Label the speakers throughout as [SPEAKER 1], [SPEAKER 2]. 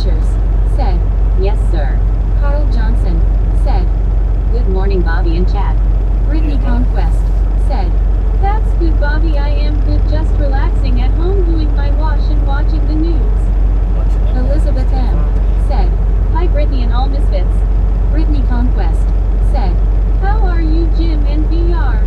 [SPEAKER 1] Adventures, said, yes sir. Carl Johnson, said, good morning Bobby and Chad. Brittany Conquest, said, that's good Bobby, I am good, just relaxing at home doing my wash and watching the news. Elizabeth M. said, hi Brittany and all misfits. Brittany Conquest, said, how are you Jim and VR?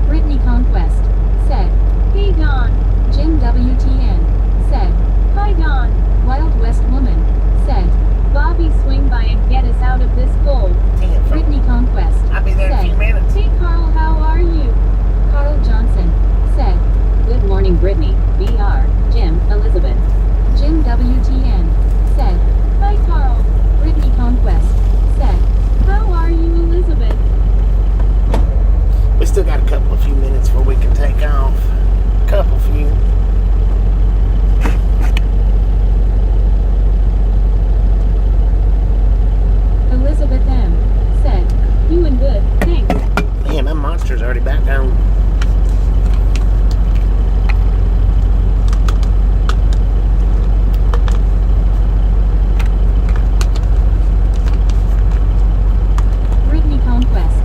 [SPEAKER 1] Brittany Conquest, said, hey Don. Jim WTN, said, hi Don. Wild West Woman, said, Bobby swing by and get us out of this cold. Brittany Conquest,
[SPEAKER 2] I'll be there in a few minutes.
[SPEAKER 1] hey Carl, how are you? Carl Johnson, said, good morning Brittany, VR, Jim, Elizabeth. Jim WTN, said, hi Carl. Brittany Conquest, said, how are you Elizabeth?
[SPEAKER 2] We still got a few minutes before we can take off. Few.
[SPEAKER 1] Elizabeth M. said, you and good, thanks.
[SPEAKER 2] Man, my monster's already back down.
[SPEAKER 1] Brittany Conquest,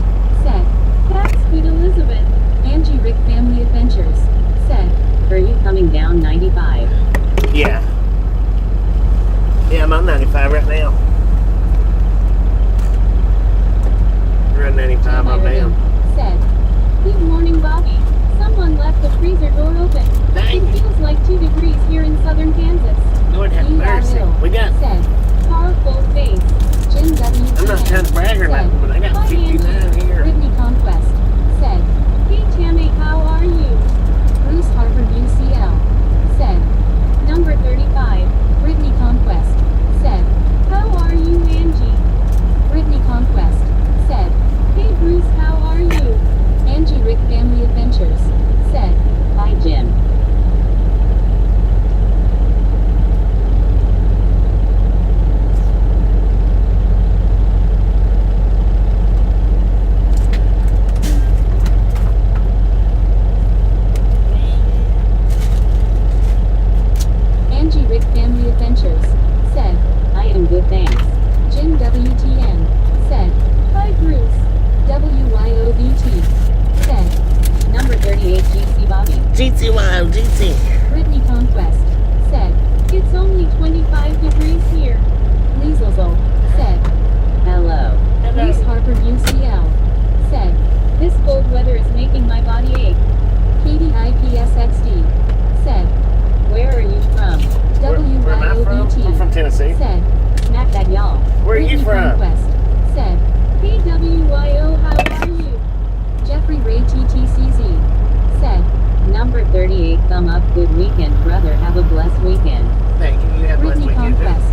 [SPEAKER 1] said, that's good Elizabeth. Angie Rick Family Adventures, said, are you coming down 95?
[SPEAKER 2] Yeah. Yeah, I'm on 95 right now. We're on 95 on down.
[SPEAKER 1] Said, good morning Bobby. Someone left the freezer door open.
[SPEAKER 2] Dang.
[SPEAKER 1] It feels like 2 degrees here in southern Kansas.
[SPEAKER 2] Lord have mercy. We got...
[SPEAKER 1] said, Carl full face. Jim W.
[SPEAKER 2] I'm not trying to brag or nothing, but I got 59 here.
[SPEAKER 1] Brittany Conquest, said, hey Tammy, how are you? Bruce Harvard UCL, said, number 35. Brittany Conquest, said, how are you Angie? Brittany Conquest, said, hey Bruce, how are you? Angie Rick Family Adventures, said, hi Jim. Angie Rick Family Adventures, said, I am good thanks. Jim WTN, said, hi Bruce. WYOBT, said, number 38 GC Bobby.
[SPEAKER 2] GTY, GT.
[SPEAKER 1] Brittany Conquest, said, it's only 25 degrees here. Lieselzel, said, hello. Bruce Harper UCL, said, this cold weather is making my body ache. Katie IPSXD, said, where are you from?
[SPEAKER 2] Where am I from?
[SPEAKER 1] WYOBT,
[SPEAKER 2] I'm from Tennessee.
[SPEAKER 1] said, smack that y'all.
[SPEAKER 2] Where are you
[SPEAKER 1] Brittany
[SPEAKER 2] from?
[SPEAKER 1] Conquest, said, hey WYO, how are you? Jeffrey Ray TTCZ, said, number 38 thumb up, good weekend brother, have a blessed weekend.
[SPEAKER 2] Thank you. You have a blessed
[SPEAKER 1] Brittany
[SPEAKER 2] weekend.
[SPEAKER 1] Conquest,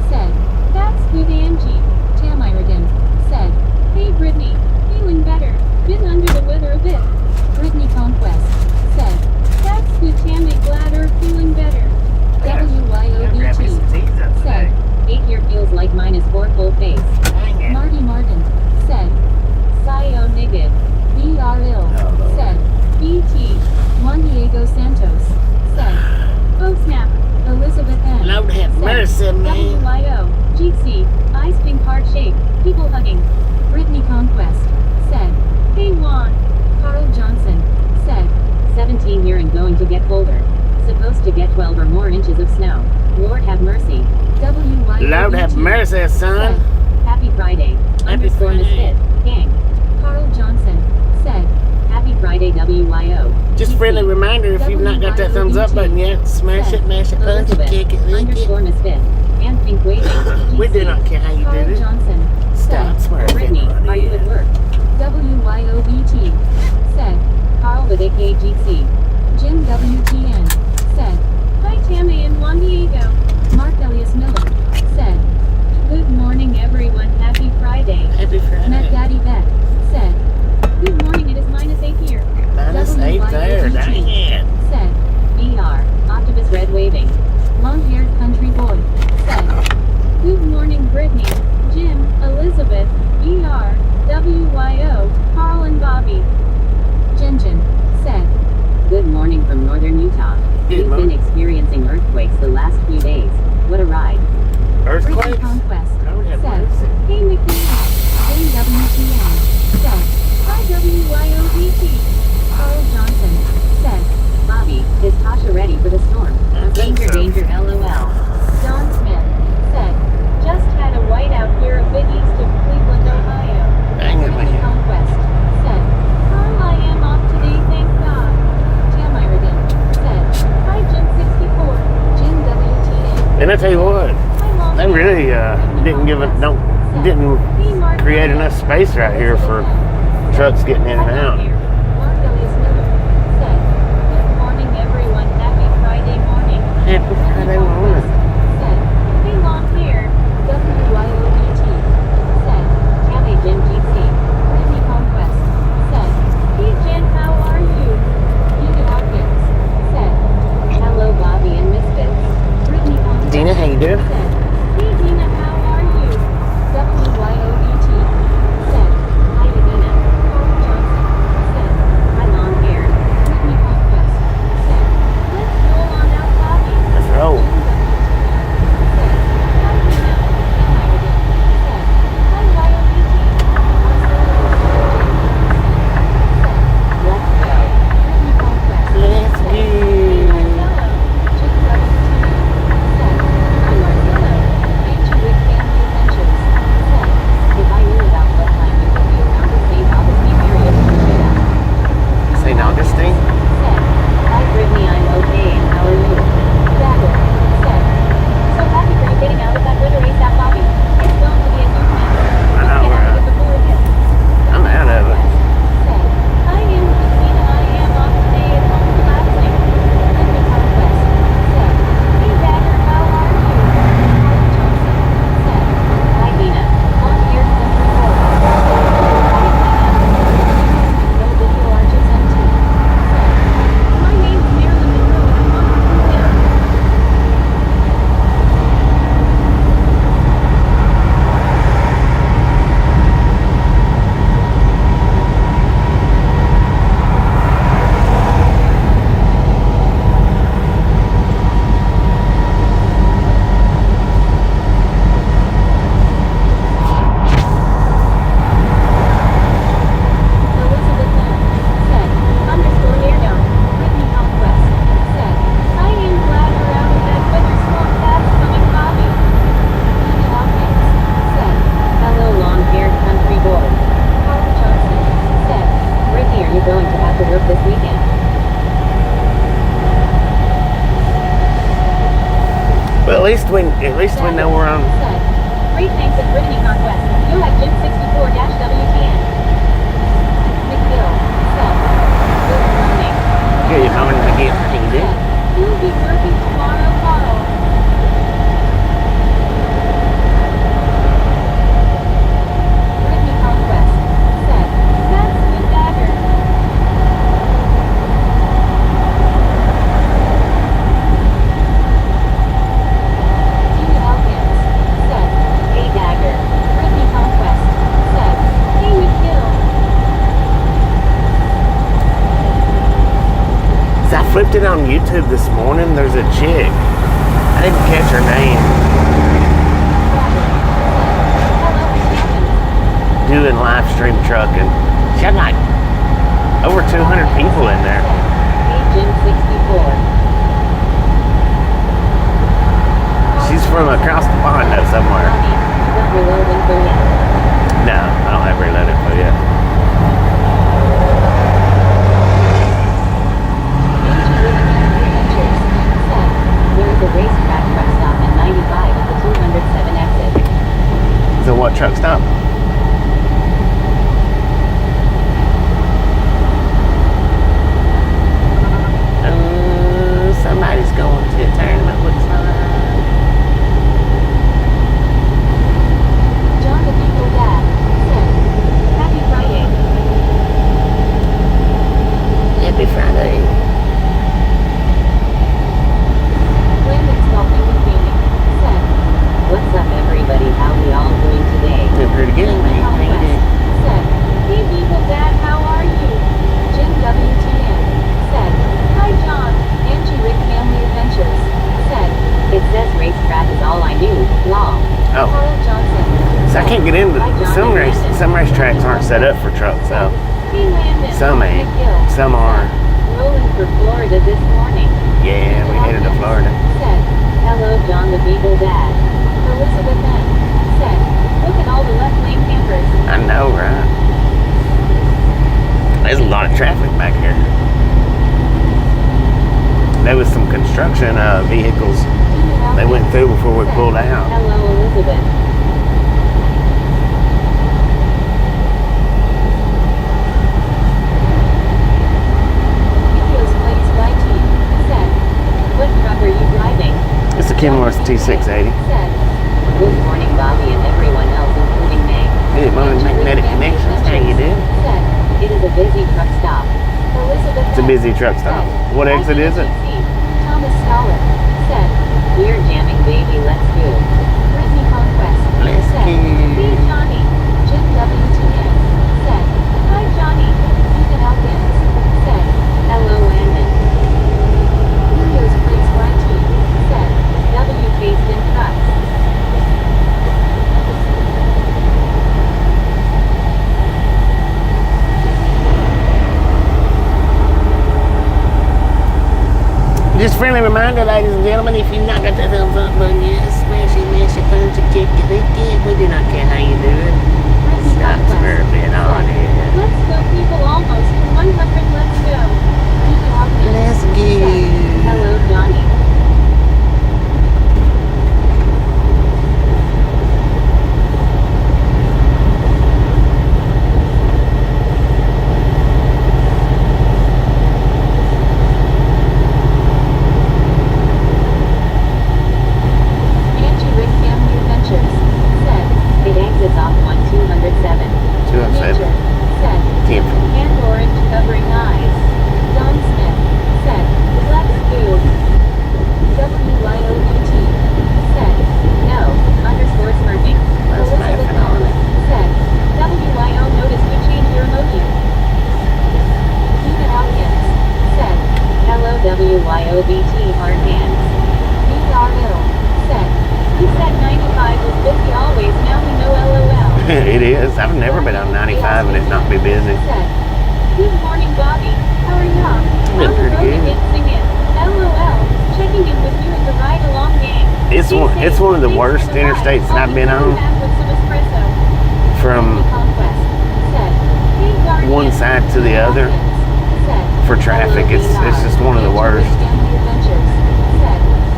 [SPEAKER 1] said, that's good Angie. Tamirigan, said, hey Brittany, feeling better, been under the weather a bit. Brittany Conquest, said, that's good Tammy, glad her feeling better. WYOBT, said, 8 here feels like -4 full face.
[SPEAKER 2] Dang it.
[SPEAKER 1] Marty Martin, said, Sio Nigid, BR ill, said, BT, Juan Diego Santos, said, oh snap, Elizabeth M.
[SPEAKER 2] Lord have mercy, man.
[SPEAKER 1] WYO, GC, ice pink heart shape, people hugging. Brittany Conquest, said, hey Juan. Carl Johnson, said, 17 here and going to get colder. Supposed to get 12 or more inches of snow. Lord have mercy. WYO.
[SPEAKER 2] Lord have mercy, son.
[SPEAKER 1] Said, happy Friday.
[SPEAKER 2] Happy
[SPEAKER 1] _
[SPEAKER 2] Friday.
[SPEAKER 1] misfit. Gang. Carl Johnson, said, happy Friday WYO.
[SPEAKER 2] Just friendly reminder, if you've not got that thumbs up button yet, smash it, mash it, punch it, kick it, lick it.
[SPEAKER 1] _ misfit. And pink waving.
[SPEAKER 2] We do not care how you
[SPEAKER 1] Carl
[SPEAKER 2] did it.
[SPEAKER 1] Johnson,
[SPEAKER 2] Stop
[SPEAKER 1] said,
[SPEAKER 2] swearing,
[SPEAKER 1] Brittany,
[SPEAKER 2] everybody.
[SPEAKER 1] are you at work? WYOBT, said, Carl with AKGC. Jim WTN, said, hi Tammy and Juan Diego. Mark Elias Miller, said, good morning everyone, happy Friday.
[SPEAKER 2] Happy Friday.
[SPEAKER 1] Matt Daddy Bet, said, good morning, it is -8 here.
[SPEAKER 2] -8 there, dang it.
[SPEAKER 1] Said, BR, Optimus Red waving. Long-haired country boy, said, good morning Brittany, Jim, Elizabeth, BR, WYO, Carl and Bobby. Jinjin, said, good morning from northern Utah.
[SPEAKER 2] Good
[SPEAKER 1] We've
[SPEAKER 2] morning.
[SPEAKER 1] been experiencing earthquakes the last few days. What a ride.
[SPEAKER 2] Earthquake? I tell you what, they really didn't create enough space right here for trucks getting in and out.
[SPEAKER 1] Good morning, everyone. Happy Friday morning.
[SPEAKER 2] Happy Friday morning.
[SPEAKER 1] Said, hey, long hair. WYOBT. Said, have a Jen GC. Brittany Conquest. Said, hey, Jen, how are you? Dina Hawkins. Said, hello, Bobby and Misfits. Brittany Conquest.
[SPEAKER 2] Dina, how you doing?
[SPEAKER 1] Said, hey, Dina, how are you? WYOBT. Said, hi, Dina. Carl Johnson. Said, hi, long hair. Brittany Conquest. Said, let's roll on out, Bobby.
[SPEAKER 2] Let's roll. St. Augustine?
[SPEAKER 1] Hi Brittany, I'm okay, and how are you? Dagger said, so happy for you getting out of that river ASAP, Bobby. It's going to be a huge mess.
[SPEAKER 2] I know,
[SPEAKER 1] Let's get out of it before it hits.
[SPEAKER 2] I'm out of it.
[SPEAKER 1] Said, I am Christina, I am off today at home relaxing. Brittany Conquest said, hey Dagger, how are you? Carl Johnson said, hi Dina, long hair country boy. Hi Dina, no video arches empty. My name's Marilyn Monroe and I'm on the phone now. Elizabeth Ann said, underscore hair down. Brittany Conquest said, I am glad we're out of that weather storm that's coming, Bobby. Nina Hawkins said, hello long-haired country boy. Carl Johnson said, Brittany, are you going to have to work this weekend?
[SPEAKER 2] But at least we know we're on.
[SPEAKER 1] Said, great thanks at Brittany Conquest. You'll have Jim 64-WTN. McGill said, good morning.
[SPEAKER 2] Good morning again. How you doing?
[SPEAKER 1] You'll be working tomorrow, Carl. Brittany Conquest said, that's good, Dagger. Dina Elkins said, hey, Dagger. Brittany Conquest said, hey, McGill.
[SPEAKER 2] So I flipped it on YouTube this morning. There's a chick. I didn't catch her name. Doing live stream trucking. She had like over 200 people in there.
[SPEAKER 1] Agent 64.
[SPEAKER 2] She's from across the pond though, somewhere.
[SPEAKER 1] Don't reload info yet.
[SPEAKER 2] No, I don't have reload info yet.
[SPEAKER 1] There's a racetrack truck stop at 95 at the 207 exit.
[SPEAKER 2] So what truck stop? Somebody's going to a tournament, looks like.
[SPEAKER 1] John the People Dad said, happy Friday.
[SPEAKER 2] Happy Friday.
[SPEAKER 1] Landon's talking with Phoenix said, what's up everybody, how we all doing today?
[SPEAKER 2] Doing pretty good, man. How you doing?
[SPEAKER 1] Said, hey People Dad, how are you? Jim WTN said, hi John, Angie Rick Family Adventures said, it says racetrack is all I do, lol.
[SPEAKER 2] Oh.
[SPEAKER 1] Carl Johnson.
[SPEAKER 2] So I can't get into some racetracks aren't set up for trucks, so
[SPEAKER 1] Hey Landon.
[SPEAKER 2] some ain't.
[SPEAKER 1] McGill
[SPEAKER 2] Some are.
[SPEAKER 1] said, rolling for Florida this morning.
[SPEAKER 2] Yeah, we headed to Florida.
[SPEAKER 1] Said, hello John the Beagle Dad. Elizabeth N. said, look at all the left lane campers.
[SPEAKER 2] I know, right? There's a lot of traffic back here. There was some construction vehicles they went through before Kenworth T680.
[SPEAKER 1] Said, good morning, Bobby, and everyone else, including Meg.
[SPEAKER 2] Good morning, Magnetic Connections. How you doing?
[SPEAKER 1] Said, it is a busy truck stop. Elizabeth
[SPEAKER 2] It's a busy truck stop.
[SPEAKER 1] said,
[SPEAKER 2] What exit is it?
[SPEAKER 1] Thomas Scholar said, we're jamming, baby, let's go. Brittany Conquest
[SPEAKER 2] Let's
[SPEAKER 1] said,
[SPEAKER 2] go.
[SPEAKER 1] hey, Johnny. Jim WTN said, hi, Johnny. Ethan Elkins said, hello, Landon. Julio's Prince YT said, W faced in trucks.
[SPEAKER 2] Just friendly reminder, ladies and gentlemen, if you've not got that thumbs up button yet, smash it, punch it, kick it, lick it. We do not care how you do it. Stop swerving on it.
[SPEAKER 1] Let's go, people, almost 100, let's go.
[SPEAKER 2] Let's go.
[SPEAKER 1] Hello, Johnny. WYOBT hard hands. BRL said, he said 95 was busy always, now we know LOL.
[SPEAKER 2] It is. I've never been on 95 and it not be busy.
[SPEAKER 1] Said, good morning, Bobby. How are ya?
[SPEAKER 2] Been pretty good.
[SPEAKER 1] Singing. LOL. Checking in with you as the ride along gang.
[SPEAKER 2] It's one of the worst interstates that I've been on. From one side to the other for traffic. It's just one of the worst.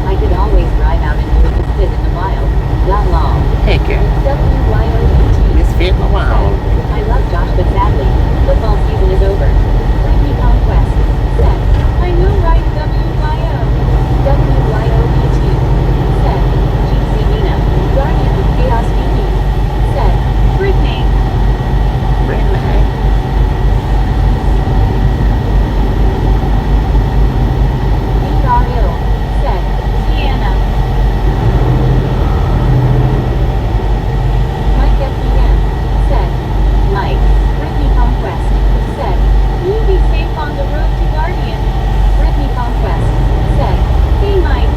[SPEAKER 1] I could always drive out and do a misfit in the wild. Not long.
[SPEAKER 2] Heck yeah. Misfit in the wild.
[SPEAKER 1] I love Josh, but sadly, football season is over. Brittany Conquest said, I know, right? WYOBT said, GC Nina, Guardian of Chaos VP said, Brittany. Daryl said, Deanna. Mike FBM said, Mike. Brittany Conquest said, you be safe on the road to Guardian. Brittany Conquest said, hey Mike.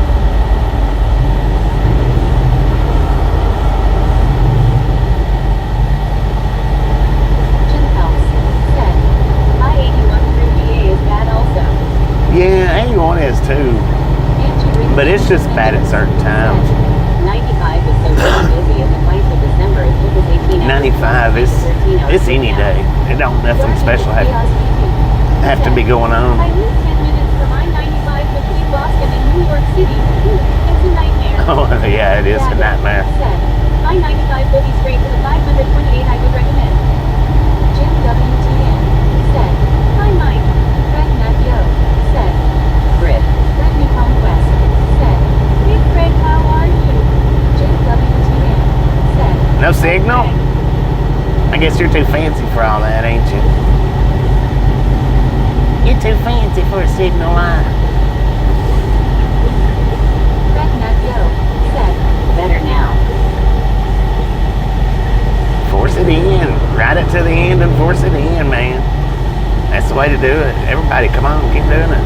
[SPEAKER 1] Jim Phelps said, my 81 VA is bad also.
[SPEAKER 2] Yeah, 81 is too. But it's just bad at certain times.
[SPEAKER 1] 95 is so busy at the place of December. It took us 18 hours.
[SPEAKER 2] 95 it's any day. It don't nothing special have to be going on.
[SPEAKER 1] I lose 10 minutes from I-95 between Boston and New York City. It's a nightmare.
[SPEAKER 2] Oh yeah, it is a nightmare.
[SPEAKER 1] I-95 boogie straight to the 528 I would recommend. Jim WTN said, hi Mike. Fred Matthew said, Britt. Brittany Conquest said, hey Fred, how are you? Jim WTN said,
[SPEAKER 2] No signal? I guess you're too fancy for all that, ain't you? You're too fancy for a signal line.
[SPEAKER 1] Fred Matthew said, better now.
[SPEAKER 2] Force it in. Ride it to the end and force it in, man. That's the way to do it. Everybody, come on, keep doing it.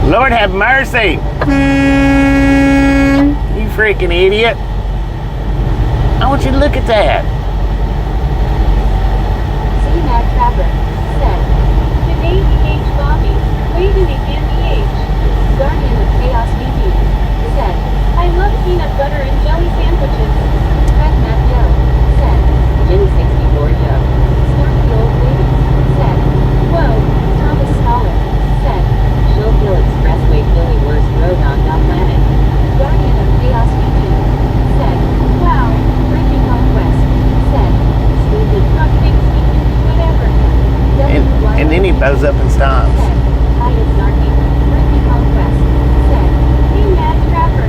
[SPEAKER 2] Lord have mercy. You freaking idiot. I want you to look at that.
[SPEAKER 1] C-Mac Trapper said, today DH Bobby, waiting again DH. Guardian of Chaos VP said, I love peanut butter and jelly sandwiches. Fred Matthew said, Jenny 64 Joe. Snarky old lady said, whoa. Thomas Scholar said, Showkill Expressway Philly worst road on the planet. Guardian of Chaos VP said, wow. Brittany Conquest said, stupid truck thinks he can do whatever.
[SPEAKER 2] And then he bows up and stops.
[SPEAKER 1] Said, hi, it's Snarky. Brittany Conquest said, hey, Mad Trapper.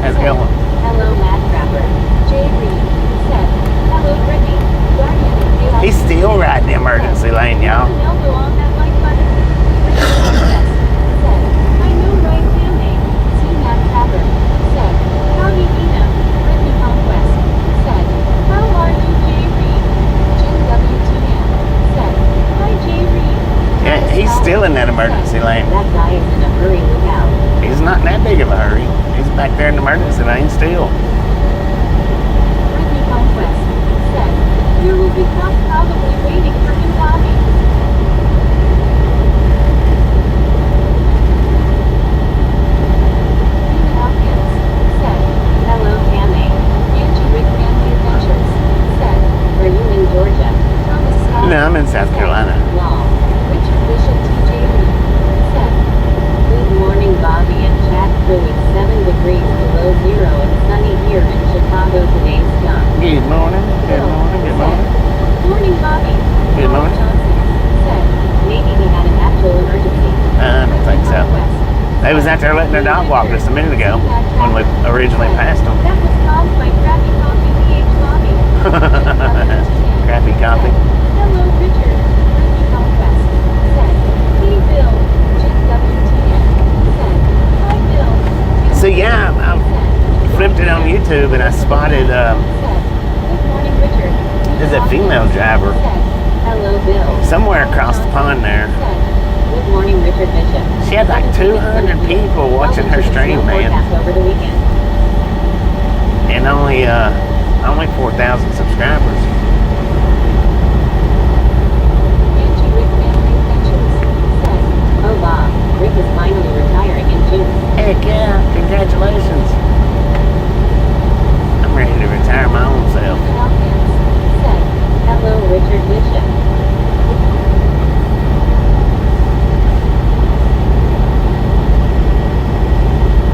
[SPEAKER 2] How's it going?
[SPEAKER 1] Hello, Mad Trapper. Jay Reed said, hello, Brittany. Guardian of Chaos.
[SPEAKER 2] He's still riding the emergency lane, y'all.
[SPEAKER 1] An elbow on that like button. Brittany said, I know right family. T Mad Trapper said, howdy Nina. Brittany Conquest said, how are you, Jay Reed? Jen WTN said, hi, Jay Reed.
[SPEAKER 2] Yeah, he's still in that emergency lane.
[SPEAKER 1] That guy is in a hurry, look out.
[SPEAKER 2] He's not in that big of a hurry. He's back there in the emergency lane still.
[SPEAKER 1] Brittany Conquest said, there will be cops probably waiting for him, Bobby. Nina Hopkins said, hello, Tammy. Angie with Family Adventures said, are you in Georgia? Thomas Scott
[SPEAKER 2] No, I'm in South
[SPEAKER 1] said,
[SPEAKER 2] Carolina.
[SPEAKER 1] Wow. Richard Bishop TJ Lee said, good morning, Bobby and chat crew. It's 7 degrees below zero and sunny here in Chicago today. Scott.
[SPEAKER 2] Good morning. Good morning. Good morning.
[SPEAKER 1] Morning, Bobby.
[SPEAKER 2] Good morning.
[SPEAKER 1] Johnson said, maybe he had an actual emergency.
[SPEAKER 2] I don't think so. They was out there letting their dog walk just a minute ago when we originally passed them.
[SPEAKER 1] That was caused by crappy coffee PH Bobby.
[SPEAKER 2] Crappy coffee.
[SPEAKER 1] Hello, Richard. Ricky Conquest said, hey, Bill. Jim WTN said, hi, Bill.
[SPEAKER 2] So yeah, I flipped it on YouTube and I spotted
[SPEAKER 1] Said, good morning, Richard.
[SPEAKER 2] there's a female driver
[SPEAKER 1] Said, hello, Bill.
[SPEAKER 2] somewhere across the pond there.
[SPEAKER 1] Said, good morning, Richard Bishop.
[SPEAKER 2] She had like 200 people watching her stream, man,
[SPEAKER 1] Over the weekend.
[SPEAKER 2] and only 4,000 subscribers.
[SPEAKER 1] Angie Rick Family Adventures said, oh Bob, Rick is finally retiring in June.
[SPEAKER 2] Heck yeah, congratulations. I'm ready to retire my own self.
[SPEAKER 1] Hopkins said, hello Richard Bishop.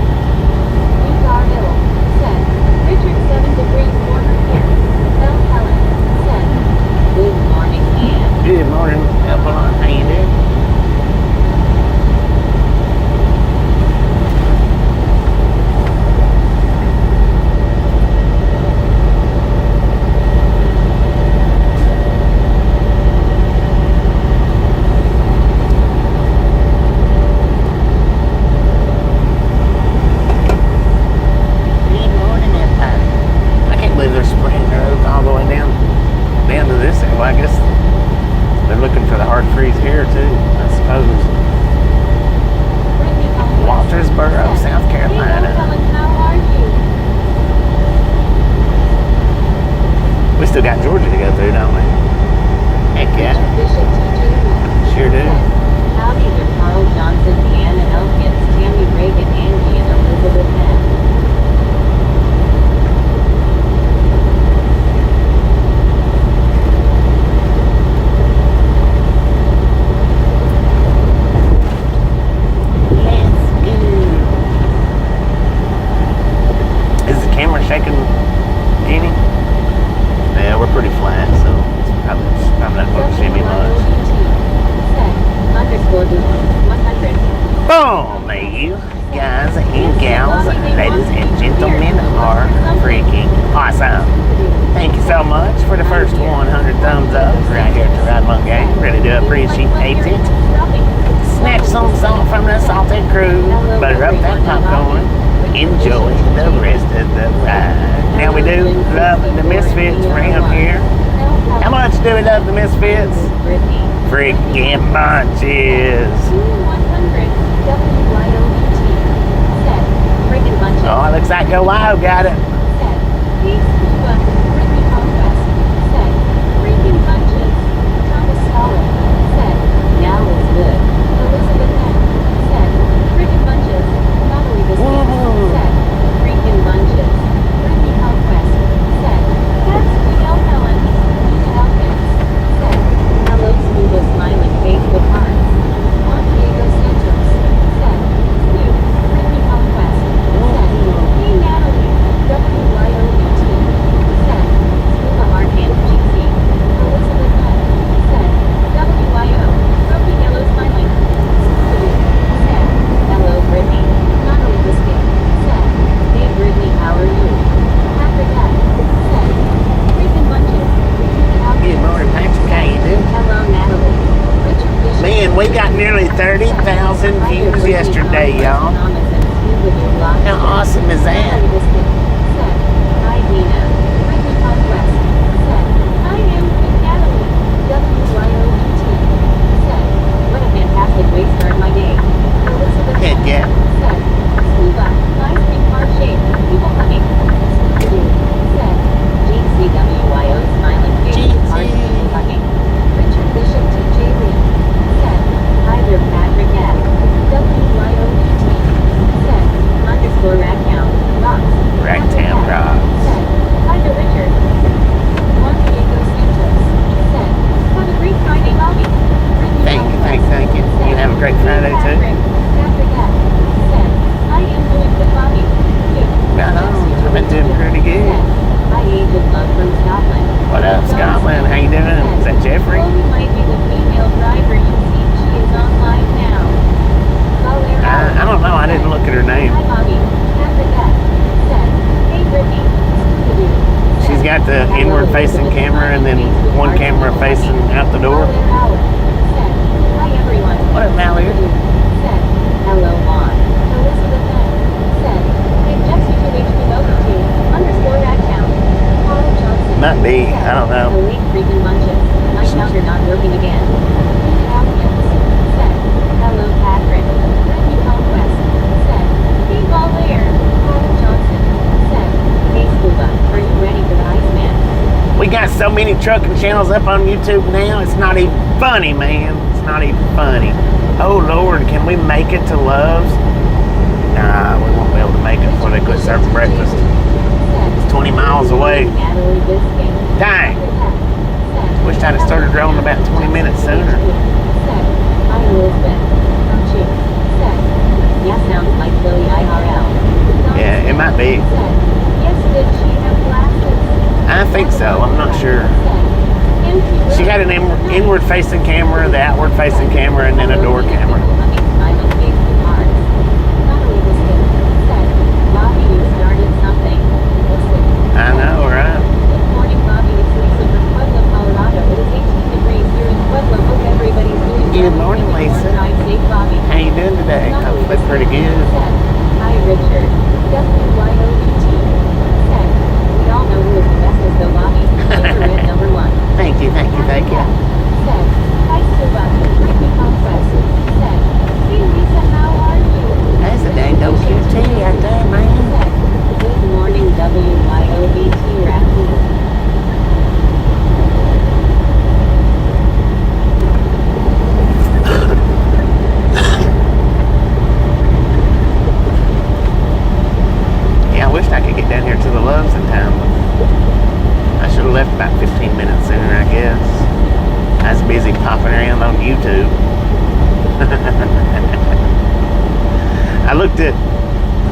[SPEAKER 1] Utah Hill said, Richard 7 degrees warmer here. Bell Helen said, good morning, Ian.
[SPEAKER 2] Good morning, Evelyn. How you doing? Good morning, everybody. I can't believe they're spreading the road all the way down to this area. Well, I guess they're looking for the hard freeze here too, I suppose.
[SPEAKER 1] Brittany Conquest
[SPEAKER 2] Waltersboro,
[SPEAKER 1] said,
[SPEAKER 2] South
[SPEAKER 1] hey,
[SPEAKER 2] Carolina.
[SPEAKER 1] Helen, how are you?
[SPEAKER 2] We still got Georgia to go through, don't we? Heck yeah,
[SPEAKER 1] Richard Bishop TJ Lee
[SPEAKER 2] sure do.
[SPEAKER 1] said, howdy, they're Carl Johnson, Deanna Elkins, Tammy Reagan, Angie, and Elizabeth M.
[SPEAKER 2] Let's go. Is the camera shaking any? Yeah, we're pretty flat, so it's probably not going to see me much.
[SPEAKER 1] Underscore 100.
[SPEAKER 2] Boom! There you guys and gals, ladies and gentlemen are freaking awesome. Thank you so much for the first 100 thumbs up right here at the Ride Monk Gang. Really do appreciate it. Snatch some salt from the salted crew, butter up that popcorn, enjoy the rest of the ride. Now we do love the Misfits around here. How much do we love the Misfits? Freaking bunches.
[SPEAKER 1] 100 WYOBT said, freaking bunches.
[SPEAKER 2] Oh, it looks like Go Wild got it.
[SPEAKER 1] Said, peace, Cuba, Brittany Conquest said, freaking bunches. Thomas Scholar said, now is good. Elizabeth M said, freaking bunches. Natalie Biscuit said, freaking bunches. Brittany Conquest said, that's Miguel Helen. Nina Elkins said, hello, Scuba smiling face with hearts. Juan Diego Santos said, Snoop, Brittany Conquest said, hey Natalie,
[SPEAKER 2] inward facing camera and then one camera facing out the door.
[SPEAKER 1] Hi everyone.
[SPEAKER 2] What up, Mallory?
[SPEAKER 1] Said, hello on. Elizabeth N. Said, it jumps you to HBOVT_account. Carl Johnson.
[SPEAKER 2] Might be, I don't know.
[SPEAKER 1] Elite freaking lunches. My counter not working again. Applicants. Said, hello Patrick. Brittany Conquest. Said, hey ball layer. Carl Johnson. Said, hey Scuba, are you ready for the Iceman?
[SPEAKER 2] We got so many trucking channels up on YouTube now, it's not even funny, man. It's not even funny. Oh Lord, can we make it to Love's? Nah, we won't be able to make it before they quit serving breakfast. It's 20 miles away. Dang. Wished I'd have started rolling about 20 minutes sooner.
[SPEAKER 1] Hi Elizabeth. Yeah, sounds like Billy IRL.
[SPEAKER 2] Yeah, it might be.
[SPEAKER 1] Yes, did she have glasses?
[SPEAKER 2] I think so, I'm not sure. She had an inward facing camera, the outward facing camera, and then a door camera. I know, right?
[SPEAKER 1] Good morning, Bobby. It's Lisa from Pueblo, Colorado. It is 18 degrees here in Pueblo. Hope everybody's doing well.
[SPEAKER 2] Good morning, Lisa.
[SPEAKER 1] Drive safe, Bobby.
[SPEAKER 2] How you doing today? Hopefully pretty good.
[SPEAKER 1] Hi, Richard. WYOBT. Said, we all know who is the bestest, though, Bobby. Favorite number one.
[SPEAKER 2] Thank you, thank you, thank you.
[SPEAKER 1] Said, hi, Scuba. Brittany Conquest. Said, hey, Lisa, how are you?
[SPEAKER 2] That's a dang old QT out there, man.
[SPEAKER 1] Said, good morning, WYOBT Raccoon.
[SPEAKER 2] Yeah, I wished I could get down here to the Loves in time. I should have left about 15 minutes sooner, I guess. I was busy popping around on YouTube. I looked at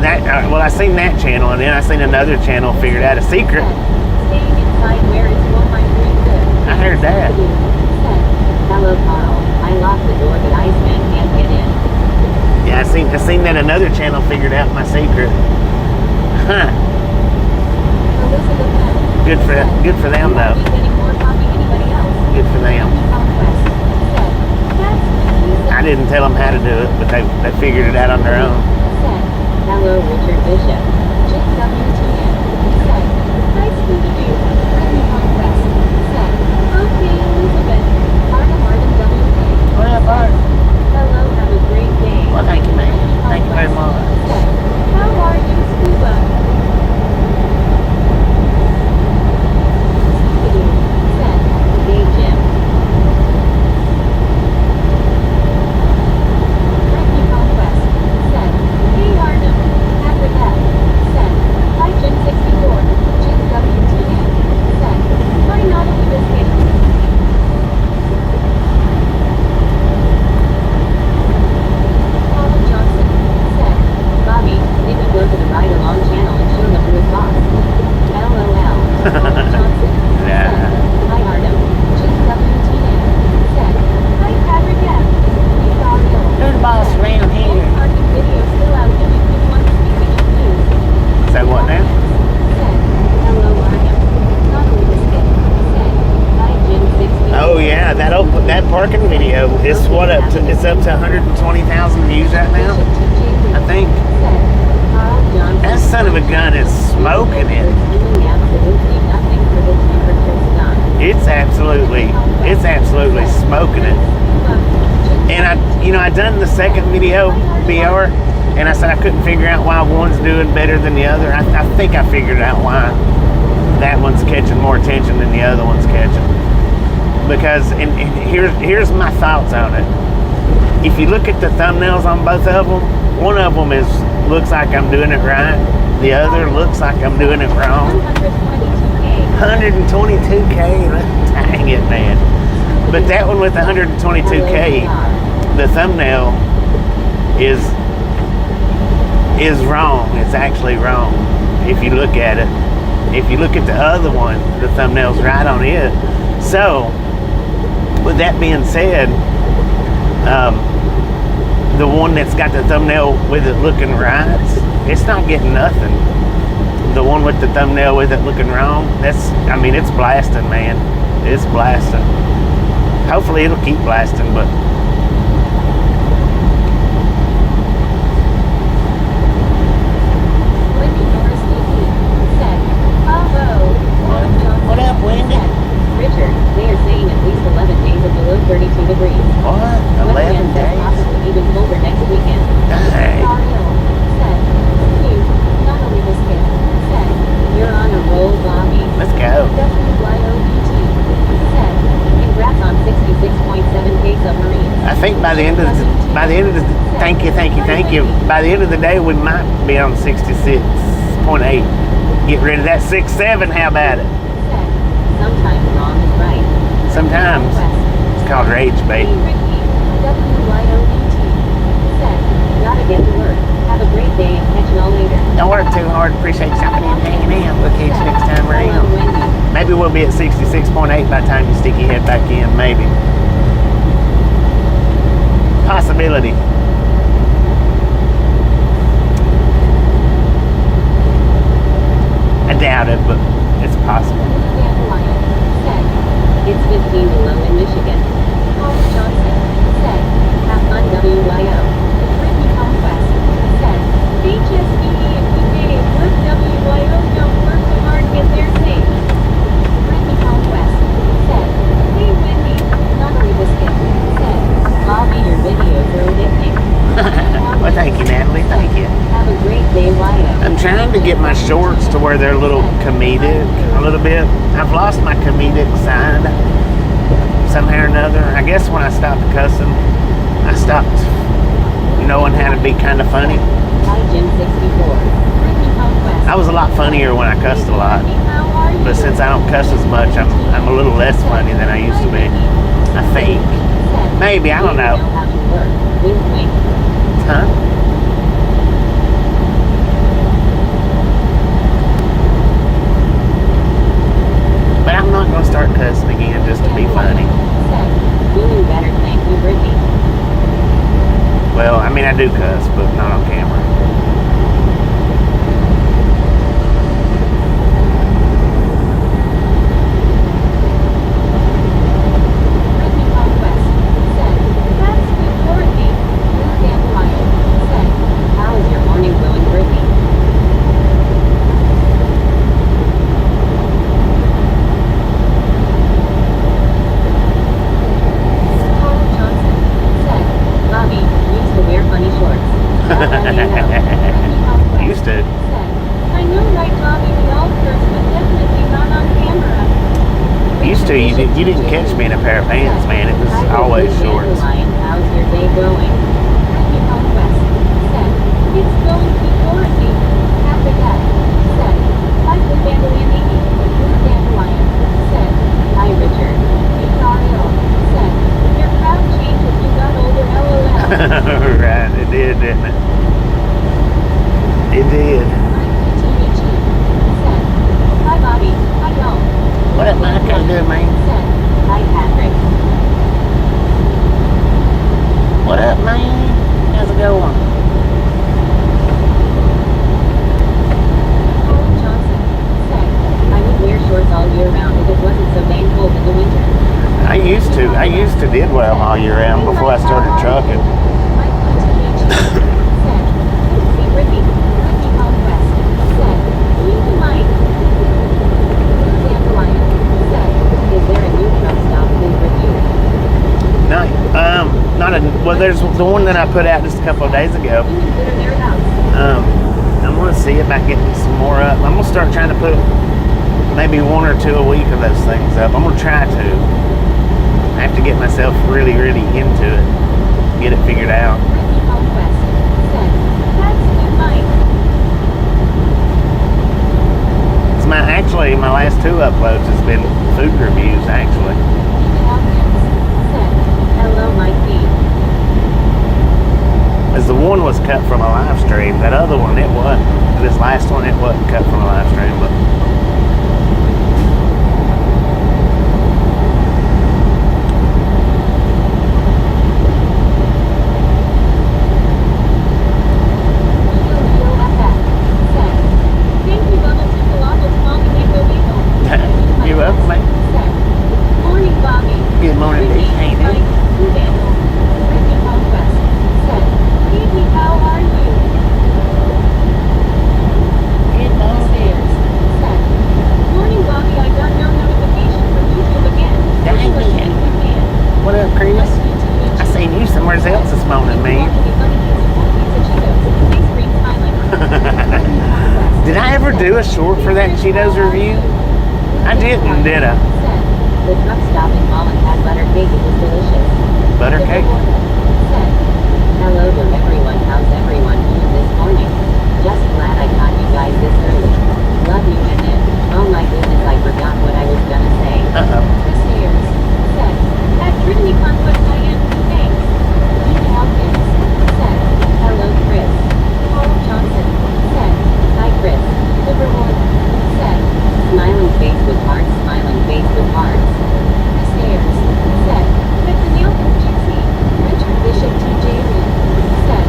[SPEAKER 2] that, well, I seen that channel, and then I seen another channel figured out a secret.
[SPEAKER 1] Staying inside where it's warm, I'm doing good.
[SPEAKER 2] I heard that.
[SPEAKER 1] Hello, Carl. I locked the door, but Iceman can't get in.
[SPEAKER 2] Yeah, I seen that another channel figured out my secret. Huh.
[SPEAKER 1] Elizabeth N.
[SPEAKER 2] Good for them though.
[SPEAKER 1] Getting more coffee anybody else?
[SPEAKER 2] Good for them.
[SPEAKER 1] Conquest. Said, that's
[SPEAKER 2] I didn't tell them how to do it, but they figured it out on their own.
[SPEAKER 1] Said, hello, Richard Bishop. JWTN. Said, hi, Scooby-Doo. Brittany Conquest. Said, okay, Elizabeth. Martin WK.
[SPEAKER 2] What up, Art?
[SPEAKER 1] Hello, have a great day.
[SPEAKER 2] Well, thank you, man. Thank you very much.
[SPEAKER 1] Said, how are you, Scuba? Scooby-Doo. Said, hey, Jim. Brittany Conquest. Said, hey, Arnhem. Patrick F. Said, hi, Jim64. Jim WTN. Said, hi, Naughty Biscuit. Colin Johnson. Said, Bobby, they could go to the Ride Along channel and show them who is boss. LOL. Colin Johnson.
[SPEAKER 2] Yeah.
[SPEAKER 1] Said, hi, Arnhem. Jim WTN. Said, hi, Patrick F. We saw you.
[SPEAKER 2] Who's the boss around here?
[SPEAKER 1] Old parking video still out. If you want to speak in news.
[SPEAKER 2] So what now?
[SPEAKER 1] Said, hello, Arnhem. Naughty Biscuit. Said, hi, Jim60.
[SPEAKER 2] Oh yeah, that parking video is what up to? It's up to 120,000 views right now. I think.
[SPEAKER 1] Said, Carl Johnson.
[SPEAKER 2] That son of a gun is smoking it.
[SPEAKER 1] Doing absolutely nothing for the temperature stunt.
[SPEAKER 2] It's absolutely smoking it. And I done the second video BR, and I said I couldn't figure out why one's doing better than the other. I think I figured out why that one's catching more attention than the other one's catching. Because, and here's my thoughts on it. If you look at the thumbnails on both of them, one of them looks like I'm doing it right. The other looks like I'm doing it wrong. 122K, dang it, man. But that one with 122K, the thumbnail is wrong. It's actually wrong if you look at it. If you look at the other one, the thumbnail's right on it. So, with that being said, the one that's got the thumbnail with it looking right, it's not getting nothing. The one one with the thumbnail with it looking wrong. I mean, it's blasting, man. It's blasting. Hopefully it'll keep blasting, but
[SPEAKER 1] Wendy Norris DP said, "Hello."
[SPEAKER 2] What up, Wendy?
[SPEAKER 1] Richard, they are saying at least 11 days of below 32 degrees.
[SPEAKER 2] What? 11 days?
[SPEAKER 1] Possibly even colder next weekend.
[SPEAKER 2] Dang.
[SPEAKER 1] Dario said, "Cute, not only this kid." Said, "You're on a roll, Bobby."
[SPEAKER 2] Let's go.
[SPEAKER 1] WYOBT said, "Congrats on 66.7K submarines."
[SPEAKER 2] I think by the end of the thank you. By the end of the day, we might be on 66.8. Get rid of that 6.7. How about it?
[SPEAKER 1] Said, "Sometimes wrong is right."
[SPEAKER 2] Sometimes. It's called rage bait.
[SPEAKER 1] Ricky, WYOBT said, "Gotta get to work. Have a great day and catch y'all later."
[SPEAKER 2] Don't work too hard. Appreciate you stopping in and hanging out. We'll catch you next time
[SPEAKER 1] Hello,
[SPEAKER 2] around.
[SPEAKER 1] Wendy.
[SPEAKER 2] Maybe we'll be at 66.8 by the time you stick your head back in. Maybe. Possibility. I doubt it, but it's possible.
[SPEAKER 1] Dandelion said, "It's 15 below in Michigan." Paul Johnson said, "Have fun, WYO." Brittany Conquest said, "HSBE and we made it work, WYO. Don't work too hard, get there safe." Brittany Conquest said, "Hey Wendy, not only this kid," said, "Bobby, your videos are addicting."
[SPEAKER 2] Well, thank you, Natalie. Thank you.
[SPEAKER 1] Have a great day, YO.
[SPEAKER 2] I'm trying to get my shorts to where they're a little comedic, a little bit. I've lost my comedic side somehow or another. I guess when I stopped cussing, I stopped knowing how to be kind of funny.
[SPEAKER 1] Hi, Jim 64. Brittany Conquest.
[SPEAKER 2] I was a lot funnier when I cussed a lot, but since I don't cuss as much, I'm a little less funny than I used to be. I think. Maybe, I don't know. Huh? But I'm not going to start cussing again just to be funny.
[SPEAKER 1] Doing better, thank you, Brittany.
[SPEAKER 2] Well, I mean, I do cuss, but not on camera.
[SPEAKER 1] Brittany Conquest said, "That's good for me." Dandelion said, "How is your morning going, Brittany?" Paul Johnson said, "Bobby, used to wear funny shorts." LMAO. Brittany Conquest
[SPEAKER 2] Used to.
[SPEAKER 1] said, "I know, right, Bobby, we all curse, but definitely not on camera."
[SPEAKER 2] Used to. You didn't catch me in a pair of pants, man. It was always shorts.
[SPEAKER 1] How's your day going? Brittany Conquest said, "It's going to Dorothy." After that, said, "Hi, Blue Dandelion 80. Blue Dandelion said, "Hi, Richard." Dario said, "Your crowd changed as you got older, LOL."
[SPEAKER 2] Right, it did, didn't it? It did.
[SPEAKER 1] IPTVG said, "Hi, Bobby. Hi, y'all."
[SPEAKER 2] What up, Mike? How you doing, man?
[SPEAKER 1] Said, "Hi, Patrick."
[SPEAKER 2] What up, man? How's it going?
[SPEAKER 1] Paul Johnson said, "I would wear shorts all year round if it wasn't so dang cold in the winter."
[SPEAKER 2] I used to did wear them all year round before I started trucking.
[SPEAKER 1] Mike PTVG said, "See Brittany Conquest said, you the mic." Blue Dandelion said, "Is there a new truck stop please review?"
[SPEAKER 2] Well, there's the one that I put out just a couple of days ago.
[SPEAKER 1] You consider thereabouts.
[SPEAKER 2] I'm gonna see about getting some more up. I'm gonna start trying to put maybe 1 or 2 a week of those things up. I'm gonna try to. I have to get myself really into it, get it figured out.
[SPEAKER 1] Brittany Conquest said, "That's good, Mike."
[SPEAKER 2] It's my last 2 uploads has been food reviews actually.
[SPEAKER 1] Said, "Hello, Mike B."
[SPEAKER 2] As the one was cut from a live stream, that other one it wasn't. This last one it wasn't cut from a live stream, but
[SPEAKER 1] Said, "Thank you, Bubble Triple
[SPEAKER 2] I ever do a short for that Cheetos review? I didn't, did I?
[SPEAKER 1] The truck stop in Holland had butter cake. It was delicious.
[SPEAKER 2] Butter cake?
[SPEAKER 1] Said, hello to everyone. How's everyone doing this morning? Just glad I caught you guys this early. Love you and then, oh my goodness, I forgot what I was gonna say. Chris Ayers said, at Trinity Conquest I am. Thanks. Dean Hawkins said, hello Chris. Paul Johnson said, hi Chris. Livermore said, smiling face with hearts, smiling face with hearts. Chris Ayers said, Nathaniel Gypsy. Richard Bishop TJ Lynn said,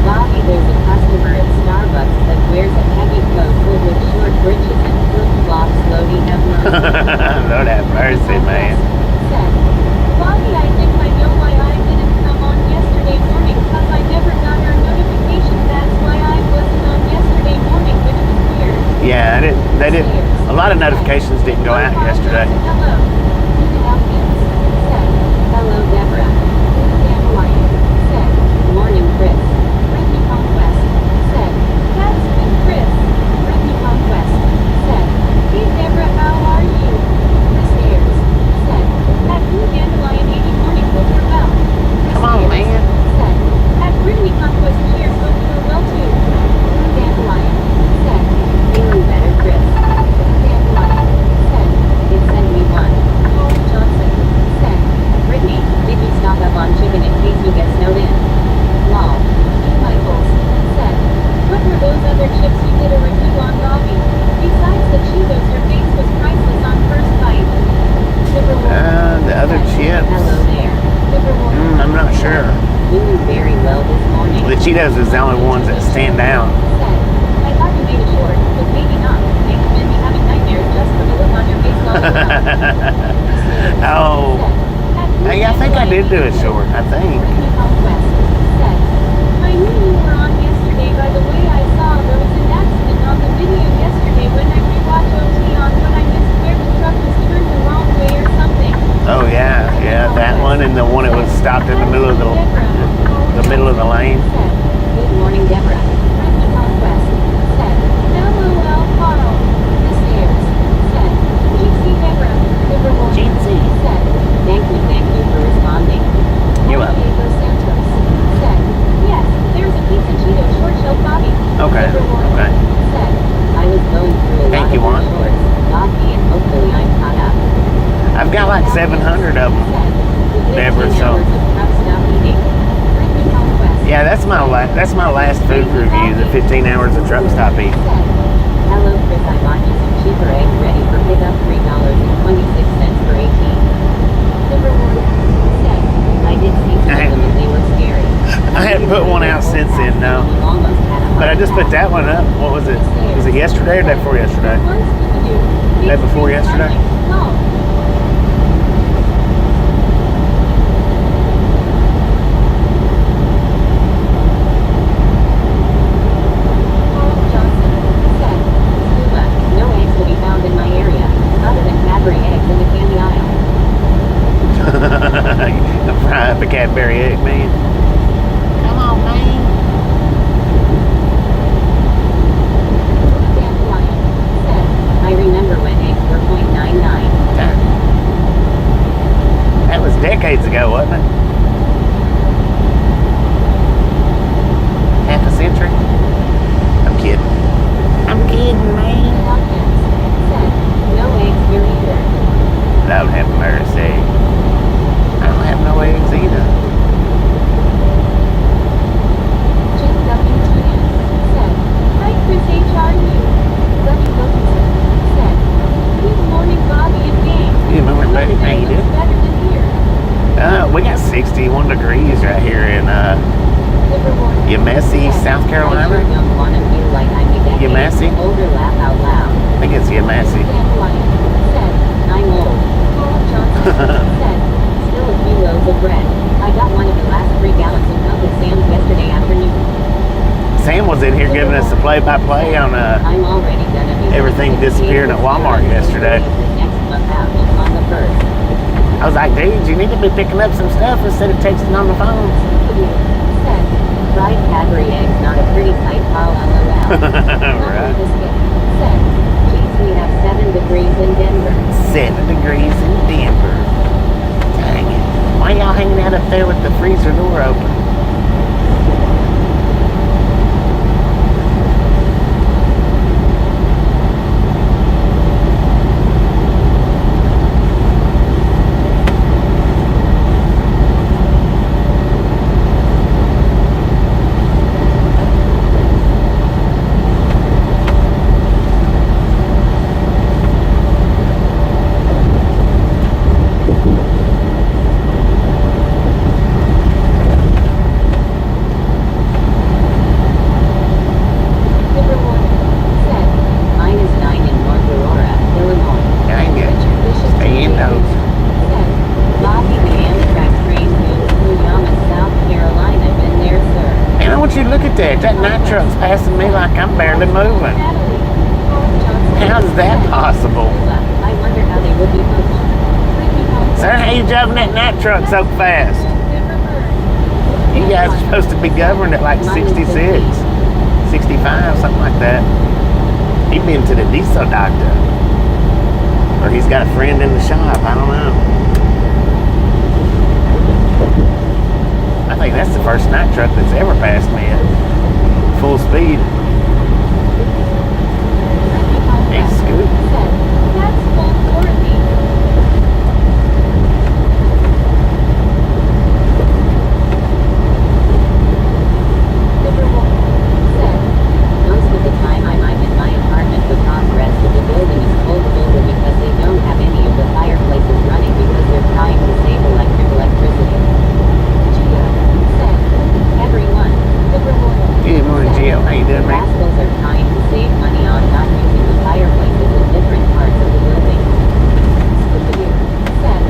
[SPEAKER 1] Bobby, there's a customer at Starbucks that wears a heavy coat filled with short breeches and flip-flops. Lodi have mercy.
[SPEAKER 2] Lord have mercy, man.
[SPEAKER 1] Said, Bobby, I think I know why I didn't come on yesterday morning, because I never got our notification. That's why I wasn't on yesterday morning, which was weird.
[SPEAKER 2] Yeah, they didn't. A lot of notifications didn't go out yesterday.
[SPEAKER 1] Hello. Dean Hawkins said, hello Deborah. Dandelion said, morning Chris. Brittany Conquest said, that's good Chris. Brittany Conquest said, hey Deborah, how are you? Chris Ayers said, at Blue Dandelion 80 morning, hope you're well. Chris
[SPEAKER 2] Come on,
[SPEAKER 1] Ayers
[SPEAKER 2] man.
[SPEAKER 1] said, at Brittany Conquest, cheers, hope you're well too. Blue Dandelion said, feeling better Chris. Blue Dandelion said, it sent me one. Paul Johnson said, Brittany, did you stock up on chicken in case you get snowed in? Lol. E. Michaels said, what were those other chips you did a review on, Bobby? Besides the Cheetos, your face was priceless on first bite. Livermore
[SPEAKER 2] The other
[SPEAKER 1] said,
[SPEAKER 2] chips.
[SPEAKER 1] hello there. Livermore
[SPEAKER 2] I'm not sure.
[SPEAKER 1] doing very well this morning.
[SPEAKER 2] The Cheetos is the only ones that stand out.
[SPEAKER 1] Said, I thought you made it short, but maybe not. Thanks for me having nightmares just for the look on your face while you
[SPEAKER 2] Oh. Hey, I think I did do it short. I think.
[SPEAKER 1] Brittany Conquest said, I knew you were on yesterday by the way I saw there was an accident on the video yesterday when I rewatched OT on when I missed where the truck was turned the wrong way or something.
[SPEAKER 2] Oh yeah, that one and the one that was stopped in the middle of the lane.
[SPEAKER 1] Said, good morning Deborah. Brittany Conquest said, LOL Carl. Chris Ayers said, GC Deborah. Livermore
[SPEAKER 2] GC.
[SPEAKER 1] said, thank you for responding.
[SPEAKER 2] You're welcome.
[SPEAKER 1] Diego Santos said, yes, there's a pizza Cheeto short shelf Bobby.
[SPEAKER 2] Okay,
[SPEAKER 1] Livermore
[SPEAKER 2] okay.
[SPEAKER 1] said, I was going through a
[SPEAKER 2] Thank
[SPEAKER 1] lot
[SPEAKER 2] you,
[SPEAKER 1] of
[SPEAKER 2] Juan.
[SPEAKER 1] your shorts, Bobby, and hopefully I'm caught up.
[SPEAKER 2] I've got like 700 of them.
[SPEAKER 1] Said, the 15
[SPEAKER 2] Deborah, so-
[SPEAKER 1] hours of truck stop eating. Brittany Conquest
[SPEAKER 2] Yeah, that's my last food review. The 15 hours of truck stop eating.
[SPEAKER 1] said, hello Chris, I bought you some cheaper eggs ready for pickup, $3.26 for 18. Livermore said, I did see some of them and they were scary.
[SPEAKER 2] I hadn't put one out since then, no. But I just put that one up. What was it? Was it yesterday or day before yesterday? Day before yesterday?
[SPEAKER 1] Paul Johnson said, Scuba, no eggs will be found in my area, other than Cadbury eggs in the candy aisle.
[SPEAKER 2] Fry up a Cadbury egg, man. Come on, man.
[SPEAKER 1] Dandelion said, I remember when eggs were .99.
[SPEAKER 2] That was decades ago, wasn't it? Half a century? I'm kidding. I'm kidding, man.
[SPEAKER 1] Hawkins said, no eggs here either.
[SPEAKER 2] Lord have mercy. I don't have no eggs either.
[SPEAKER 1] Jim WTN said, hi Chris HRU. Buddy Wilkinson said, good morning Bobby and gang.
[SPEAKER 2] Good morning, buddy. How you doing?
[SPEAKER 1] Better than here.
[SPEAKER 2] We got 61 degrees right here in
[SPEAKER 1] Livermore
[SPEAKER 2] Yemesi,
[SPEAKER 1] said,
[SPEAKER 2] South
[SPEAKER 1] I
[SPEAKER 2] Carolina.
[SPEAKER 1] sure don't want to feel like I'm a decade
[SPEAKER 2] Yemesi?
[SPEAKER 1] older, laugh out loud.
[SPEAKER 2] I think it's Yemesi.
[SPEAKER 1] Dandelion said, I'm old. Paul Johnson said, still a few loaves of bread. I got one of the last 3 gallons of milk at Sam's yesterday afternoon.
[SPEAKER 2] Sam was in here giving us the play-by-play on
[SPEAKER 1] I'm already gonna be
[SPEAKER 2] everything disappearing at Walmart yesterday.
[SPEAKER 1] Next month out on the 1st.
[SPEAKER 2] I was like, dude, you need to be picking up some stuff instead of texting on the phone.
[SPEAKER 1] Said, fried Cadbury eggs, not a pretty sight, Paul, LOL.
[SPEAKER 2] Right.
[SPEAKER 1] Biscuit
[SPEAKER 2] 7 degrees in Denver. Dang it. Why y'all hanging out up there with the freezer door open? That night truck's passing me like I'm barely moving. How's that possible?
[SPEAKER 1] I wonder how they would be moving.
[SPEAKER 2] Sir, how you driving that night truck so fast? You guys are supposed to be governed at like 66, 65, something like that. He's been to the diesel doctor. Or he's got a friend in the shop, I don't know. I think that's the first night truck that's ever passed me at full speed. Hey, Scoot.
[SPEAKER 1] That's full Dorothy. Most of the time I'm in my apartment because the rest of the building is cold because they don't have any of the fireplaces running because they're trying to save electricity. Gio said, everyone,
[SPEAKER 2] Good morning, Gio. How you doing, man?
[SPEAKER 1] Rascals are trying to save money on not using the fireplaces in different parts of the building. Scooby-Doo said,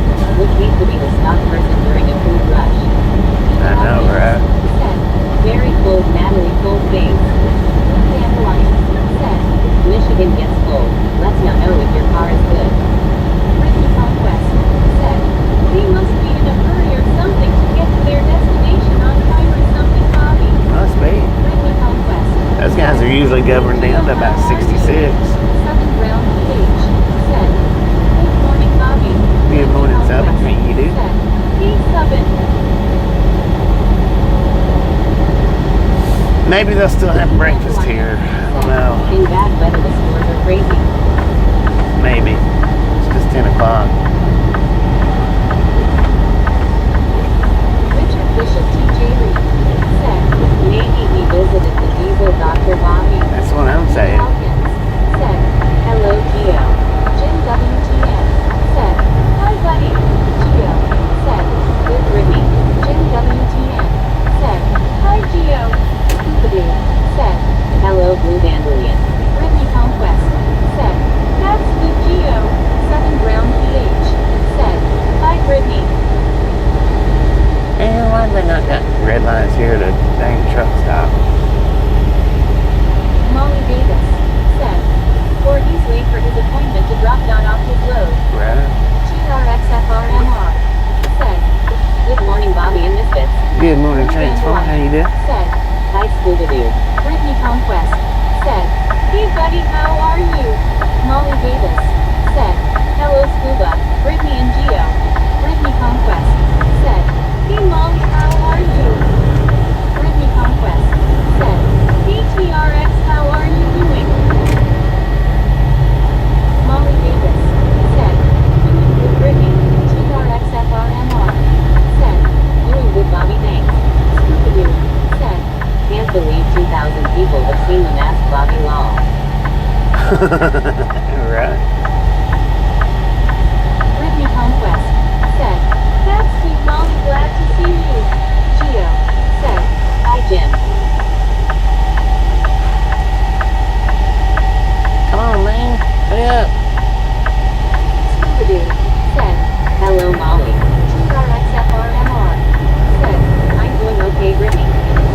[SPEAKER 1] would hate to be the stock person during a food rush.
[SPEAKER 2] I know, right?
[SPEAKER 1] Said, very cold, Natalie, cold face. Dandelion said, Michigan gets cold. Let's know if your car is good. Brittany Conquest said, they must be in a hurry or something to get to their destination on time or something, Bobby.
[SPEAKER 2] Must be.
[SPEAKER 1] Brittany Conquest.
[SPEAKER 2] Those guys are usually governed down to about 66.
[SPEAKER 1] Southern Brown PH said, good morning, Bobby.
[SPEAKER 2] Good morning, Southern. How you do?
[SPEAKER 1] Said, hey, Southern.
[SPEAKER 2] Maybe they'll still have breakfast here. I don't know.
[SPEAKER 1] In bad weather, the stores are crazy.
[SPEAKER 2] Maybe. It's just 10 o'clock.
[SPEAKER 1] Richard Bishop TJ Reed said, maybe he visited the diesel Dr. Bobby.
[SPEAKER 2] That's what I'm saying.
[SPEAKER 1] Hawkins said, hello, Gio. Jim WTN said, hi, buddy. Gio said, good Brittany. Jim WTN said, hi, Gio. Scooby-Doo said, hello, Blue Dandelion. Brittany Conquest said, that's good, Gio. Southern Brown PH said, hi, Brittany.
[SPEAKER 2] And why have they not got red lines here at a dang truck stop?
[SPEAKER 1] Molly Davis said, or he's late for his appointment to drop down off his load.
[SPEAKER 2] Right.
[SPEAKER 1] TRXFRMR said, good morning, Bobby and Misfits.
[SPEAKER 2] Good morning, Transform. How you doing?
[SPEAKER 1] Said, hi, Scooby-Doo. Brittany Conquest said, hey, buddy, how are you? Molly Davis said, hello, Scuba, Brittany and Gio. Brittany Conquest said, hey, Molly, how are you? Brittany Conquest said, hey, TRX, how are you doing? Molly Davis said, doing good, Brittany. TRXFRMR said, doing good, Bobby, thanks. Scooby-Doo said, can't believe 2,000 people have seen the masked Bobby Law.
[SPEAKER 2] Right.
[SPEAKER 1] Brittany Conquest said, that's sweet, Molly, glad to see you. Gio said, hi, Jim.
[SPEAKER 2] Come on, man. Hurry up.
[SPEAKER 1] Scooby-Doo said, hello, Molly. TRXFRMR said, I'm doing okay, Brittany.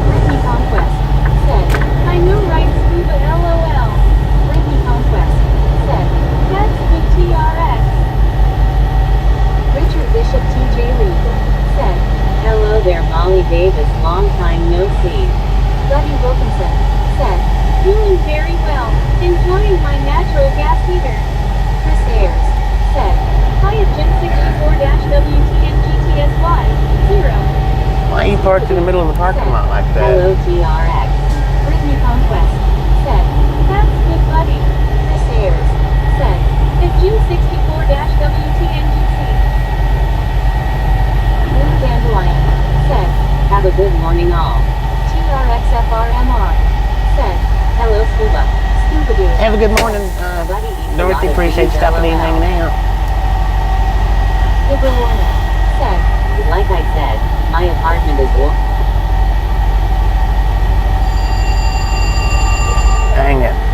[SPEAKER 1] Brittany Conquest said, I know, right, Scuba, LOL. Brittany Conquest said, that's good, TRX. Richard Bishop TJ Reed said, hello there, Molly Davis, long time no see.
[SPEAKER 2] parked in the middle of the parking lot like that.
[SPEAKER 1] Hello, TRX. Brittany Conquest said, that's good, buddy. Chris Ayers said, the June 64-WTNGC. Blue Dandelion said, have a good morning all. TRXFRMR said, hello, Scuba. Scuba Doo.
[SPEAKER 2] Have a good morning, Dorothy. Appreciate you stopping in and hanging out.
[SPEAKER 1] Ibrahima said, like I said, my apartment is
[SPEAKER 2] Dang it.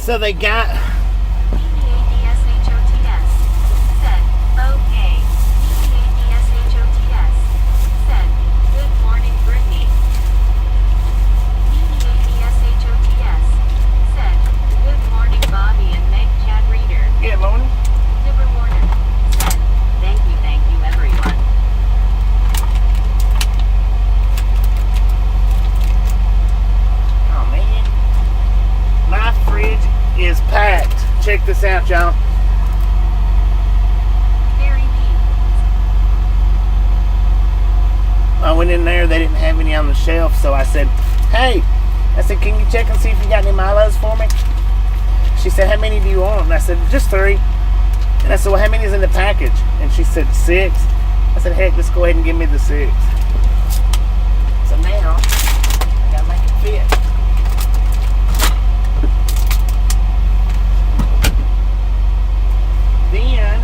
[SPEAKER 2] So they got...
[SPEAKER 1] B-E-A-D-S-H-O-T-S said, okay. B-E-A-D-S-H-O-T-S said, good morning, Brittany. B-E-A-D-S-H-O-T-S said, good morning, Bobby and Meg Chat Reader.
[SPEAKER 2] Good morning.
[SPEAKER 1] Dibber Warner said, thank you, everyone.
[SPEAKER 2] Oh, man. My fridge is packed. Check this out, y'all.
[SPEAKER 1] Very neat.
[SPEAKER 2] I went in there, they didn't have any on the shelf, so I said, hey, can you check and see if you got any Milos for me? She said, how many do you want? And I said, just 3. And I said, well, how many is in the package? And she said, 6. I said, heck, let's go ahead and give me the 6. So now, I gotta make it fit. Then,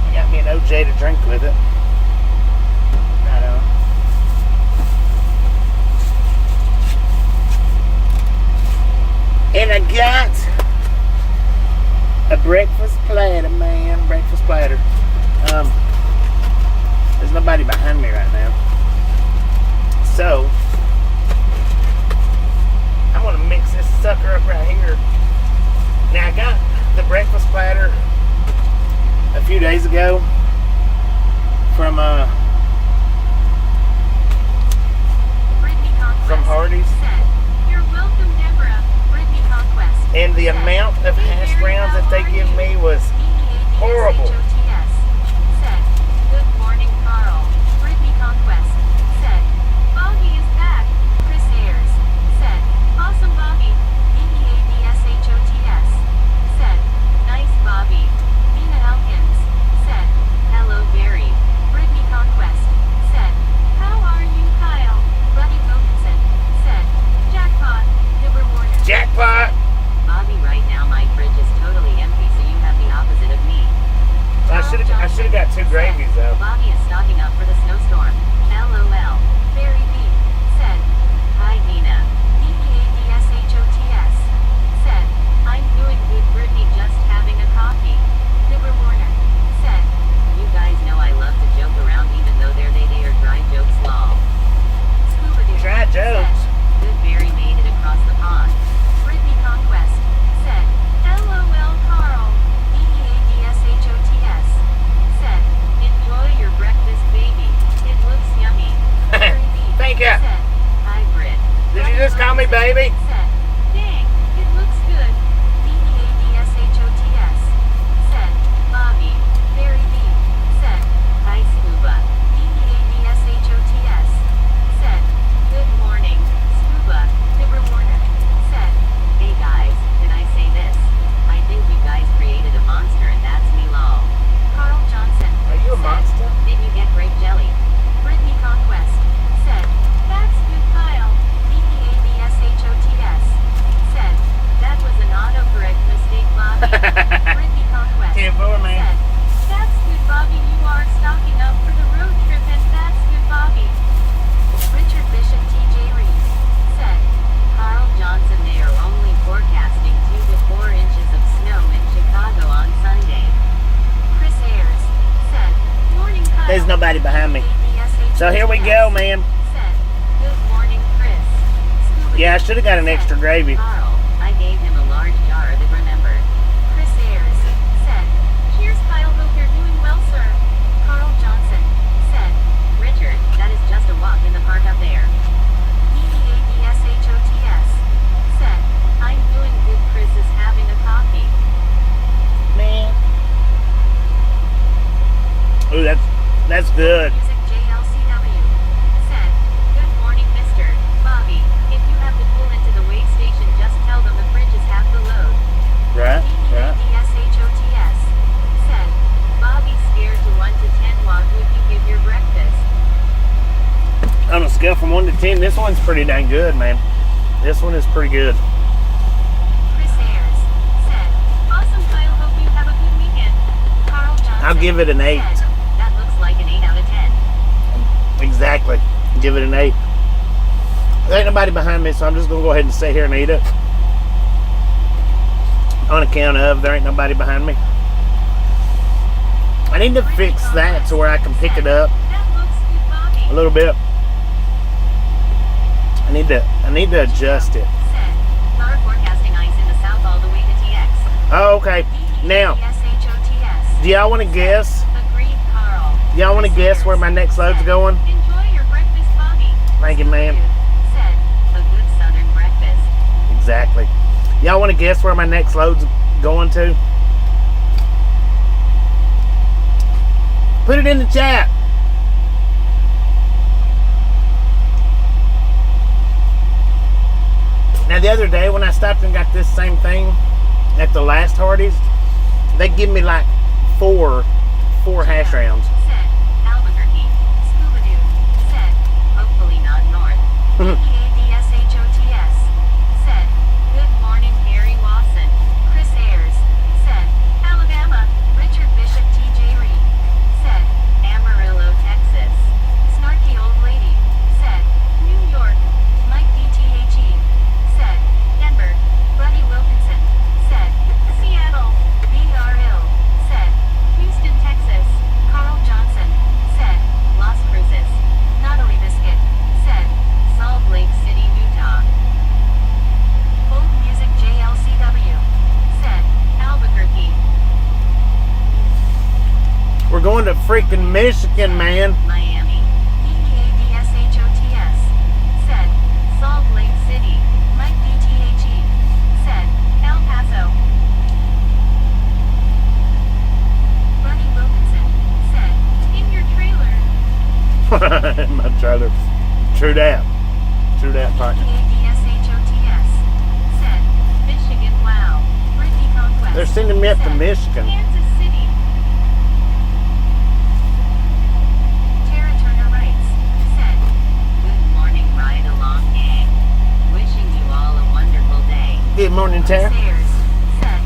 [SPEAKER 2] I got me an OJ to drink with it. Right on. And I got a breakfast platter, man. Breakfast platter. There's nobody behind me right now. So, I'm going to mix this sucker up right here. Now, I got the breakfast platter a few days ago from Hardee's.
[SPEAKER 1] Said, you're welcome, Deborah. Brittany Conquest.
[SPEAKER 2] And the amount of hash browns that they give me was horrible.
[SPEAKER 1] Said, good morning, Carl. Brittany Conquest. Said, Bobby is back. Chris Ayers. Said, awesome, Bobby. B-E-A-D-S-H-O-T-S. Said, nice, Bobby. Nina Elkins. Said, hello, Gary. Brittany Conquest. Said, how are you, Kyle? Buddy Wilkinson. Said, jackpot. Dibber Warner.
[SPEAKER 2] Jackpot!
[SPEAKER 1] Bobby, right now my fridge is totally empty, so you have the opposite of me.
[SPEAKER 2] I should have got 2 gravies though.
[SPEAKER 1] Bobby is stocking up for the snowstorm. LOL. Very neat. Said, hi Nina. D-E-A-D-S-H-O-T-S. Said, I'm doing good, Brittany, just having a coffee. Dibber Warner. Said, you guys know I love to joke around even though they are dry jokes, lol. Scuba Dude.
[SPEAKER 2] Dry jokes.
[SPEAKER 1] Said, good Barry made it across the pond. Brittany Conquest. Said, LOL Carl. D-E-A-D-S-H-O-T-S. Said, enjoy your breakfast, baby. It looks yummy. Very neat.
[SPEAKER 2] Thank ya.
[SPEAKER 1] Said, hi Britt.
[SPEAKER 2] Did you just call me baby?
[SPEAKER 1] Said, dang, it looks good. D-E-A-D-S-H-O-T-S. Said, Bobby. Very neat. Said, hi Scuba. D-E-A-D-S-H-O-T-S. Said, good morning, Scuba. Dibber Warner. Said, hey guys, can I say this? I think you guys created a monster and that's me, lol. Carl Johnson.
[SPEAKER 2] Are you a
[SPEAKER 1] said,
[SPEAKER 2] monster?
[SPEAKER 1] Did you get grape jelly? Brittany Conquest. Said, that's good, Kyle. D-E-A-D-S-H-O-T-S. Said, that was an autocorrect mistake, Bobby. Brittany Conquest.
[SPEAKER 2] 10-4, man.
[SPEAKER 1] Said, that's good, Bobby. You are stocking up for the road trip and that's good, Bobby. Richard Bishop T.J. Reeves said, Carl Johnson, they are only forecasting 2 to 4 inches of snow in Chicago on Sunday. Chris Ayers said, morning, Kyle.
[SPEAKER 2] There's nobody behind me. So here we go, man.
[SPEAKER 1] Said, good morning, Chris. Scuba
[SPEAKER 2] Yeah, I should have got an
[SPEAKER 1] said,
[SPEAKER 2] extra gravy.
[SPEAKER 1] Carl, I gave him a large jar that remember. Chris Ayers said, cheers, Kyle. Hope you're doing well, sir. Carl Johnson said, Richard, that is just a walk in the park up there. D-E-A-D-S-H-O-T-S said, I'm doing good. Chris is having a coffee.
[SPEAKER 2] Man. Ooh, that's good.
[SPEAKER 1] Music JLCW said, good morning, Mr. Bobby. If you have to pull into the weigh station, just tell them the fridge is half the load.
[SPEAKER 2] Right, right.
[SPEAKER 1] D-E-A-D-S-H-O-T-S said, Bobby, scared to 1 to 10, what would you give your breakfast?
[SPEAKER 2] On a scale from 1 to 10, this one's pretty dang good, man. This one is pretty good.
[SPEAKER 1] Chris Ayers said, awesome, Kyle. Hope you have a good weekend. Carl Johnson
[SPEAKER 2] I'll give it an 8.
[SPEAKER 1] said, that looks like an 8 out of 10.
[SPEAKER 2] Exactly. Give it an 8. There ain't nobody behind me, so I'm just gonna go ahead and sit here and eat it. On account of there ain't nobody behind me. I need to fix that to where I can pick it up a little bit. I need to adjust it. Oh, okay. Now, do y'all want to guess? Y'all want to guess where my next load's going?
[SPEAKER 1] Enjoy your breakfast, Bobby.
[SPEAKER 2] Thank you, ma'am.
[SPEAKER 1] Said a good southern breakfast.
[SPEAKER 2] Exactly. Y'all want to guess where my next load's going to? Put it in the chat. Now the other day when I stopped and got this same thing at the last Hardee's, they give me like four hash rounds.
[SPEAKER 1] Said Albuquerque. Scuba Doo. Said hopefully not north. EADSHOTS. Said good morning Gary Lawson. Chris Ayers. Said Alabama. Richard Bishop TJ Reed. Said Amarillo, Texas. Snarky old lady. Said New York. Mike DTHE. Said Denver. Buddy Wilkinson. Said Seattle. BRL. Said Houston, Texas. Carl Johnson. Said Las Cruces. Natalie Biscuit. Said Salt Lake City, Utah. Old Music JLCW. Said Albuquerque.
[SPEAKER 2] We're going to freaking Michigan, man.
[SPEAKER 1] Miami. EADSHOTS. Said Salt Lake City. Mike DTHE. Said El Paso. Buddy Wilkinson. Said in your trailer.
[SPEAKER 2] My trailer. True that. True that, partner.
[SPEAKER 1] EADSHOTS. Said Michigan. Wow. Brittany Conquest.
[SPEAKER 2] They're sending me up to
[SPEAKER 1] Said
[SPEAKER 2] Michigan.
[SPEAKER 1] Kansas City. Tara Turner writes. Said good morning ride along gang. Wishing you all a wonderful day.
[SPEAKER 2] Good morning, Tara.
[SPEAKER 1] Sayers said,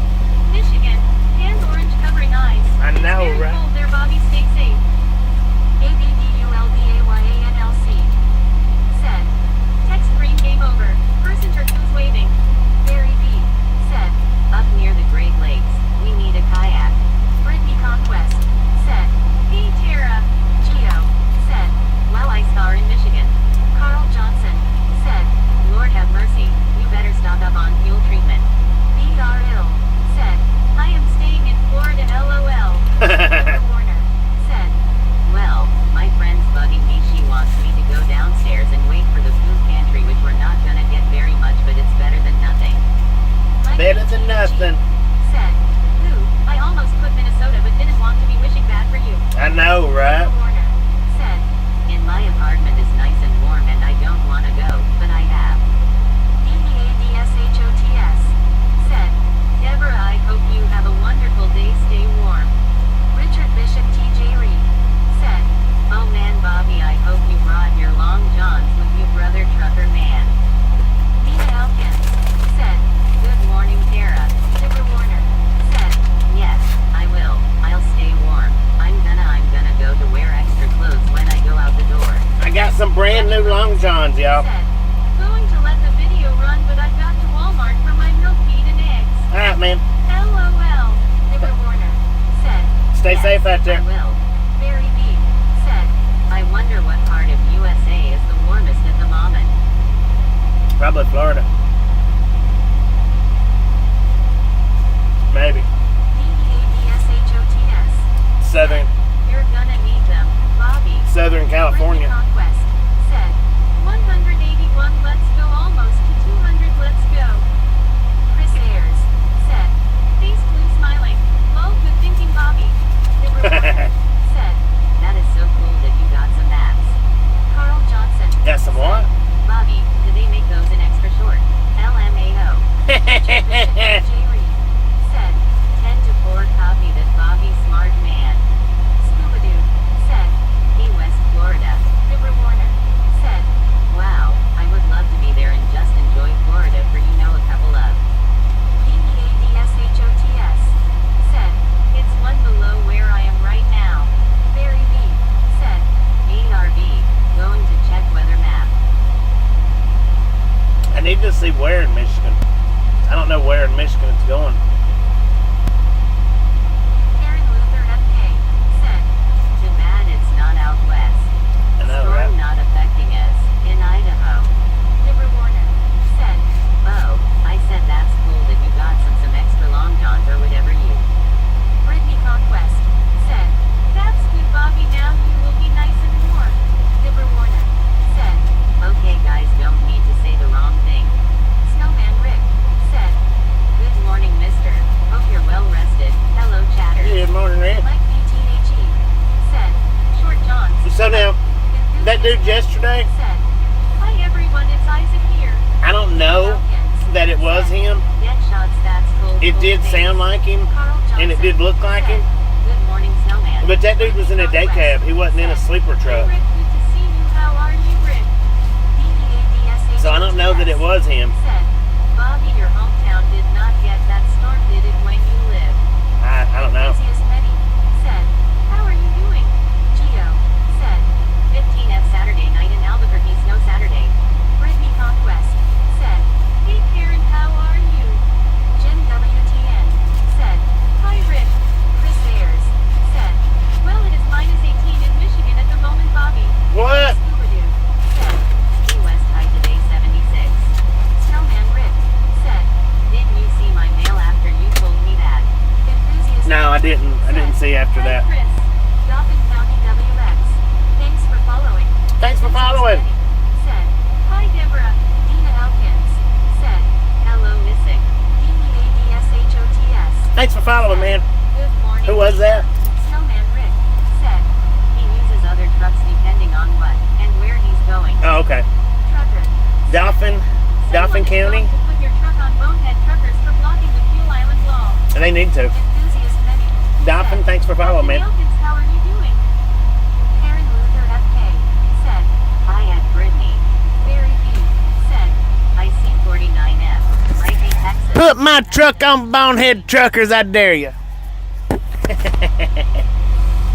[SPEAKER 1] Michigan, and orange covering eyes.
[SPEAKER 2] I
[SPEAKER 1] It's
[SPEAKER 2] know,
[SPEAKER 1] very
[SPEAKER 2] right?
[SPEAKER 1] cold there, Bobby. Stay safe. ABDULBAYANLC said, text green game over. Person who's waving. Barry B said, up near the Great Lakes, we need a kayak. Brittany Conquest said, hey Tara. Geo said, well I star in Michigan. Carl Johnson said, Lord have mercy, you better stock up on fuel treatment. BRL said, I am staying in Florida LOL. Trevor Warner said, well, my friend's bugging me. She wants me to go downstairs and wait for the food pantry, which we're not gonna get very much, but it's better than nothing. Mike
[SPEAKER 2] Better than nothing.
[SPEAKER 1] said, ooh, I almost put Minnesota but didn't want to be wishing bad for you.
[SPEAKER 2] I know, right?
[SPEAKER 1] Warner said, in my apartment is nice and warm and I don't want to go, but I have. DEADSHOTS said, Deborah, I hope you have a wonderful day, stay warm. Richard Bishop TJ Reed said, oh man Bobby, I hope you brought your long johns with you, brother trucker man. Nina Elkins said, good morning Tara. Deborah Warner said, yes, I will, I'll stay warm. I'm gonna go to wear extra clothes when I go out the door.
[SPEAKER 2] I got some brand new long johns, y'all.
[SPEAKER 1] Said, going to let the video run, but I got to Walmart for my milk feed and eggs.
[SPEAKER 2] Alright, man.
[SPEAKER 1] LOL. Deborah Warner said,
[SPEAKER 2] Stay
[SPEAKER 1] yes,
[SPEAKER 2] safe out there.
[SPEAKER 1] I will. Barry B said, I wonder what part of USA is the warmest at the moment.
[SPEAKER 2] Probably Florida. Maybe.
[SPEAKER 1] DEADSHOTS.
[SPEAKER 2] Southern
[SPEAKER 1] You're gonna need them, Bobby.
[SPEAKER 2] Southern California.
[SPEAKER 1] Brittany Conquest said, 181, let's go, almost to 200, let's go. Chris Ayers said, face blue smiling, lol, good thinking, Bobby. Deborah Warner said, that is so cool that you got some abs. Carl Johnson
[SPEAKER 2] Got some what?
[SPEAKER 1] said, Bobby, do they make those in extra short?
[SPEAKER 2] just see where in Michigan. I don't know where in Michigan it's going.
[SPEAKER 1] Karen Luther FK said, too bad it's not out west.
[SPEAKER 2] I know,
[SPEAKER 1] Storm
[SPEAKER 2] right?
[SPEAKER 1] not affecting us in Idaho. Nibber Warner said, oh, I said that's cool that you got some extra long johns or whatever you. Brittany Conquest said, that's good Bobby, now you will be nice and warm. Nibber Warner said, okay guys, don't need to say the wrong thing. Snowman Rick said, good morning mister, hope you're well rested, hello chatters.
[SPEAKER 2] Good morning, Rick.
[SPEAKER 1] Mike BTHE said, short johns.
[SPEAKER 2] So now, that dude yesterday,
[SPEAKER 1] said, hi everyone, it's Isaac here.
[SPEAKER 2] I don't know that it was him.
[SPEAKER 1] Get shots, that's cool.
[SPEAKER 2] It did sound like him,
[SPEAKER 1] Carl
[SPEAKER 2] and it did look like him.
[SPEAKER 1] Good morning, snowman.
[SPEAKER 2] But that dude was in a day cab. He wasn't in a sleeper truck.
[SPEAKER 1] Rick, good to see you. How are you, Rick? DEADSH
[SPEAKER 2] So I don't know that it was him.
[SPEAKER 1] said, Bobby, your hometown did not get that storm, did it, when you lived?
[SPEAKER 2] I don't know.
[SPEAKER 1] Enthusiast Many said, how are you doing? Geo said, 15th Saturday night in Albuquerque, snow Saturday. Brittany Conquest said, hey Karen, how are you? Jen WTN said, hi Rick. Chris Ayers said, well it is minus 18 in Michigan at the moment, Bobby.
[SPEAKER 2] What?
[SPEAKER 1] Scooby-Doo said, Key West high today 76. Snowman Rick said, didn't you see my mail after you told me that? Enthusiast
[SPEAKER 2] No, I didn't. I didn't see after
[SPEAKER 1] Hi,
[SPEAKER 2] that.
[SPEAKER 1] Chris. Dauphin County WX. Thanks for following.
[SPEAKER 2] Thanks for following.
[SPEAKER 1] Said, hi Deborah. Dina Elkins said, hello Missing. DEADSHOTS.
[SPEAKER 2] Thanks for following, man.
[SPEAKER 1] Good morning.
[SPEAKER 2] Who was that?
[SPEAKER 1] Snowman Rick said, he uses other trucks depending on what and where he's going.
[SPEAKER 2] Oh, okay.
[SPEAKER 1] Trucker.
[SPEAKER 2] Dauphin
[SPEAKER 1] Someone is
[SPEAKER 2] County.
[SPEAKER 1] going to put your truck on Bonehead Truckers for blocking the Fuel Island law.
[SPEAKER 2] They need to.
[SPEAKER 1] Enthusiast Many
[SPEAKER 2] Dauphin,
[SPEAKER 1] said,
[SPEAKER 2] thanks for following, man.
[SPEAKER 1] Elkins, how are you doing? Karen Luther FK said, hi at Brittany. Barry B said, I see 49F. Right, hey, Texas.
[SPEAKER 2] Put my truck on Bonehead Truckers, I dare you.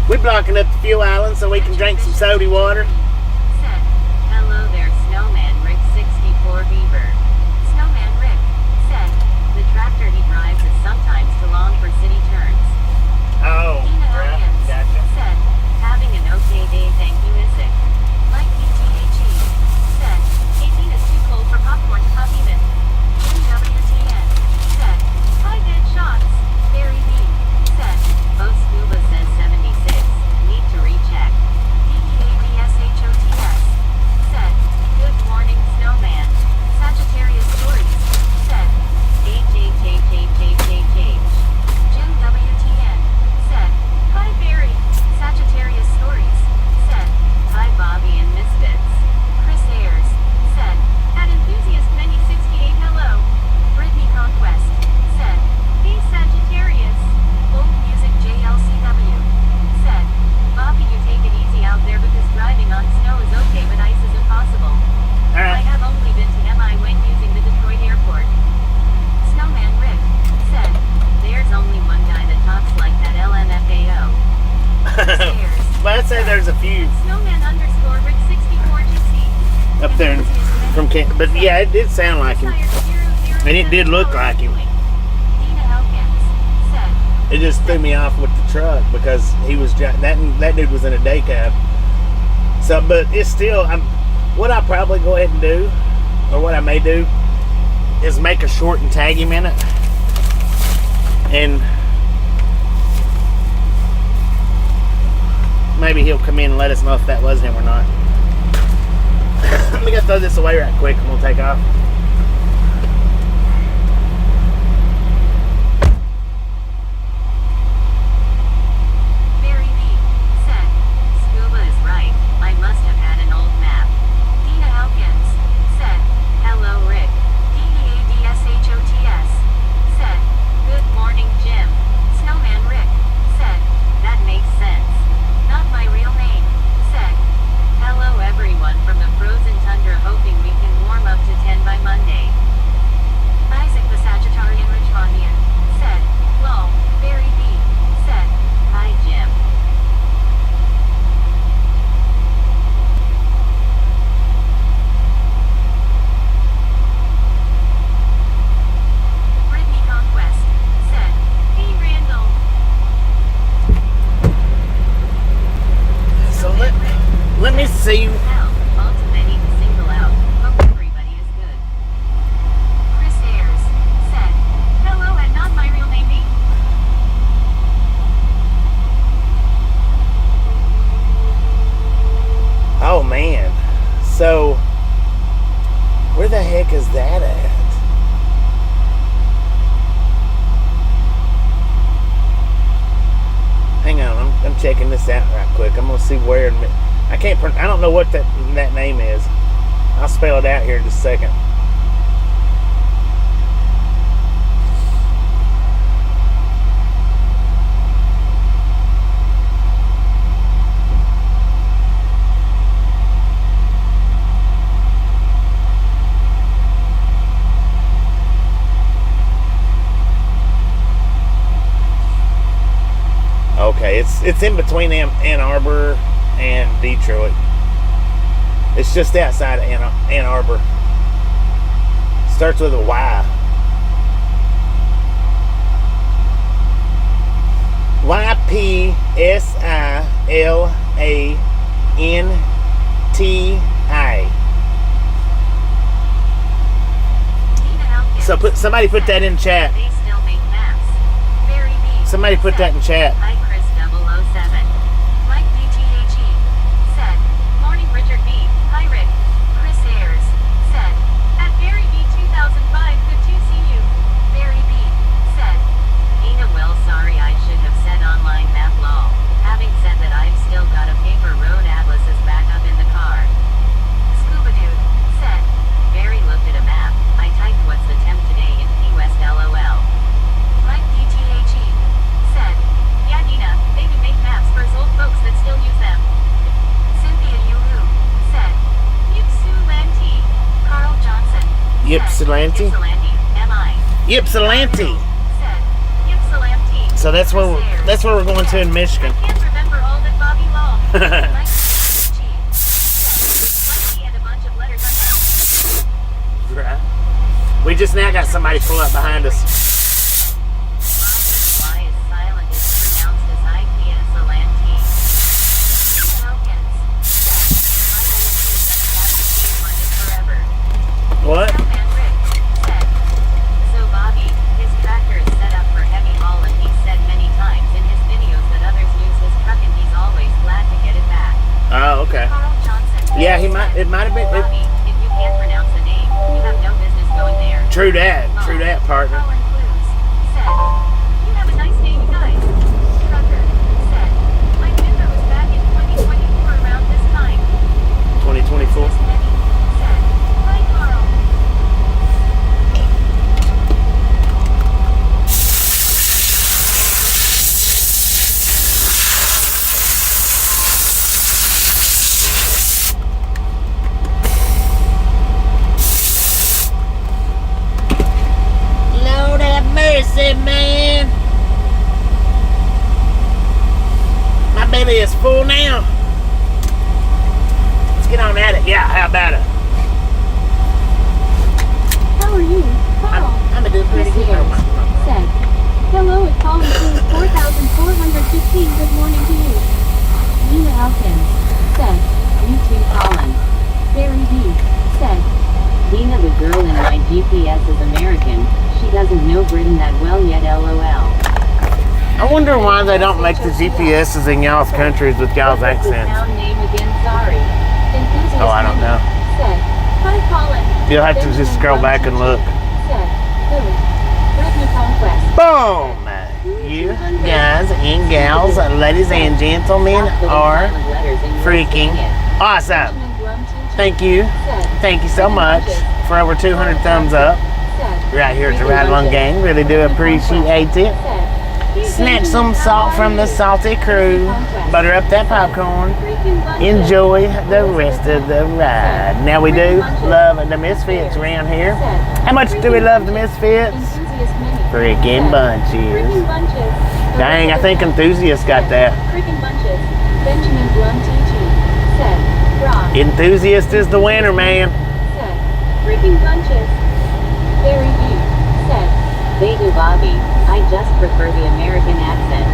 [SPEAKER 2] We're blocking up the Fuel Island so we can drink some soda water.
[SPEAKER 1] Said, hello there, Snowman Rick 64 Beaver. Snowman Rick said, the tractor he drives is sometimes too long for city turns.
[SPEAKER 2] Oh,
[SPEAKER 1] Dina
[SPEAKER 2] right.
[SPEAKER 1] Elkins
[SPEAKER 2] Gotcha.
[SPEAKER 1] said, having an okay day, thank you, Isaac. Mike BTHE said, 18 is too cold for popcorn to pop even. Jim WTN said, hi dead shots. Barry B said, oh scuba says 76, need to recheck. DEADSHOTS said, good morning snowman. Sagittarius Stories said, HHHHHHH. Jim WTN said, hi Barry. Sagittarius Stories said, hi Bobby and Misfits. Chris Ayers said, at Enthusiast Many 68 hello. Brittany Conquest said, hey Sagittarius. Old Music JLCW said, Bobby, you take it easy out there because driving on snow is okay but ice is impossible. I
[SPEAKER 2] Alright.
[SPEAKER 1] have only been to MI when using the Detroit airport. Snowman Rick said, there's only one guy that talks like that LMFAO.
[SPEAKER 2] Well, I'd say there's a few
[SPEAKER 1] Snowman underscore Rick 64 GC.
[SPEAKER 2] up there from Kent. But yeah, it did sound like him. And it did look like him.
[SPEAKER 1] Dina Elkins said,
[SPEAKER 2] It just threw me off with the truck because he was that dude was in a day cab. So, but it's still. What I'll probably go ahead and do, or what I may do, is make a short and tag him in it, and maybe he'll come in and let us know if that was him or not. Let me go throw this away right quick, and we'll take off.
[SPEAKER 1] Barry B said, scuba is right, I must have had an old map. Dina Elkins said, hello Rick. DEADSHOTS said, good morning Jim. Snowman Rick said, that makes sense. Not my real name. Said, hello everyone from the frozen tundra, hoping we can warm up to 10 by
[SPEAKER 2] checking this out right quick. I'm gonna see where I don't know what that name is. I'll spell it out here in just a second. Okay, it's in between Ann Arbor and Detroit. It's just outside of Ann Arbor. Starts with a Y. YPSILANTI. So somebody put that in chat.
[SPEAKER 3] They still make maps. Very neat.
[SPEAKER 2] Somebody put that in chat.
[SPEAKER 3] Hi, Chris 007. Mike DTHE said, Morning Richard B. Hi, Rick. Chris Ayers said, At Barry B 2005, good to see you. Barry B said, Dina, well, sorry, I should have said online map lol. Having said that, I've still got a paper road atlases back up in the car. Scuba Dude said, Barry looked at a map. I typed what's the temp today in Key West LOL. Mike DTHE said, Yeah, Dina, they do make maps for us old folks that still use them. Cynthia Yuhu said, Ypsilanti. Carl Johnson
[SPEAKER 2] Ypsilanti?
[SPEAKER 3] Ypsilanti, M.I.
[SPEAKER 2] Ypsilanti.
[SPEAKER 3] Said, Ypsilanti.
[SPEAKER 2] So that's where
[SPEAKER 3] Chris Ayers
[SPEAKER 2] that's where we're going to in Michigan.
[SPEAKER 3] I can't remember all that Bobby Law. Mike DTHE said, and a bunch of letters unknown.
[SPEAKER 2] Right. We just now got somebody pull up behind us.
[SPEAKER 3] Y is silent is pronounced as Ypsilanti. Elkins said, my is forever.
[SPEAKER 2] What?
[SPEAKER 3] Snowman Rick said, so Bobby, his tractor is set up for heavy haul and he's said many times in his videos that others use his truck and he's always glad to get it back.
[SPEAKER 2] Oh, okay.
[SPEAKER 3] Carl Johnson.
[SPEAKER 2] Yeah, it might have been.
[SPEAKER 3] Bobby, if you can't pronounce a name, you have no business going there.
[SPEAKER 2] True that, partner.
[SPEAKER 3] Colin Clues said, You have a nice day, you guys. Trucker said, My Nintendo was back in 2024 around this time.
[SPEAKER 2] 2024.
[SPEAKER 3] Miss Penny said, Hi, Carl.
[SPEAKER 2] Lord have mercy, man. My belly is full now. Let's get on at it. Yeah, how about it?
[SPEAKER 1] How are you, Carl?
[SPEAKER 2] I'm gonna do pretty
[SPEAKER 1] Chris
[SPEAKER 2] good.
[SPEAKER 1] Ayers said, Hello, it's Colin Cruz 4415. Good morning to you. Nina Elkins said, You too, Colin. Barry B said, Dina, the girl in my GPS is American. She doesn't know Britain that well yet, LOL.
[SPEAKER 2] I wonder why they don't make the GPSs in y'all's countries with y'all's
[SPEAKER 1] What's the
[SPEAKER 2] accents.
[SPEAKER 1] town name again? Sorry. Enthusiast
[SPEAKER 2] Oh, I don't know.
[SPEAKER 1] Said, Hi, Colin.
[SPEAKER 2] You'll have to just
[SPEAKER 1] Benjamin
[SPEAKER 2] scroll back and look.
[SPEAKER 1] Said, Who? Brittany Conquest.
[SPEAKER 2] Boom! You guys and gals, ladies and gentlemen, are freaking awesome. Thank you. Thank you so much for over 200 thumbs up right here at the Ride Along Gang. Really do appreciate it. Snatch some salt from the salty crew. Butter up that popcorn. Enjoy the rest of the ride. Now we do love the Misfits around here. How much do we love the Misfits? Freaking bunches. Dang, I think Enthusiast got that.
[SPEAKER 1] Freaking bunches. Benjamin Blum TG said, Rock.
[SPEAKER 2] Enthusiast is the winner, man.
[SPEAKER 1] Said, freaking bunches. Barry B said, They do, Bobby. I just prefer the American accent.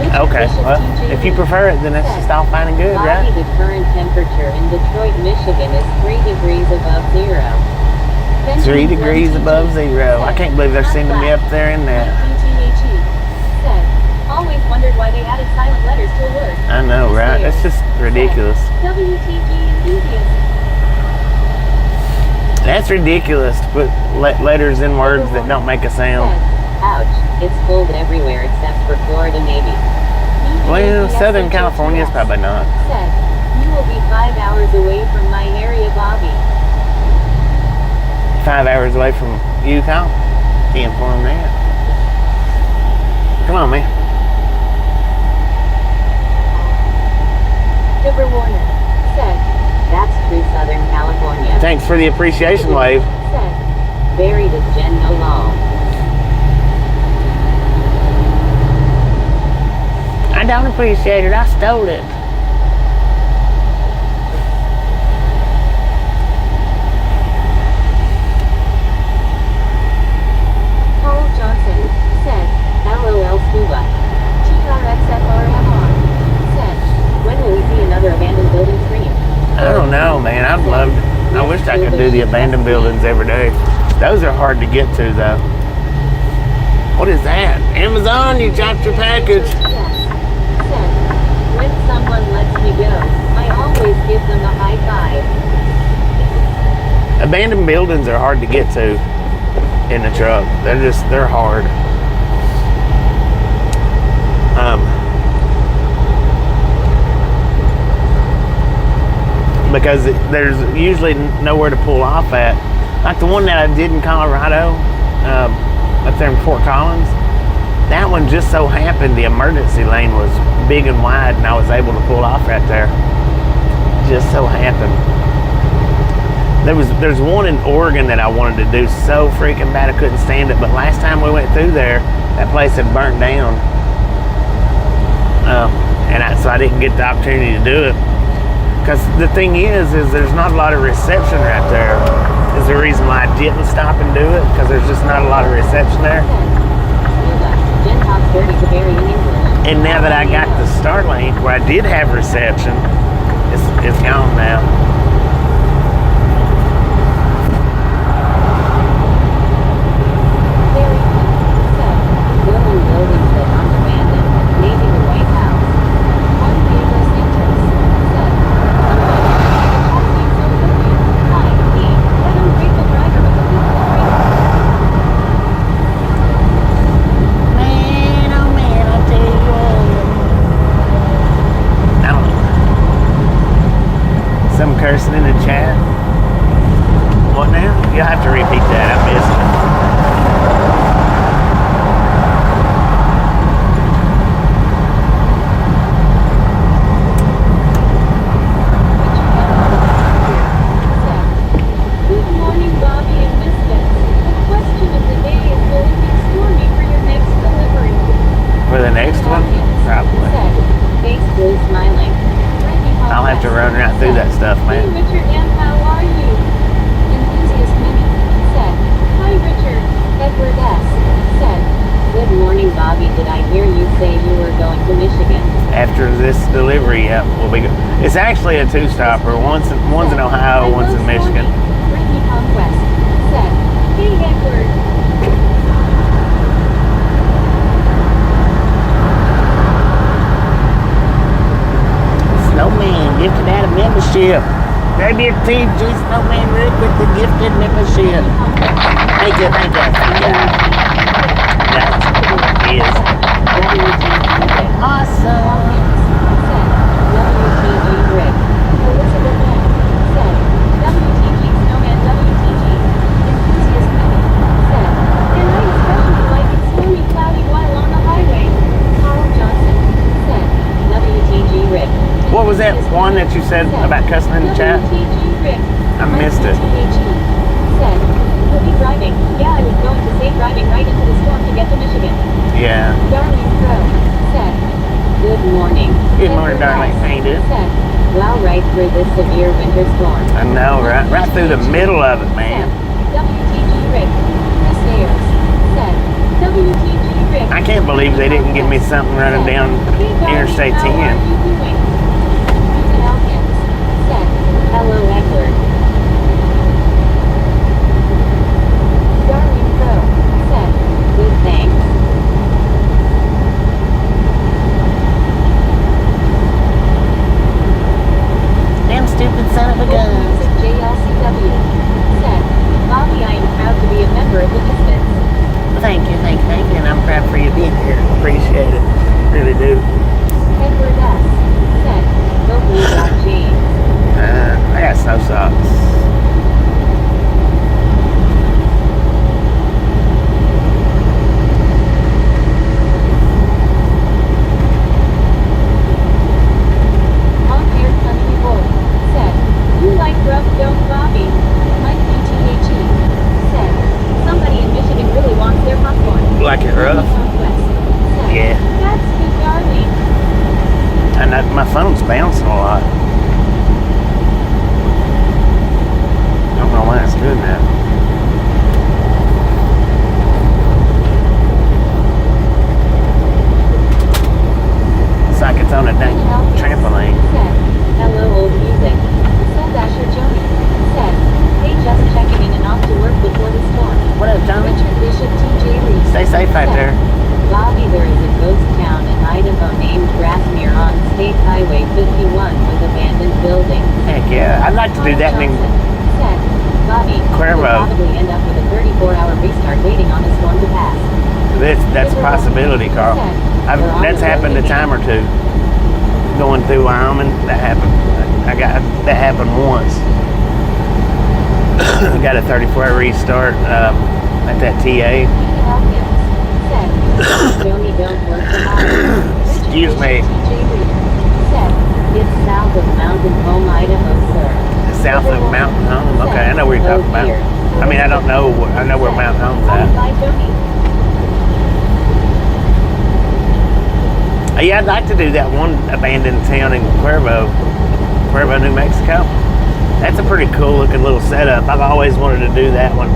[SPEAKER 1] Richard
[SPEAKER 2] Okay,
[SPEAKER 1] Bishop
[SPEAKER 2] well,
[SPEAKER 1] TJ
[SPEAKER 2] if you prefer it, then it's just all fine and good,
[SPEAKER 1] Bobby,
[SPEAKER 2] right?
[SPEAKER 1] the current temperature in Detroit, Michigan is 3 degrees above zero.
[SPEAKER 2] 3 degrees above zero. I can't believe they're sending me up there in that.
[SPEAKER 1] Said, always wondered why they added silent letters to a word.
[SPEAKER 2] I know, right? That's just ridiculous.
[SPEAKER 1] WTG enthusiast.
[SPEAKER 2] That's ridiculous to put letters in words that don't make a sound.
[SPEAKER 1] Said, ouch, it's cold everywhere except for Florida maybe.
[SPEAKER 2] Well, Southern California is probably not.
[SPEAKER 1] Said, you will be 5 hours away from my area, Bobby.
[SPEAKER 2] 5 hours away from you, Kyle? Can't inform that. Come on, man.
[SPEAKER 1] Dipper Warner. Said, that's true, Southern California.
[SPEAKER 2] Thanks for the appreciation wave.
[SPEAKER 1] Said, buried as Jen No Law.
[SPEAKER 2] I don't appreciate it. I stole it.
[SPEAKER 1] Carl Johnson. Said, LOL Scuba. TRXFRMR. Said, when will we see another abandoned building stream?
[SPEAKER 2] I don't know, man. I'd love to. I wish I could do the abandoned buildings every day. Those are hard to get to, though. What is that? Amazon, you dropped your package.
[SPEAKER 1] Yes. Said, when someone lets me go, I always give them a high five.
[SPEAKER 2] Abandoned buildings are hard to get to in the truck. They're hard. Because there's usually nowhere to pull off at. Like the one that I did in Colorado, up there in Fort Collins, that one just so happened the emergency lane was big and wide and I was able to pull off right there. Just so happened. There's one in Oregon that I wanted to do so freaking bad I couldn't stand it, but last time we went through there, that place had burnt down. So I didn't get the opportunity to do it. Because the thing is there's not a lot of reception right there. Is the reason why I didn't stop and do it, because there's just not a lot of reception there. And now that I got the Starlink where I did have reception, it's gone now. Some cursing in the chat. What now? You'll have to repeat that. I missed it.
[SPEAKER 1] Good morning, Bobby and Misfits. The question of the day is, will it be stormy for your next delivery?
[SPEAKER 2] For the next one? Probably.
[SPEAKER 1] Said, face blue smiling.
[SPEAKER 2] I'll have to run right through that stuff, man.
[SPEAKER 1] Hey Richard, and how are you? Enthusiast Mini said, hi Richard. Edward S. said, good morning Bobby, did I hear you say you were going to Michigan?
[SPEAKER 2] After this delivery, yeah, we'll be good. It's actually a two-stopper. One's in Ohio, one's in Michigan.
[SPEAKER 1] Brittany Conquest said, hey Edward.
[SPEAKER 2] Snowman gifted out a membership. Maybe it's TG Snowman Rick with the gifted membership. Thank you. That is awesome.
[SPEAKER 1] WTG Rick. Elizabeth M. said, WTG Snowman WTG. Enthusiast Mini said, and I especially like it stormy cloudy while on the highway. Carl Johnson said, WTG Rick.
[SPEAKER 2] What was that one that you said about cussing in the chat?
[SPEAKER 1] WTG Rick.
[SPEAKER 2] I missed it.
[SPEAKER 1] Said, you'll be driving. Yeah, I was going to say driving right into the storm to get to Michigan.
[SPEAKER 2] Yeah.
[SPEAKER 1] Darling Crow said, good morning.
[SPEAKER 2] Good morning, darling. How you doing?
[SPEAKER 1] Said, wow, right through this severe winter storm.
[SPEAKER 2] I know, right through the middle of it, man.
[SPEAKER 1] WTG Rick. Chris Ayers said, WTG Rick.
[SPEAKER 2] I can't believe they didn't give me something running down Interstate 10.
[SPEAKER 1] How are you doing? Ethan Elkins said, hello Edward. Darling Crow said, good thanks.
[SPEAKER 2] Damn stupid son of a gun.
[SPEAKER 1] Music JLCW said, Bobby, I am proud to be a member of the Misfits.
[SPEAKER 2] Thank you, and I'm proud for you being here. Appreciate it. Really do. rough. Yeah.
[SPEAKER 1] That's good, darling.
[SPEAKER 2] And my phone's bouncing a lot. I don't know why it's doing that. It's like it's on a dang trampoline.
[SPEAKER 1] Said, hello, old music. Said Asher Joni. Said, hey, just checking in and off to work before the storm.
[SPEAKER 2] What up, Johnny?
[SPEAKER 1] Richard Bishop TJ Reed.
[SPEAKER 2] Stay safe out there.
[SPEAKER 1] Bobby, there is a ghost town in Idaho named Grassmere on State Highway 51 with abandoned buildings.
[SPEAKER 2] Heck yeah. I'd like to do that in
[SPEAKER 1] Said, Bobby,
[SPEAKER 2] Cuervo.
[SPEAKER 1] you'll probably end up with a 34-hour restart waiting on the storm to pass.
[SPEAKER 2] That's a possibility, Carl. That's happened a time or two. Going through Wyoming, that happened. That happened once. Got a 34-hour restart at that TA.
[SPEAKER 1] Joni, don't work tomorrow.
[SPEAKER 2] Excuse me.
[SPEAKER 1] Said, it's south of Mountain Home, Idaho, sir.
[SPEAKER 2] South of Mountain Home. Okay, I know where you're talking about. I mean, I don't know. I know where Mountain Home's at. Yeah, I'd like to do that one abandoned town in Cuervo, New Mexico. That's a pretty cool looking little setup. I've always wanted to do that one.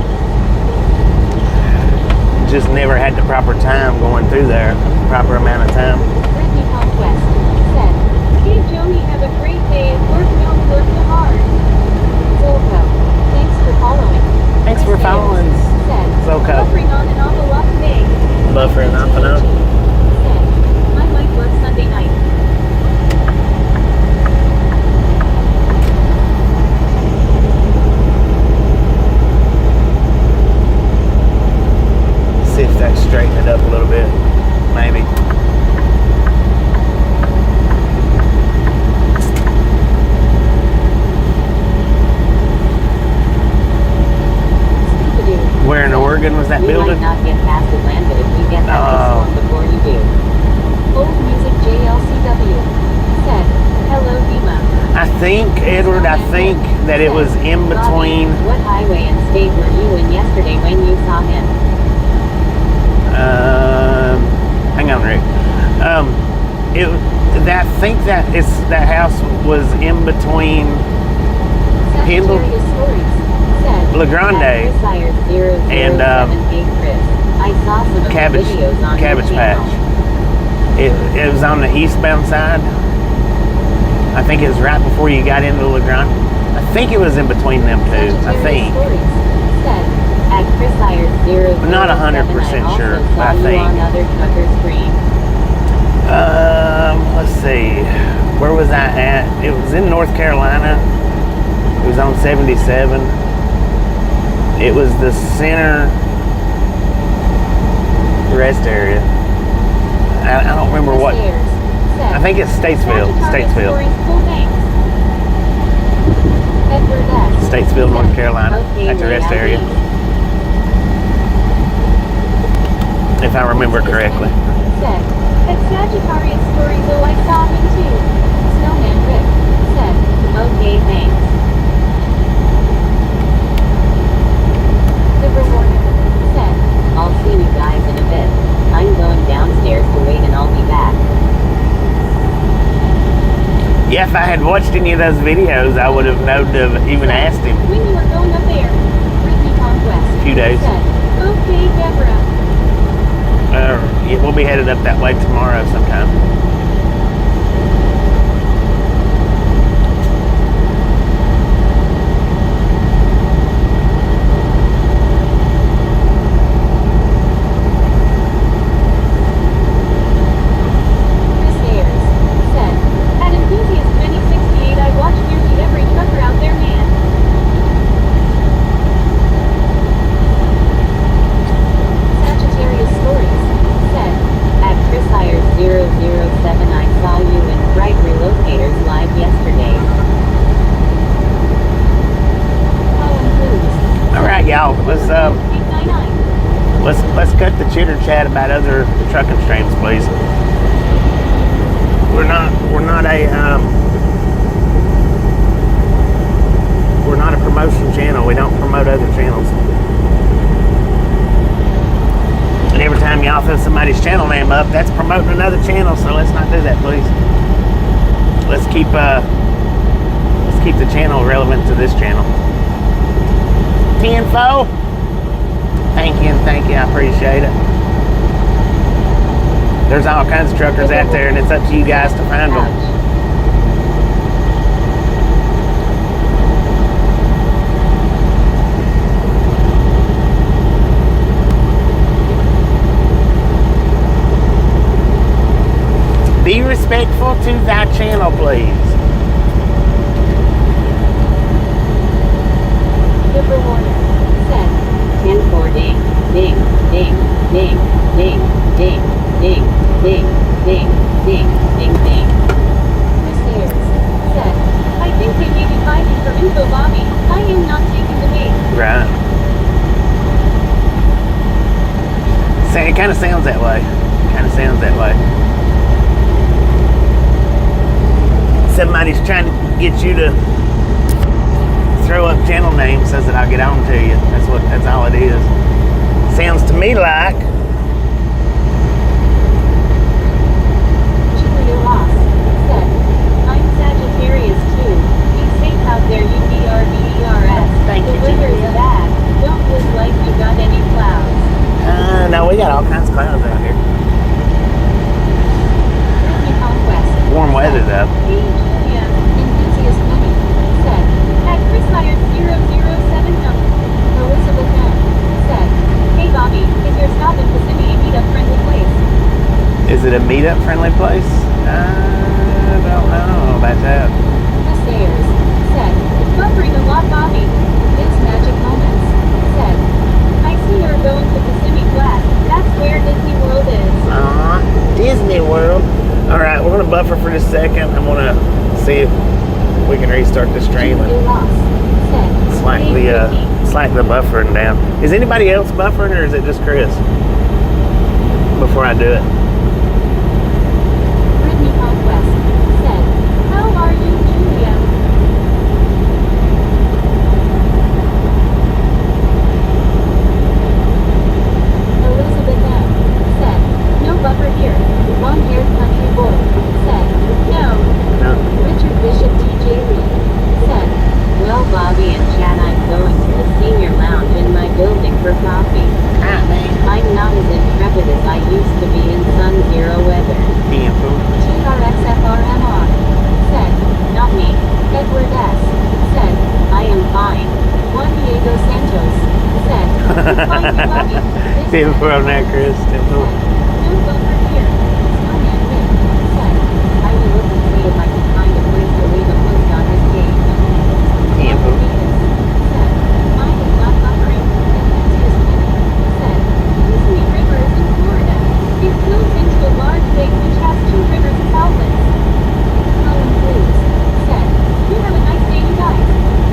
[SPEAKER 2] Just never had the proper time going through there, proper amount of time.
[SPEAKER 1] Brittany Conquest said, hey Joni, have a great day at work, don't work too hard. Zolko, thanks for following.
[SPEAKER 2] Thanks for following.
[SPEAKER 1] Said,
[SPEAKER 2] Zolko.
[SPEAKER 1] buffering on and off a lot today.
[SPEAKER 2] Buffering off and on.
[SPEAKER 1] Said, I might work Sunday night.
[SPEAKER 2] See if that straighten it up a little bit, maybe. Where in Oregon was that building?
[SPEAKER 1] We might not get past Atlanta if we get that storm before you do. Old Music JLCW said, hello Dima.
[SPEAKER 2] I think, Edward, that it was in between.
[SPEAKER 1] Bobby, what highway and state were you in yesterday when you saw him?
[SPEAKER 2] Hang on, Rick. I think that house was in between Pendle, La Grande, and Cabbage Patch. It was on the eastbound side. I think it was right before you got into La Grande. I think it was in between them two. I think. I'm not 100% sure, but I think. Let's see. Where was I at? It was in North Carolina. It was on 77. It was the center rest area. I don't remember what. I think it's Statesville. Statesville, North Carolina. That's the rest area. If I remember correctly.
[SPEAKER 1] At Sagittarius Stories, oh, I saw him too. Snowman Rick said, okay, thanks. The rewarder said, I'll see you guys in a bit. I'm going downstairs to wait and I'll be back.
[SPEAKER 2] Yeah, if I had watched any of those videos, I would have known to have even asked him.
[SPEAKER 1] When you were going up there, Brittany Conquest
[SPEAKER 2] A few days.
[SPEAKER 1] said, okay, Deborah.
[SPEAKER 2] Yeah, we'll be headed up that way tomorrow sometime.
[SPEAKER 1] Chris Ayers said, at Enthusiast Many 68, I watch nearly every trucker out there, man. Sagittarius Stories said, at Chris Ayers 007, I saw you in Bright Relocators live yesterday.
[SPEAKER 2] All right, y'all. Let's cut the chitter chat about other trucking streams, please. We're not a promotion channel. We don't promote other channels. And every time y'all throw somebody's channel name up, that's promoting another channel, so let's not do that, please. Let's keep the channel relevant to this channel. 10-4. Thank you, I appreciate it. There's all kinds of truckers out there, and it's up to you guys to find them. Be respectful to thy channel, please.
[SPEAKER 1] Super warning. Set. 10-4 ding. Ding. Ding. Ding. Ding. Ding. Ding. Ding. Ding. Ding. Ding. Ding. Chris Ayers. Set. I think they may be fighting for info, Bobby. I am not taking the bait.
[SPEAKER 2] Right. It kind of sounds that way. Somebody's trying to get you to throw up channel names so that I'll get on to you. That's all it is. Sounds to me like.
[SPEAKER 1] Julia Ross. Set. I'm Sagittarius too. Be safe out there, you BRBERS.
[SPEAKER 2] Thank you,
[SPEAKER 1] The weather
[SPEAKER 2] Julia.
[SPEAKER 1] is bad. Don't look like you got any clouds.
[SPEAKER 2] No, we got all kinds of clouds out here.
[SPEAKER 1] Brittany Conquest.
[SPEAKER 2] Warm weather though.
[SPEAKER 1] Hey Julia, enthusiast money. Set. At Chris Iron 007 Elizabeth M. Set. Hey Bobby, is your stop in Kissimmee a meetup friendly place?
[SPEAKER 2] Is it a meetup friendly place? I don't know about that.
[SPEAKER 1] Chris Ayers. Set. Buffering a lot, Bobby. It's magic moments. Set. I see you're going to Kissimmee Flat. That's where Disney World is.
[SPEAKER 2] Disney World. All right, we're gonna buffer for just a second. I'm gonna see if we can restart the stream.
[SPEAKER 1] Julia Ross. Set.
[SPEAKER 2] Slack the buffering down. Is anybody else buffering, or is it just Chris? Before I do it.
[SPEAKER 1] Brittany Conquest. Set. How are you, Julia? Elizabeth M. Set. No buffer here. Long-haired country boy. Set. No.
[SPEAKER 2] No.
[SPEAKER 1] Richard Bishop TJ Lee. Set. Well, Bobby and Chad, I'm going to the senior lounge in my building for coffee. I'm not as intrepid as I used to be in sun-zero weather. TRXFRMR. Set. Not me. Edward S. Set. I am fine. Juan Diego Santos. Set. Fine, Bobby.
[SPEAKER 2] Tim from there, Chris. Tim from.
[SPEAKER 1] No buffer here. Snowman Vic. Set. I will look and see if I can find a place to leave a post on his page.
[SPEAKER 2] Tim from.
[SPEAKER 1] Set. Mine is not buffering. Enthusiast money. Set. Kissimmee River is in Florida. It flows into a large lake which has 2 rivers as outlets. Colin Blues. Set. You have a nice day, you guys.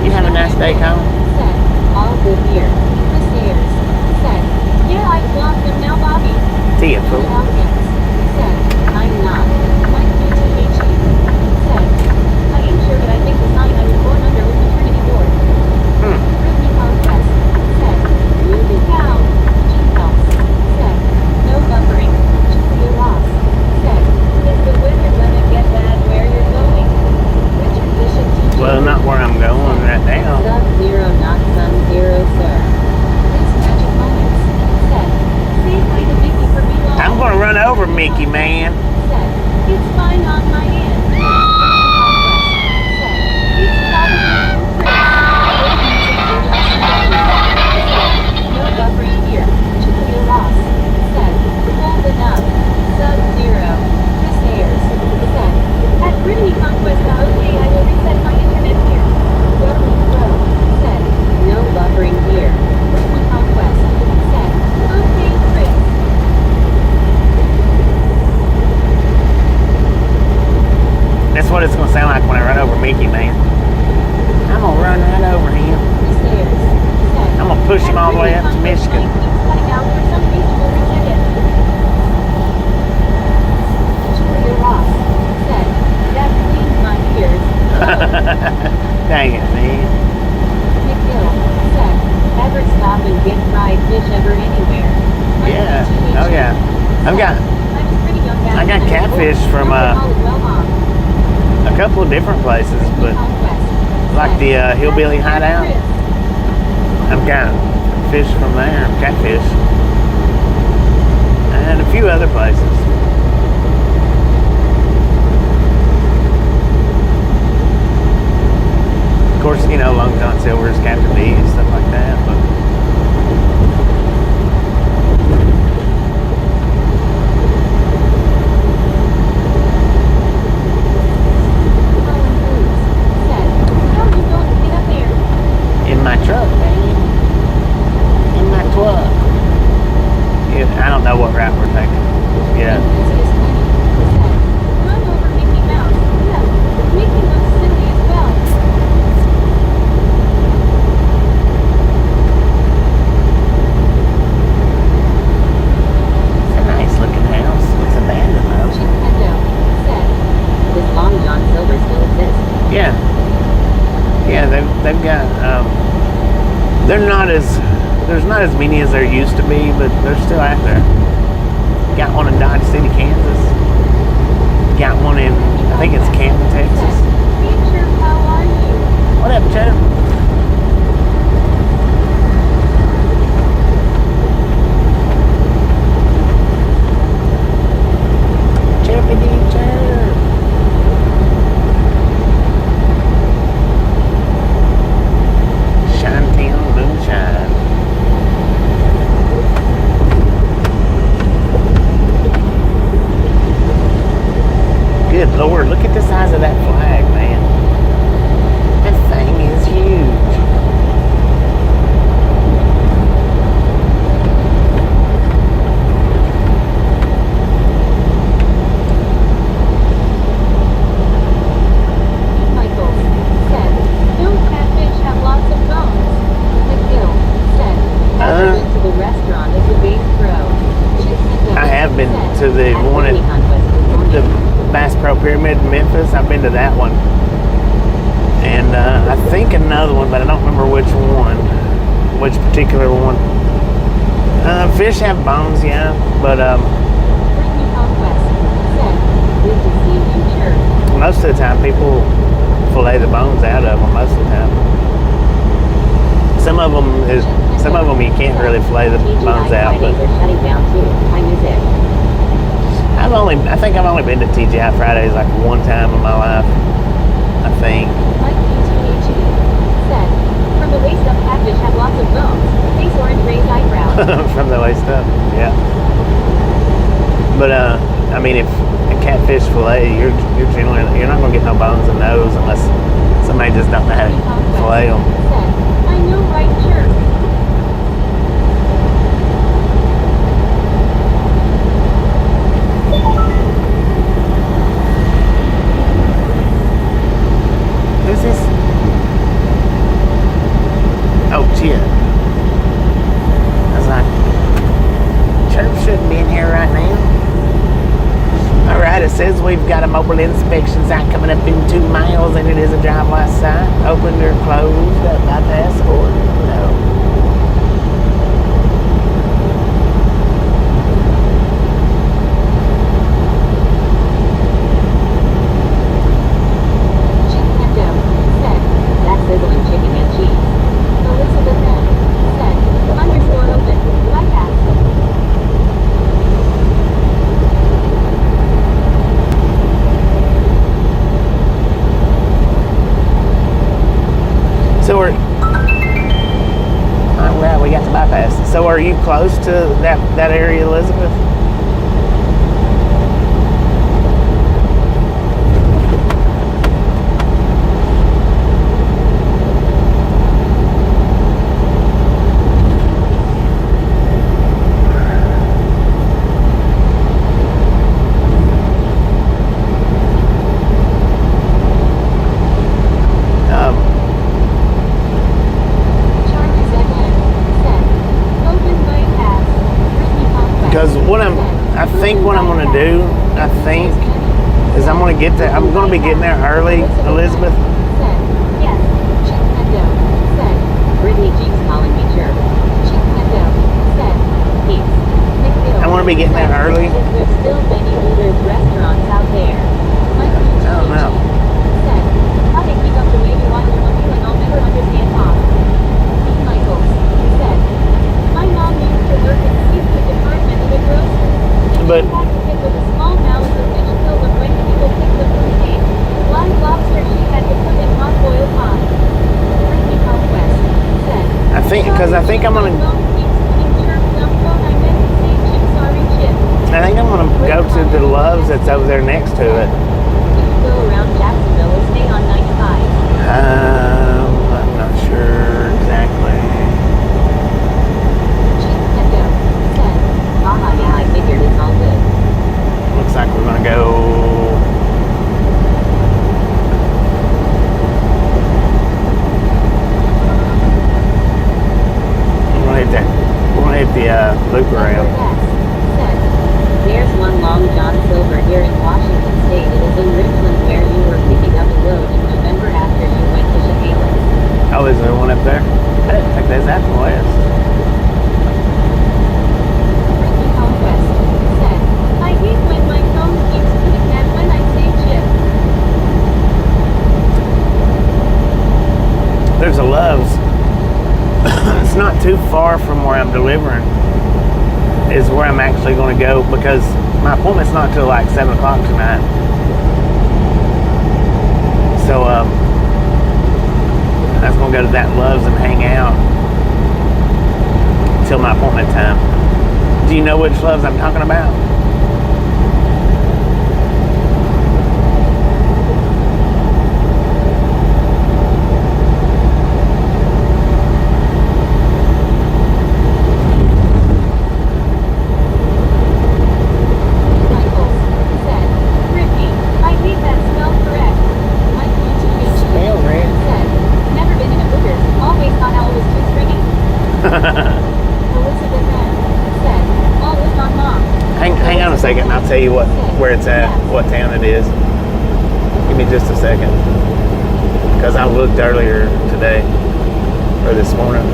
[SPEAKER 2] You have a nice day, Colin.
[SPEAKER 1] Set. All good here. Chris Ayers. Set. Yeah, I've blocked them now, Bobby.
[SPEAKER 2] See ya, fool.
[SPEAKER 1] Elkins. Set. I'm not. Mike BTHE. Set. I ain't sure, but I think the sign I was born under was maternity board. Brittany Conquest. Set. Moving cow. Gene Health. Set. No buffering. Julia Ross. Set. Is the weather gonna get bad where you're going? Richard Bishop TJ.
[SPEAKER 2] Well, not where I'm going right now.
[SPEAKER 1] Sub-zero, not sun-zero, sir. It's magic moments. Set. Say hi to Mickey for me long.
[SPEAKER 2] I'm gonna run over Mickey, man.
[SPEAKER 1] Set. It's fine on my end. Set. It's probably Chris. No buffering here. Julia Ross. Set. Holding up. Sub-zero. Chris Ayers. Set. At Brittany Conquest. Okay, I will reset my internet here. Government Pro. Set. No buffering here. Brittany Conquest. Set. Okay, Chris.
[SPEAKER 2] That's what it's gonna sound like when I run over Mickey, man. I'm gonna run right over him.
[SPEAKER 1] Chris Ayers. Set.
[SPEAKER 2] I'm gonna push him all the way up to Michigan.
[SPEAKER 1] Cutting out for some reason will reject it. Julia Ross. Set. That cleans my ears.
[SPEAKER 2] Dang it, man.
[SPEAKER 1] McGill. Set. Ever stop and get fried fish ever anywhere?
[SPEAKER 2] Yeah. I've got I got catfish from a couple of different places, but like the Hillbilly Hideout, I've got fish from there, catfish, and a few other places. Of course, you know, Long John Silver's, Captain D, and stuff like that, but in my truck, baby. In my truck. Yeah, I don't know what route we're taking. Yeah.
[SPEAKER 1] Run over Mickey Mouse. Yeah, Mickey Mouse silly as well.
[SPEAKER 2] It's a nice looking house. It's abandoned though.
[SPEAKER 1] Chickendo said, "Does Long John Silver still exist?"
[SPEAKER 2] Yeah. Yeah, they've got there's not as many as there used to be, but they're still out there. Got one in Dodge City, Kansas. Got one in, I think it's Canton, Texas.
[SPEAKER 1] Teacher, how are you?
[SPEAKER 2] What up, Chirp? Chirpy dee chirp. Shinetown moonshine. Good Lord, look at the size of that flag, man. That thing is huge.
[SPEAKER 1] Michael said, "Don't catfish have lots of bones?" McGill said, "Ever been to the restaurant at the Bass Pro?" Chickendo
[SPEAKER 2] I have been
[SPEAKER 1] said,
[SPEAKER 2] to the
[SPEAKER 1] "At
[SPEAKER 2] one at
[SPEAKER 1] Disney Conquest this morning."
[SPEAKER 2] the Bass Pro Pyramid in Memphis. I've been to that one. And I think another one, but I don't remember which one. Which particular one. Fish have bones, yeah, but
[SPEAKER 1] Disney Conquest said, "Good to see you, sure."
[SPEAKER 2] most of the time people fillet the bones out of them most of the time. Some of them you can't really fillet the bones out, but
[SPEAKER 1] Fridays are shutting down too. I miss it.
[SPEAKER 2] I think I've only been to TGI Fridays like one time in my life. I think.
[SPEAKER 1] Mike PTHE said, "From the waist up, catfish have lots of bones. Face orange, raised eyebrows."
[SPEAKER 2] From the waist up, yeah. But I mean, if a catfish fillet, you're not gonna get no bones in those unless somebody just don't know how to fillet them.
[SPEAKER 1] Said, "I know, right, sure."
[SPEAKER 2] Who's this? Oh, Chia. I was like, Chirp shouldn't be in here right now. Alright, it says we've got a mobile inspection site coming up in 2 miles and it is a drive-by site. Opened or closed, bypass or no.
[SPEAKER 1] Chickendo said, "That's sizzling chicken and cheese." Elizabeth M said, _open, bypass.
[SPEAKER 2] So we're right, we got the bypass. So are you close to that area, Elizabeth?
[SPEAKER 1] Charges FM said, "Open bypass." Disney Conquest
[SPEAKER 2] Because I think what I'm gonna do, is I'm gonna be getting there early, Elizabeth.
[SPEAKER 1] said, "Yes." Chickendo said, "Brittany Jeep's calling me, sure." Chickendo said, "Peace." McGill
[SPEAKER 2] want to be getting there early.
[SPEAKER 1] Is there still many Hooters restaurants out there? Mike
[SPEAKER 2] I don't know.
[SPEAKER 1] said, how they keep up the way you while you're looking and I'll never understand Bob. Dean Michaels said, my mom used to work in the seafood department of a grocery. And
[SPEAKER 2] But-
[SPEAKER 1] she had to pick with a small mallet of fish filled of when people pick the fruit cake. Live lobster she had to put in hot boiled pie. Brittany Conquest said,
[SPEAKER 2] I think I'm gonna. I think I'm gonna go to the Loves that's over there next to it.
[SPEAKER 1] Did you go around Jacksonville or stay on 95?
[SPEAKER 2] I'm not sure exactly.
[SPEAKER 1] Chief Echo said, haha, yeah, I figured it's all good.
[SPEAKER 2] Looks like we're gonna go. We're gonna hit the loop around.
[SPEAKER 1] Said, there's one Long John Silver here in Washington State. It is in Richland where you were picking up a load in November after you went to Chehalis.
[SPEAKER 2] Oh, is there one up there? I didn't think there's that from west.
[SPEAKER 1] Ricky Conquest said, I hate when my phone keeps putting that when I say chip.
[SPEAKER 2] There's a Love's. It's not too far from where I'm delivering. Is where I'm actually going to go because my appointment's not till like 7 o'clock tonight. So I was going to go to that Love's and hang out till my appointment time. Do you know which Love's I'm talking about?
[SPEAKER 1] Michaels said, Ricky, I hate that spell correct. Mike UTH
[SPEAKER 2] Spell right.
[SPEAKER 1] said, never been in a Hooters, always thought owl was too stringy. Elizabeth M said, always on mom.
[SPEAKER 2] Hang on a second and I'll tell you where it's at, what town it is. Give me just a second. Because I looked earlier today, or this morning.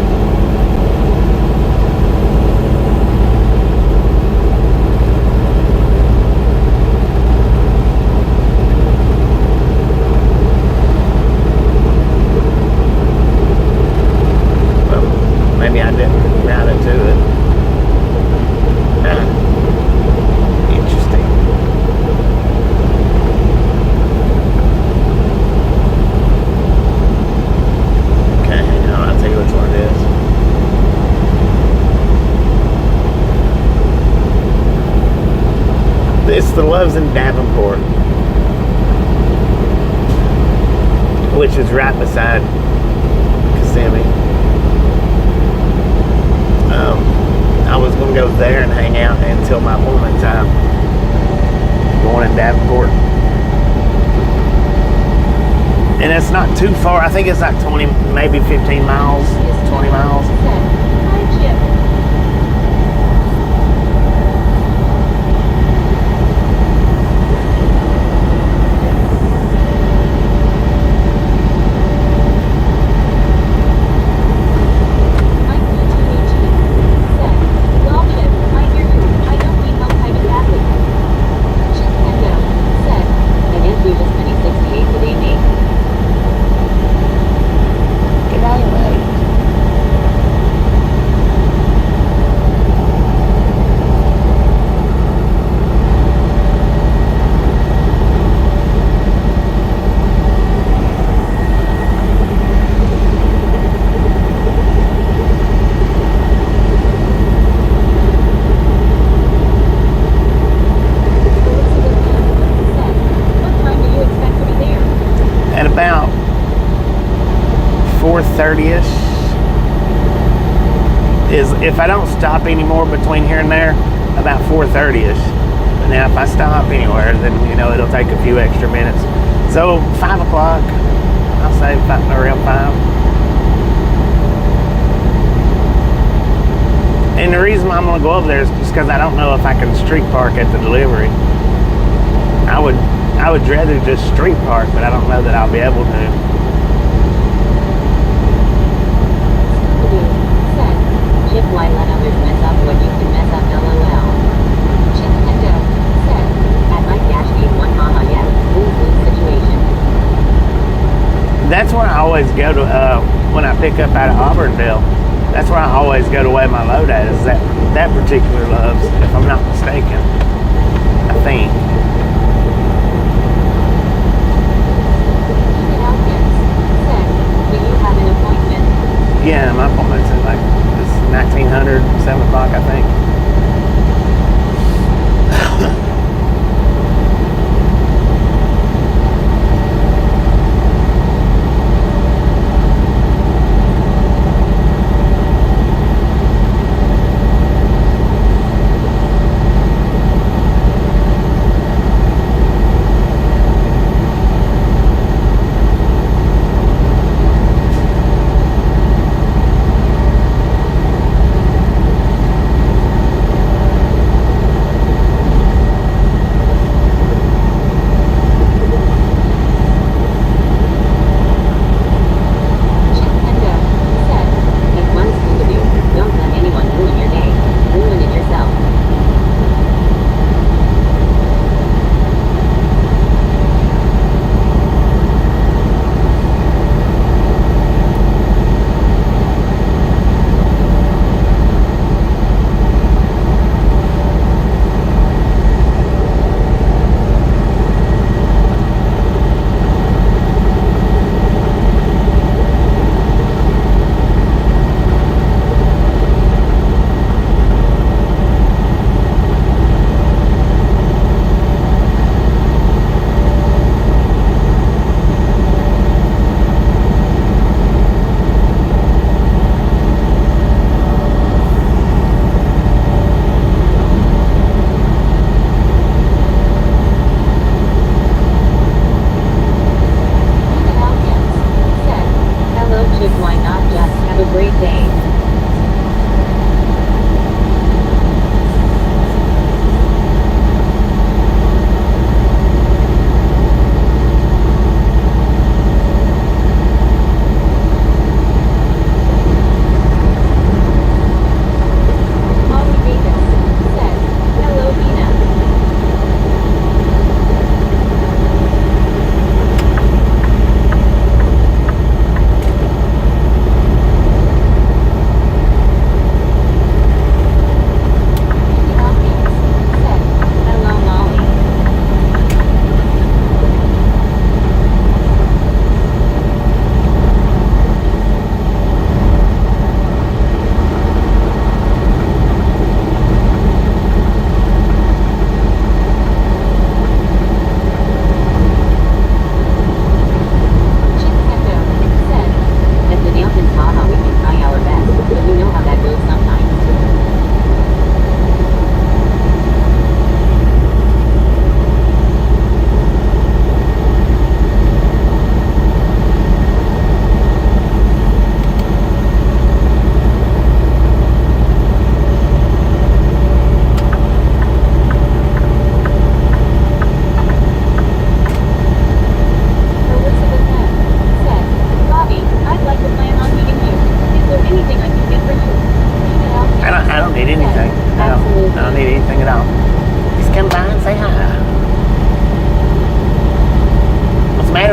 [SPEAKER 2] Well, maybe I didn't route it to it. Interesting. Okay, hang on, I'll tell you which one it is. It's the Loves in Davenport, which is right beside Kissimmee. I was going to go there and hang out until my appointment time. Going in Davenport. And it's not too far. I think it's like 20, maybe 15 miles, 20 miles.
[SPEAKER 1] Said, hi Chip. Mike UTH said, well Chip, I hear you. I don't need help typing badly. Chip Echo said, an enthusiast mini 68 today mate.
[SPEAKER 2] Get out of the way.
[SPEAKER 1] What time do you expect to be there?
[SPEAKER 2] At about 4:30ish is if I don't stop anymore between here and there, about 4:30ish. But now if I stop anywhere, then it'll take a few extra minutes. So 5 o'clock, I'll say around 5. And the reason why I'm gonna go over there is just because I don't know if I can street park at the delivery. I would rather just street park, but I don't know that I'll be able to.
[SPEAKER 1] Said, Chip, why let others mess up when you can mess up, lol.
[SPEAKER 2] always go to when I pick up out of Auburnville. That's where I always go to weigh my load at. Is that particular Love's, if I'm not mistaken. I think.
[SPEAKER 1] Do you have an appointment?
[SPEAKER 2] Yeah, my appointment's at like it's 1900, 7 o'clock, I think.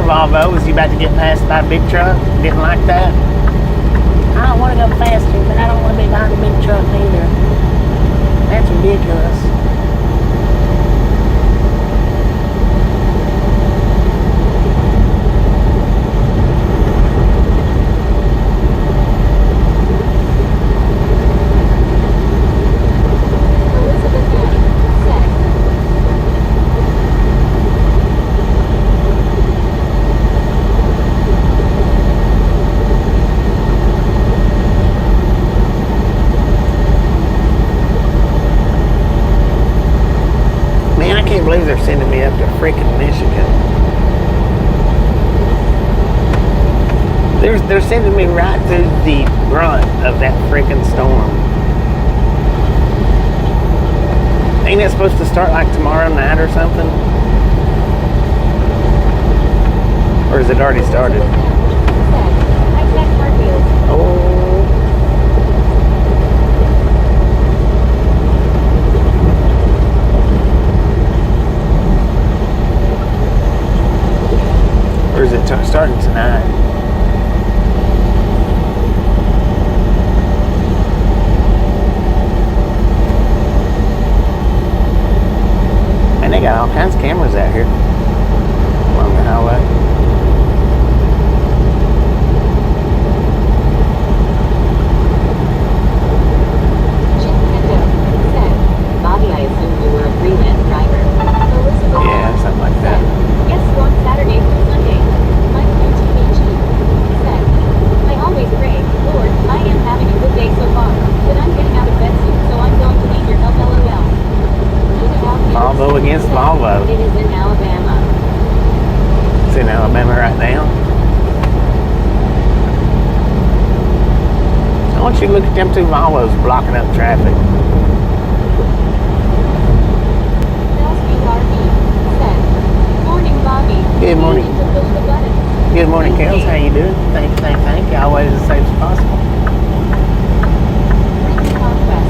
[SPEAKER 2] Volvo, was you about to get passed by a big truck? Didn't like that? I don't want to go faster, but I don't want to be behind a big truck either. That's ridiculous. I believe they're sending me up to freaking Michigan. They're sending me right through the brunt of that freaking storm. Ain't it supposed to start like tomorrow night or something? Or has it already started? Oh. Or is it starting tonight? got all kinds of cameras out here along the highway.
[SPEAKER 1] Chip Pendo said, Bobby, I assumed you were a freelance driver. Elizabeth
[SPEAKER 2] Yeah, something like
[SPEAKER 1] said,
[SPEAKER 2] that.
[SPEAKER 1] yes, on Saturday through Sunday. Mike UTHE said, I always pray, Lord, I am having a good day so far, but I'm getting out of bed soon, so I'm going to need your help, LOL.
[SPEAKER 2] Volvo against Volvo.
[SPEAKER 1] It is in Alabama.
[SPEAKER 2] It's in Alabama right now. I want you to look at them two Volvos blocking up traffic.
[SPEAKER 1] LSBRB said, morning, Bobby.
[SPEAKER 2] Good morning.
[SPEAKER 1] Need to push the button.
[SPEAKER 2] Good morning, Kels. How you doing? Thank you. Always as safe as possible.
[SPEAKER 1] Conquest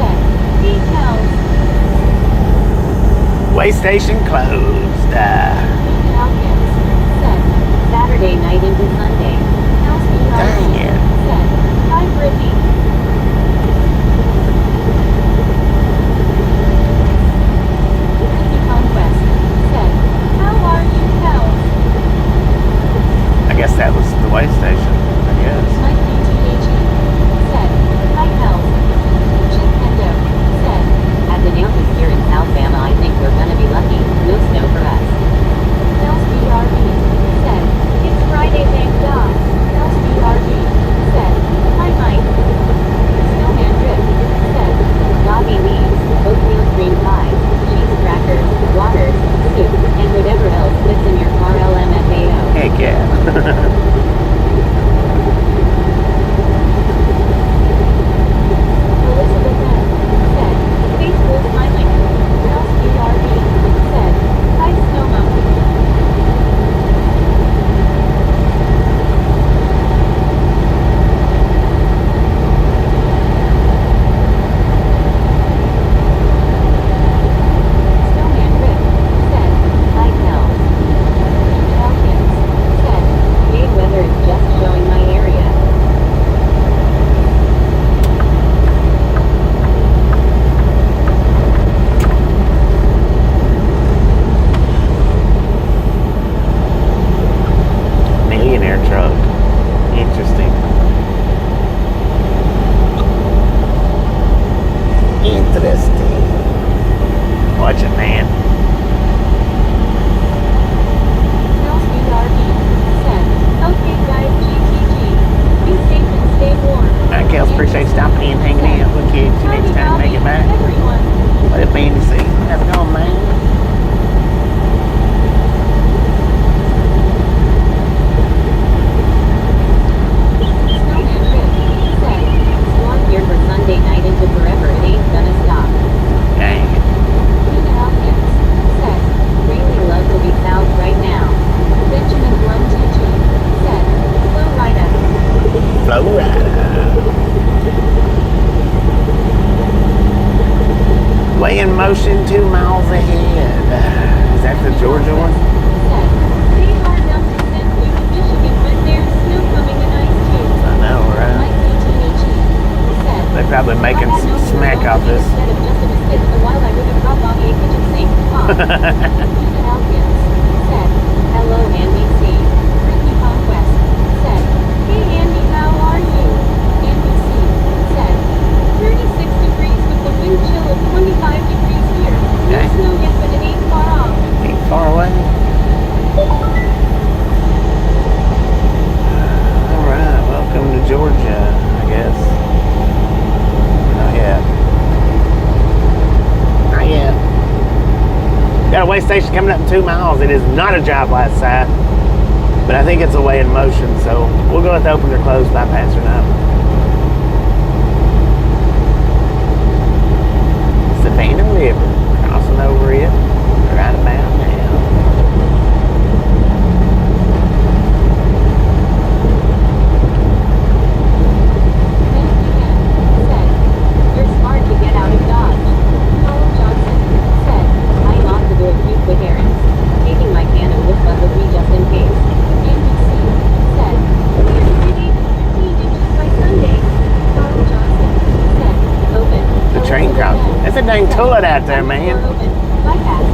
[SPEAKER 1] said, details.
[SPEAKER 2] Way station closed.
[SPEAKER 1] Hawkins said, Saturday night into Sunday.
[SPEAKER 2] Dang it.
[SPEAKER 1] Said, hi, Brittany. Brittany Conquest said, how are you, Kels?
[SPEAKER 2] I guess that was the way station. I guess.
[SPEAKER 1] Mike BTHE said, hi, Kels. Chip Pendo said, at the Yankees here in Alabama, I think we're gonna be lucky. No snow for us. LSBRB said, it's Friday, thank God. LSBRB said, hi, Mike. Snowman Drip said, Bobby needs oatmeal cream pies, cheese crackers, waters, soup, and whatever else fits in your car, LMFAO.
[SPEAKER 2] Heck yeah.
[SPEAKER 1] Elizabeth M. said, Facebook smiling. LSBRB said, hi, Snow Mountain. Snowman Rip said, hi, Kel. Hawkins said, hey, weather is just showing my area.
[SPEAKER 2] Millionaire truck. Interesting. Interesting. Watch it, man.
[SPEAKER 1] LSBRB said, okay guys, GTG. Be safe and stay warm.
[SPEAKER 2] Alright, Kels, appreciate you stopping in, hanging out with kids. You next time, make it back.
[SPEAKER 1] Everyone.
[SPEAKER 2] What up, Andy C? How's it going, man?
[SPEAKER 1] Snowman Rip said, storm here for Sunday night into forever, it ain't gonna stop.
[SPEAKER 2] Dang.
[SPEAKER 1] Nina Hawkins said, really love to be south right now. Benjamin 122 said, Florida.
[SPEAKER 2] Florida. Way in motion 2 miles ahead. Is that the Georgia one?
[SPEAKER 1] Said, they are down to St. Louis, Michigan, but there's snow coming and ice too.
[SPEAKER 2] I know, right?
[SPEAKER 1] Mike BTHE said,
[SPEAKER 2] They're probably making
[SPEAKER 1] I had no
[SPEAKER 2] smack off this.
[SPEAKER 1] Instead of just a mistake, the while I would have dropped Bobby a kitchen sink. Nina Hawkins said, hello, Andy C. Brittany Conquest said, hey, Andy, how are you? Andy C. said, 36 degrees with the wind chill of 25 degrees here. No
[SPEAKER 2] Okay.
[SPEAKER 1] snow yet, but it ain't far off.
[SPEAKER 2] Ain't far away. Alright, welcome to Georgia, I guess. Not yet. Not yet. Got a way station coming up in 2 miles. It is not a job last side, but I think it's a way in motion, so we'll go with open or closed, bypass or not. Savannah River, crossing over it right about now.
[SPEAKER 1] Said, you're smart to get out of Dodge. Carl Johnson said, I'm off to do a few quick errands. Taking my can of wood with me just in case. NBC said, we're 8 to 13 inches by Sunday. Carl Johnson said, open.
[SPEAKER 2] The train crossing. That's a dang tullet out there, man.
[SPEAKER 1] Open. Bypass.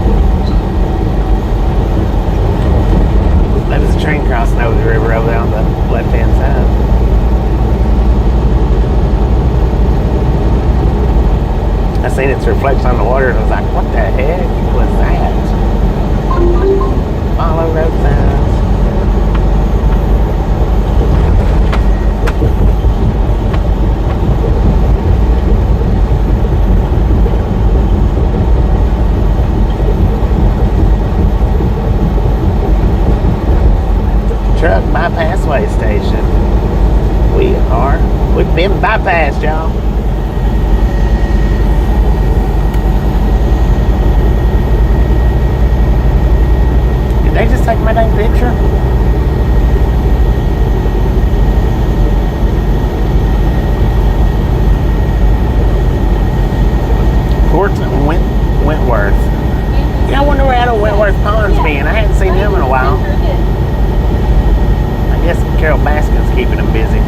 [SPEAKER 2] its reflection on the water, and I was like, what the heck was that? Follow road signs. Truck bypassway station. We've been bypassed, y'all. Did they just take my dang picture? Port Wentworth. Yeah, I wonder where Adel Wentworth Pond's been. I hadn't seen them in a while. I guess Carol Baskin's keeping them busy.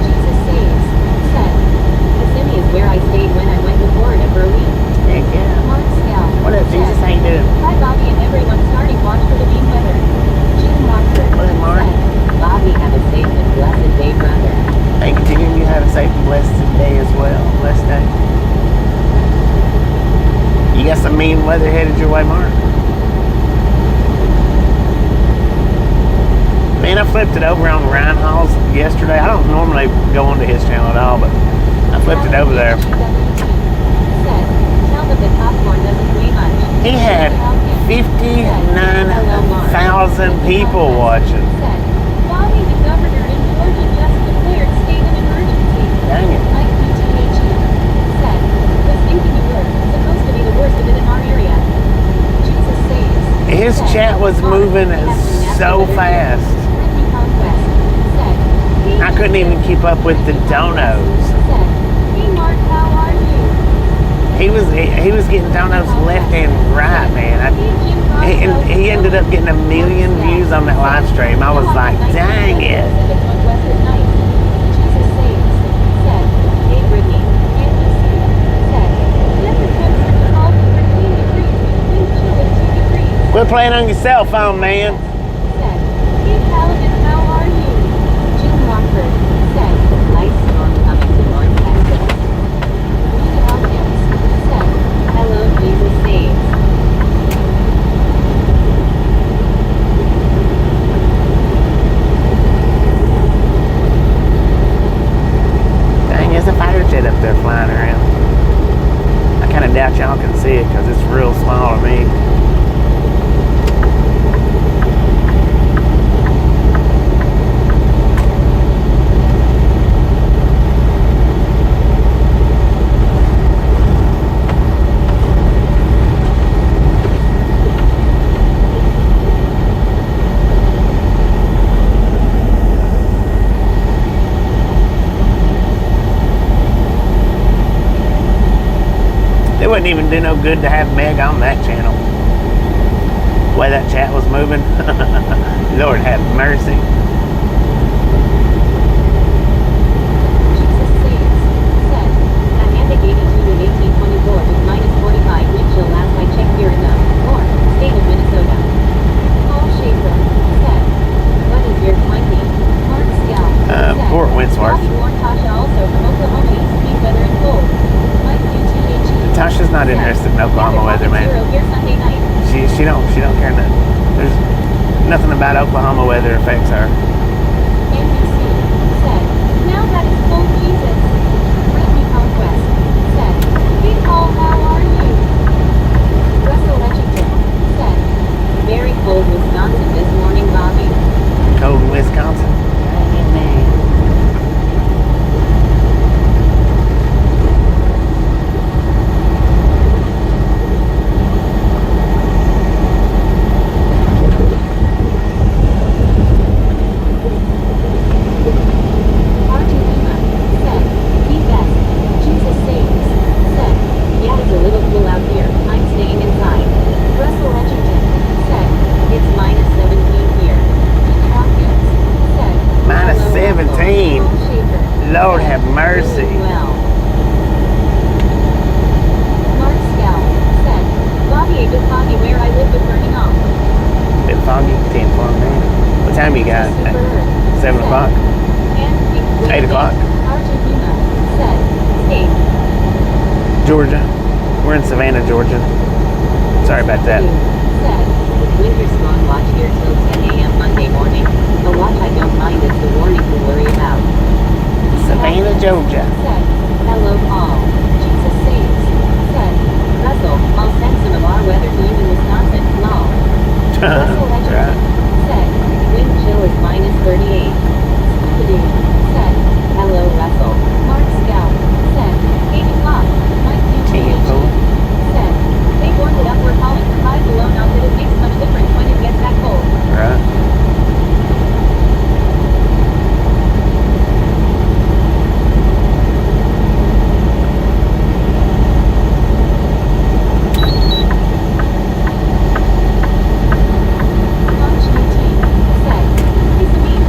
[SPEAKER 1] Jesus saves, said. Kissimmee is where I stayed when I went to Florida for a week.
[SPEAKER 2] Heck yeah.
[SPEAKER 1] Mark Scout.
[SPEAKER 2] What up, Jesus? How you doing?
[SPEAKER 1] Hi, Bobby and everyone starting watch for the mean weather. Jim Walker.
[SPEAKER 2] What up, Mark?
[SPEAKER 1] Said, Bobby, have a safe and blessed day, brother.
[SPEAKER 2] Thank you, Jim. You have a safe and blessed day as well. Blessed day. You got some mean weather headed your way, Mark? Man, I flipped it over on Ryan Hall's yesterday. I don't normally go onto his channel at all, but I flipped it over there.
[SPEAKER 1] Said, tell them that popcorn doesn't weigh much.
[SPEAKER 2] He had 59,000 people watching.
[SPEAKER 1] Said, Bobby, the governor in Georgia just declared state of emergency.
[SPEAKER 2] Dang it.
[SPEAKER 1] Mike PTHE said, was thinking you were supposed to be the worst of it in our area. Jesus saves.
[SPEAKER 2] His
[SPEAKER 1] Said,
[SPEAKER 2] chat was moving so fast.
[SPEAKER 1] Brittany Conquest said, hey,
[SPEAKER 2] I couldn't even keep up with the donos.
[SPEAKER 1] Said, hey Mark, how are you?
[SPEAKER 2] He was getting donos left and right, man. He ended up getting 1 million views on that live stream. I was like, dang it.
[SPEAKER 1] Jesus saves. Said, hey Brittany, can't you see? Said, never temperature called for 13 degrees with wind chill of 2 degrees.
[SPEAKER 2] Quit playing on your cell phone, man.
[SPEAKER 1] Said, hey Paladin, how are you? Jim Walker said, ice storm coming to North Texas. Rita Hawkins said, hello, Jesus saves.
[SPEAKER 2] Dang, there's a fighter jet up there flying around. I kind of doubt y'all can see it because it's real small to me. It wouldn't even do no good to have Meg on that channel. The way that chat was moving. Lord have mercy.
[SPEAKER 1] Jesus saves. Said, Atlantic 82 in 1824 with minus 45 wind chill last I checked here in the north state of Minnesota. Paul Schaefer said, what is your 20? Mark Scout said,
[SPEAKER 2] Port Wentworth.
[SPEAKER 1] Bobby warned Tasha also from Oklahoma East mean weather and cold. Mike UTHE.
[SPEAKER 2] Tasha's not interested in Oklahoma weather, man.
[SPEAKER 1] Here Sunday night.
[SPEAKER 2] She don't care nothing. There's nothing about Oklahoma weather affects her.
[SPEAKER 1] NBC said, now that is cold Jesus. Brittany Conquest said, hey Paul, how are you? Russell Etchington said, very cold Wisconsin this morning, Bobby.
[SPEAKER 2] Cold in Wisconsin. Dang it, man.
[SPEAKER 1] Argentina said, be best. Jesus saves. Said, yeah, it's a little cool out here. I'm staying inside. Russell Etchington said, it's minus 17 here. Pete Hawkins said,
[SPEAKER 2] Minus
[SPEAKER 1] hello,
[SPEAKER 2] 17.
[SPEAKER 1] Paul Schaefer
[SPEAKER 2] Lord
[SPEAKER 1] said,
[SPEAKER 2] have mercy.
[SPEAKER 1] doing well. Mark Scout said, Bobby, a bit foggy where I live but burning off.
[SPEAKER 2] Bit foggy, 10 for a man. What time you got? 7 o'clock? 8 o'clock?
[SPEAKER 1] Argentina said, hey,
[SPEAKER 2] Georgia. We're in Savannah, Georgia. Sorry about that.
[SPEAKER 1] said, winter storm watch here till 10 a.m. Monday morning. The watch I don't mind is the warning to worry about.
[SPEAKER 2] Savannah, Georgia.
[SPEAKER 1] Said, hello Paul. Jesus saves. Said, Russell, I'll send some of our weather to you in Wisconsin. Lol. Russell Edgerton
[SPEAKER 2] Right.
[SPEAKER 1] said, wind chill is minus 38. Scoopadoo said, hello Russell. Mark Scout said, 8 o'clock. Mike
[SPEAKER 2] Info.
[SPEAKER 1] said, they warmed it up, we're calling for 5 below, not that it makes much difference when it gets that cold.
[SPEAKER 2] Right.
[SPEAKER 1] Launch 19 said, Kissimmee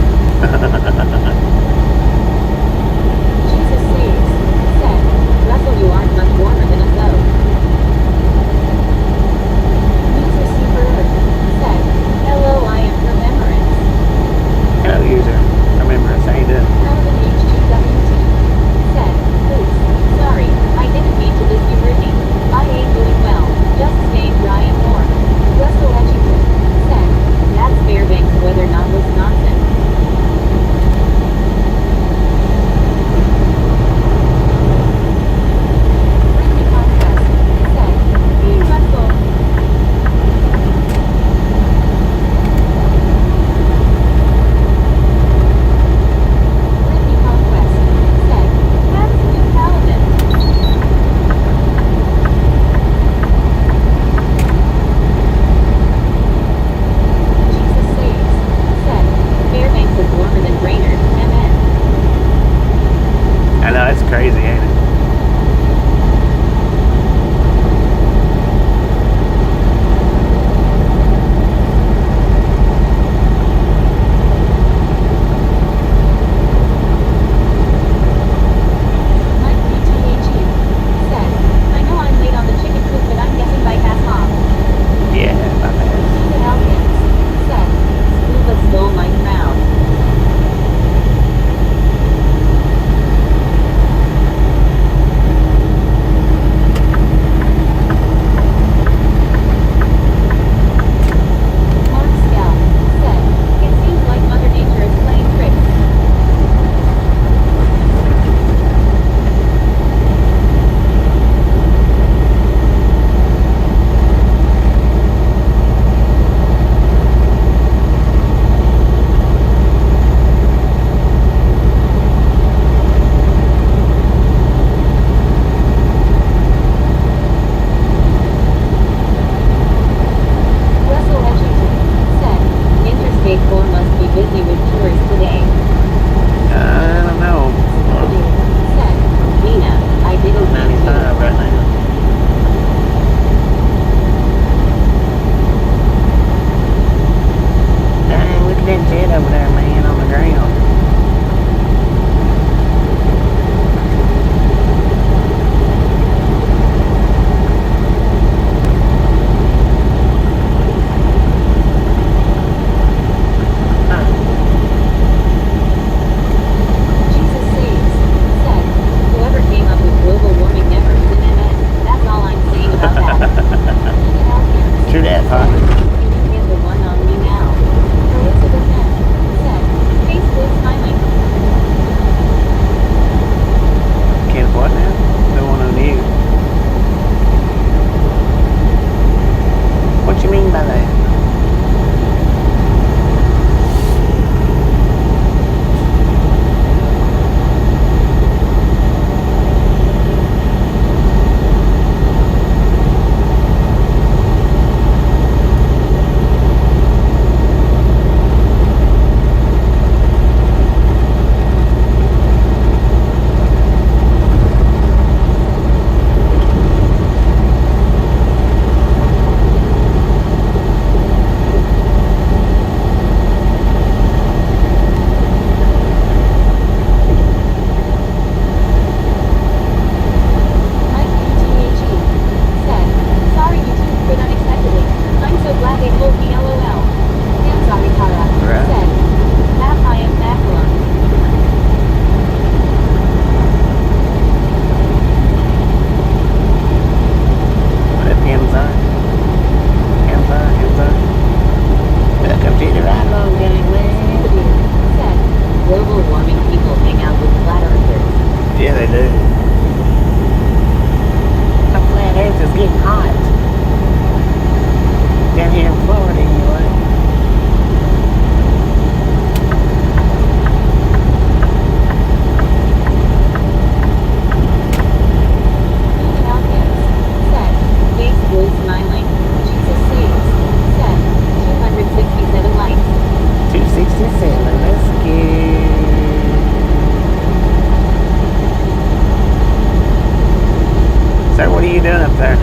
[SPEAKER 2] What are you doing up there?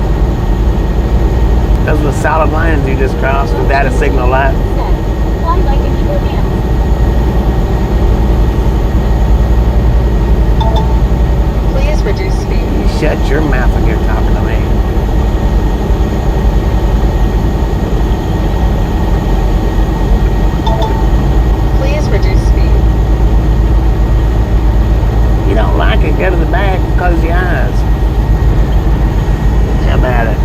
[SPEAKER 2] Those were solid lines you just crossed without a signal light.
[SPEAKER 1] Said, fly like an eagle dance.
[SPEAKER 3] Please reduce speed.
[SPEAKER 2] You shut your mouth when you're talking to me.
[SPEAKER 3] Please reduce speed.
[SPEAKER 2] You don't like it, go to the back and close your eyes. How about it?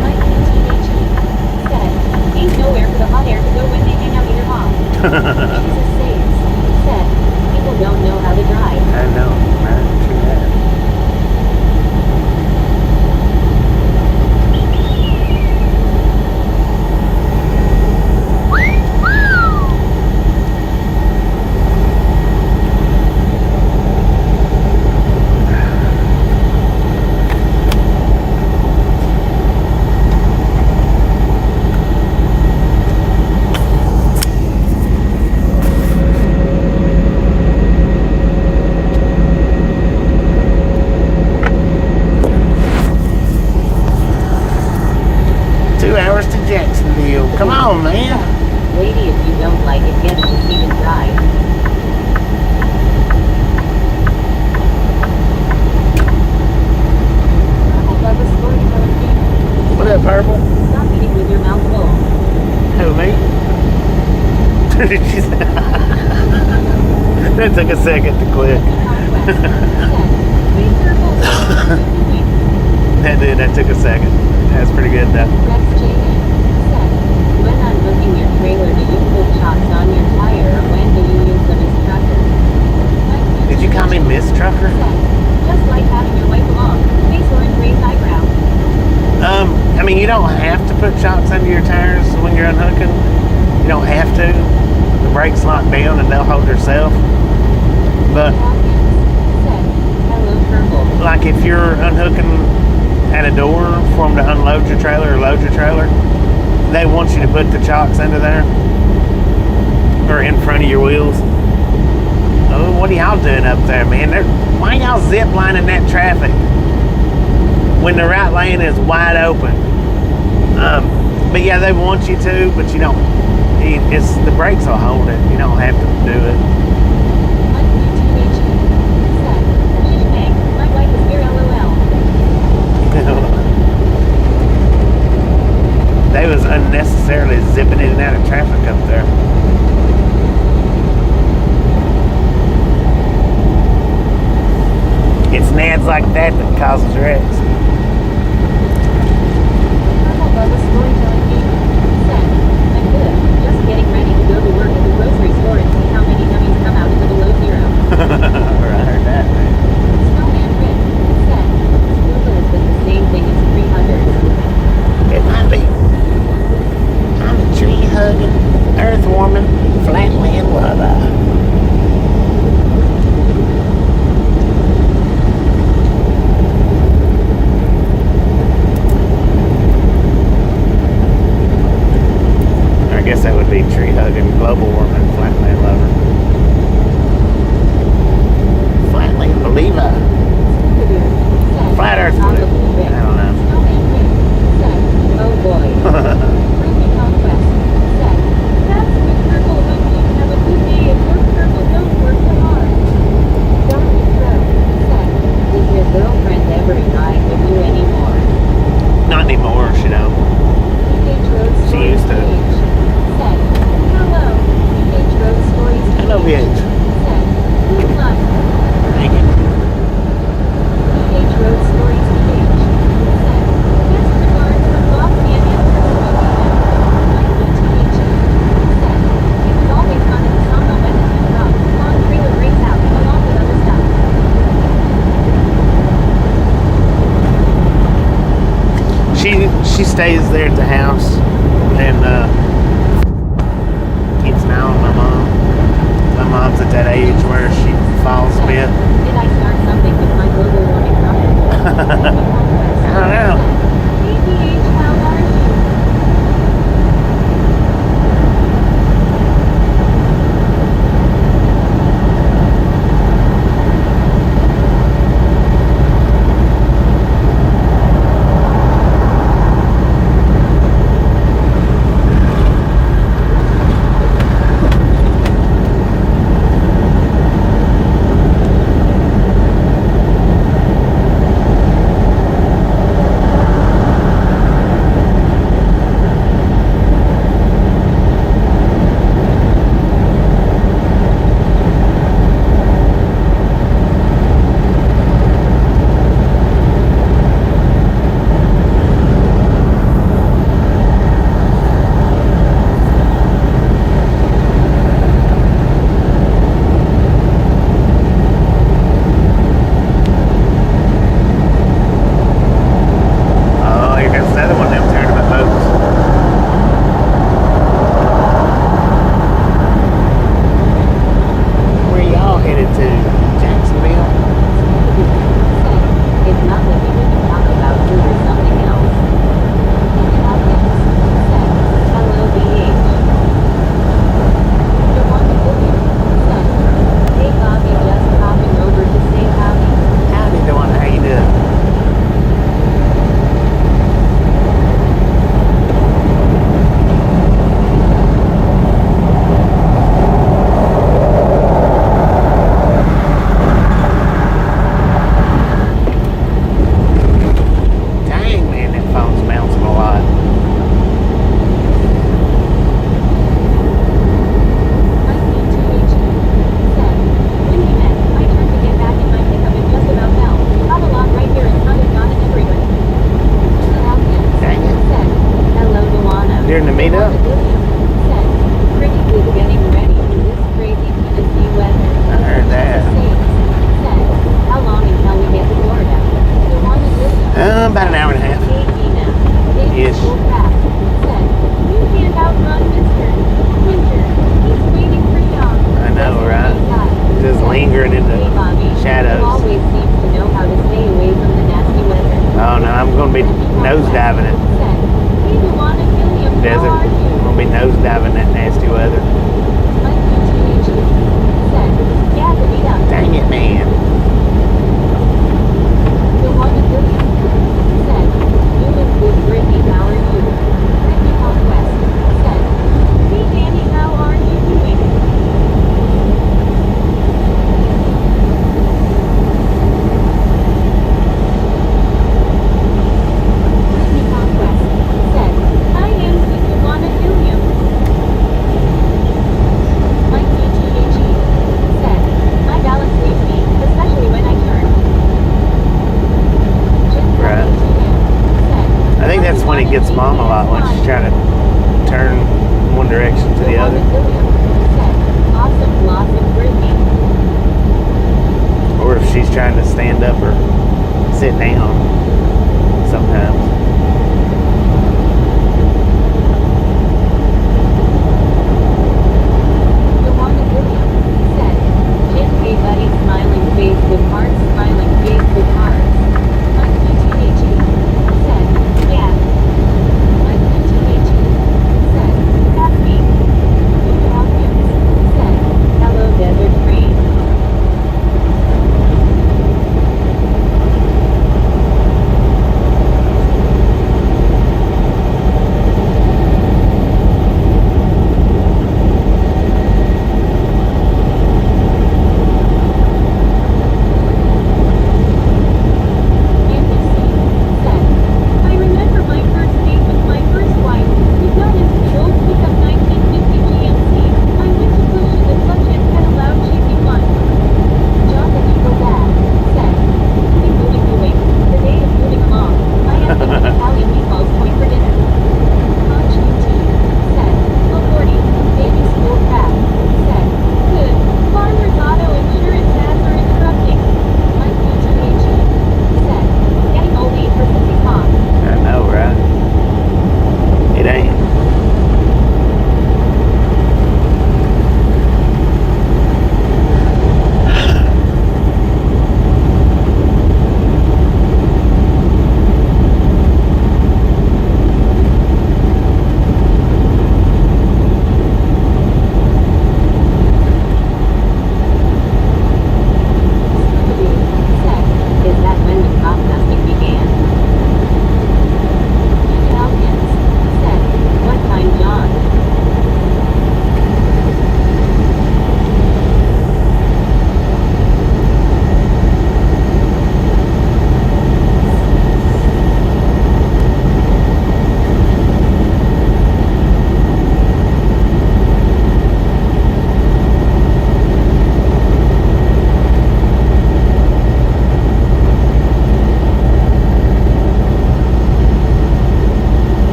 [SPEAKER 1] Mike said, ain't nowhere for the hot air to go when they hang out in your mom. Jesus saves. Said, people don't know how to drive.
[SPEAKER 2] I know, right? True that. Come on, man.
[SPEAKER 1] Lady, if you don't like it, get to see and drive.
[SPEAKER 2] What up, Purple?
[SPEAKER 1] Stop eating with your mouth full.
[SPEAKER 2] Who, me? That took a second to click. That took a second. That's pretty good, though.
[SPEAKER 1] When unhooking your trailer, do you put chocks on your tire, or when do you use them as trucker?
[SPEAKER 2] Did you call me Miss Trucker?
[SPEAKER 1] Just like having your wife along, face or raised eyebrow.
[SPEAKER 2] I mean, you don't have to put chocks under your tires when you're unhooking. You don't have to. The brakes lock down and they'll hold themselves. But
[SPEAKER 1] Hello, Purple.
[SPEAKER 2] like if you're unhooking at a door for them to unload your trailer or load your trailer, they want you to put the chocks under there or in front of your wheels. Oh, what are y'all doing up there, man? Why y'all zip lining that traffic when the right lane is wide open? But yeah, they want you to, but you don't. It's the brakes will hold it. You don't have to do it.
[SPEAKER 1] My wife is here, LOL.
[SPEAKER 2] They was unnecessarily zipping in and out of traffic up there. It's nads like that that causes wrecks.
[SPEAKER 1] I'm good. Just getting ready to go to work at the grocery store and see how many dummies come out into below zero.
[SPEAKER 2] I heard that.
[SPEAKER 1] Snowman Rick said, Scuba is the same thing as 300.
[SPEAKER 2] It might be. I'm a tree hugging, earth warming, flatland lover. I guess that would be tree hugging, global warming, flatland lover. Flatland believer. Flat earth believer. I don't know.
[SPEAKER 1] Snowman Rick said, oh boy. Ruby Conquest said, that's good, Purple. Hope you have a good day at work, Purple. Don't work so hard. Dominic Crow said, does your girlfriend ever ride with you anymore?
[SPEAKER 2] Not anymore, she don't. She used to.
[SPEAKER 1] Said, hello, PH Road Stories.
[SPEAKER 2] Hello, bitch.
[SPEAKER 1] Said, good luck.
[SPEAKER 2] Thank you.
[SPEAKER 1] PH Road Stories PH. Said, best regards from Lothian and Like PTH. Said, it was always fun in the summer when the two rock, long trailer breaks out, along with other stuff.
[SPEAKER 2] She stays there at the house and keeps an eye on my mom. My mom's at that age where she falls a bit.
[SPEAKER 1] Did I start something with my global warming comment?
[SPEAKER 2] I don't know.
[SPEAKER 1] PTH, how are you?
[SPEAKER 2] during the meetup?
[SPEAKER 1] Said, pretty good getting ready for this crazy Tennessee weather.
[SPEAKER 2] I heard that.
[SPEAKER 1] Said, how long until we get to Florida? The one in William.
[SPEAKER 2] About an hour and a half. Yes.
[SPEAKER 1] Said, you can't outrun Mr. Winter. He's waiting for you.
[SPEAKER 2] I know, right? Just lingering in the
[SPEAKER 1] Hey, Bobby,
[SPEAKER 2] shadows.
[SPEAKER 1] You always seem to know how to stay away from the nasty weather.
[SPEAKER 2] Oh no, I'm gonna be nosediving it.
[SPEAKER 1] Said, hey, Luana William,
[SPEAKER 2] Desert.
[SPEAKER 1] how are you?
[SPEAKER 2] I'm gonna be nosediving that nasty weather.
[SPEAKER 1] Like PTH said, yeah, the meetup.
[SPEAKER 2] Dang it, man.
[SPEAKER 1] Luana William said, doing good, Brittany, how are you? Brittany Conquest said, hey, Danny, how are you doing? Brittany Conquest said, I am good, Luana William. Like PTH said, my balance leaves me, especially when I turn.
[SPEAKER 2] Right. I think that's when it gets mom a lot, when she's trying to turn one direction to the other.
[SPEAKER 1] Awesome blossom Brittany.
[SPEAKER 2] Or if she's trying to stand up or sit down sometimes.
[SPEAKER 1] Luana William said, Jim, hey buddy, smiling face with hearts, smiling face with hearts. Like PTH said, yeah. Like PTH said, that's me. Luke Hawkins said, hello desert train.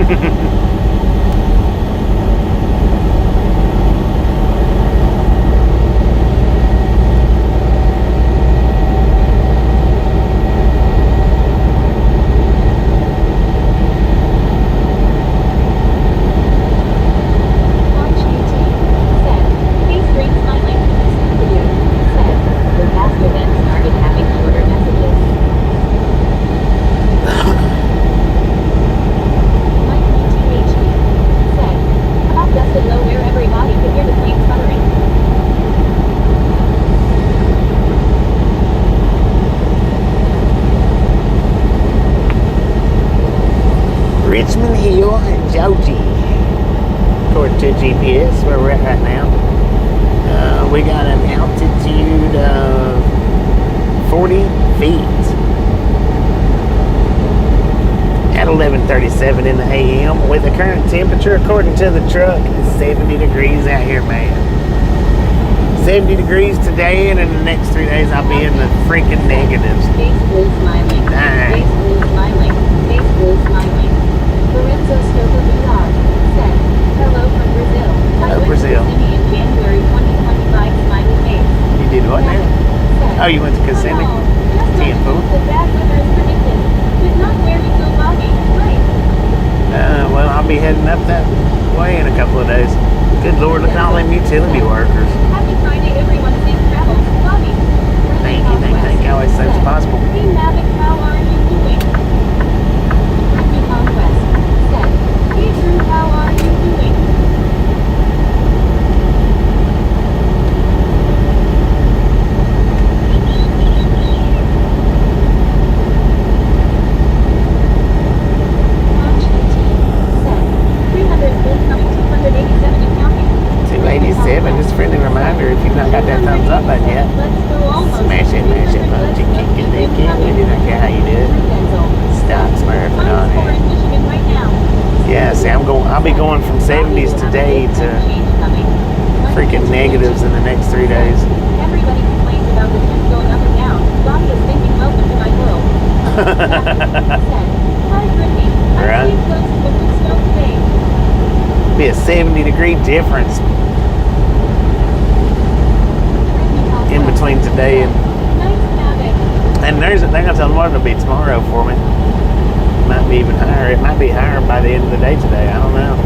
[SPEAKER 1] Launch 18 said, "Hey, straight smiling, studio," said. The pastor then started having shorter messages. Mike BTHE said, "Pop dusted low where everybody could hear the plane sputtering."
[SPEAKER 2] Richmond Hill, Georgia. According to GPS, where we're at right now. We got an altitude of 40 feet at 11:37 in the AM with the current temperature, according to the truck, is 70 degrees out here, man. 70 degrees today, and in the next 3 days I'll be in the freaking negatives.
[SPEAKER 1] Face blue smiling.
[SPEAKER 2] Dang.
[SPEAKER 1] Face blue smiling. Face blue smiling. Lorenzo Stoker Villar said, "Hello from Brazil.
[SPEAKER 2] Hello,
[SPEAKER 1] I went
[SPEAKER 2] Brazil.
[SPEAKER 1] to Kissimmee in January 2025, smiley face."
[SPEAKER 2] You did what now?
[SPEAKER 1] Said,
[SPEAKER 2] Oh, you went to Kissimmee?
[SPEAKER 1] "Oh, just
[SPEAKER 2] Seeing
[SPEAKER 1] don't
[SPEAKER 2] food?
[SPEAKER 1] think the bad weather is predicted. Did not where you go, Bobby. Right."
[SPEAKER 2] Well, I'll be heading up that way in a couple of days. Good Lord, look at all them utility workers.
[SPEAKER 1] Happy Friday, everyone. Safe travels, Bobby.
[SPEAKER 2] Thank you. Always safe as possible.
[SPEAKER 1] Hey, Mavic, how are you doing? Brittany Conquest said, "Hey, Drew, how are you doing?" Launch 18 said, 300 incoming, 287 and counting.
[SPEAKER 2] 287, just a friendly reminder, if you've not got that thumbs up button yet,
[SPEAKER 1] Let's go almost.
[SPEAKER 2] smash it, punch it, kick it, dig it. We didn't care how you do it. Stop smurfing on
[SPEAKER 1] Mine's 4
[SPEAKER 2] it.
[SPEAKER 1] in Michigan right now.
[SPEAKER 2] Yeah, see, I'll be going from 70s today to freaking negatives in the next 3 days.
[SPEAKER 1] Everybody complains about the temps going up and down. Bobby is thinking, welcome to my world. Said, "Hi, Brittany. I
[SPEAKER 2] Right.
[SPEAKER 1] see you posted the good snow today."
[SPEAKER 2] Be a 70-degree difference in between today and
[SPEAKER 1] Nice Mavic.
[SPEAKER 2] they're gonna tell me what it'll be tomorrow for me. Might be even higher. It might be higher by the end of the day today. I don't know.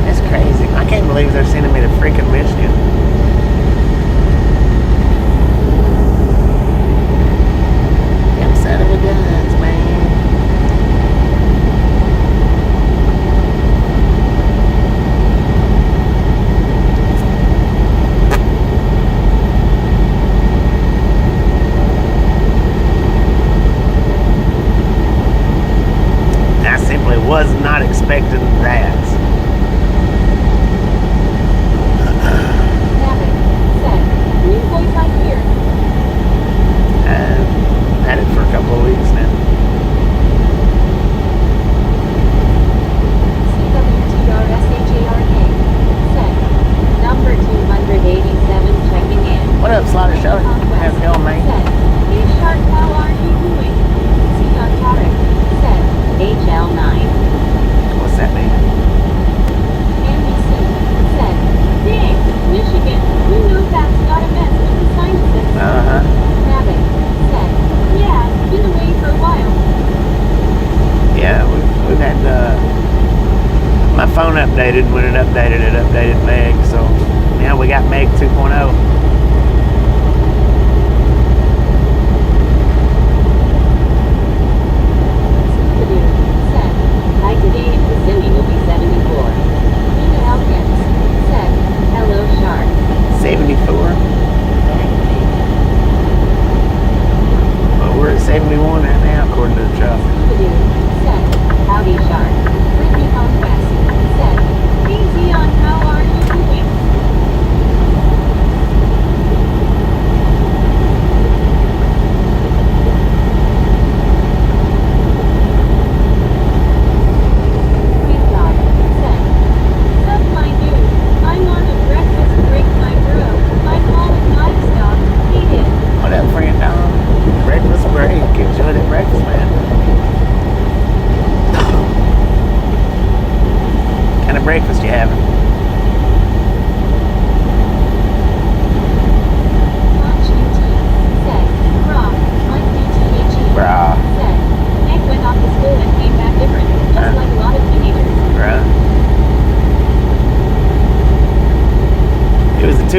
[SPEAKER 2] That's crazy. I can't believe they're sending me to freaking Michigan. Them son of a guns, man. I simply was not expecting that.
[SPEAKER 1] Mavic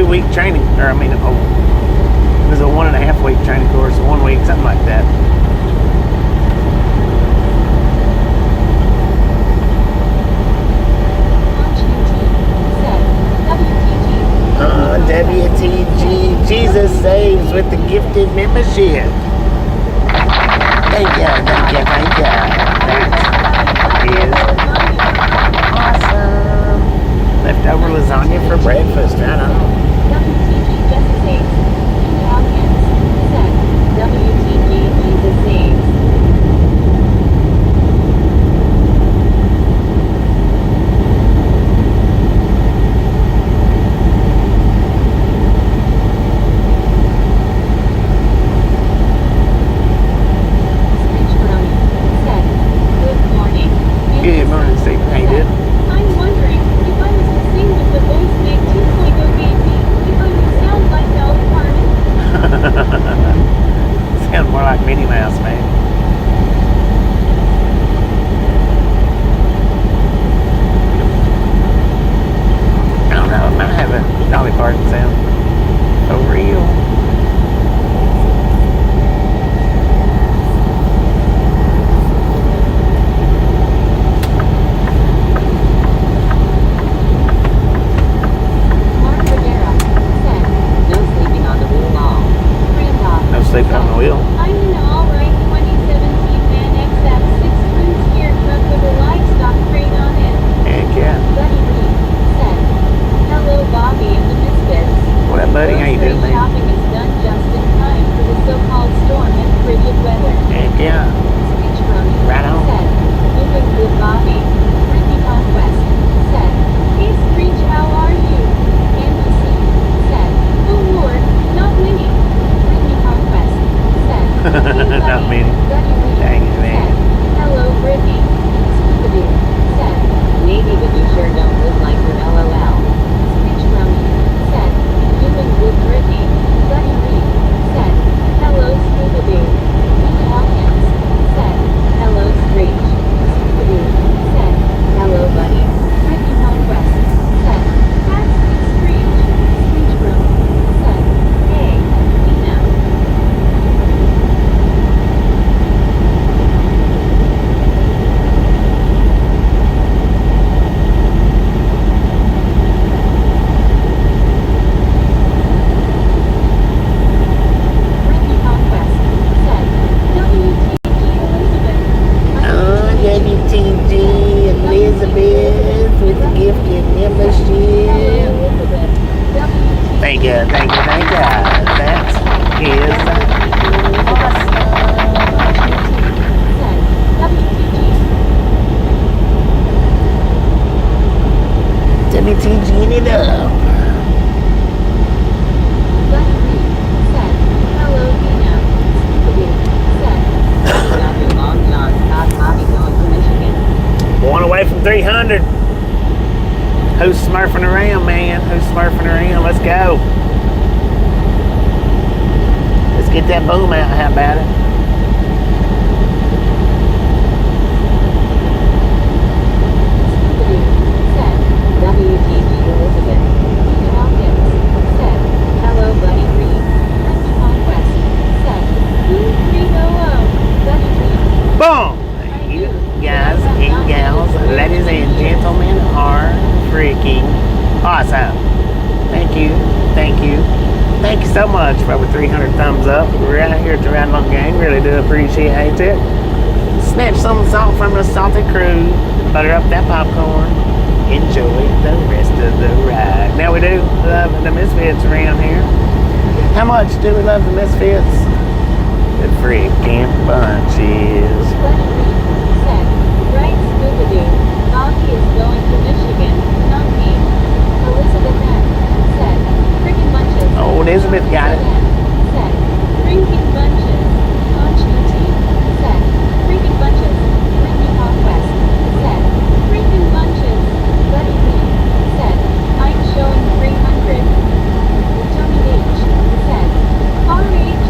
[SPEAKER 2] 2-week training, or I mean, it was a 1.5-week training course, 1 week, something like that. WTG, Jesus saves with the gifted membership. Thank you. That is awesome. Leftover lasagna for breakfast, right on.
[SPEAKER 1] WTG just saves. Audience said WTG Jesus saves.
[SPEAKER 2] Good morning, Steve. How you doing?
[SPEAKER 1] I'm wondering if I was to sing with the voice make 2.0 baby, if I would sound like Dolly Parton.
[SPEAKER 2] Sound more like Minnie Mouse, man. I don't know. It might have a Dolly Parton sound. Oh, real. Sleeping on the wheel.
[SPEAKER 1] I'm an all-right 2017 Man XF 6 room steer truck with a livestock crate on it.
[SPEAKER 2] Heck yeah.
[SPEAKER 1] Buddy Reed said, hello Bobby and the Misfits.
[SPEAKER 2] What up, buddy? How you doing, man?
[SPEAKER 1] Shopping is done just in time for the so-called storm and frigid weather.
[SPEAKER 2] Heck yeah.
[SPEAKER 1] Speech from
[SPEAKER 2] Right on.
[SPEAKER 1] said, doing good Bobby. Ricky Conquest said, hey Screech, how are you? NBC said, oh Lord, not winning.
[SPEAKER 2] Not many. Dang it, man.
[SPEAKER 1] Hello, Brittany. Scooby-Doo said, maybe, but you sure don't look like your LOL. Screech Rummy said, doing good, Brittany. Buddy Reed said, hello, Scooby-Doo. Pete Hawkins said, hello, Screech. Scooby-Doo said, hello, buddy. Ricky Conquest said, that's Screech. Screech Rummy said, hey, Tina.
[SPEAKER 2] WTG Elizabeth with the gifted membership. Thank you. That is awesome. WTGing it up. One away from 300. Who's smurfing around, man? Who's smurfing around? Let's go. Let's get that boom out. How about it?
[SPEAKER 1] WTG Elizabeth. Pete Hawkins said, hello, Buddy Reed. Ricky Conquest said, 2300. Buddy Reed.
[SPEAKER 2] Boom! You guys and gals, ladies and gentlemen, are freaking awesome. Thank you so much for over 300 thumbs up. We're out here at the Ride Along Gang. Really do appreciate it. Snatch some salt from the salted crew. Butter up that popcorn. Enjoy the rest of the ride. Now we do love the Misfits around here. How much do we love the Misfits? The freaking bunches.
[SPEAKER 1] Right, Scooby-Doo. Bobby is going to Michigan, not me. Elizabeth N. said, freaking bunches.
[SPEAKER 2] Oh, Elizabeth got it.
[SPEAKER 1] Said, freaking bunches. Conchity said, freaking bunches. Ricky Conquest said, freaking bunches. Buddy Reed said, I'm showing 300. Tony H. said, RAG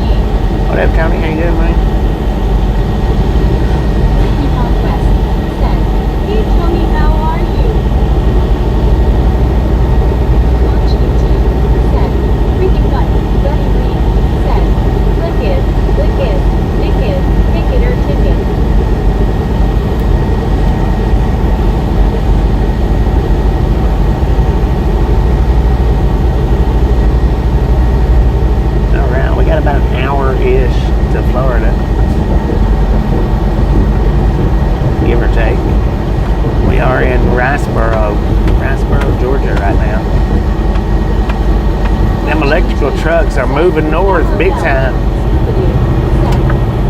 [SPEAKER 2] are moving north big time.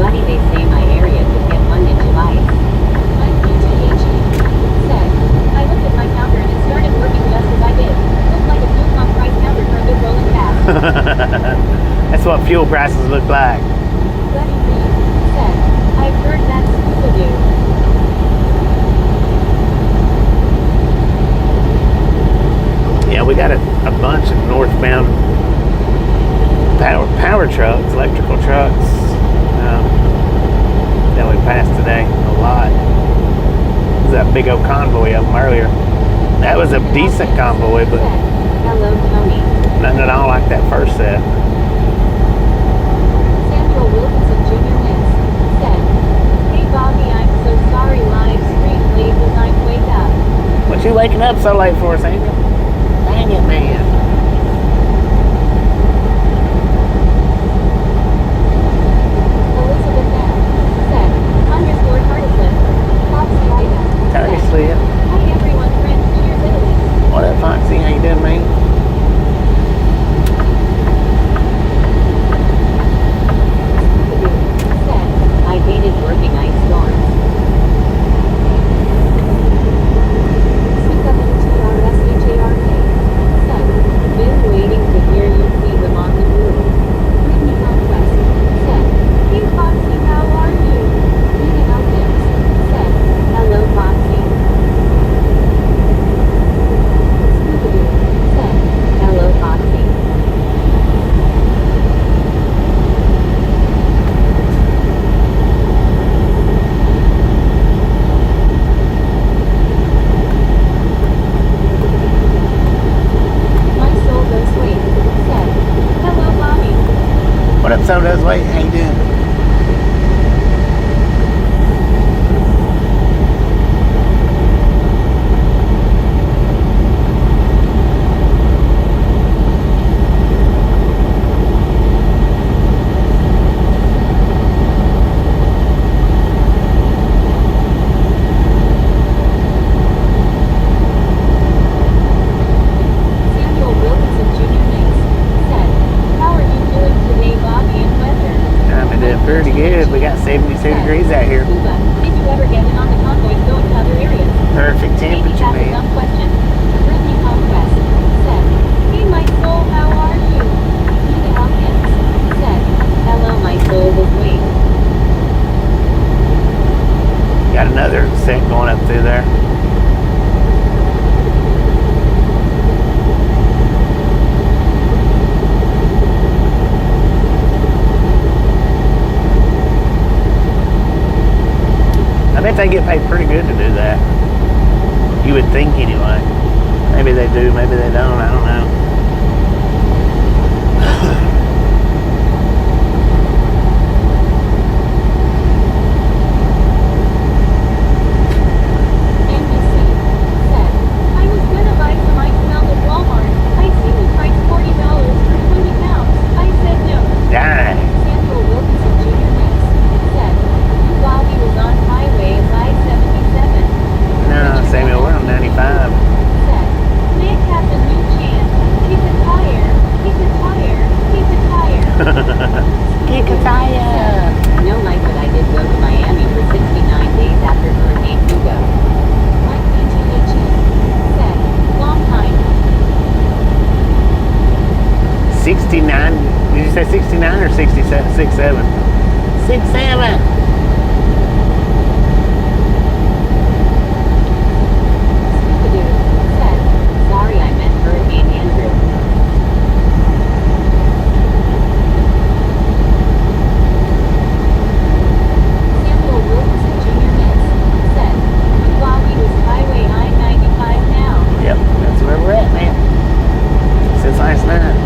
[SPEAKER 1] Buddy, they say my area could get 1 inch of ice. Mike PTHE said, I looked at my counter and it started working just as I did. Looked like a fuel pump price counter for a good rolling fast.
[SPEAKER 2] That's what fuel prices look like.
[SPEAKER 1] Buddy B said, I've heard that's scuba-doo.
[SPEAKER 2] Yeah, we got a bunch of northbound power trucks, electrical trucks that we passed today a lot. There's that big old convoy of them earlier. That was a decent convoy, but
[SPEAKER 1] Hello, Tony.
[SPEAKER 2] nothing at all like that first set.
[SPEAKER 1] Samuel Wilkinson Jr. Ness said, Hey Bobby, I'm so sorry live stream late was I wake up.
[SPEAKER 2] What you waking up so late for, Samuel? Dang it, man.
[SPEAKER 1] Elizabeth M. said, _ partisan. Foxy Ida.
[SPEAKER 2] Tony
[SPEAKER 1] said,
[SPEAKER 2] Slip.
[SPEAKER 1] Hi everyone, friends, cheers Italy.
[SPEAKER 2] What up, Foxy? How you doing, man?
[SPEAKER 1] Said, I hated working ice storms. CWTRSHARK said, been waiting to hear you see them on the move. Brittany Conquest said, Hey Foxy, how are you? Nina Elkins said, Hello Foxy. Scooby-Doo said, Hello Foxy. My soul goes sweet said, Hello Bobby.
[SPEAKER 2] What up, So Does Wait? How you doing?
[SPEAKER 1] Samuel Wilkinson Jr. Nix said, How are you doing today, Bobby and weather?
[SPEAKER 2] I'm doing pretty good. We got 72 degrees out here.
[SPEAKER 1] Cuba, did you ever get in on the convoys going to other areas?
[SPEAKER 2] Perfect
[SPEAKER 1] Maybe
[SPEAKER 2] temperature,
[SPEAKER 1] that's a
[SPEAKER 2] man.
[SPEAKER 1] dumb question. Brittany Conquest said, Hey my soul, how are you? Nina Elkins said, Hello my soul was wait.
[SPEAKER 2] Got another set going up through there. I bet they get paid pretty good to do that. You would think anyway. Maybe they do, maybe they don't, I don't know.
[SPEAKER 1] NBC said, I was gonna buy some ice melt at Walmart. I seen the price $40 for 20 pounds. I said no.
[SPEAKER 2] Dang.
[SPEAKER 1] Samuel Wilkinson Jr. Nix said, You Bobby was on highway I-77.
[SPEAKER 2] No, Samuel, we're on 95.
[SPEAKER 1] Said, Nick has a new chant. Kick a tire, kick a tire, kick a tire.
[SPEAKER 2] Kick a tire.
[SPEAKER 1] No, Mike, but I did go to Miami for 69 days after Hurricane Hugo. Mike PTHE said, long time.
[SPEAKER 2] 69. Did you say 69 or 67? 67. 67.
[SPEAKER 1] Scooby-Doo said, sorry, I meant Hurricane Andrew. Samuel Wilkinson Jr. Nix said, You Bobby was highway I-95 now.
[SPEAKER 2] Yep, that's where we're at, man. Since last night.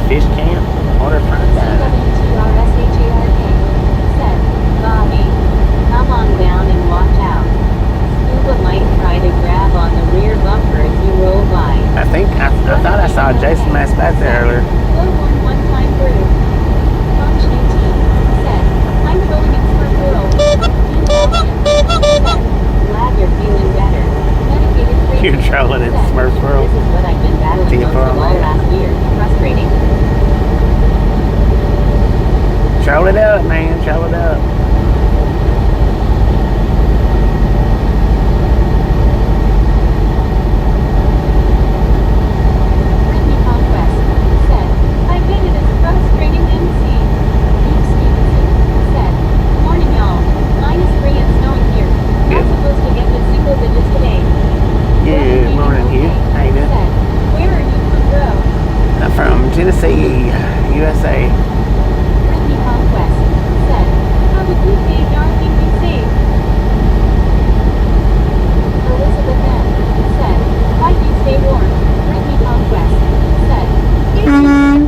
[SPEAKER 2] fish camp, waterfront dining.
[SPEAKER 1] CWTRSHARK said, Bobby, come on down and watch out. Scuba might try to grab on the rear bumper if you roll by.
[SPEAKER 2] I thought I saw Jason Mass back there earlier.
[SPEAKER 1] Blow one time through. Punch 18 said, I'm going in for a whirl. Glad you're feeling better. Medicated crazy.
[SPEAKER 2] You're trolling in
[SPEAKER 1] said,
[SPEAKER 2] Smurf's World.
[SPEAKER 1] This is what I've been battling most of all last year. Frustrating.
[SPEAKER 2] Troll it up, man. Troll it up.
[SPEAKER 1] Brittany Conquest said, I get it, it's frustrating MC. Luke Stevenson said, morning y'all. -3 and snowing here. Not supposed to get to single digits today.
[SPEAKER 2] Good morning, Hugh. How you doing?
[SPEAKER 1] Said, where are you from, bro?
[SPEAKER 2] I'm from Tennessee, USA.
[SPEAKER 1] Brittany Conquest said, have a good day, darling, be safe. Elizabeth M. said, hope you stay warm. Brittany Conquest said, see you.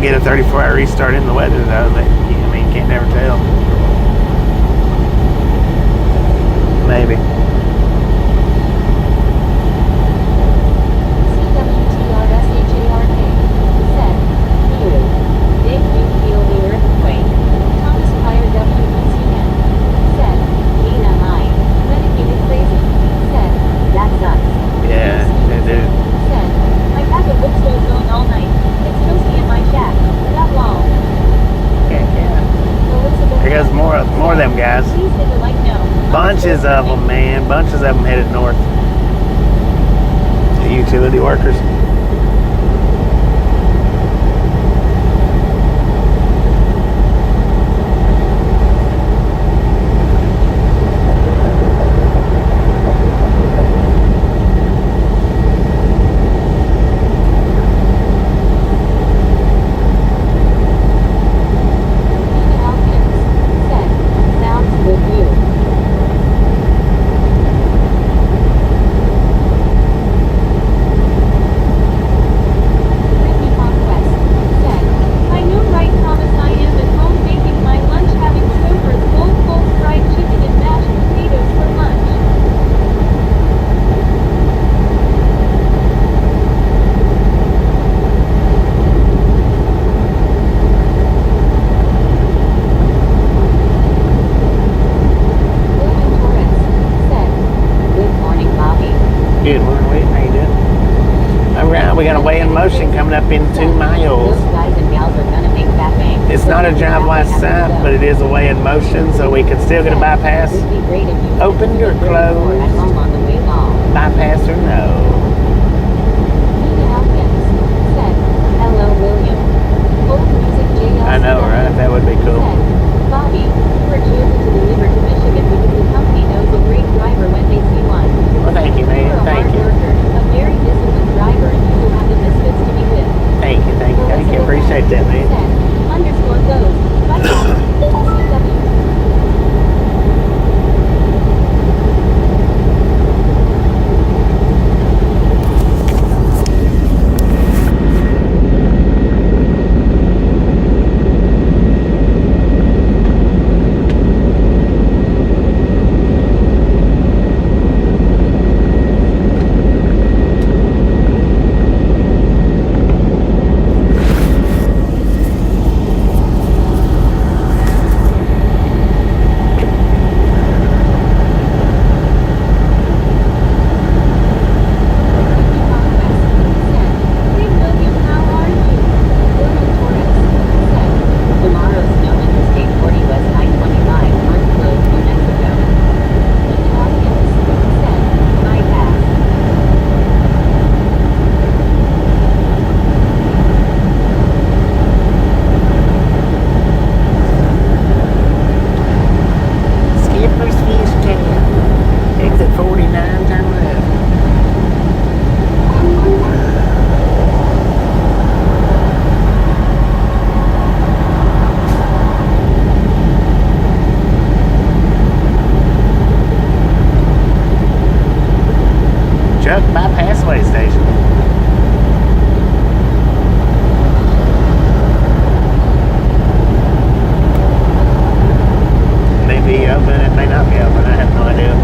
[SPEAKER 2] Get a 34-hour restart in the weather though, but I mean, you can't never tell. Maybe.
[SPEAKER 1] CWTRSHARK said, did you feel the earthquake? Thomas Pryor WBCN said, Nina hi. Medicated crazy said, that sucks.
[SPEAKER 2] Yeah, they do.
[SPEAKER 1] Said, I've had the wood stove going all night. It's toasty in my shack. That wall.
[SPEAKER 2] Yeah.
[SPEAKER 1] Elizabeth
[SPEAKER 2] There goes more of them guys.
[SPEAKER 1] Please hit the like no.
[SPEAKER 2] Bunches of them, man. Bunches of them headed north. The utility workers. Good morning, Whit. How you doing? All right, we got a weigh in motion coming up in 2 miles. It's not a drive last site, but it is a weigh in motion, so we could still get a bypass. Open your closed. Bypass or no.
[SPEAKER 1] I
[SPEAKER 2] know, right? That would be cool.
[SPEAKER 1] Bobby, we're chosen to the underscore goes. Bye CW.
[SPEAKER 2] Skipper's Fish Can. Exit 49, turn left. Truck bypassway station. May be open, it may not be open, I have no idea.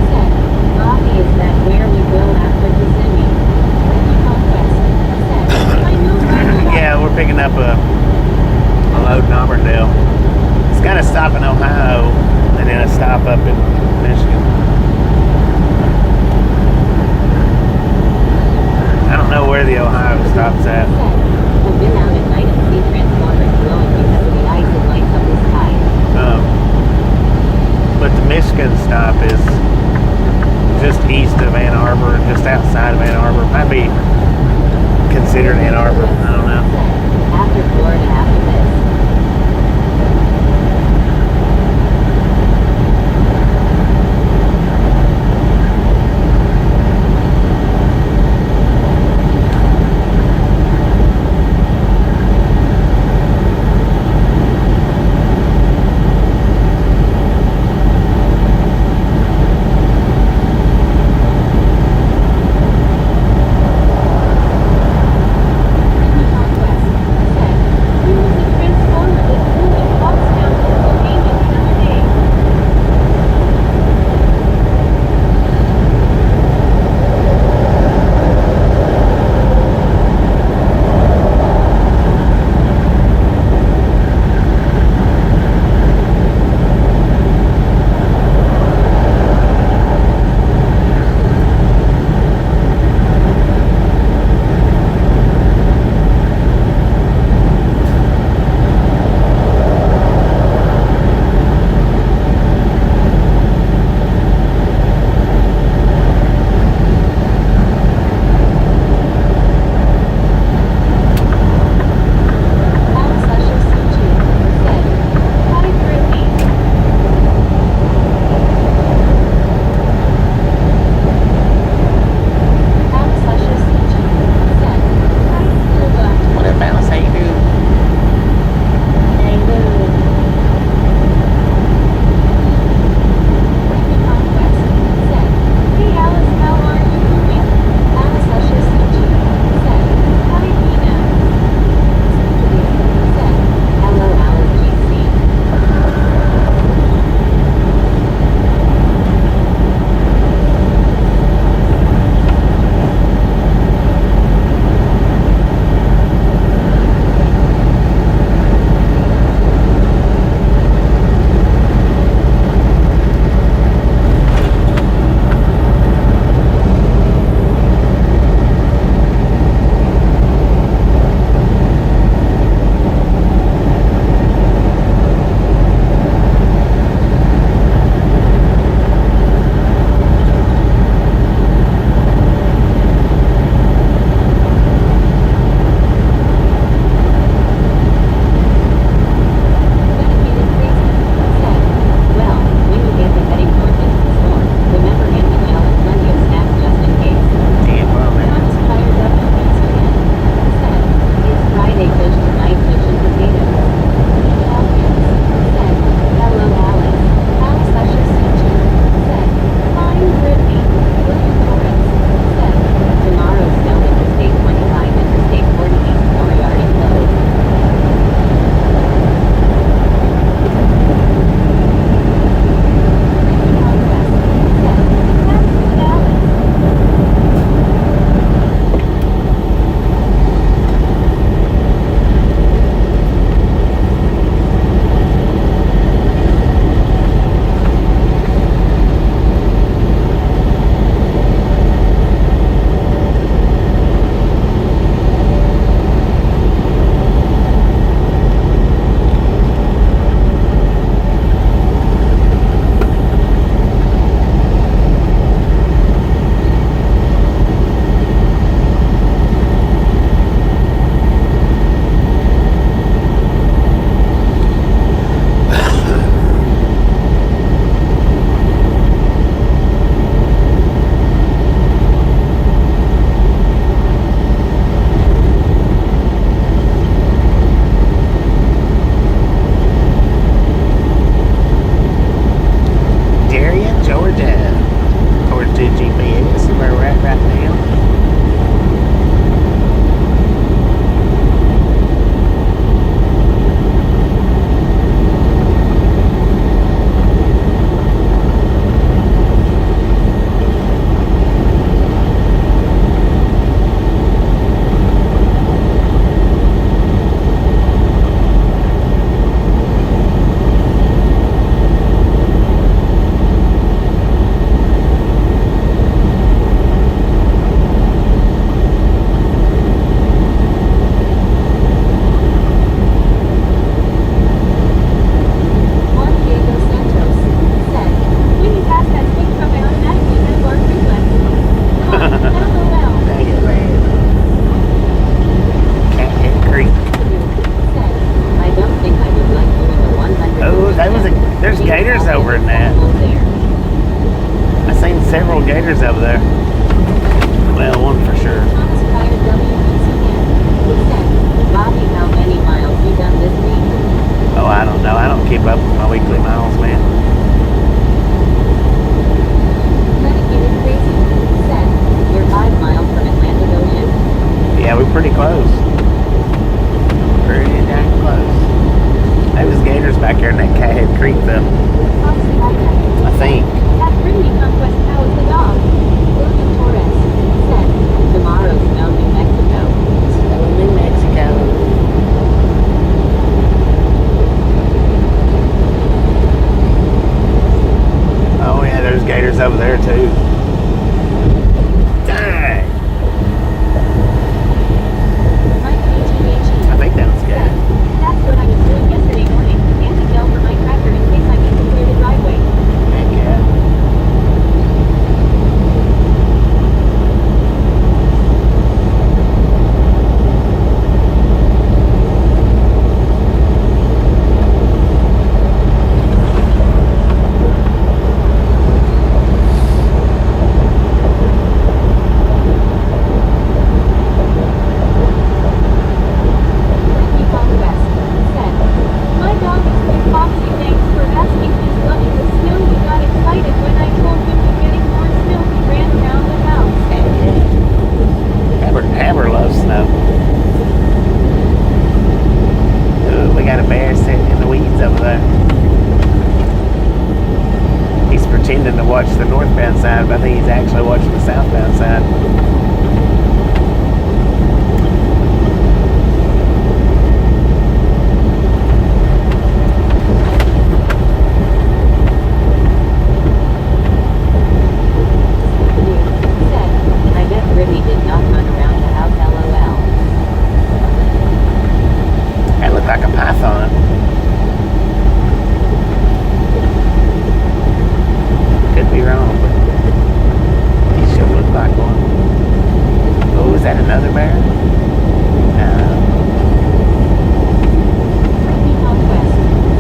[SPEAKER 1] Said, Bobby, is that where we go after Kissimmee? Ricky Conquest. Said, I know right away.
[SPEAKER 2] Yeah, we're picking up a load in Auburndale. It's got a stop in Ohio and then a stop up in Michigan. I don't know where the Ohio stop's at.
[SPEAKER 1] Said, I've been out at night and seen transformers glowing because of the ice that lights up the sky.
[SPEAKER 2] But the Michigan stop is just east of Ann Arbor, just outside of Ann Arbor. Might be considered Ann Arbor. I don't know.
[SPEAKER 1] Said, after Florida, after this.
[SPEAKER 2] gators over there. Well, one for sure.
[SPEAKER 1] Thomas Pryor WBCN said, Bobby, how many miles you done this week?
[SPEAKER 2] Oh, I don't know. I don't keep up with my weekly miles, man.
[SPEAKER 1] Medicated Crazy said, you're 5 miles from Atlantic Ocean?
[SPEAKER 2] Yeah, we're pretty close. Pretty dang close. There was gators back there in that Cathead Creek, though.
[SPEAKER 1] Foxy Ida
[SPEAKER 2] I think.
[SPEAKER 1] at Brittany Conquest, how's the dog? William Torres said, tomorrow snow New Mexico.
[SPEAKER 2] Snow in New Mexico. Oh yeah, there's gators over there too. Dang!
[SPEAKER 1] Mike ATHE
[SPEAKER 2] I think that was
[SPEAKER 1] said,
[SPEAKER 2] good.
[SPEAKER 1] that's what I was doing yesterday morning. Anti-gel for my tractor in case I need to clear the driveway.
[SPEAKER 2] Heck yeah.
[SPEAKER 1] Brittany Conquest said, my dog is called Foxy, thanks for asking. He's loving the snow. He got excited when I told him we're getting more snow. He ran around the house.
[SPEAKER 2] Heck yeah. Hammer loves snow. Ooh, we got a bear sitting in the weeds over there. He's pretending to watch the northbound side, but I think he's actually watching the southbound side.
[SPEAKER 1] Said, I bet Brittany did not run around the house, LOL.
[SPEAKER 2] That looked like a python. Could be wrong, but he sure looked like one. Oh, is that another bear? No.
[SPEAKER 1] Brittany Conquest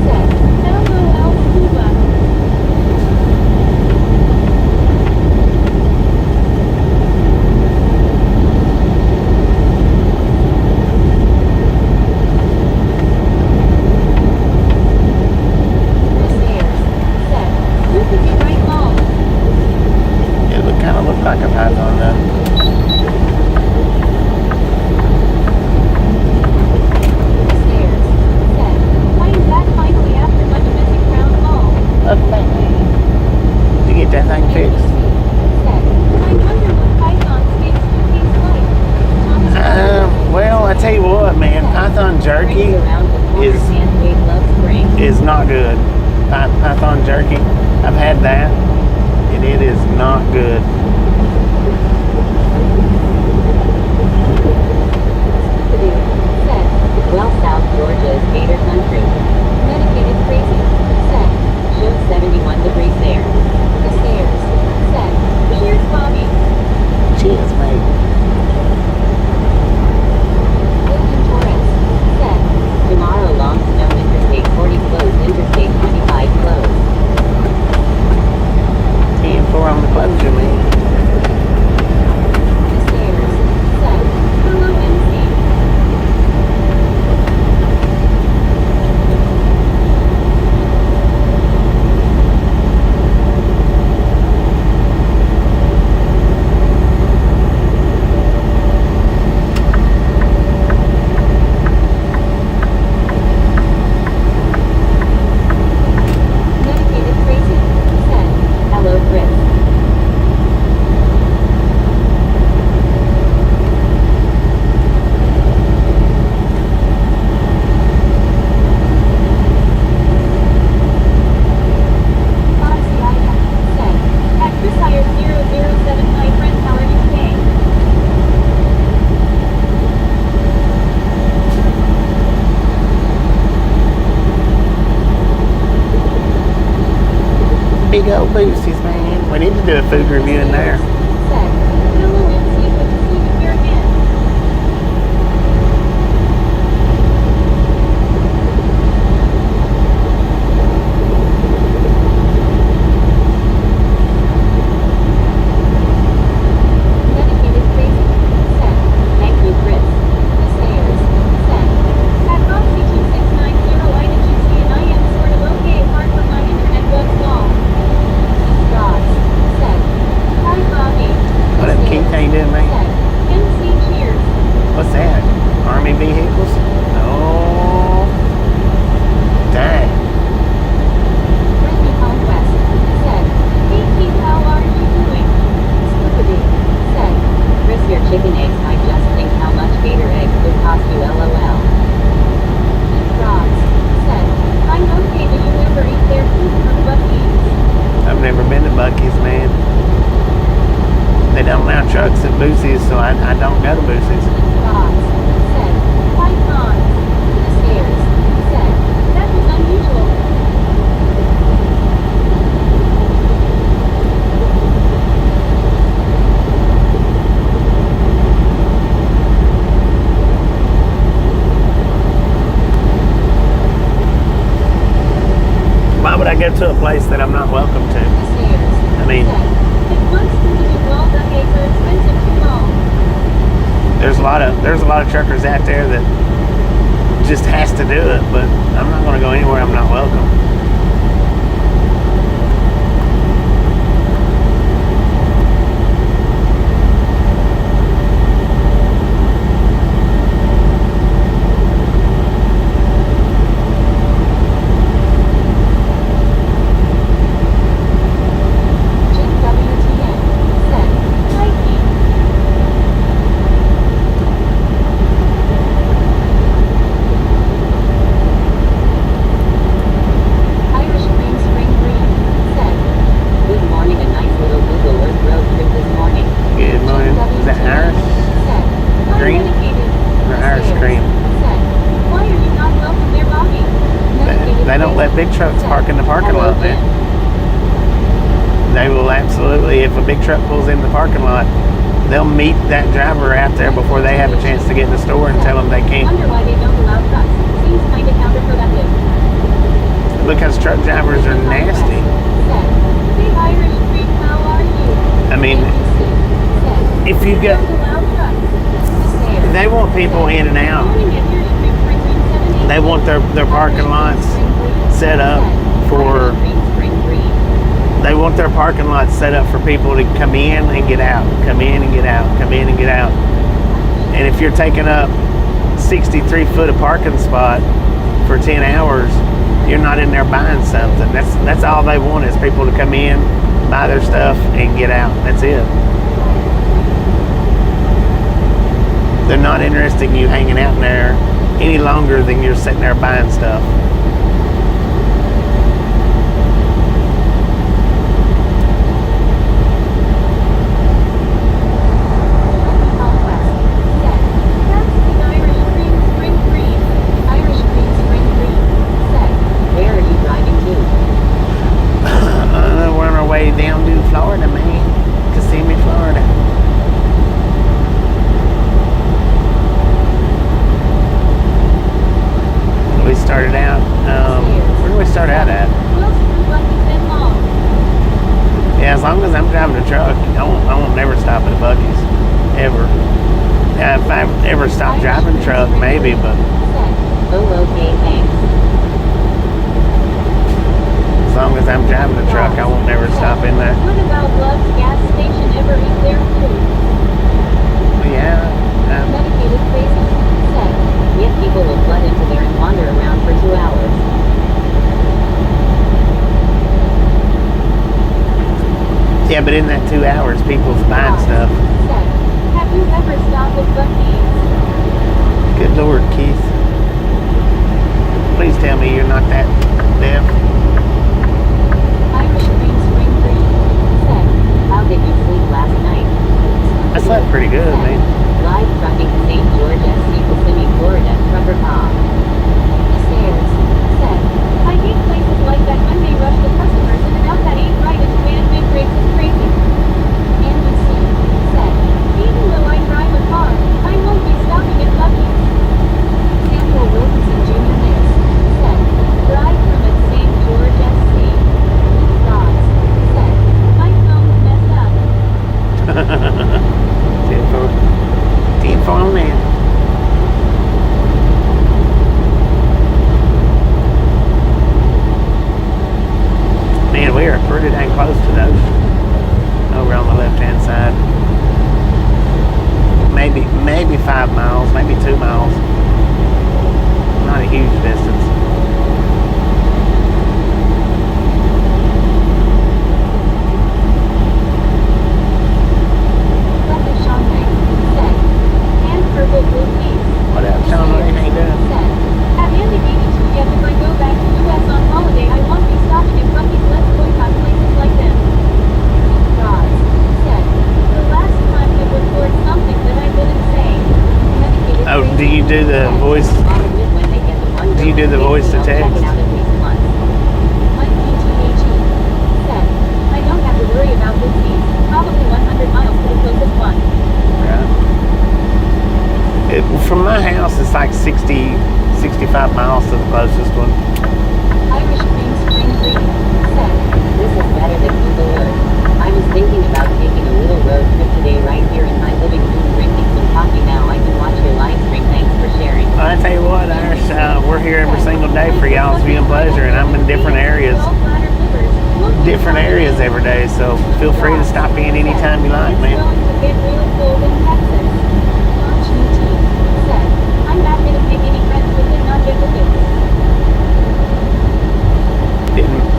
[SPEAKER 1] said, LOL Cuba. Chris Ayers said, you could be right, Mom.
[SPEAKER 2] It would kind of look like a python, though.
[SPEAKER 1] Chris Ayers said, why is that finally after much missing crown ball?
[SPEAKER 2] Okay. Did you get that thing fixed?
[SPEAKER 1] Said, I wonder what python steaks would taste like. Thomas Pryor
[SPEAKER 2] Well, I tell you what, man, python jerky
[SPEAKER 1] around the corner
[SPEAKER 2] is
[SPEAKER 1] handmade love spring.
[SPEAKER 2] is not good. Python jerky, I've had that, and it is not good.
[SPEAKER 1] Said, well, South Georgia is gator country. Medicated Crazy said, shows 71 degrees there. Chris Ayers said, cheers, Bobby.
[SPEAKER 2] Cheers, mate.
[SPEAKER 1] William Torres said, tomorrow long snow, Interstate 40 closed, Interstate 25 closed.
[SPEAKER 2] 10-4 on the closure, man.
[SPEAKER 1] Chris Ayers said, hello, MC. Medicated Crazy said, hello, Chris. Foxy Ida said, at Chris Ayers 007, my friend, how are you today?
[SPEAKER 2] Big old boosties, man. We need to do a food review in there.
[SPEAKER 1] Said, hello, MC, good to see you here again.
[SPEAKER 2] go to a place that I'm not welcome to. I mean, there's a lot of truckers out there that just has to do it, but I'm not going to go anywhere I'm not welcome. Big trucks park in the parking lot, man. They will absolutely, if a big truck pulls in the parking lot, they'll meet that driver out there before they have a chance to get in the store and tell them they can't.
[SPEAKER 1] Wonder why they don't allow trucks. Seems kind of counterproductive.
[SPEAKER 2] Because truck drivers are nasty.
[SPEAKER 1] Hey Irish Creek, how are you?
[SPEAKER 2] I mean, if you go, they want people in and out. They want their parking lots set up for, they want their parking lots set up for people to come in and get out, come in and get out, come in and get out. And if you're taking up 63 foot of parking spot for 10 hours, you're not in there buying something. That's all they want, is people to come in, buy their stuff and get out. That's it. They're not interested in you hanging out in there any longer than you're sitting there buying stuff. We're on our way down to Florida, man. Kissimmee, Florida. We started out, where did we start out at? Yeah, as long as I'm driving a truck, I won't never stop at a Buc-ee's, ever. Yeah, if I ever stop driving a truck, maybe, but
[SPEAKER 1] Oh, okay, thanks.
[SPEAKER 2] as long as I'm driving a truck, I won't never stop in there.
[SPEAKER 1] What about Love's gas station? Ever eat their food?
[SPEAKER 2] Yeah.
[SPEAKER 1] Medicated crazy. Said, yet people will flood into there and wander around for 2 hours.
[SPEAKER 2] Yeah, but in that 2 hours, people's buying stuff.
[SPEAKER 1] Said, have you ever stopped at Buc-ee's?
[SPEAKER 2] Good Lord, Keith. Please tell me you're not that deaf.
[SPEAKER 1] Irish Green Spring Green. Said, how did you sleep last night?
[SPEAKER 2] I slept pretty good,
[SPEAKER 1] Said,
[SPEAKER 2] man.
[SPEAKER 1] live trucking St. George at Kissimmee, Florida. Trucker Bob. Stairs. Said, I hate places like that when they rush the customers in and out. That ain't right, and management rates is crazy. Andy C. Said, even though I drive a car, I won't be stopping at Buc-ee's. Samuel Wilkinson Jr. Nix. Said, drive from at St. George SC. Ross. Said, my phone's messed up.
[SPEAKER 2] 10-4 man. Man, we are pretty dang close to those. Over on the left-hand side. Maybe 5 miles, maybe 2 miles. Not a huge distance.
[SPEAKER 1] Sean May. Said, and purple blue piece.
[SPEAKER 2] What up, Sean? What do you think doing?
[SPEAKER 1] Said, have Andy made it to yet? If I go back to US on holiday, I won't be stopping at Buc-ee's. Let's boycott places like this. Roz. Said, the last time you record something that I didn't say. Medicated
[SPEAKER 2] Oh, do you do the
[SPEAKER 1] Said,
[SPEAKER 2] voice?
[SPEAKER 1] when they get the one
[SPEAKER 2] Do you do the voice to
[SPEAKER 1] they'll check
[SPEAKER 2] text?
[SPEAKER 1] it out at least once. Mike PTHE. Said, I don't have to worry about this fees. Probably 100 miles to the closest one.
[SPEAKER 2] From my house, it's like 60, 65 miles to the closest one.
[SPEAKER 1] Irish Green Spring Green. This is better than Google Earth. I was thinking about taking a little road trip today right here in my living room, drinking some coffee. Now I can watch your live stream. Thanks for sharing.
[SPEAKER 2] Well, I tell you what, Irish, we're here every single day for y'all's viewing pleasure, and I'm in different areas every day, so feel free to stop in anytime you like, man.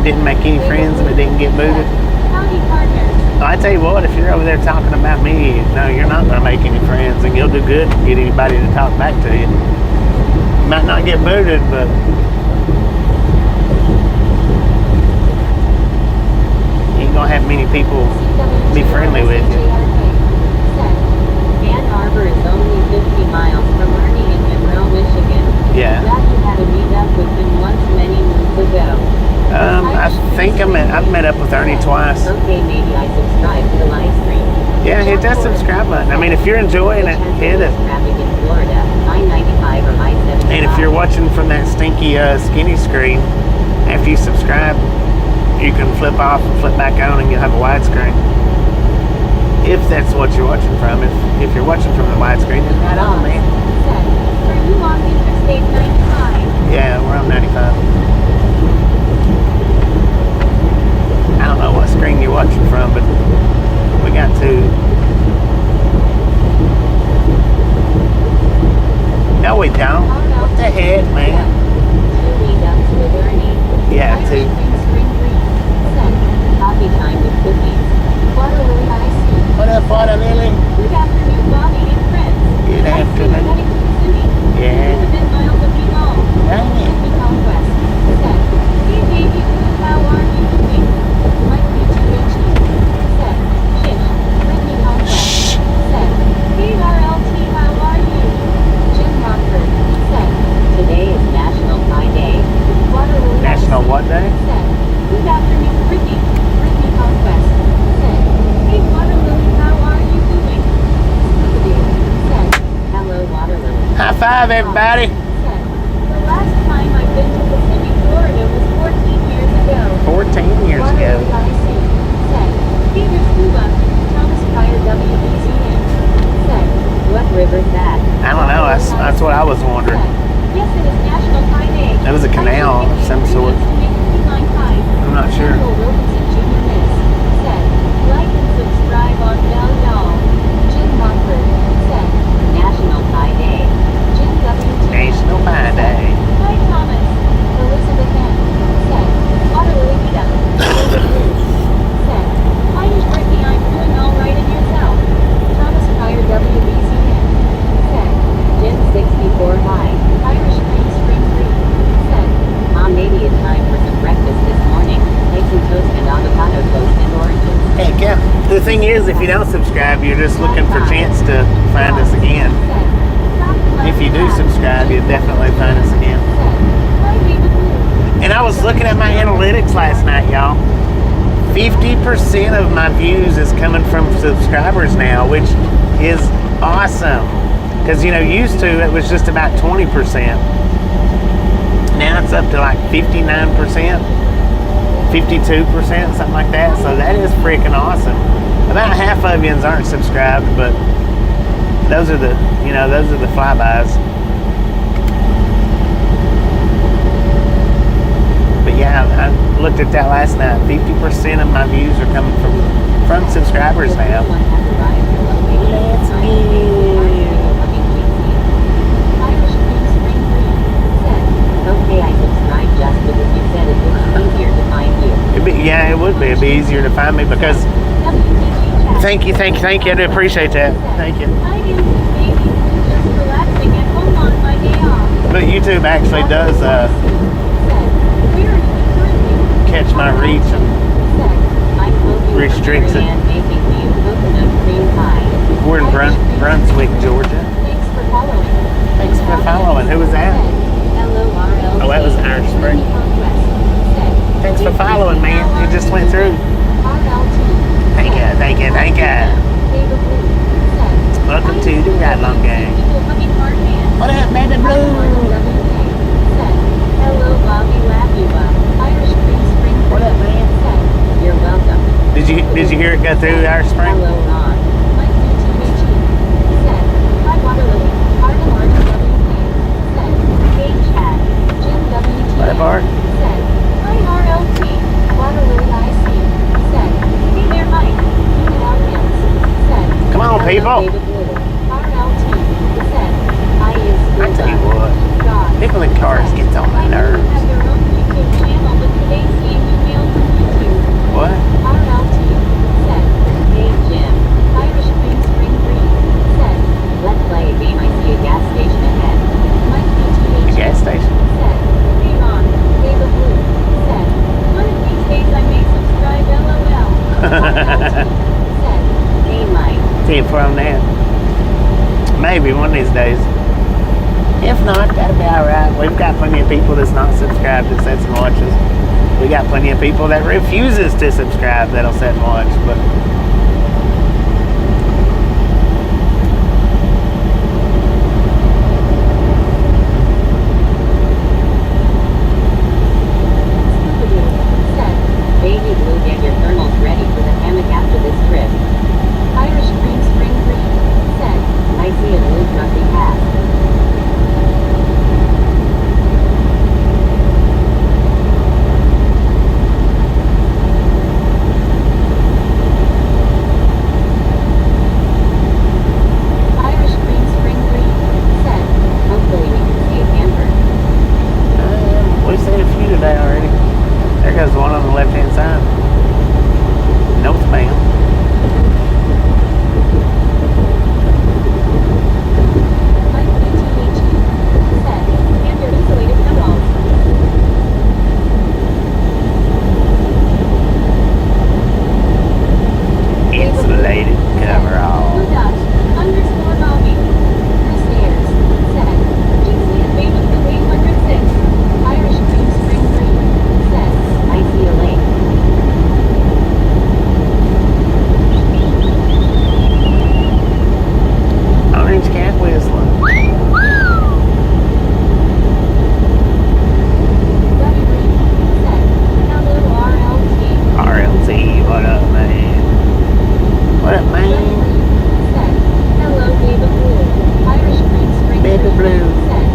[SPEAKER 2] Didn't make any friends and it didn't get booted. I tell you what, if you're over there talking about me, no, you're not going to make any friends, and you'll do good to get anybody to talk back to you. You might not get booted, but you ain't going to have many people be friendly with you.
[SPEAKER 1] Ann Arbor is only 50 miles from Ernie in Monroe, Michigan.
[SPEAKER 2] Yeah.
[SPEAKER 1] Glad you had a meetup with him once many moons ago.
[SPEAKER 2] I think I've met up with Ernie twice.
[SPEAKER 1] Okay, maybe I subscribe to the live stream.
[SPEAKER 2] Yeah, hit that subscribe button. I mean, if you're enjoying it, hit it.
[SPEAKER 1] Traffic in Florida, I-95 or I-75.
[SPEAKER 2] And if you're watching from that stinky skinny screen, after you subscribe, you can flip off and flip back on and you'll have a widescreen. If that's what you're watching from. If you're watching from the widescreen, then right on, man.
[SPEAKER 1] Are you on Interstate 95?
[SPEAKER 2] Yeah, we're on 95. I don't know what screen you're watching from, but we got two. No, we don't. What the heck, man? Yeah, two.
[SPEAKER 1] Coffee time with cookies. Water lily ice.
[SPEAKER 2] What up, Water Lily?
[SPEAKER 1] Good afternoon, Bobby and friends.
[SPEAKER 2] Good afternoon.
[SPEAKER 1] Heading to Kissimmee.
[SPEAKER 2] Yeah.
[SPEAKER 1] 10 miles of me long.
[SPEAKER 2] Dang it.
[SPEAKER 1] Conquest. Set. Hey, baby, how are you doing? Mike BTHD. Set. Shish. Brittany Conquest. Set. Hey, RLT, how are you? Jim Rockford. Set. Today is National Pie Day. Water lily
[SPEAKER 2] National
[SPEAKER 1] ice.
[SPEAKER 2] what day?
[SPEAKER 1] Set. Good afternoon, Brittany. Brittany Conquest. Set. Hey, Water Lily, how are you doing? Set. Hello, Water Lily.
[SPEAKER 2] High five, everybody.
[SPEAKER 1] The last time I've been to Kissimmee, Florida was 14 years ago.
[SPEAKER 2] 14 years
[SPEAKER 1] Water
[SPEAKER 2] ago.
[SPEAKER 1] Lily Icy. Set. Peter Scuba. Thomas Pryor WBCN. Set. What river's that?
[SPEAKER 2] I don't know. That's what I was wondering.
[SPEAKER 1] Set. Yes, it is National Pie Day.
[SPEAKER 2] That was a canal of some sort. I'm not sure.
[SPEAKER 1] Wilkinson Jr. Miss. Set. Like and subscribe on Bell Y'all. Jim Rockford. Set. National Pie Day. Jim W.
[SPEAKER 2] National Pie Day.
[SPEAKER 1] Hi, Thomas. Elizabeth M. Set. Water Lily Meetup. Set. Irish Brittany, I'm doing all right in yourself. Thomas Pryor WBCN. Set. Jim 64 High. Irish Green Spring Creek. Set. Mom, maybe it's time for some breakfast this morning. Make some toast and avocado toast and oranges.
[SPEAKER 2] Heck yeah. The thing is, if you don't subscribe, you're just looking for a chance to find us again. If you do subscribe, you'll definitely find us again. And I was looking at my analytics last night, y'all. 50% of my views is coming from subscribers now, which is awesome. Because, used to it was just about 20%. Now it's up to like 59%, 52%, something like that. So that is freaking awesome. About half of yous aren't subscribed, but those are the flybys. But yeah, I looked at that last night. 50% of my views are coming from subscribers now. Let's go.
[SPEAKER 1] Okay, I subscribed just because you said it would be easier to find you.
[SPEAKER 2] It would be. It'd be easier to find me because. Thank you. I do appreciate that. Thank you. But YouTube actually does catch my reach and restricts it. We're in Brunswick, Georgia. Thanks for following. Who was that? Oh, that was Irish Spring. Thanks for following, man. You just went through. Thank you. Welcome to the Ride Long Gang. What up, baby blue?
[SPEAKER 1] Hello, Bobby Lappy. Irish Green Spring.
[SPEAKER 2] What up, man? go through our spring?
[SPEAKER 1] Hello, Ron. Mike BTHE said, hi, Water Lily. Arden Martin WK said, hey, Chad. Jim WT
[SPEAKER 2] What part?
[SPEAKER 1] said, hi, RLT. Water Lily IC said, hey there, Mike. Unit Outhands said,
[SPEAKER 2] Come on,
[SPEAKER 1] hello,
[SPEAKER 2] people.
[SPEAKER 1] David Blue. RLT said, hi, is
[SPEAKER 2] I tell you what,
[SPEAKER 1] God.
[SPEAKER 2] people in cars
[SPEAKER 1] said,
[SPEAKER 2] gets on my
[SPEAKER 1] I know you
[SPEAKER 2] nerves.
[SPEAKER 1] have your own YouTube channel, but today seeing you mail from YouTube.
[SPEAKER 2] What?
[SPEAKER 1] RLT said, hey Jim, Irish Cream Spring Green said, let's play a game, I see a gas station ahead. Mike BTH
[SPEAKER 2] A gas station?
[SPEAKER 1] said, hey Ron, David Blue said, one of these days I may subscribe LOL. RLT said, hey Mike.
[SPEAKER 2] See if we're on that. Maybe one of these days. If not, that'll be alright. We've got plenty of people that's not subscribed that sits and watches. We got plenty of people that refuses to subscribe that'll sit and watch, but
[SPEAKER 1] said, Baby Blue, get your thermals ready for the hammock after this trip. Irish Cream Spring Green said, I see a blue trucky pass. Irish Cream Spring Green said, hopefully we can see a camper.
[SPEAKER 2] we've seen a few today already. There goes one on the left hand side. Northbound.
[SPEAKER 1] Mike BTHE said, and your insulated coveralls.
[SPEAKER 2] Insulated coverall.
[SPEAKER 1] Blue Dot, _ Bobby. Chris Ayers said, Jinxie and Baby Blue 806. Irish Cream Spring Green said, I see a lake.
[SPEAKER 2] Orange cat whistling.
[SPEAKER 1] Buddy Green said, hello RLT.
[SPEAKER 2] RLT, what up, man? What up,
[SPEAKER 1] Buddy
[SPEAKER 2] man?
[SPEAKER 1] Green said, hello Baby Blue. Irish Cream Spring
[SPEAKER 2] Baby
[SPEAKER 1] Green
[SPEAKER 2] Blue.
[SPEAKER 1] said,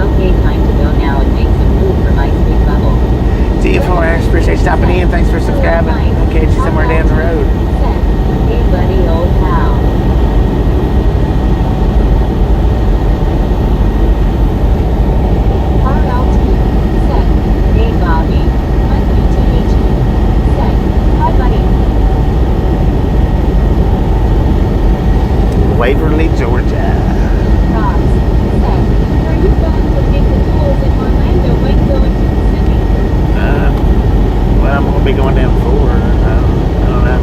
[SPEAKER 1] okay, time to go now and make some food for my sweet bubble.
[SPEAKER 2] See you 4 hours. Appreciate you stopping in. Thanks for subscribing. I'll catch you somewhere down the road.
[SPEAKER 1] Said, hey buddy, old pal. RLT said, hey Bobby. Mike BTHE said, hi buddy.
[SPEAKER 2] Waverly, Georgia.
[SPEAKER 1] Ross said, are you going to take the tolls in Orlando when going to Kissimmee?
[SPEAKER 2] Well, I'm gonna be going down 4. I don't know.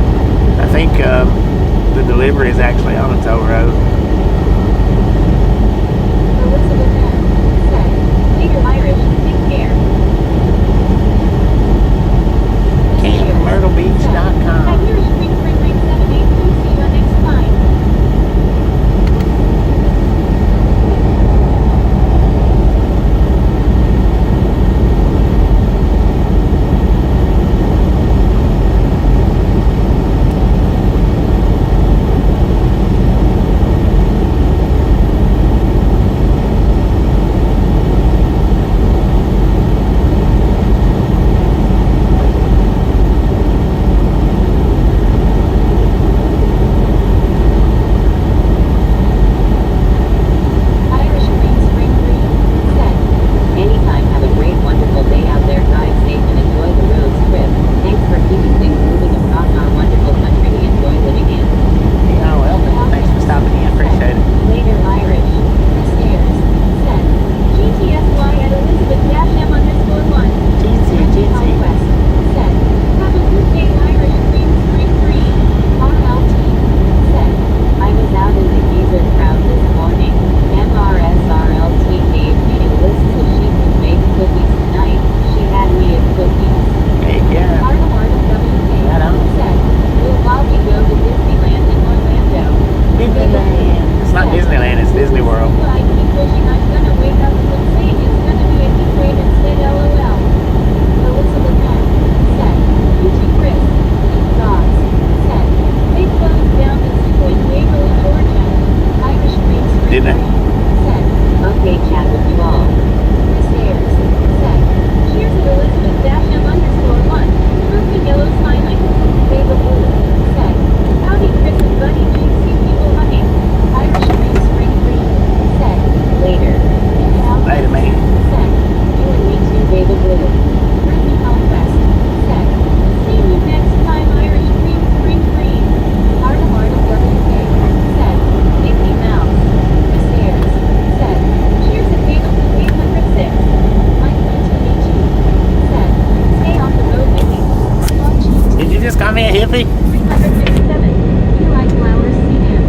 [SPEAKER 2] Biffy?
[SPEAKER 1] 657. You like flowers, CM.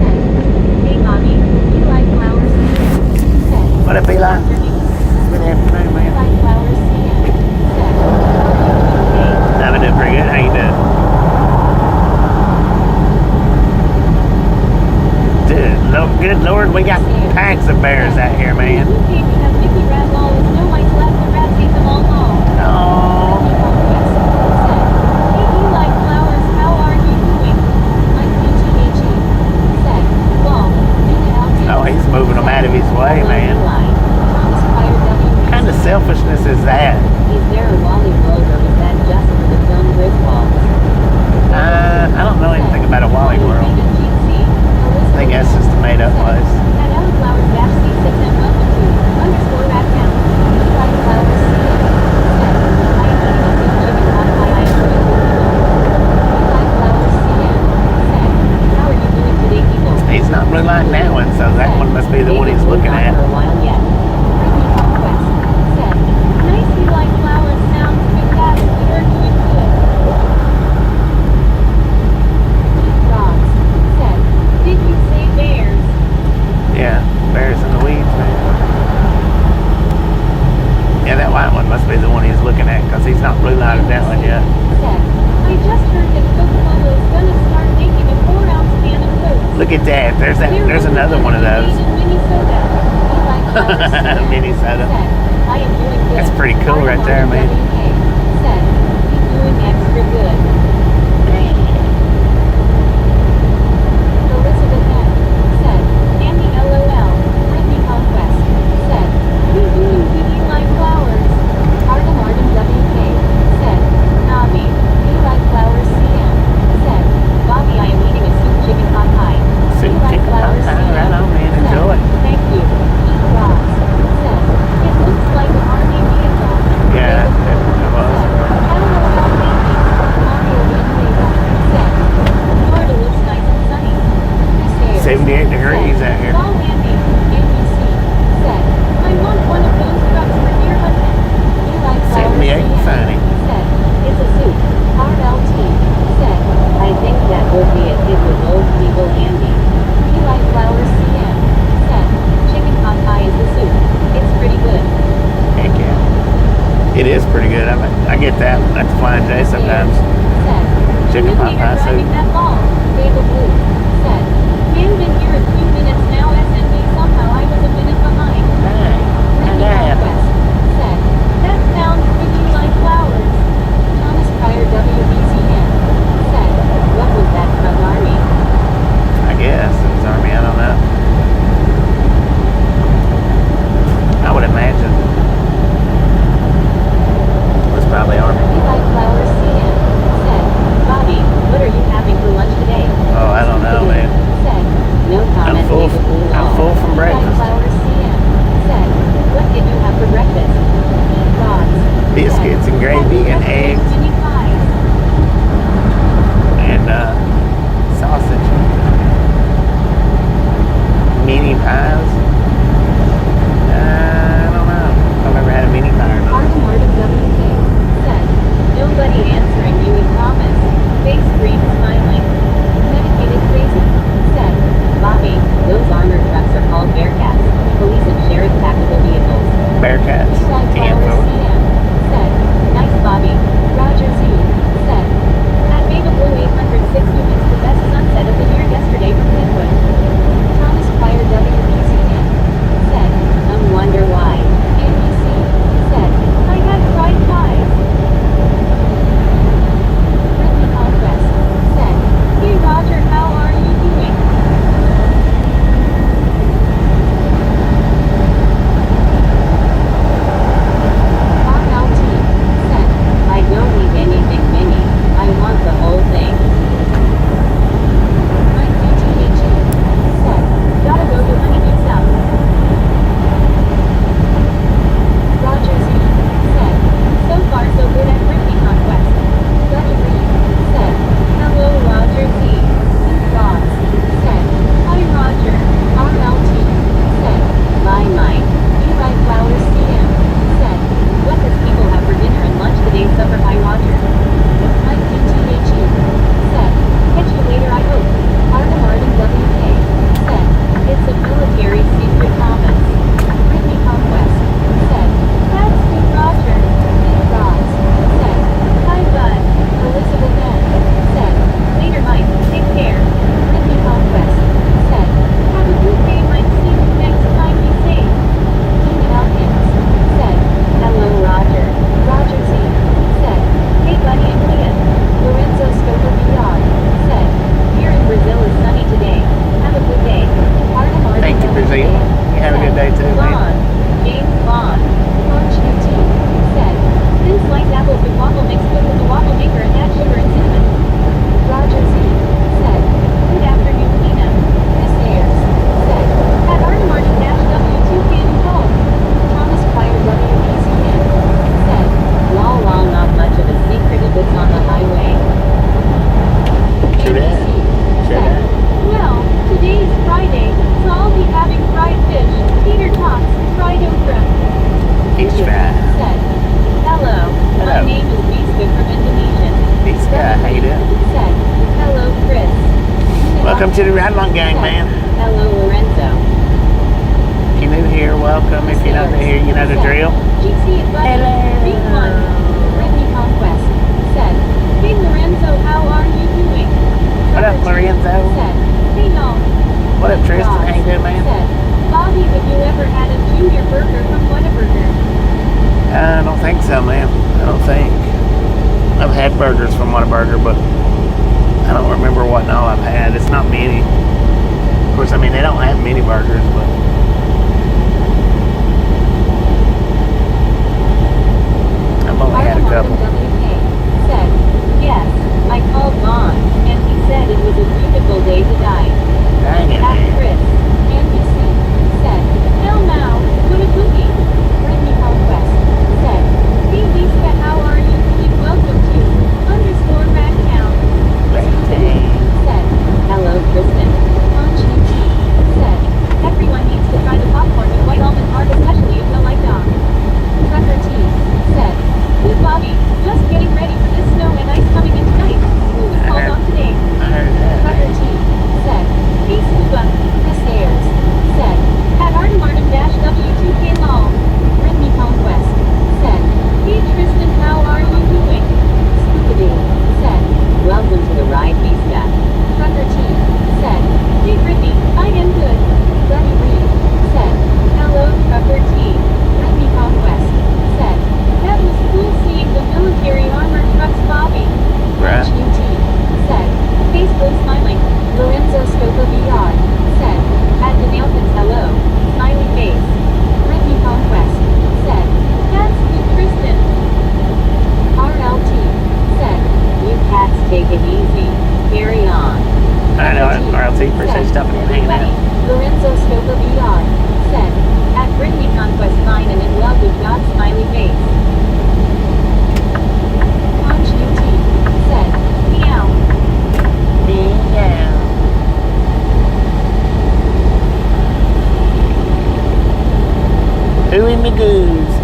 [SPEAKER 1] Said. Hey, Bobby. You like flowers, CM. Said.
[SPEAKER 2] What it be like?
[SPEAKER 1] Afternoon.
[SPEAKER 2] Good afternoon,
[SPEAKER 1] You
[SPEAKER 2] man.
[SPEAKER 1] like flowers, CM. Said. Okay.
[SPEAKER 2] I'm doing pretty good. How you doing? Dude, good Lord, we got packs of bears out here, man.
[SPEAKER 1] You came because Mickey Rat Law was no mice left. The rats ate them all long.
[SPEAKER 2] Oh,
[SPEAKER 1] Said. Hey, you like flowers. How are you doing? Mike PTHE. Said. Well,
[SPEAKER 2] oh, he's moving them out of his way, man. What kind of selfishness is that?
[SPEAKER 1] Is there a Wally World or was that just for the film Griswolds?
[SPEAKER 2] I don't know anything about a Wally World. I think that's just a made-up place.
[SPEAKER 1] At flowers-c6m welcome to underscore rat count. You like flowers, CM. Said. I am eating a big chicken hot pie ice cream with people. You like flowers, CM. Said. How are you doing today, people?
[SPEAKER 2] He's not blue lighting that one, so that one must be the one he's looking at.
[SPEAKER 1] For a while yet. Brittany Conquest. Said. Nice you like flowers sounds fantastic. You're doing good. Dogs. Said. Did you say bears?
[SPEAKER 2] Yeah, bears in the weeds, man. Yeah, that white one must be the one he's looking at, because he's not blue lighted that one yet.
[SPEAKER 1] Said. I just heard that Coca-Cola is gonna start making a 4-ounce can of Coke.
[SPEAKER 2] Look at that. There's another one of those.
[SPEAKER 1] Mini soda. You like flowers, CM.
[SPEAKER 2] Mini soda.
[SPEAKER 1] Said. I am doing good.
[SPEAKER 2] That's pretty cool right there, man.
[SPEAKER 1] WK. Said. He's doing extra good. Elizabeth M. Said. Andy LOL. Brittany Conquest. Said. We doing good. You like flowers. Arden WK. Said. Navi. You like flowers, CM. Said. Bobby, I am eating a soup chicken hot pie.
[SPEAKER 2] Soup
[SPEAKER 1] You like
[SPEAKER 2] chicken hot
[SPEAKER 1] flowers,
[SPEAKER 2] pie.
[SPEAKER 1] CM.
[SPEAKER 2] Right on, man.
[SPEAKER 1] Said.
[SPEAKER 2] Enjoy.
[SPEAKER 1] Thank you. Eat Ross. Said. It looks like an army vehicle.
[SPEAKER 2] Yeah, it was.
[SPEAKER 1] Said. Florida looks nice and sunny. Chris Ayers.
[SPEAKER 2] 78 degrees out here.
[SPEAKER 1] Call Andy. ABC. Said. I want one of those trucks for dear husband. You like flowers,
[SPEAKER 2] 78 and
[SPEAKER 1] CM.
[SPEAKER 2] sunny.
[SPEAKER 1] Said. It's a suit. RLT. Said. I think that would be a hit with old people, Andy. You like flowers, CM. Said. Chicken hot pie is the soup. It's pretty good.
[SPEAKER 2] Heck yeah. It is pretty good. I get that at the Flying J sometimes.
[SPEAKER 1] Said.
[SPEAKER 2] Chicken pot pie
[SPEAKER 1] driving
[SPEAKER 2] soup.
[SPEAKER 1] that ball. David Blue. Said. Man been here a few minutes now. SND somehow I was a minute behind.
[SPEAKER 2] Hey,
[SPEAKER 1] Brittany Conquest. Said. That sounds good. You like flowers. Thomas Pryor WBCN. Said. What was that from Army?
[SPEAKER 2] I guess it was Army. I don't know. I would imagine it was probably Army.
[SPEAKER 1] You like flowers, CM. Said. Bobby, what are you having for lunch today?
[SPEAKER 2] Oh, I don't know, man.
[SPEAKER 1] Said. No comment.
[SPEAKER 2] I'm full.
[SPEAKER 1] David Blue
[SPEAKER 2] I'm
[SPEAKER 1] Law.
[SPEAKER 2] full from
[SPEAKER 1] You like
[SPEAKER 2] breakfast.
[SPEAKER 1] flowers, CM. Said. What did you have for breakfast? Dogs.
[SPEAKER 2] Biscuits and gravy and eggs
[SPEAKER 1] Mini pies.
[SPEAKER 2] and sausage. Mini pies. I don't know. I've never had a mini pie or not.
[SPEAKER 1] Martin WK. Said. Nobody answering you in comments. Face green smiling. Medicated crazy. Said. Bobby, those armored trucks are called Bearcats. Police and sheriff tactical vehicles.
[SPEAKER 2] Bearcats.
[SPEAKER 1] You like
[SPEAKER 2] Camp
[SPEAKER 1] flowers,
[SPEAKER 2] food.
[SPEAKER 1] CM. Said. Nice, Bobby. Roger Z. Said. At Mega Blue 806 units, the best sunset of the year yesterday from Linwood. Thomas Pryor WBCN.
[SPEAKER 2] to the Ride Along Gang, man.
[SPEAKER 1] Hello, Lorenzo.
[SPEAKER 2] If you're new here, welcome. If you're not new here, you know the drill.
[SPEAKER 1] GC and Buddy.
[SPEAKER 2] Hello.
[SPEAKER 1] Beat 1. Brittany Conquest. Said, hey Lorenzo, how are you doing?
[SPEAKER 2] What up,
[SPEAKER 1] Trevor T.
[SPEAKER 2] Lorenzo?
[SPEAKER 1] Said, hey y'all.
[SPEAKER 2] What up, Tristan? How you doing, man?
[SPEAKER 1] Said, Bobby, have you ever had a junior burger from Whataburger?
[SPEAKER 2] I don't think so, man. I don't think. I've had burgers from Whataburger, but I don't remember what all I've had. It's not many. Of course, I mean, they don't have many burgers, but I've only had a couple.
[SPEAKER 1] WK said, yes, I called Vaughn, and he said it was a beautiful day to die.
[SPEAKER 2] Dang it,
[SPEAKER 1] At
[SPEAKER 2] man.
[SPEAKER 1] Chris, NBC, said, hell now, what a boogie. Brittany Conquest, said, hey Lisa, how are you doing? Welcome to _Ragtown. Said, hello Kristen. Conch UT, said, everyone needs to try the popcorn with white almond heart, especially if you like dog. Trevor T, said, good Bobby, just getting ready for this snow and ice coming in tonight. Ooh, it's cold on today.
[SPEAKER 2] I heard that.
[SPEAKER 1] Trevor T, said, hey Scuba, Chris Ayers, said, at artmartin-w2k lol. Brittany Conquest, said, hey Tristan, how are you doing? Scuba said, welcome to the ride Vista. Trevor T, said, hey Brittany, I am good. Buddy Reed, said, hello Trevor T. Brittany Conquest, said, that was cool seeing the military armored trucks, Bobby.
[SPEAKER 2] Right.
[SPEAKER 1] UT, said, face blue smiling. Lorenzo Scopa VR, said, at the Nailkins hello, smiley face. Brittany Conquest, said, that's good Kristen. RLT, said, you cats take it easy, carry on.
[SPEAKER 2] I know it. RLT, appreciate you stopping in and hanging
[SPEAKER 1] Sweaty.
[SPEAKER 2] out.
[SPEAKER 1] Lorenzo Scopa VR, said, at Brittany Conquest fine and in love with God's smiley face. Conch UT, said, meow.
[SPEAKER 2] Yeah. Who in the goose?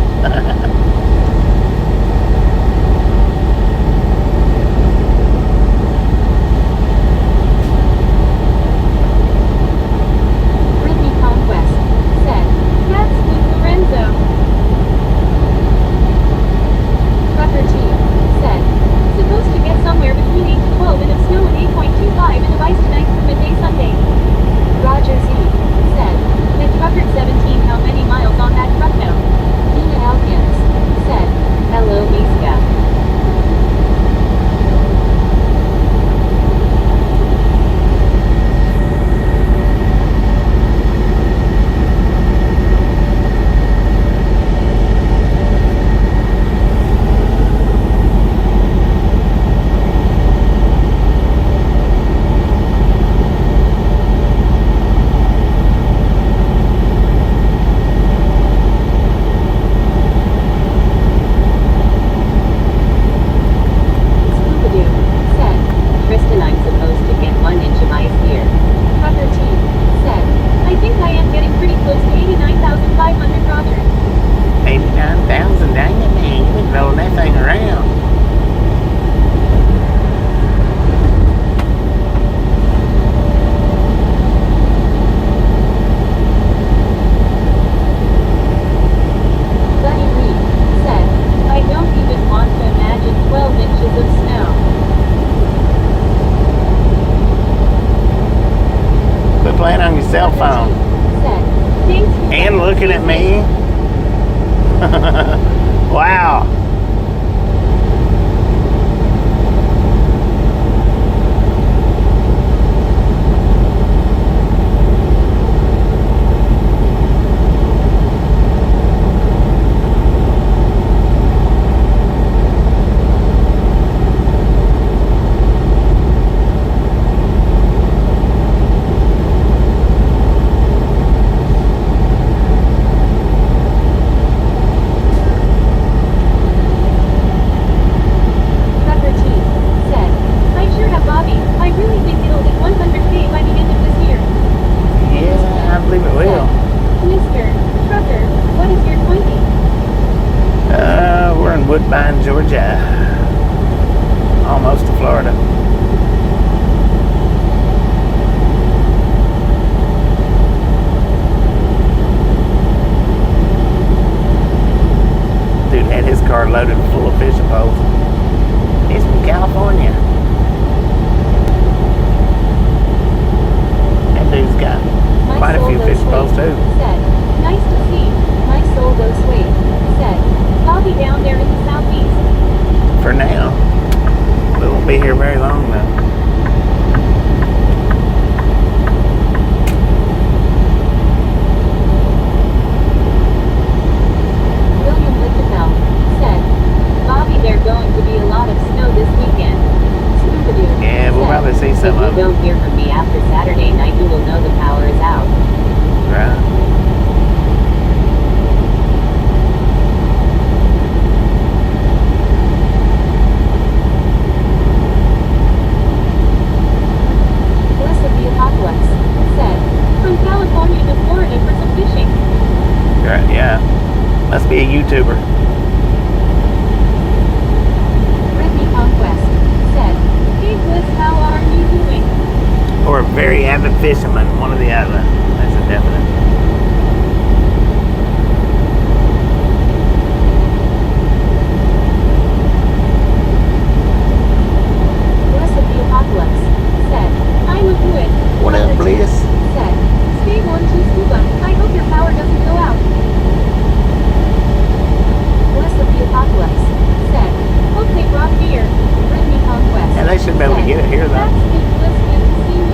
[SPEAKER 1] Brittany Conquest, said, that's good Lorenzo. Trevor T, said, supposed to get somewhere between 8 to 12 and of snow and 8.25 and of ice tonight through midday Sunday. Roger Z, said, at Trucker 17 how many miles on that truck now? Dina Elkins, said, hello Miska. Scooby-Doo, said, Tristan I'm supposed to get 1 inch of ice here. Trevor T, said, I think I am getting pretty close to 89,500 Roger.
[SPEAKER 2] 89,000, dang it, man. You've been rolling that thing around.
[SPEAKER 1] Buddy Reed, said, I don't even want to imagine 12 inches of snow.
[SPEAKER 2] Quit playing on your cell phone.
[SPEAKER 1] Said, thanks you
[SPEAKER 2] And
[SPEAKER 1] guys.
[SPEAKER 2] looking at me. Wow. Woodbine, Georgia. Almost to Florida. car loaded full of fishing poles. He's from California. That dude's got
[SPEAKER 1] My
[SPEAKER 2] quite a
[SPEAKER 1] soul
[SPEAKER 2] few
[SPEAKER 1] goes
[SPEAKER 2] fishing poles
[SPEAKER 1] sway,
[SPEAKER 2] too.
[SPEAKER 1] Said, nice to see. My soul goes sway. Said, I'll be down there in the southeast.
[SPEAKER 2] For now. We won't be here very long though.
[SPEAKER 1] William Littefeld said, Bobby, there's going to be a lot of snow this weekend. Scooby-Doo
[SPEAKER 2] Yeah, we'll
[SPEAKER 1] said,
[SPEAKER 2] probably see some
[SPEAKER 1] if
[SPEAKER 2] of
[SPEAKER 1] you
[SPEAKER 2] them.
[SPEAKER 1] don't hear from me after Saturday night, you will know the power is out.
[SPEAKER 2] Right.
[SPEAKER 1] Bliss of the Apocalypse said, from California to Florida for some fishing.
[SPEAKER 2] Right, yeah. Must be a YouTuber.
[SPEAKER 1] Brittany Conquest said, hey Bliss, how are you doing?
[SPEAKER 2] Or a very avid fisherman, one or the other. That's a definite.
[SPEAKER 1] Bliss of the Apocalypse said, I'm a good.
[SPEAKER 2] What up, Bliss?
[SPEAKER 1] Said, stay warm to scuba. I hope your power doesn't go out. Bliss of the Apocalypse said, hope they brought beer. Brittany Conquest.
[SPEAKER 2] Yeah, they should be able to
[SPEAKER 1] said,
[SPEAKER 2] get it here though.
[SPEAKER 1] That's good, Bliss, good to see you.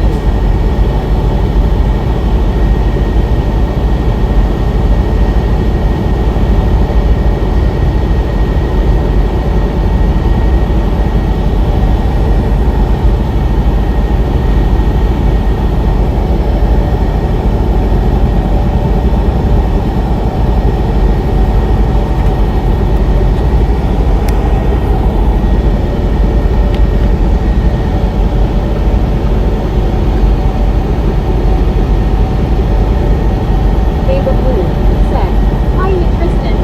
[SPEAKER 1] Babe of Blue said, hi, Tristan.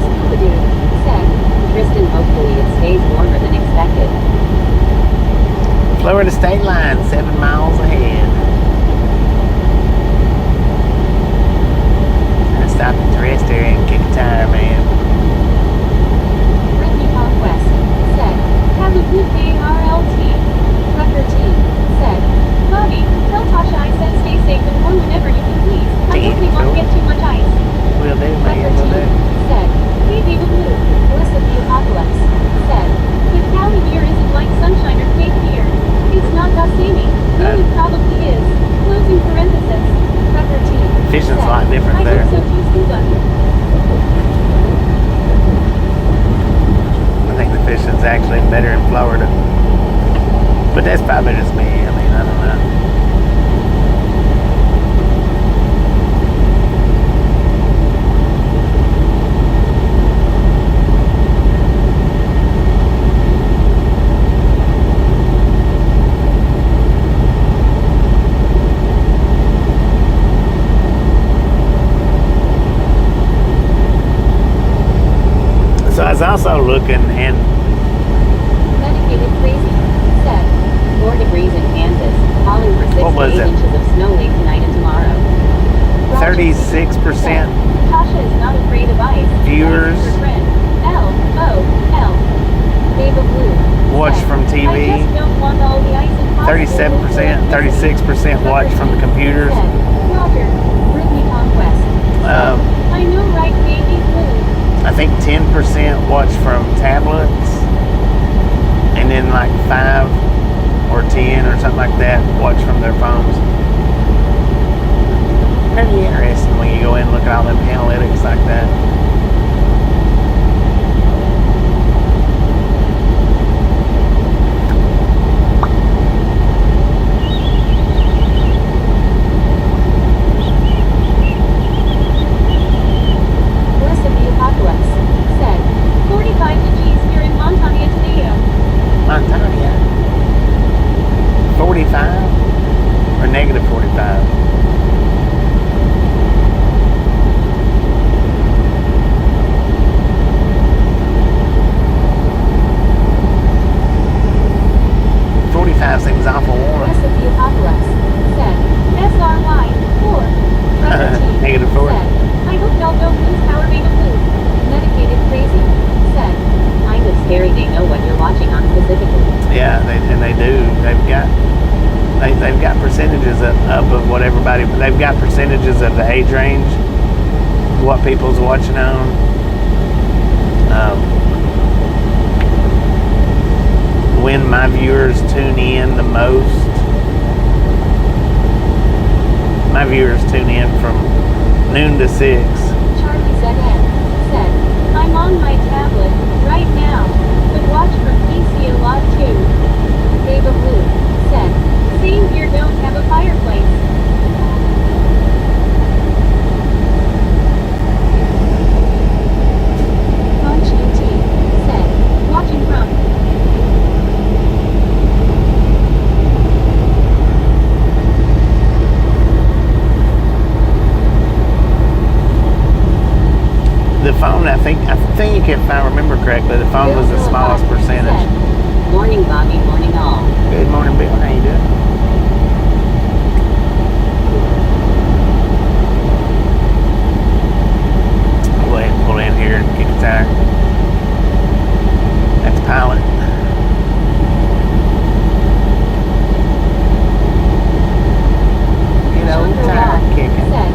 [SPEAKER 1] Scooby-Doo said, Tristan, hopefully it stays warmer than expected.
[SPEAKER 2] Florida state line, 7 miles ahead. I stopped at the rest area and kick a tire, man.
[SPEAKER 1] Brittany Conquest said, have a good day, RLT. Trucker T said, Bobby, tell Tasha I said stay safe and warm whenever you can, please. I hope they won't get too much ice.
[SPEAKER 2] Will do,
[SPEAKER 1] Trucker
[SPEAKER 2] man,
[SPEAKER 1] T
[SPEAKER 2] will do.
[SPEAKER 1] said, hey Baby Blue, Bliss of the Apocalypse said, if Cali beer isn't like sunshine or fake beer, it's not the same. No, it probably is. Closing parenthesis. Trucker T
[SPEAKER 2] Fishing's a
[SPEAKER 1] said,
[SPEAKER 2] lot different
[SPEAKER 1] I
[SPEAKER 2] there.
[SPEAKER 1] hope so too, scuba.
[SPEAKER 2] I think the fishing's actually better in Florida. But that's probably just me. I mean, I don't know. So I was also looking, and
[SPEAKER 1] Medicated Crazy said, 4 degrees in Kansas, calling for 6
[SPEAKER 2] What was
[SPEAKER 1] to 8
[SPEAKER 2] it?
[SPEAKER 1] inches of snow late tonight and tomorrow. Roger
[SPEAKER 2] 36%
[SPEAKER 1] said, Tasha is not afraid of ice.
[SPEAKER 2] Viewers.
[SPEAKER 1] Ice is her friend. L-O-L. Babe of Blue
[SPEAKER 2] watch
[SPEAKER 1] said,
[SPEAKER 2] from
[SPEAKER 1] I
[SPEAKER 2] TV.
[SPEAKER 1] just don't want all the ice and
[SPEAKER 2] 37%, 36% watch from the computers.
[SPEAKER 1] Said, Roger. Brittany Conquest. Said, I know, right, Baby Blue.
[SPEAKER 2] I think 10% watch from tablets, and then like 5 or 10 or something like that watch from their phones. Pretty interesting when you go in and look at all them analytics like that.
[SPEAKER 1] Bliss of the Apocalypse said, 45 degrees here in Montana today.
[SPEAKER 2] Montana, 45 or negative 45? Seems awful warm.
[SPEAKER 1] Bliss of the Apocalypse said,
[SPEAKER 2] percentages of what everybody, they've got percentages of the age range, what people's watching on. When my viewers tune in the most. My viewers tune in from noon to 6.
[SPEAKER 1] Charlie ZN said, I'm on my tablet right now, but watch from PC a lot too. Ava Blue said, same here, don't have a fireplace. Punch UT said, watching from.
[SPEAKER 2] The phone, I think if I remember correctly, the phone was the smallest percentage.
[SPEAKER 1] Morning, Bobby. Morning, all.
[SPEAKER 2] Good morning, Bill. How you doing? I'll go ahead and pull in here and kick a tire. That's Pilot. Good old tire kicking.
[SPEAKER 1] Said,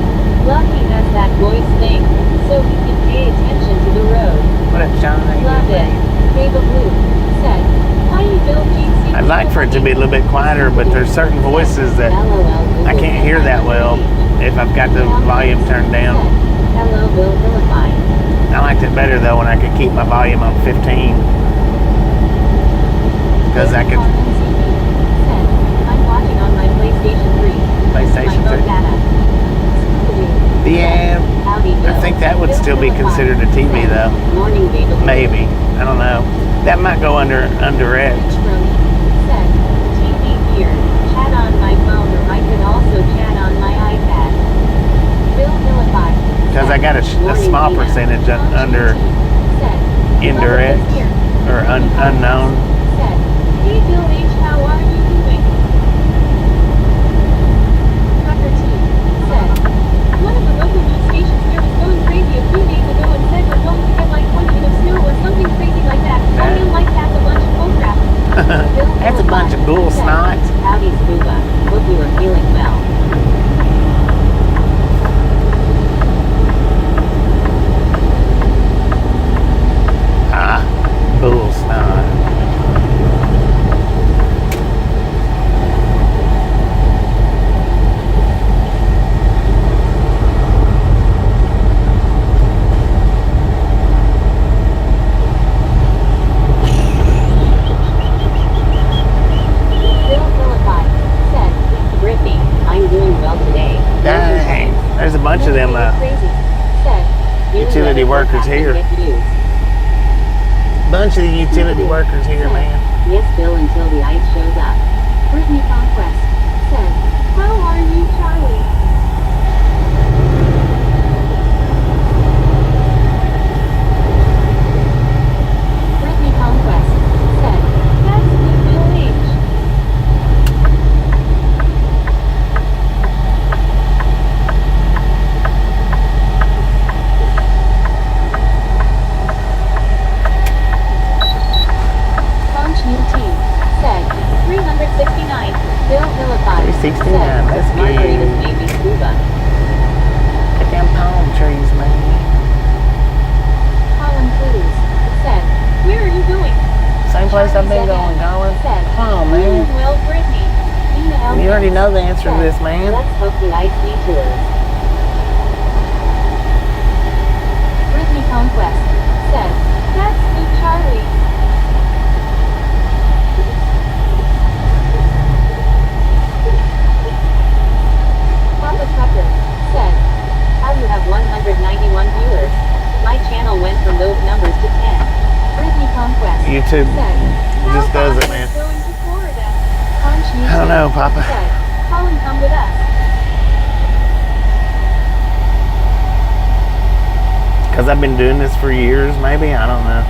[SPEAKER 1] lucky has that voice thing, so he can pay attention to the road.
[SPEAKER 2] What up, John? How you
[SPEAKER 1] Love
[SPEAKER 2] doing?
[SPEAKER 1] it. Ava Blue said, why you build GC?
[SPEAKER 2] I'd like for it to be a little bit quieter, but there's certain voices that I can't hear that well if I've got the volume turned down.
[SPEAKER 1] Hello, Bill Vilified.
[SPEAKER 2] I liked it better though when I could keep my volume on 15. Because I could.
[SPEAKER 1] Said, I'm watching on my PlayStation 3.
[SPEAKER 2] PlayStation
[SPEAKER 1] My
[SPEAKER 2] 3?
[SPEAKER 1] data.
[SPEAKER 2] Yeah, I think that would still be considered a TV though.
[SPEAKER 1] Morning, baby.
[SPEAKER 2] Maybe. I don't know. That might go under X.
[SPEAKER 1] Said, TV here, chat on my phone, or I could also chat on my iPad. Bill Vilified.
[SPEAKER 2] Because I got a small percentage under indirect or unknown.
[SPEAKER 1] Said, hey Bill H, how are you doing? Tucker T. Said, one of the local news stations here was going crazy a few days ago and said we're going to get like 1 inch of snow or something crazy like that. I feel like that's a bunch of bullcrap.
[SPEAKER 2] That's a bunch of bull snots.
[SPEAKER 1] Howdy, Scuba. Hope you are feeling well.
[SPEAKER 2] Bull snot.
[SPEAKER 1] Bill Philippi said, Brittany, I'm doing well today.
[SPEAKER 2] Dang, there's a bunch of them
[SPEAKER 1] Crazy. Said,
[SPEAKER 2] utility workers here. Bunch of the utility workers here, man.
[SPEAKER 1] Yes, Bill, until the ice shows up. Brittany Conquest said, how are you, Charlie? Brittany Conquest said, that's good, Bill H. Punch UT said, 369. Bill Vilified
[SPEAKER 2] 369,
[SPEAKER 1] said,
[SPEAKER 2] that's good.
[SPEAKER 1] Margaritas made me scuba.
[SPEAKER 2] Get them palm trees, man.
[SPEAKER 1] Colin Cruz said, where are you going?
[SPEAKER 2] Same place I've been
[SPEAKER 1] Charlie
[SPEAKER 2] going, Colin.
[SPEAKER 1] Said,
[SPEAKER 2] Oh, man.
[SPEAKER 1] Well, Brittany.
[SPEAKER 2] You already know the answer to this, man.
[SPEAKER 1] Let's hope the ice detours. Brittany Conquest said, that's good, Charlie. Papa Tucker said, how you have 191 viewers. My channel went from those numbers to 10. Brittany Conquest
[SPEAKER 2] YouTube
[SPEAKER 1] said,
[SPEAKER 2] just
[SPEAKER 1] how
[SPEAKER 2] does it,
[SPEAKER 1] Papa
[SPEAKER 2] man.
[SPEAKER 1] is going to Florida. Punch
[SPEAKER 2] I don't know, Papa.
[SPEAKER 1] Said, Colin, come with us.
[SPEAKER 2] Because I've been doing this for years, maybe? I don't know.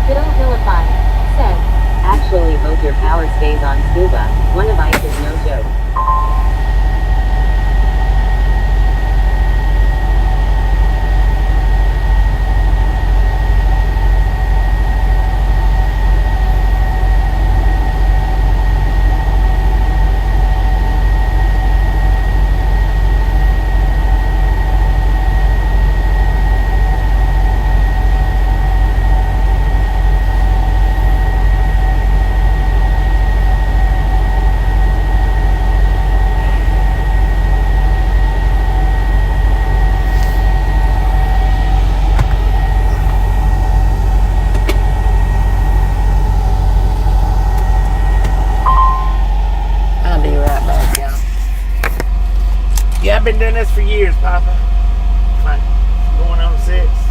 [SPEAKER 1] Bill Vilified said, actually hope your power stays on scuba. One of ice is no joke.
[SPEAKER 2] Yeah, I've been doing this for years, Papa. Like, going on 6.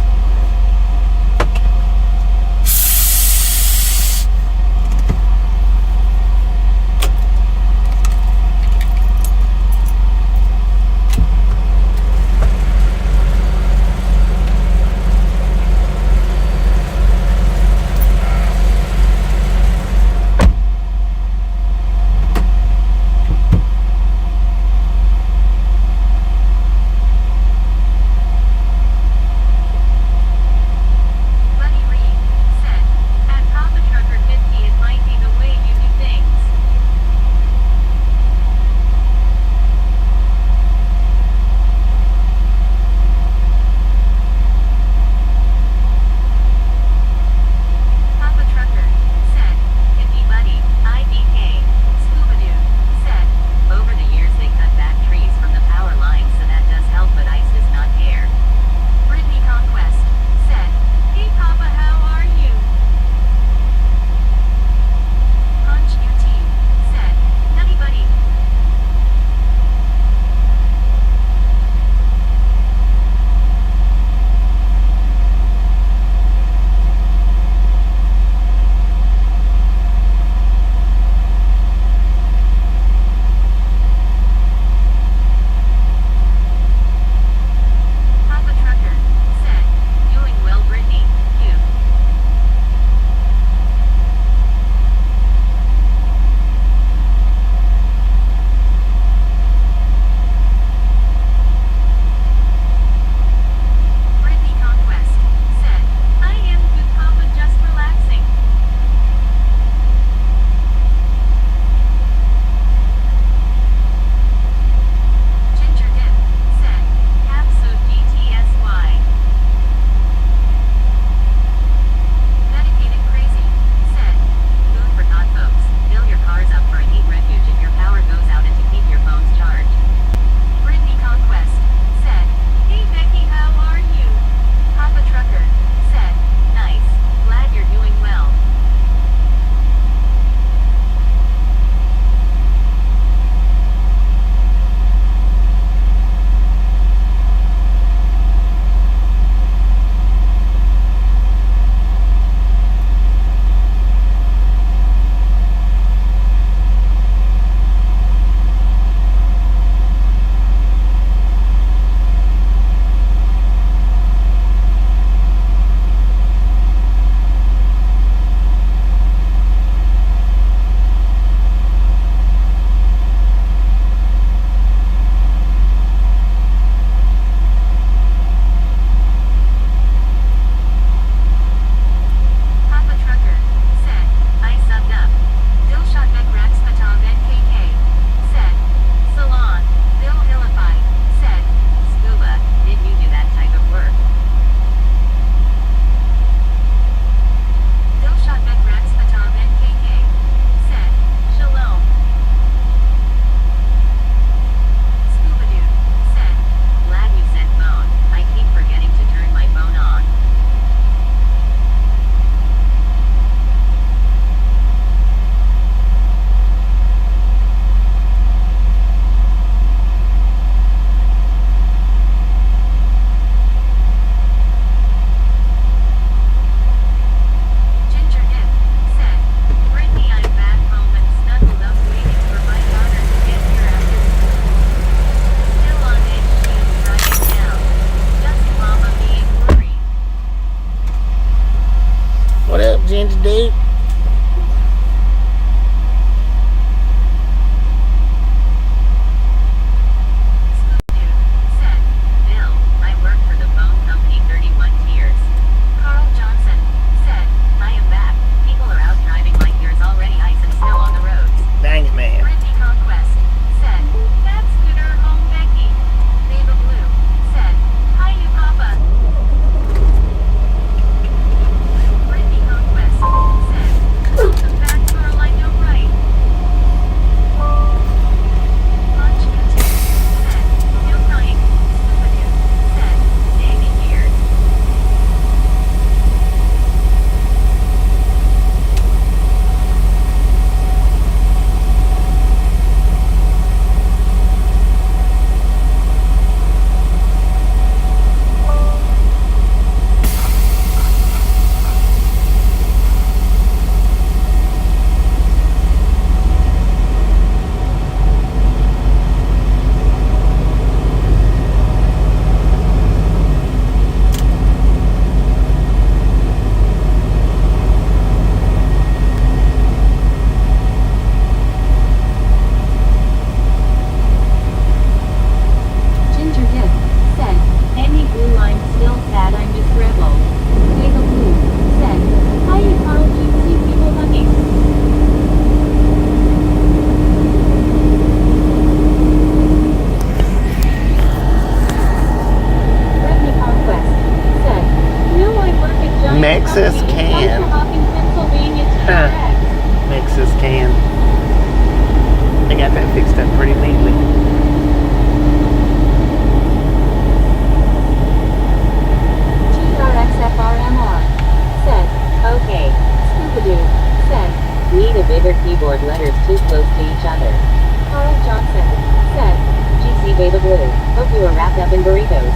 [SPEAKER 1] up in burritos.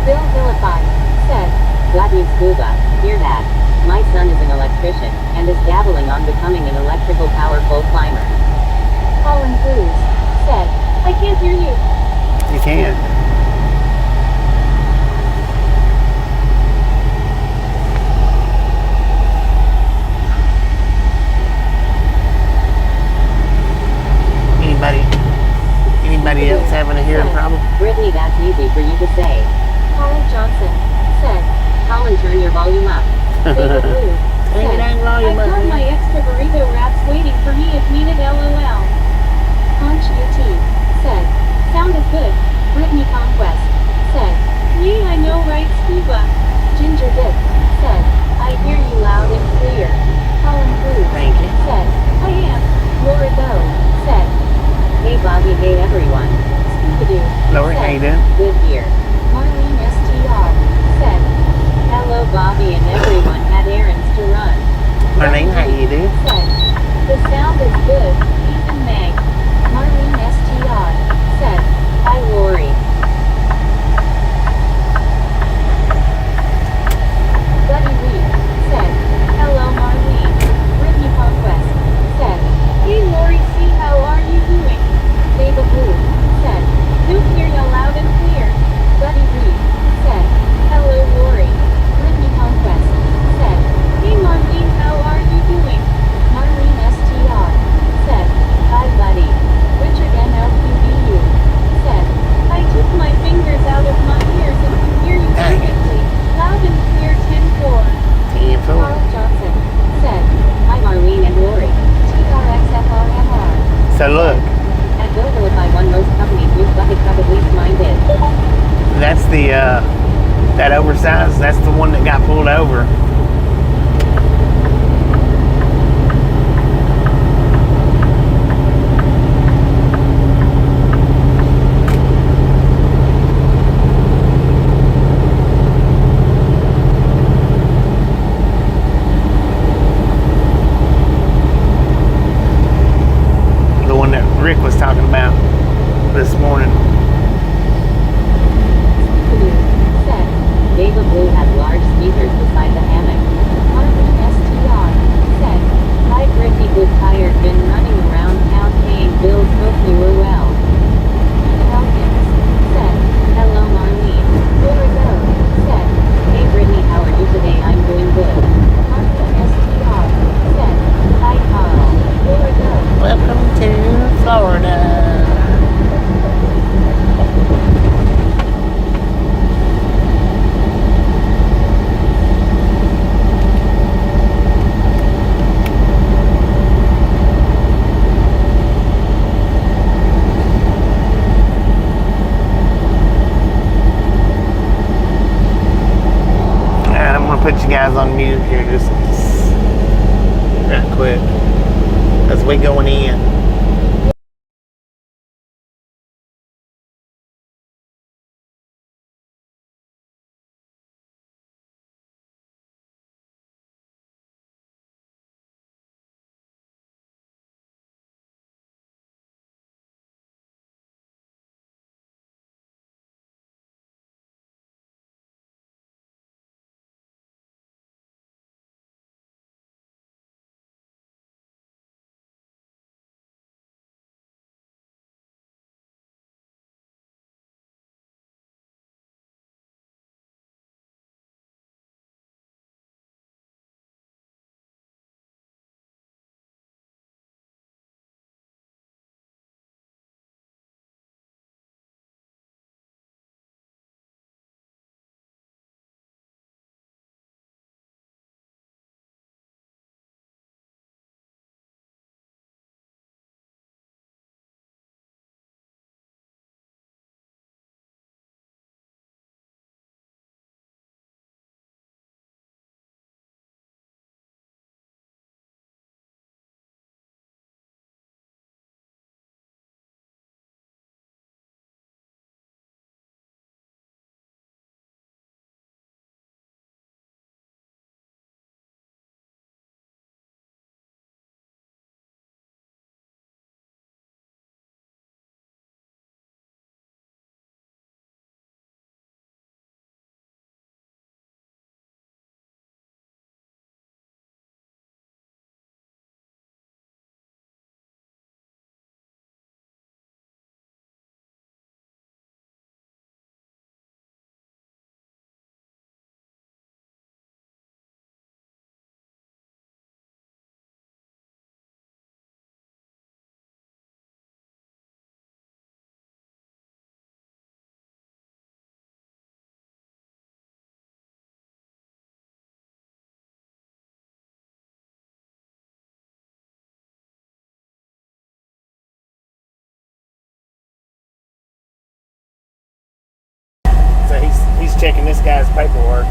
[SPEAKER 1] Bill Vilify said, "Got you, scuba. Hear that? My son is an electrician and is dabbling on becoming an electrical powerful climber." Colin Cruz said, "I can't hear you."
[SPEAKER 2] You can. Anybody else having a hearing problem?
[SPEAKER 1] Brittany, that's easy for you to say. Carl Johnson said, "Colin, turn your volume up." David Blue
[SPEAKER 2] Turn your dang volume
[SPEAKER 1] "I've
[SPEAKER 2] up,
[SPEAKER 1] got
[SPEAKER 2] man."
[SPEAKER 1] my extra burrito wraps waiting for me if needed, lol. Conch UT said, "Sounded good." Brittany Conquest said, "Yeah, I know, right, scuba?" Ginger Dip said, "I hear you loud and clear." Colin Cruz
[SPEAKER 2] Thank you.
[SPEAKER 1] said, "I am." Laura Doe said, "Hey Bobby, hey everyone." Scuba-doo
[SPEAKER 2] Lori, how you doing?
[SPEAKER 1] "Good here." Marlene STR said, "Hello Bobby and everyone, had errands to run."
[SPEAKER 2] Marlene, how you doing?
[SPEAKER 1] Said, "The sound is good, even Meg." Marlene STR said, "Hi Lori." Buddy Reed said, "Hello Marlene." Brittany Conquest said, "Hey Lori, see how are you doing?" David Blue said, "Do hear ya loud and clear." Buddy Reed said, "Hello Lori." Brittany Conquest said, "Hey Marlene, how are you doing?" Marlene STR said, "Hi buddy." Richard NLQBU said, "I took my fingers out of my ears and can hear you
[SPEAKER 2] Dang it.
[SPEAKER 1] perfectly. Loud and clear 10-4. Carl Johnson said, "Hi Marlene and Lori." TRXFRMR.
[SPEAKER 2] So look,
[SPEAKER 1] At Go-Vilify, one most companies use bucket truck, at least mine did.
[SPEAKER 2] that's the that oversized. That's the one that got pulled over. The one that Rick was talking about this morning.
[SPEAKER 1] Said, David Blue had large speakers beside the hammock. Marlene STR said, "Hi Brittany, good tired, been running around town paying bills, hope you were well." Elkins said, "Hello Marlene." Laura Doe said, "Hey Brittany, how are you today? I'm doing good." Marlene STR said, "Hi Carl." Laura Doe
[SPEAKER 2] Welcome to Florida. And I'm gonna put you guys on mute here just right quick as we going in. So he's checking this guy's paperwork.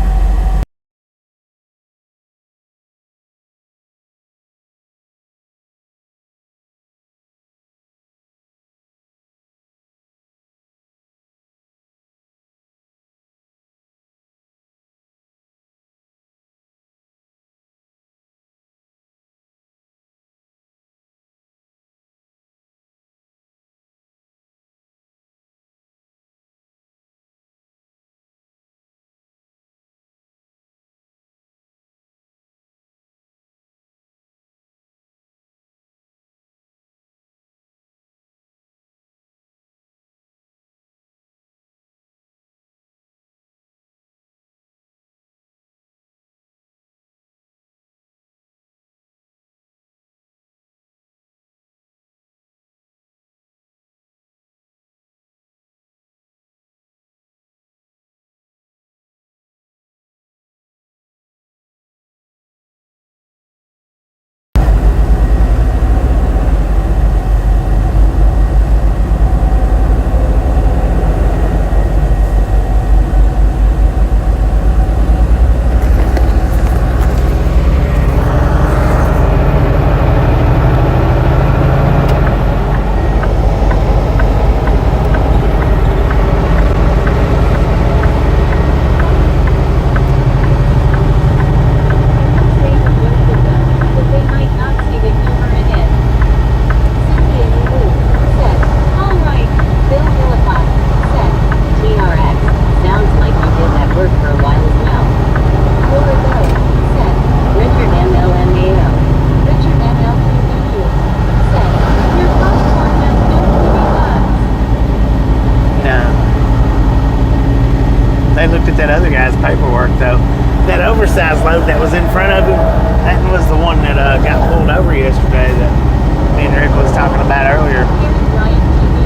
[SPEAKER 2] They looked at that other guy's paperwork, though. That oversized load that was in front of him, that was the one that got pulled over yesterday that me and Rick was talking about earlier.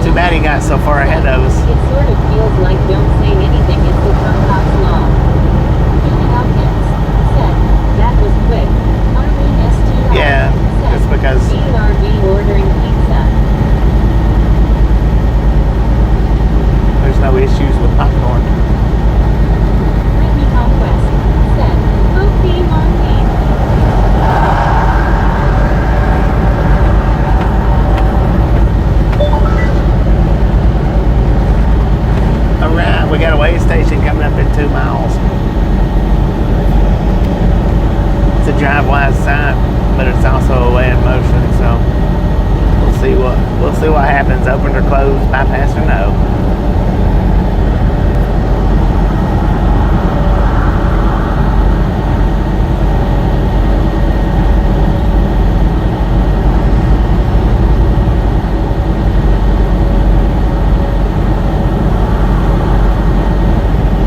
[SPEAKER 2] Too bad he got so far ahead of us.
[SPEAKER 1] It sort of feels like don't say anything is the Trump's law. Julie Hopkins said, that was quick. Marlene STR
[SPEAKER 2] Yeah,
[SPEAKER 1] said,
[SPEAKER 2] it's because
[SPEAKER 1] BRB ordering pizza.
[SPEAKER 2] there's no issues with popcorn.
[SPEAKER 1] Brittany Conquest said, okay, Marlene.
[SPEAKER 2] Alright, we got a weigh station coming up in 2 miles. It's a drive-wise sign, but it's also a way in motion, so we'll see what happens. Open or close, bypass or no.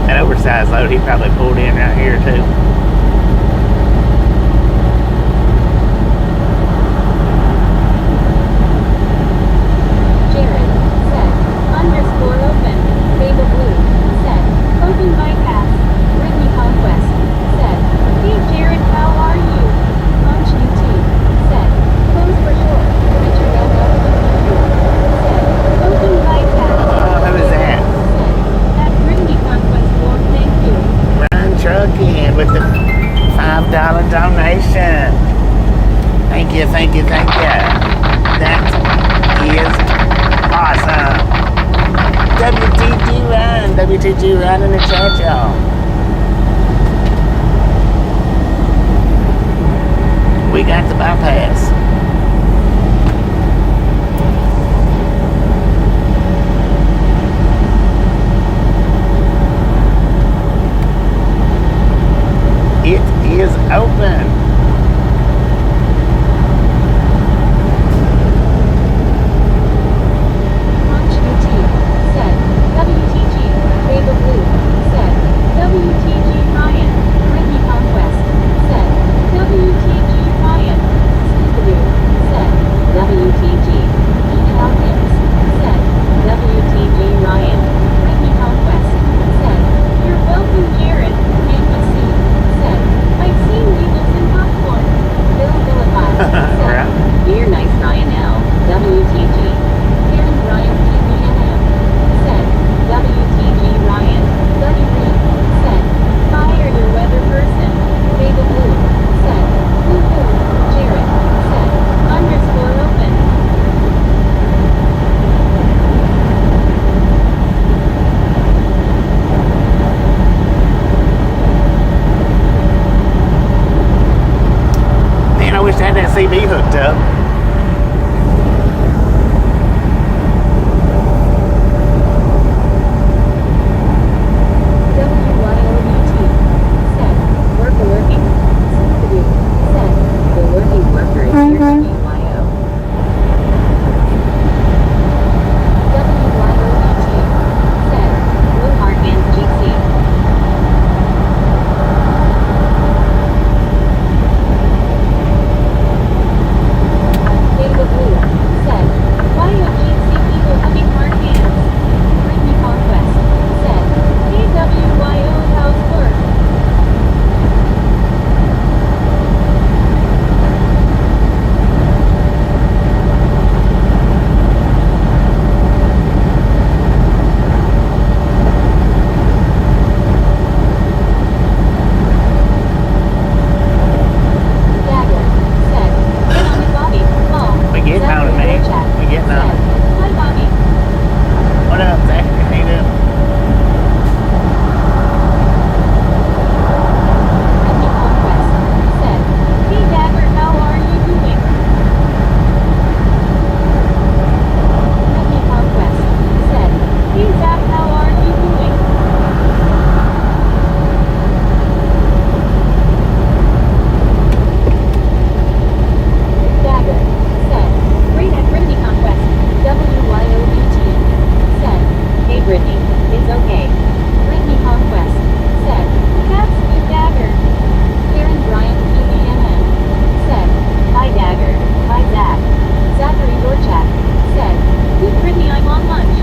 [SPEAKER 2] That oversized load, he probably pulled in right here too.
[SPEAKER 1] Jared said, underscore open. Baby Blue said, open bypass. Brittany Conquest said, hey Jared, how are you? Launch UT said, close for short. Richard LW said, open bypass.
[SPEAKER 2] Who is that?
[SPEAKER 1] Said, at Brittany Conquest War, thank you.
[SPEAKER 2] Run Trucking with the $5 donation. Thank you, thank you, thank you. That is awesome. WTG Run in the chat, y'all. We got the bypass. It is open.
[SPEAKER 1] Launch UT said, WTG. Baby Blue said, WTG Ryan. Brittany Conquest said, WTG Ryan. Scoopadoo said, WTG. Ethan Hopkins said, WTG Ryan. Brittany Conquest said, you're welcome, Jared. And you see said, I've seen needles in
[SPEAKER 2] CB hooked up.
[SPEAKER 1] WYOBT said, worker lurking. Scooby-Doo said, the lurking worker is here to BYO. WYOBT said, Blue Heart and GC. David Blue said, why you GC people hugging hard hands? Britney Conquest said, BWYO how's work? Dagger said, get on it, Bobby. Lol.
[SPEAKER 2] We getting on it,
[SPEAKER 1] Zachary
[SPEAKER 2] man.
[SPEAKER 1] Burchak
[SPEAKER 2] We getting on
[SPEAKER 1] said,
[SPEAKER 2] it.
[SPEAKER 1] hi, Bobby.
[SPEAKER 2] What up, Zach? How you doing?
[SPEAKER 1] Britney Conquest said, hey, Dagger, how are you doing? Britney Conquest said, hey, Zach, how are you doing? Dagger said, great at Britney Conquest. WYOBT said, hey Britney, it's okay. Britney Conquest said, that's good Dagger. Karen Bryant PBNN said, hi Dagger, hi Zach. Zachary Dorchak said, good Britney, I'm on lunch.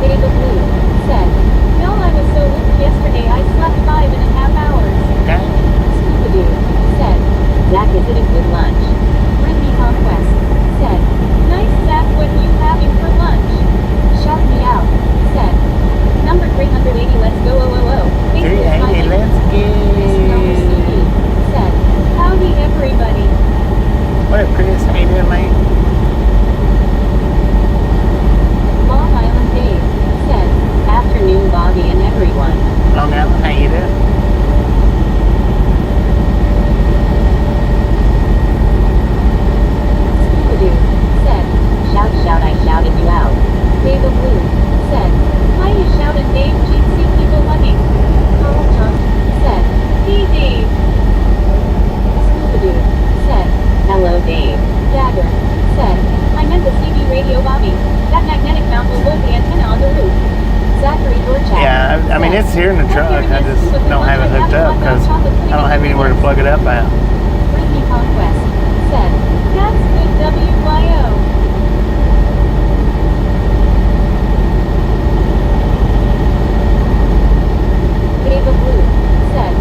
[SPEAKER 1] David Blue said, no, I was so looped yesterday I slept 5.5 hours.
[SPEAKER 2] Okay.
[SPEAKER 1] Scooby-Doo said, Zach, is it a good lunch? Britney Conquest said, nice Zach, what you having for lunch? Shout me out said, number 380, let's go, oh, oh, oh. Facebook
[SPEAKER 2] 380,
[SPEAKER 1] smiling.
[SPEAKER 2] let's
[SPEAKER 1] Miss Noah
[SPEAKER 2] get.
[SPEAKER 1] CD said, howdy everybody.
[SPEAKER 2] What up, Chris? How you doing, man?
[SPEAKER 1] Long Island Dave said, afternoon Bobby and everyone.
[SPEAKER 2] Long Island, how you doing?
[SPEAKER 1] Scooby-Doo said, shout, shout, I shouted you out. David Blue said, why you shouted Dave, GC people hugging? Carl Johnson said, hey Dave. Scooby-Doo said, hello Dave. Dagger said, I meant the CB radio Bobby. That magnetic mount will hold the antenna on the roof. Zachary Dorchak
[SPEAKER 2] Yeah, I mean,
[SPEAKER 1] said,
[SPEAKER 2] it's here in the truck. I just don't have it hooked up because I don't have anywhere to plug it up at.
[SPEAKER 1] Britney Conquest said, that's good WYO. David Blue said,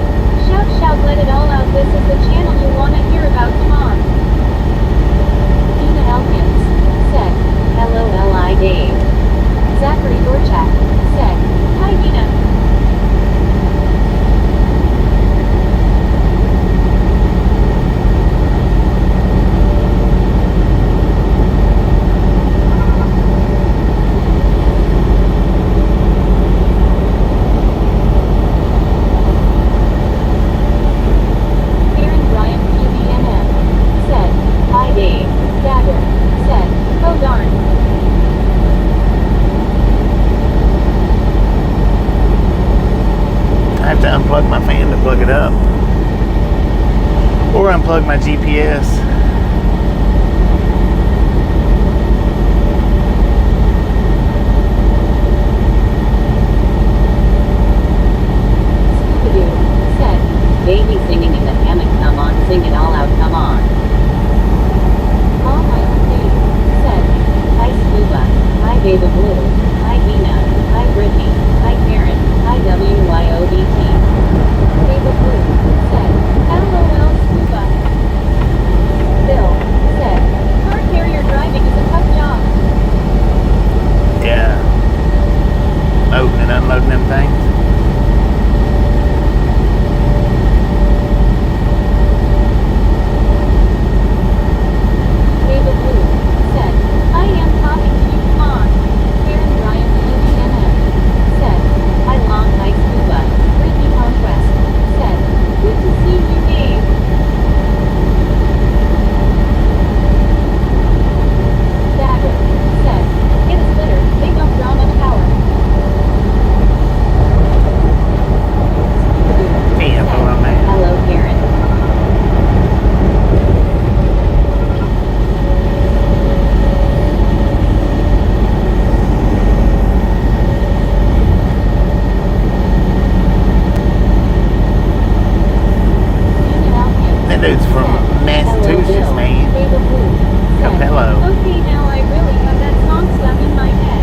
[SPEAKER 1] shout, shout, let it all out. This is the channel you wanna hear about, come on. Dina Elkins said, hello Li Dave. Zachary Dorchak said, hi Dina. Karen Bryant PBNM said, hi Dave. Dagger said, oh darn.
[SPEAKER 2] I have to unplug my fan to plug it up. Or unplug my GPS.
[SPEAKER 1] Scooby-Doo said, baby singing in the hammock, come on, sing it all out, come on. Long Island Dave said, hi Scuba, hi David Blue, hi Dina, hi Brittany, hi Karen, hi WYOBT. David Blue said, LOL Scuba. Bill said, car carrier driving is a tough job.
[SPEAKER 2] Yeah. Loading and unloading them things. That dude's from Massachusetts, man.
[SPEAKER 1] Beta Blue said,
[SPEAKER 2] Hello.
[SPEAKER 1] Okay, now I really have that song stuck in my head.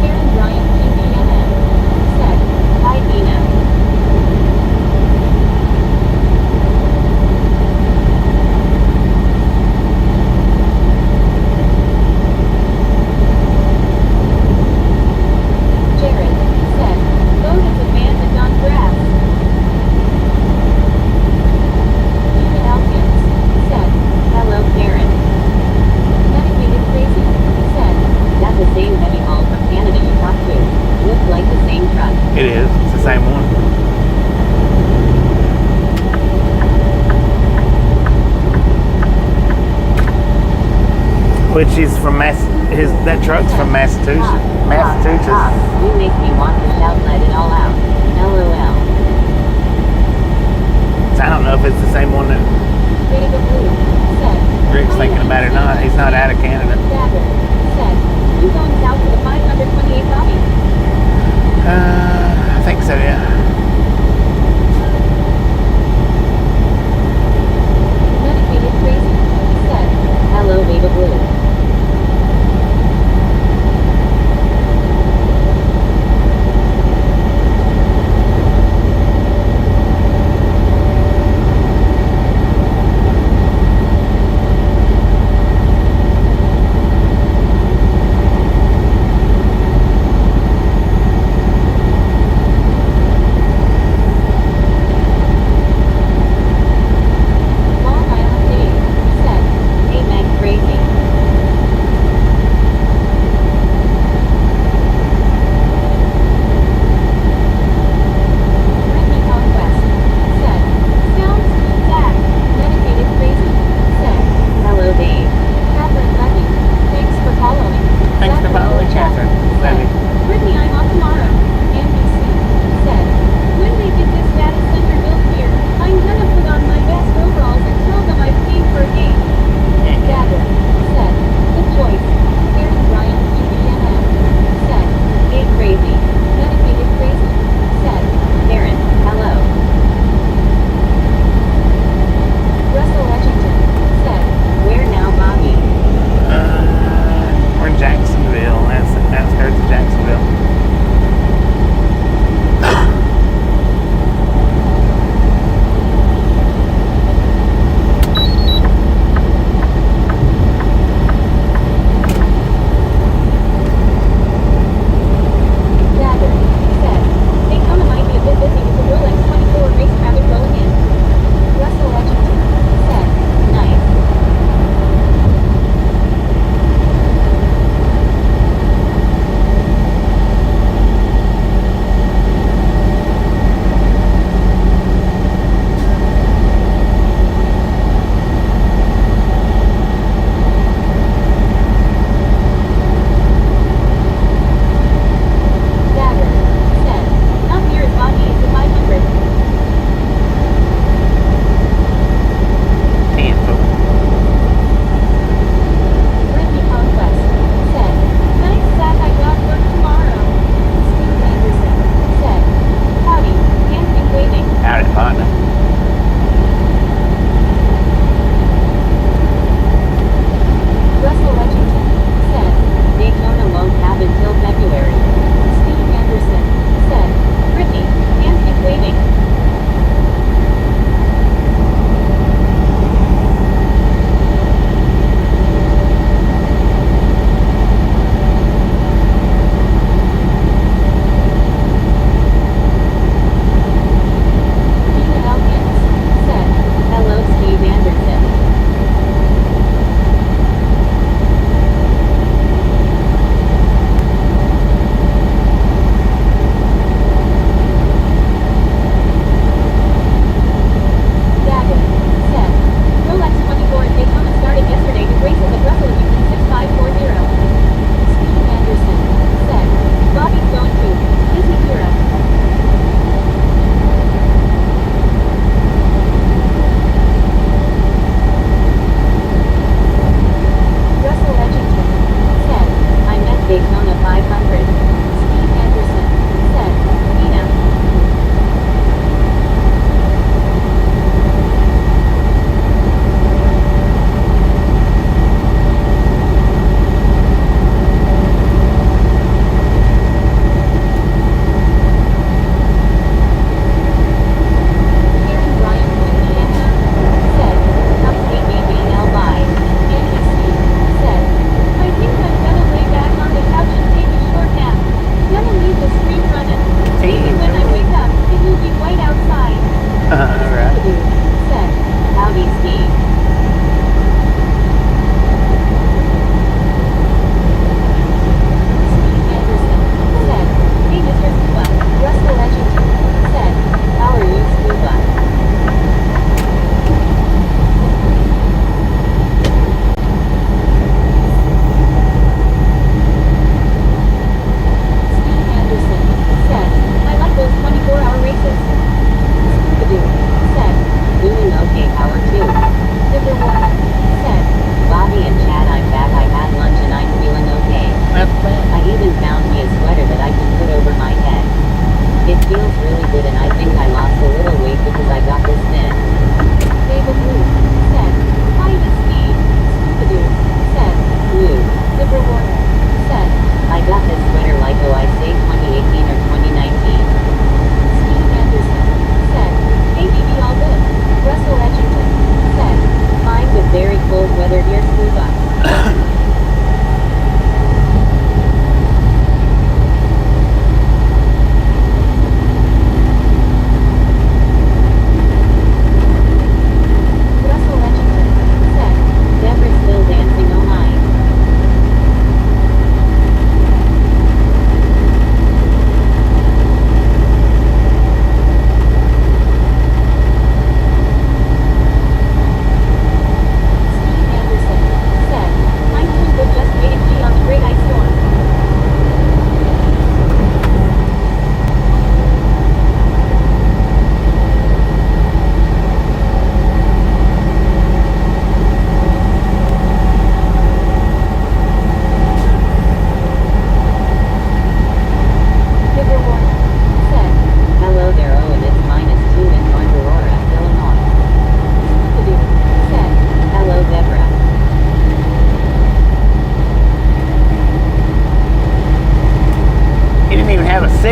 [SPEAKER 1] Karen Bryant GBNM said, Hi Dina. Jared said, Vote as a bandit on grass. Gina Elkins said, Hello Karen. Medicated Crazy said, That's the same heavy haul from Canada you talked to. Looks like the same truck.
[SPEAKER 2] It is. It's the same one. Which is from that truck's from Massachusetts. Massachusetts.
[SPEAKER 1] You make me want to shout, let it all out. LOL.
[SPEAKER 2] So I don't know if it's the same one that
[SPEAKER 1] Beta Blue said,
[SPEAKER 2] Rick's thinking about it or not. He's not out of Canada.
[SPEAKER 1] Dagger said, You going south to the 528 Bobby?
[SPEAKER 2] I think so, yeah.
[SPEAKER 1] Medicated Crazy said, Hello Beta Blue.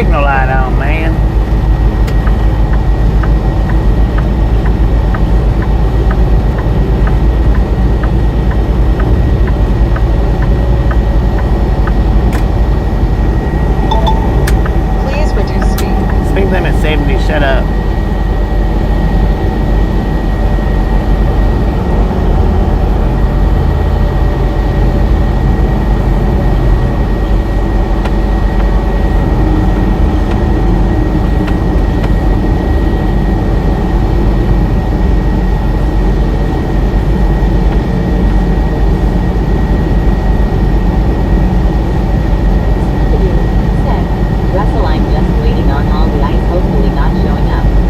[SPEAKER 2] signal light on, man.
[SPEAKER 4] Please reduce speed.
[SPEAKER 2] Speed limit 70, shut up.
[SPEAKER 1] Said, Russell, I'm just waiting on all the ice hopefully not showing up.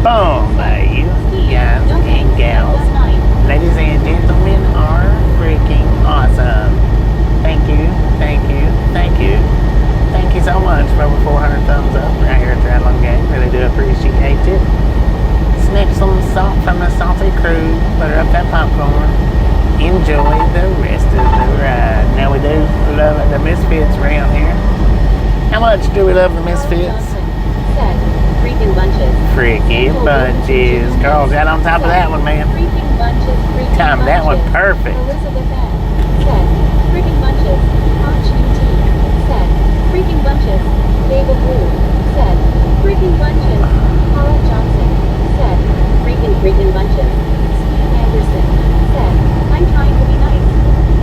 [SPEAKER 2] Boom, you guys and gals. Ladies and gentlemen are freaking awesome. Thank you, thank you, thank you. Thank you so much for over 400 thumbs up right here at the Triathlon Gang. Really do appreciate it. Snip some salt from the salty crew. Butter up that popcorn. Enjoy the rest of the ride. Now we do love the Misfits around here. How much do we love the Misfits?
[SPEAKER 1] Said, freaking bunches.
[SPEAKER 2] Freaky bunches. Carl got on top of that one, man.
[SPEAKER 1] Freaking bunches, freaking
[SPEAKER 2] Timed that one
[SPEAKER 1] bunches.
[SPEAKER 2] perfect.
[SPEAKER 1] Elizabeth N. said, freaking bunches. H U T said, freaking bunches. David Wu said, freaking bunches. Paula Johnson said, freaking bunches. Steve Anderson said, I'm trying to be nice.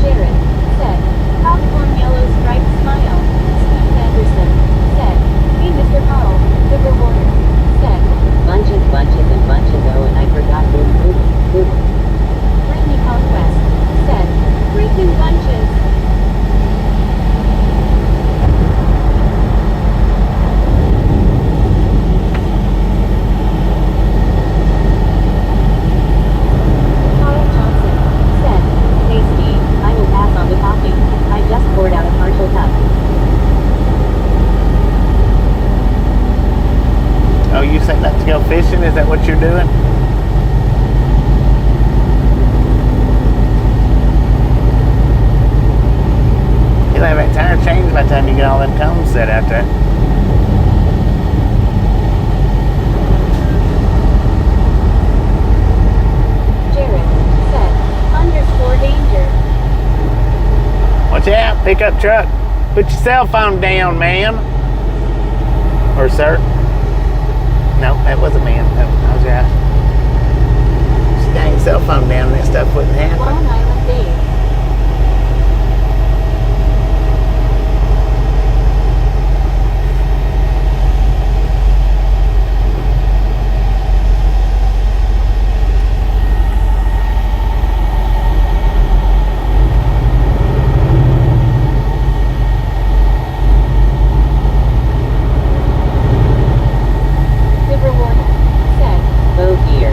[SPEAKER 1] Jared said, popcorn yellow striped smile. Steve Anderson said, hey Mr. Carl, the rewarder said, bunches and bunches, oh and I forgot boom. Brittany Conquest said, freaking bunches. Carl Johnson said, hey Steve, I will pass on the coffee. I just poured out a partial cup.
[SPEAKER 2] Oh, you setting up to go fishing? Is that what you're doing? You'll have that tire changed by the time you get all them cones set out there.
[SPEAKER 1] Jared said, _danger.
[SPEAKER 2] Watch out, pickup truck. Put your cell phone down, ma'am. Or sir. No, that was a man. I was right. Just got your cell phone down and that stuff wouldn't happen.
[SPEAKER 1] Long Island Dave. Good reward said, oh dear.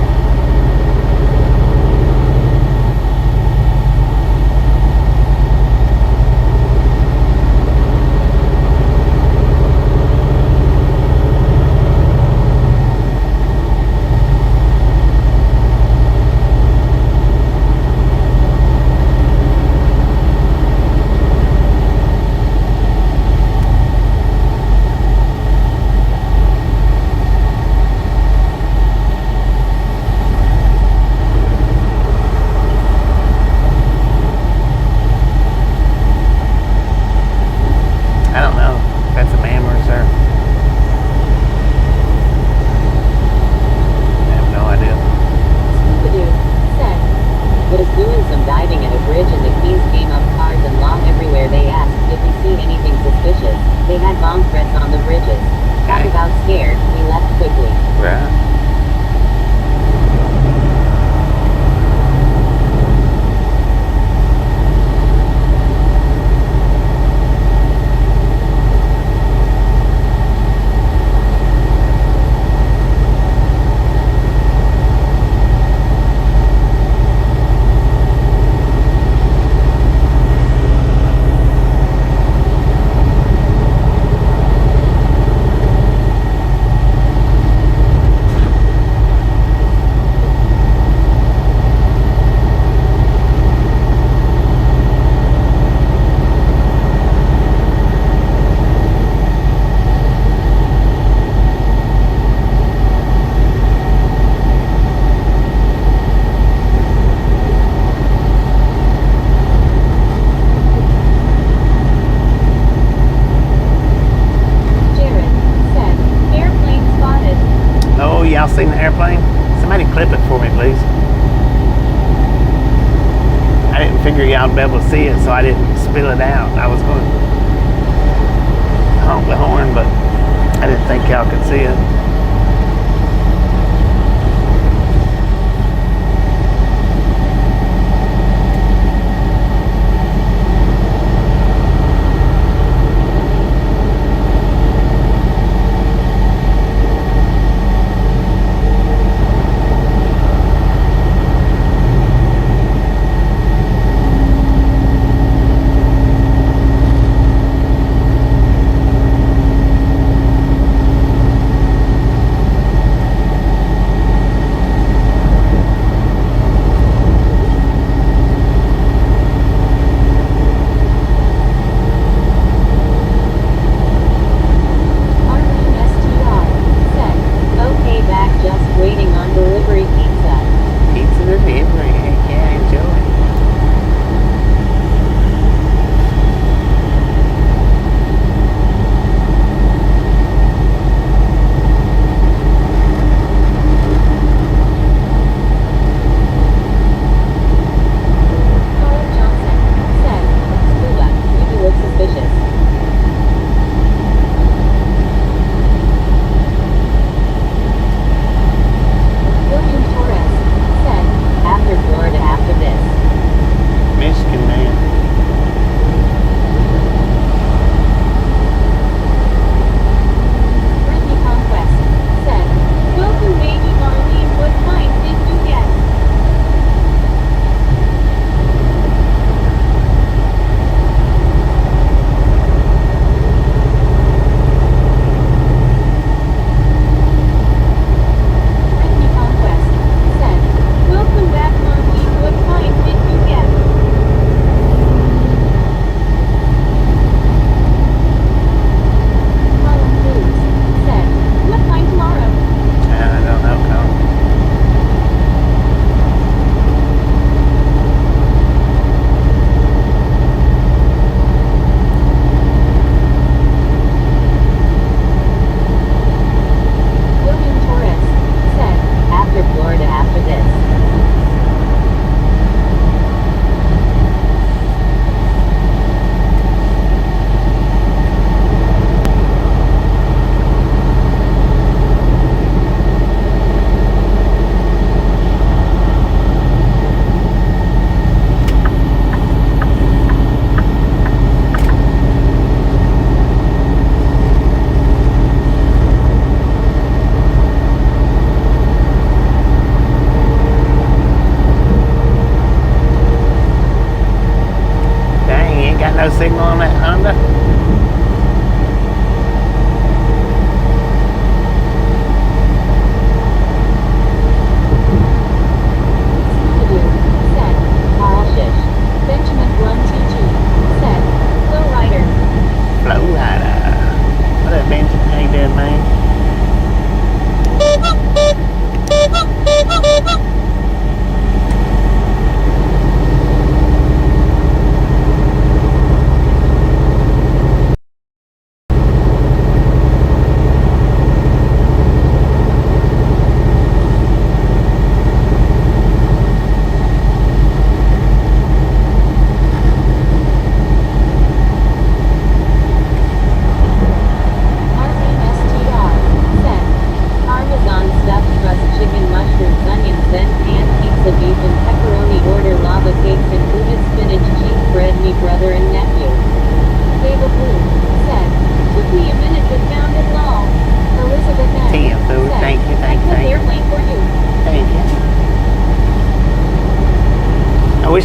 [SPEAKER 2] I don't know if that's a man or a sir. I have no idea.
[SPEAKER 1] Scoopadoo said, was doing some diving at a bridge and the keys came up cars and long everywhere. They asked if we seen anything suspicious. They had bomb threats on the bridges. Got
[SPEAKER 2] Okay.
[SPEAKER 1] about scared, we left quickly.
[SPEAKER 2] Right.
[SPEAKER 1] Jared said, airplane spotted.
[SPEAKER 2] Oh, y'all seen the airplane? Somebody clip it for me, please. I didn't figure y'all would be able to see it, so I didn't spill it out. I was going to honk the horn, but I didn't think y'all could see it.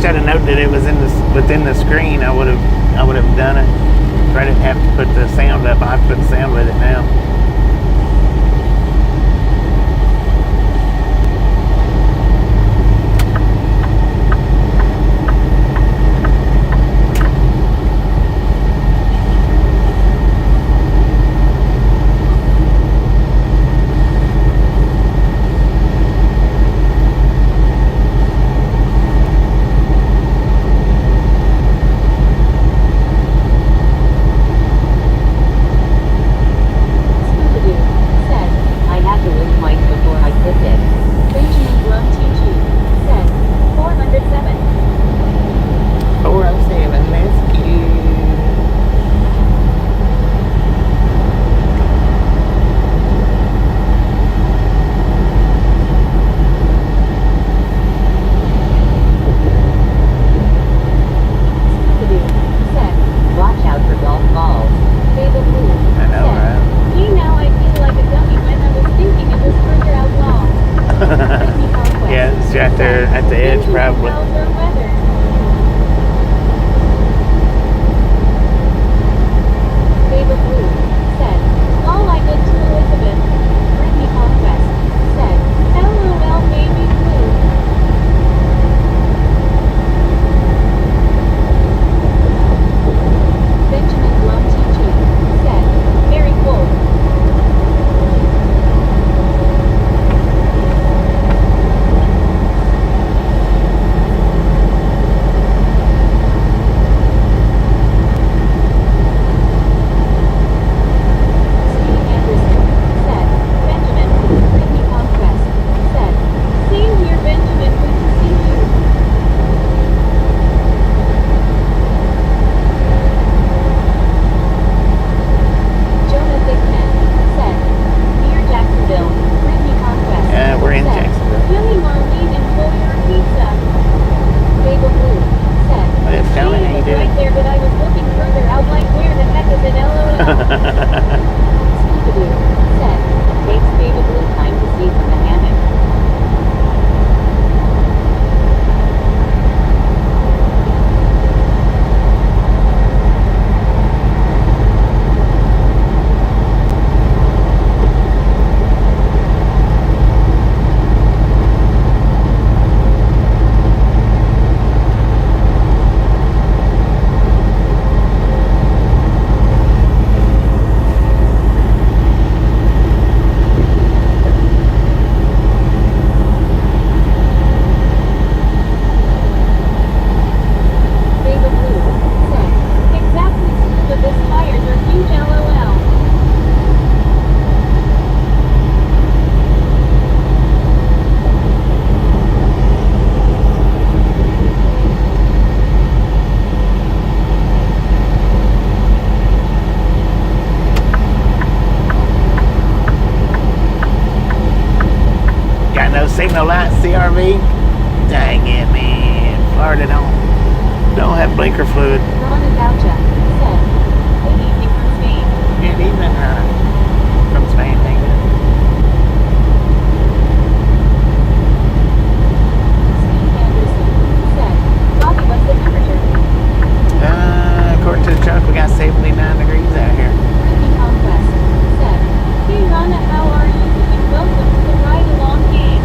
[SPEAKER 2] I'd have noted that it was in within the screen, I would have done it. So I didn't have to put the sound up. I have to put the sound with it now. Signal light CRV? Dang it, man. Florida don't have blinker fluid.
[SPEAKER 1] Gotcha. Said, good evening from Spain.
[SPEAKER 2] Good evening, from Spain, thank you.
[SPEAKER 1] Steve Anderson said, Bobby, what's the temperature?
[SPEAKER 2] According to the truck, we got 79 degrees out here.
[SPEAKER 1] Brittany Conquest said, hey Rhonda, how are you doing? Welcome to the Ride Along game.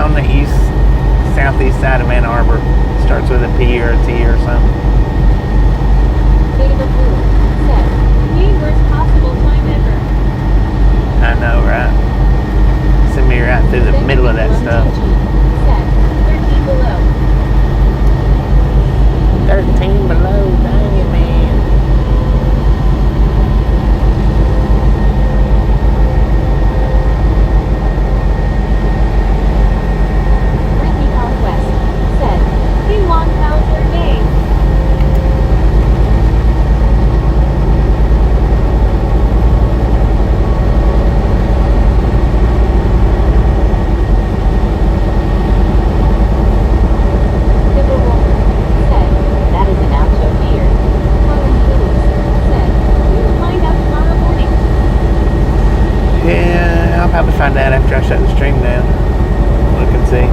[SPEAKER 2] on the southeast side of Ann Arbor. Starts with a P or a T or something.
[SPEAKER 1] Beta Blue said, "Yay, worst possible time ever."
[SPEAKER 2] I know, right? Send me right through the middle of that stuff.
[SPEAKER 1] Said, 13 below.
[SPEAKER 2] 13 below, dang it, man.
[SPEAKER 1] Brittany Conquest said, "Hey, long how's your day?"
[SPEAKER 2] Find out after I shut the stream down. Look and see.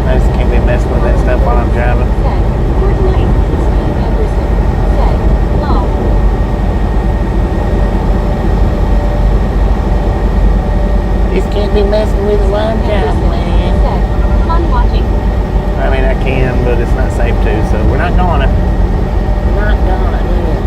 [SPEAKER 2] I just can't be messing with that stuff while I'm driving. Just can't be messing with it while I'm driving, man.
[SPEAKER 1] Fun watching.
[SPEAKER 2] I mean, I can, but it's not safe to, so we're not gonna. Not gonna do it.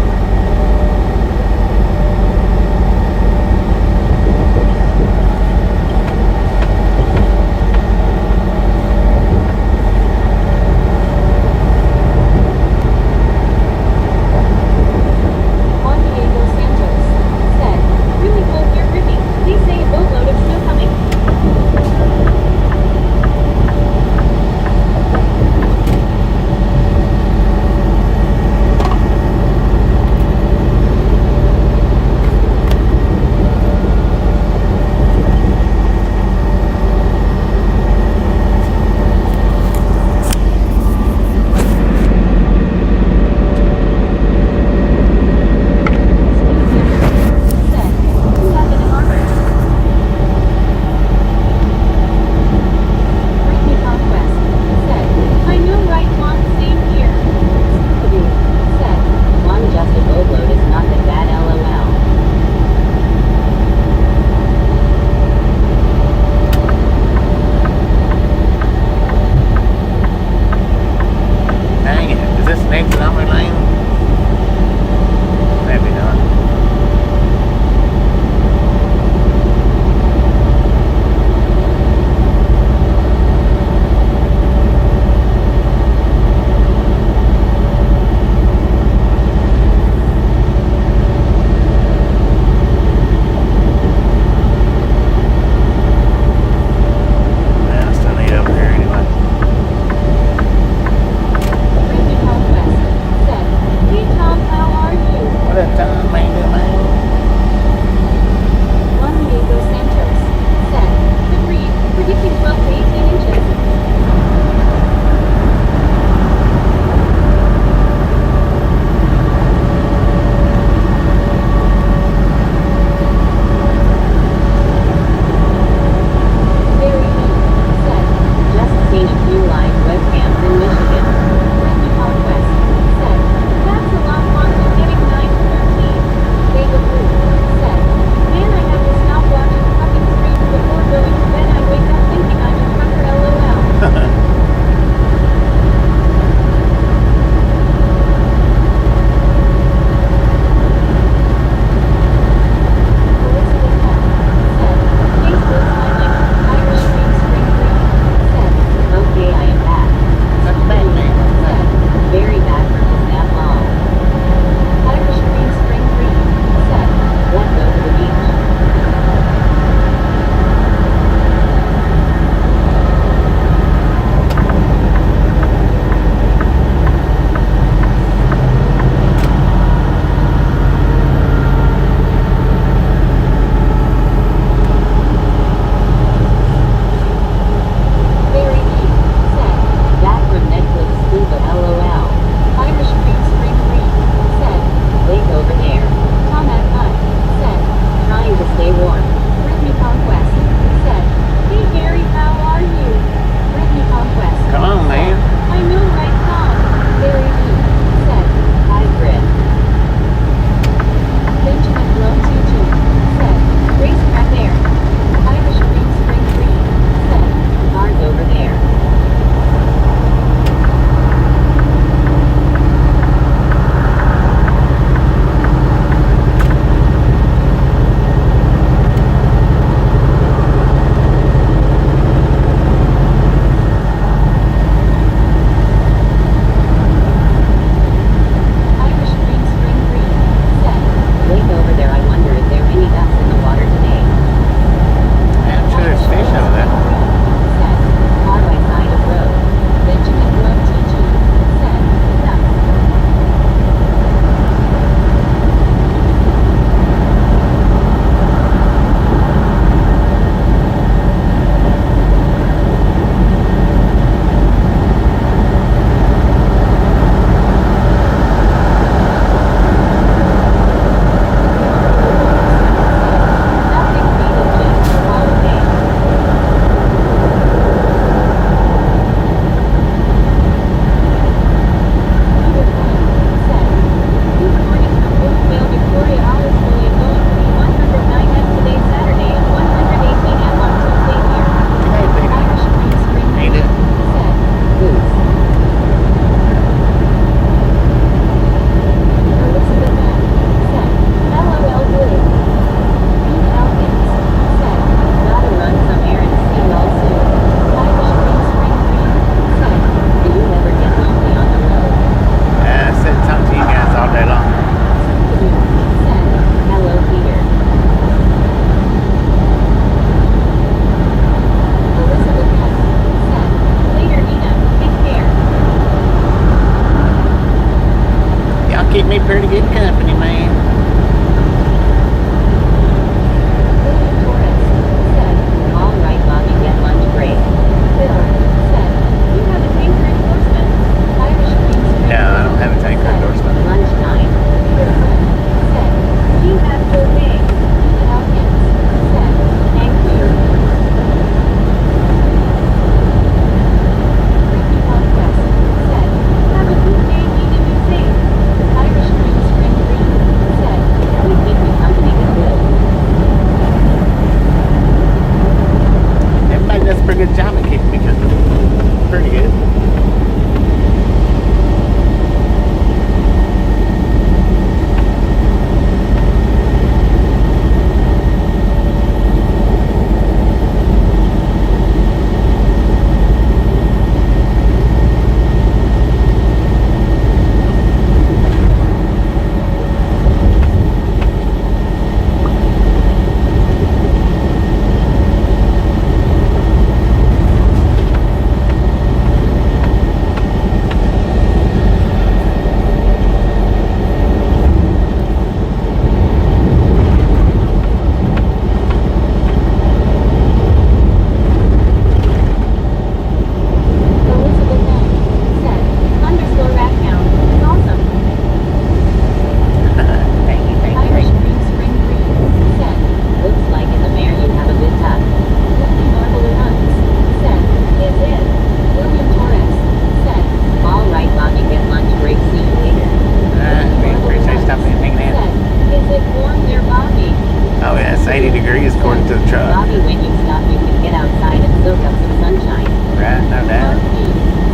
[SPEAKER 2] degrees according to the truck.
[SPEAKER 1] Bobby, when you stop, you can get outside and soak up some sunshine.
[SPEAKER 2] Right, no
[SPEAKER 1] Mark
[SPEAKER 2] doubt.
[SPEAKER 1] B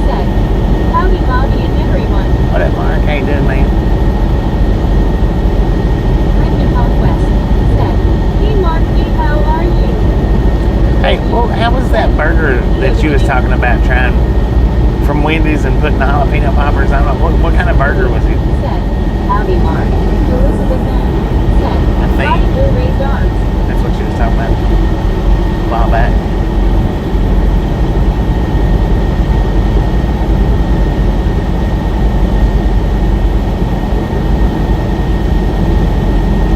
[SPEAKER 1] said, howdy Bobby and everyone.
[SPEAKER 2] What up, Mark? How you doing, man?
[SPEAKER 1] Brittany Conquest said, hey Mark B, how are you?
[SPEAKER 2] Hey, well, how was that burger that you was talking about trying from Wendy's and putting the jalapeno poppers on it? What kind of burger was it?
[SPEAKER 1] Said, howdy Mark. Elizabeth N said,
[SPEAKER 2] I think.
[SPEAKER 1] howdy Bill raised arms.
[SPEAKER 2] That's what you was talking about a while back.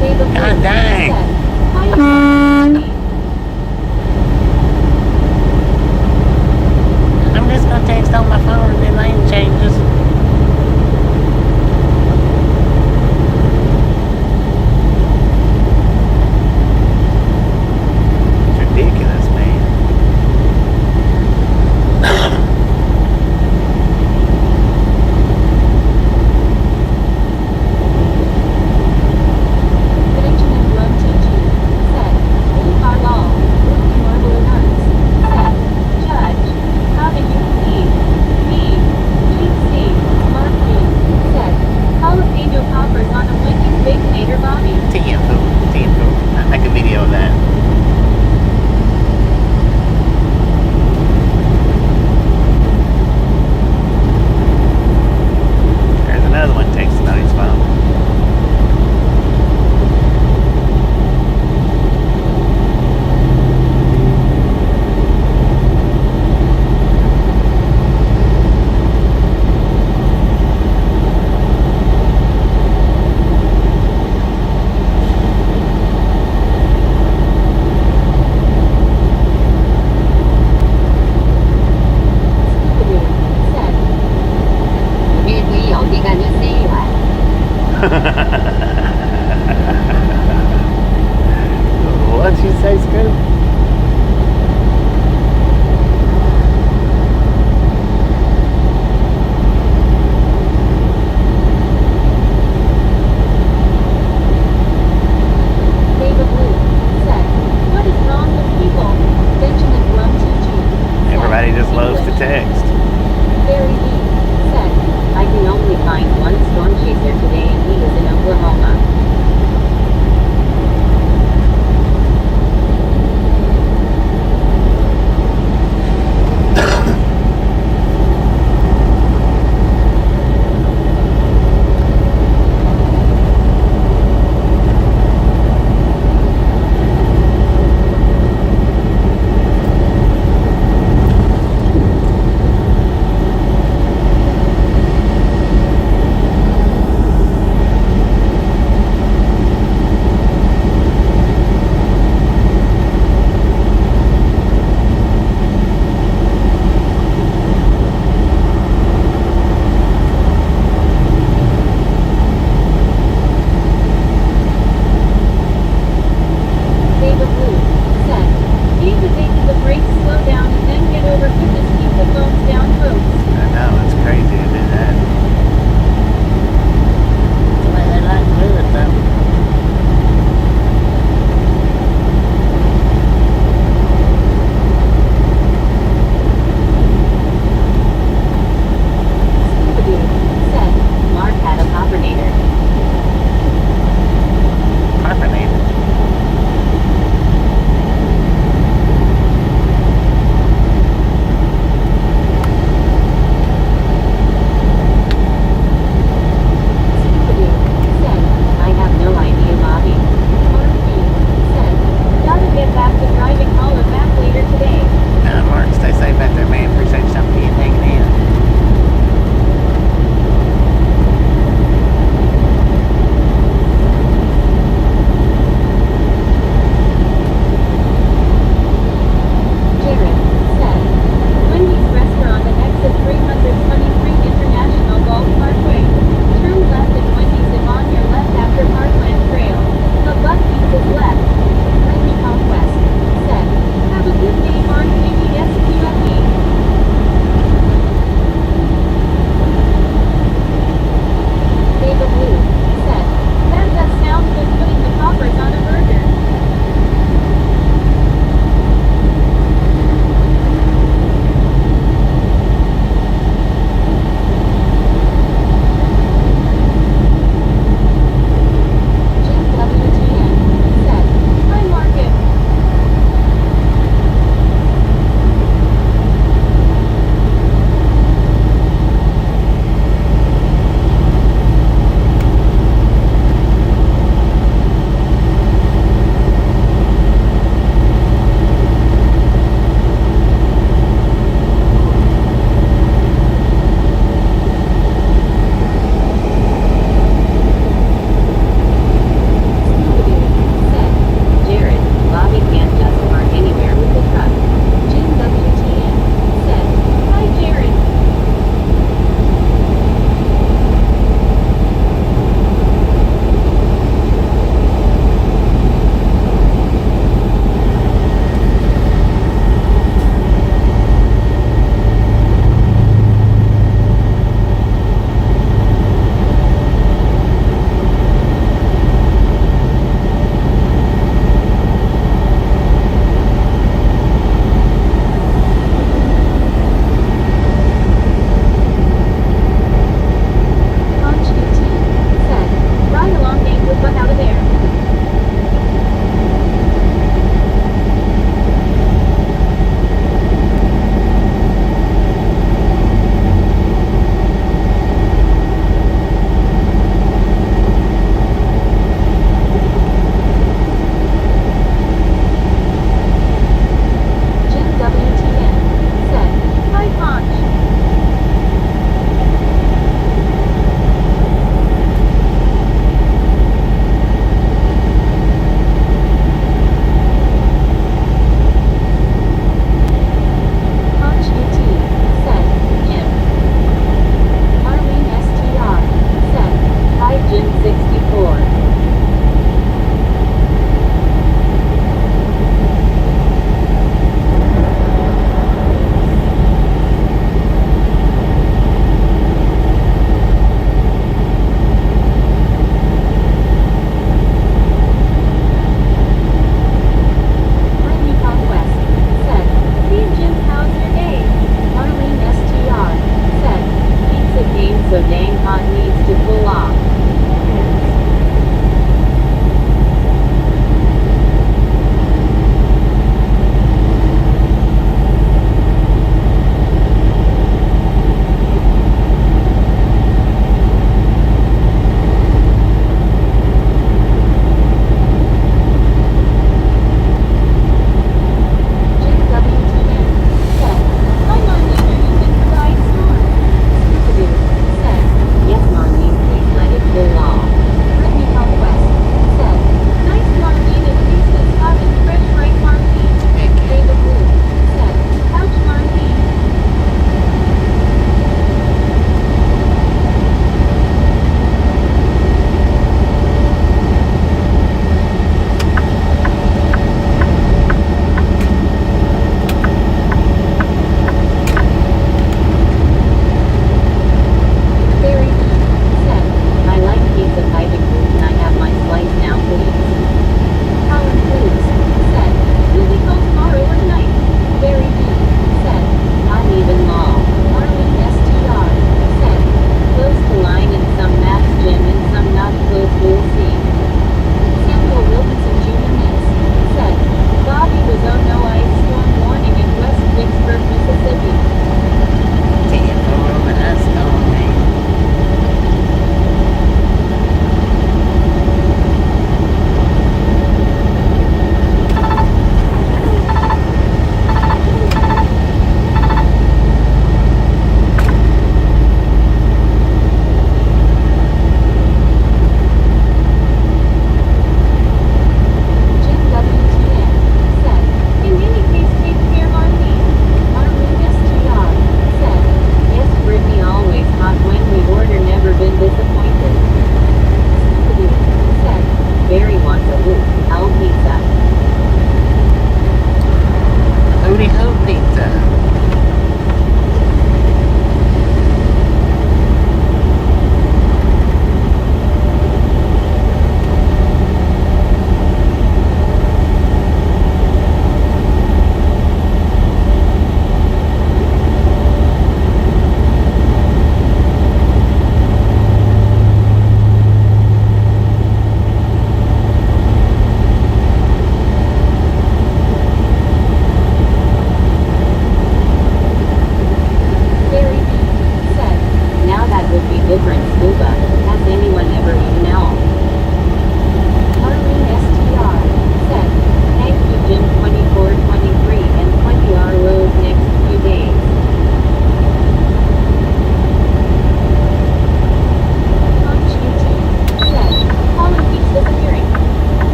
[SPEAKER 1] David
[SPEAKER 2] God
[SPEAKER 1] Lee
[SPEAKER 2] dang.
[SPEAKER 1] said, hi.
[SPEAKER 2] I'm just gonna text on my phone and then lane changes. It's ridiculous, man.
[SPEAKER 1] Benjamin Rum TG said, hey Carlall, Ruby Marble and Arts said, Judge, how do you believe me? GC, Mark B said, jalapeno poppers on a Wendy's Baconator Bobby.
[SPEAKER 2] Tiempo. I'll make a video of that. There's another one texting on his phone.
[SPEAKER 1] Scooby-Doo said, 面对有这个就 see what?
[SPEAKER 2] What'd you say, Scoop?
[SPEAKER 1] David Lee said, what is wrong with people? Benjamin Rum TG said,
[SPEAKER 2] Everybody just loves to
[SPEAKER 1] English.
[SPEAKER 2] text.
[SPEAKER 1] Barry B said, I can only find one storm chaser today and he is in Oklahoma.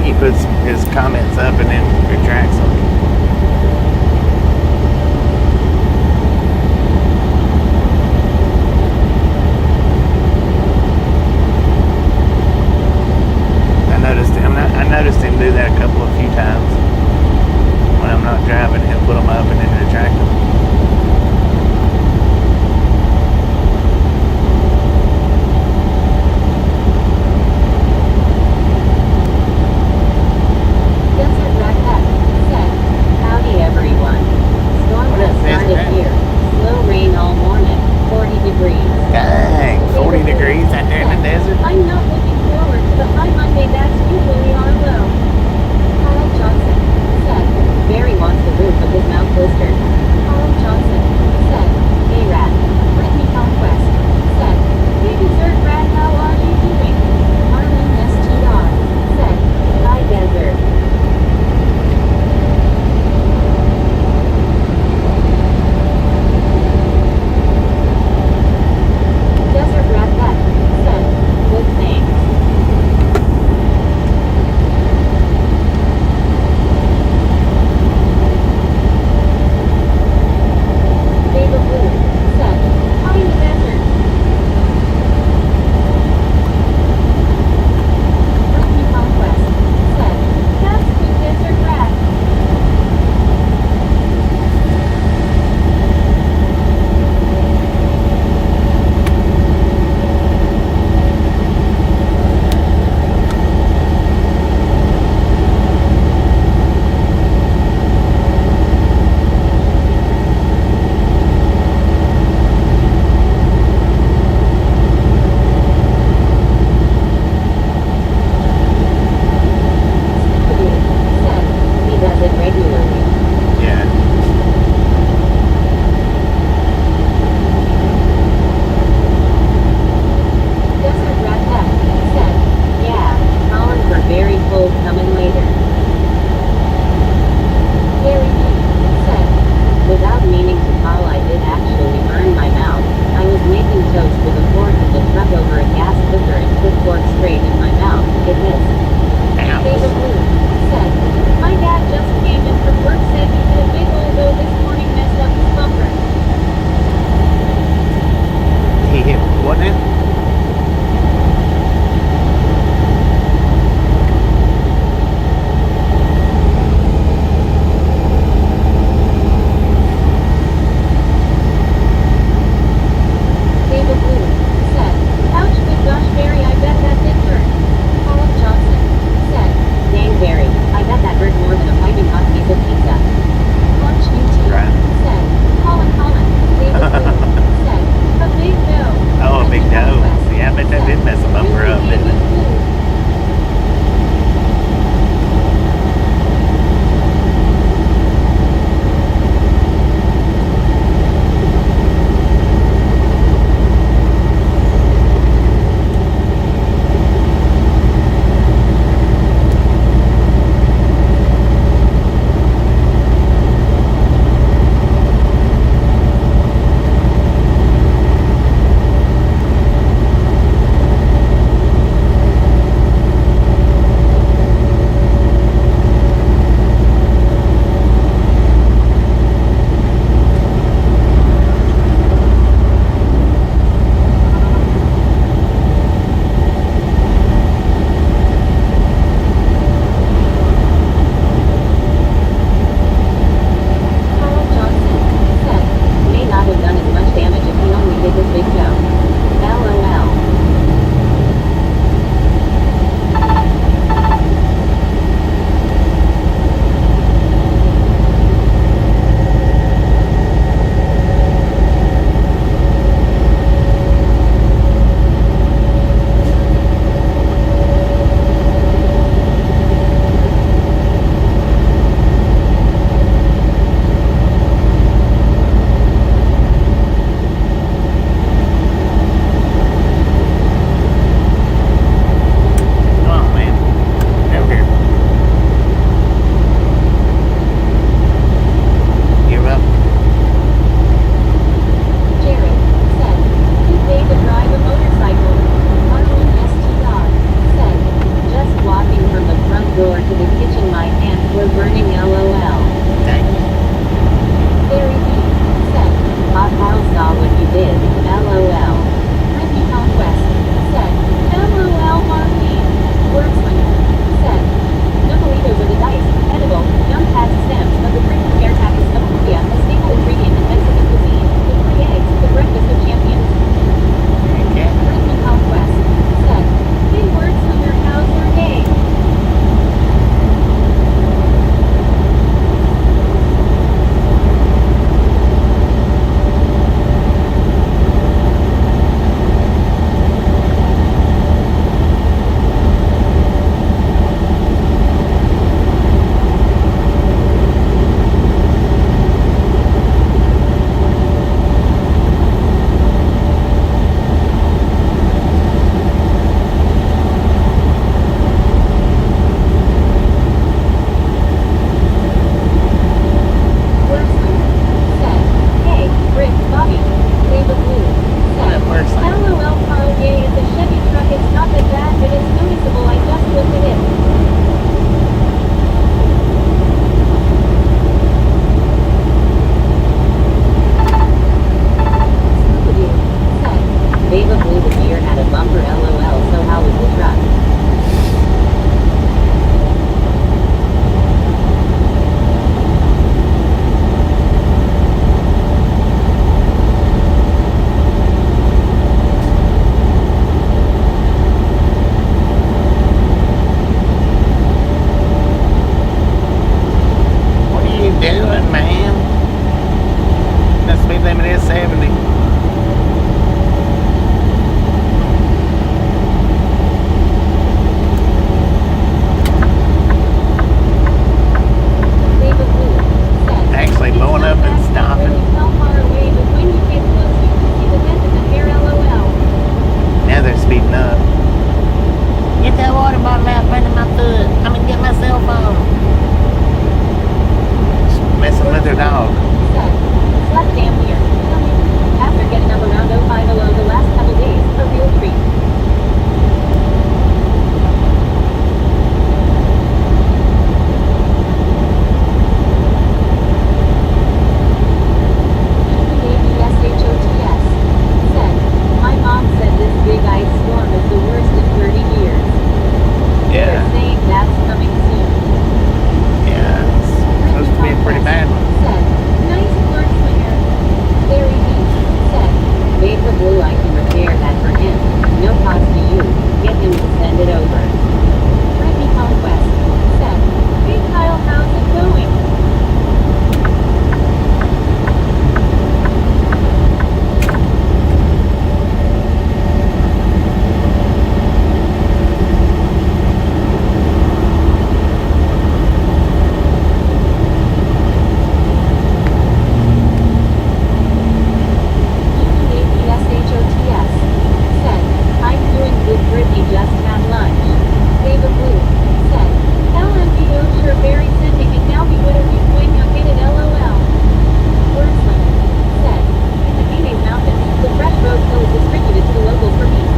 [SPEAKER 2] think he puts his comments up and then retracts them. I noticed him do that a few times. When I'm not driving, he'll put them up and then retract them.
[SPEAKER 1] Desert Backpack said,
[SPEAKER 2] get that water bottle out front of my foot. I'm gonna get my cell phone. She's messing with her dog.
[SPEAKER 1] Said, slap damn here. After getting up around 05:00 the last couple days, a real treat. EPABSHOTS said, my mom said this big ice storm is the worst in 30 years.
[SPEAKER 2] Yeah.
[SPEAKER 1] They're saying that's coming soon.
[SPEAKER 2] Yeah, it's supposed to be a pretty bad one.
[SPEAKER 1] Said, nice word slinger. Very neat. Said, wait for Blue, I can repair that for him. No cost to you. Get him to send it over. Brittany Conquest said, hey Kyle, how's it going? EPABSHOTS said, I'm doing good. Brittany just had lunch. Dave Blue said, LMBO sure very sending and now be what are you doing? Now get it LOL. Wordsling said, in the Kissimmee Mountains, the fresh road kill is distributed to the locals for meat.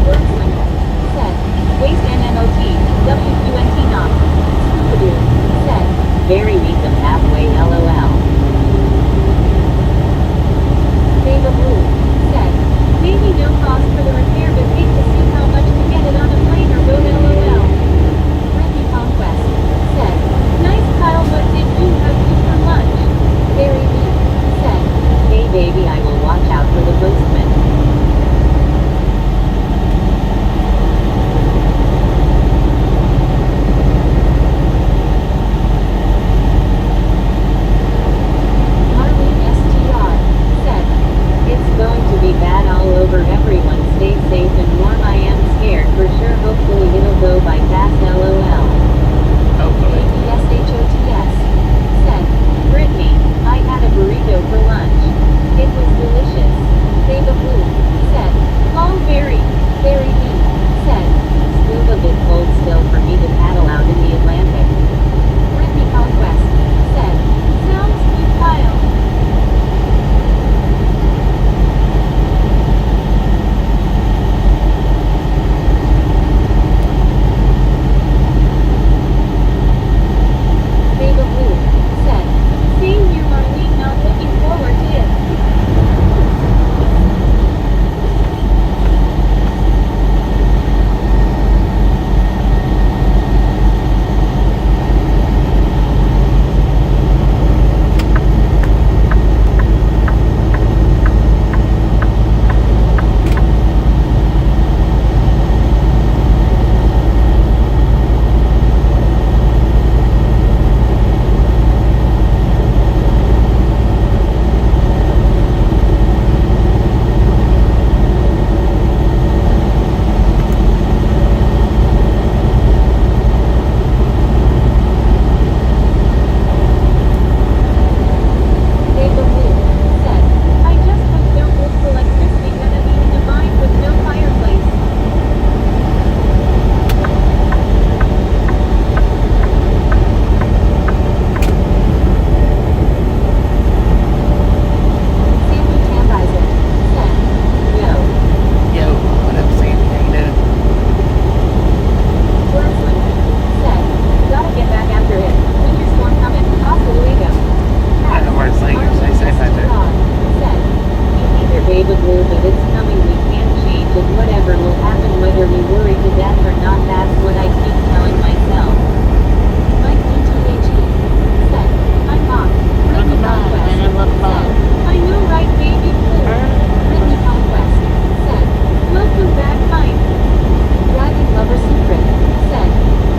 [SPEAKER 1] Wordsling said, waste NMOT, WQNT not. Scoopadoo said, very meet them halfway LOL. Dave Blue said, maybe no cost for the repair but hate to see how much to get it on a plane or boat LOL. Brittany Conquest said, nice Kyle, what did you have for lunch? Very neat said, hey baby, I will watch out for the postman. Marlene STR said, it's going to be bad all over. Everyone stay safe and warm. I am scared for sure. Hopefully it'll go by fast LOL.
[SPEAKER 2] Hopefully.
[SPEAKER 1] ABSHOTS said, Brittany, I had a burrito for lunch. It was delicious. Dava Blue said, long very neat. Said, scuba bit cold still for me to paddle out in the Atlantic. Brittany Conquest said, sounds good Kyle. Dava Blue said, same here Marlene, not looking forward to it. Dava Blue said, I just hope don't lose electricity gonna be in a bind with no fireplace. Sandy Tambizer said, yo.
[SPEAKER 2] Yo, what up, Sandy? How you doing?
[SPEAKER 1] Wordsling said, gotta get back after it. Winter storm coming. Hasta luego.
[SPEAKER 2] I know where it's like. Stay safe out there.
[SPEAKER 1] Said, you either Dava Blue but it's coming. We can't change it. Whatever will happen whether we worry to death or not. That's what I keep telling myself. Mike DTHE said, I'm not. Brittany Conquest said, I know right baby blue. Brittany Conquest said, welcome back Mike. Dragon Lover Secret said,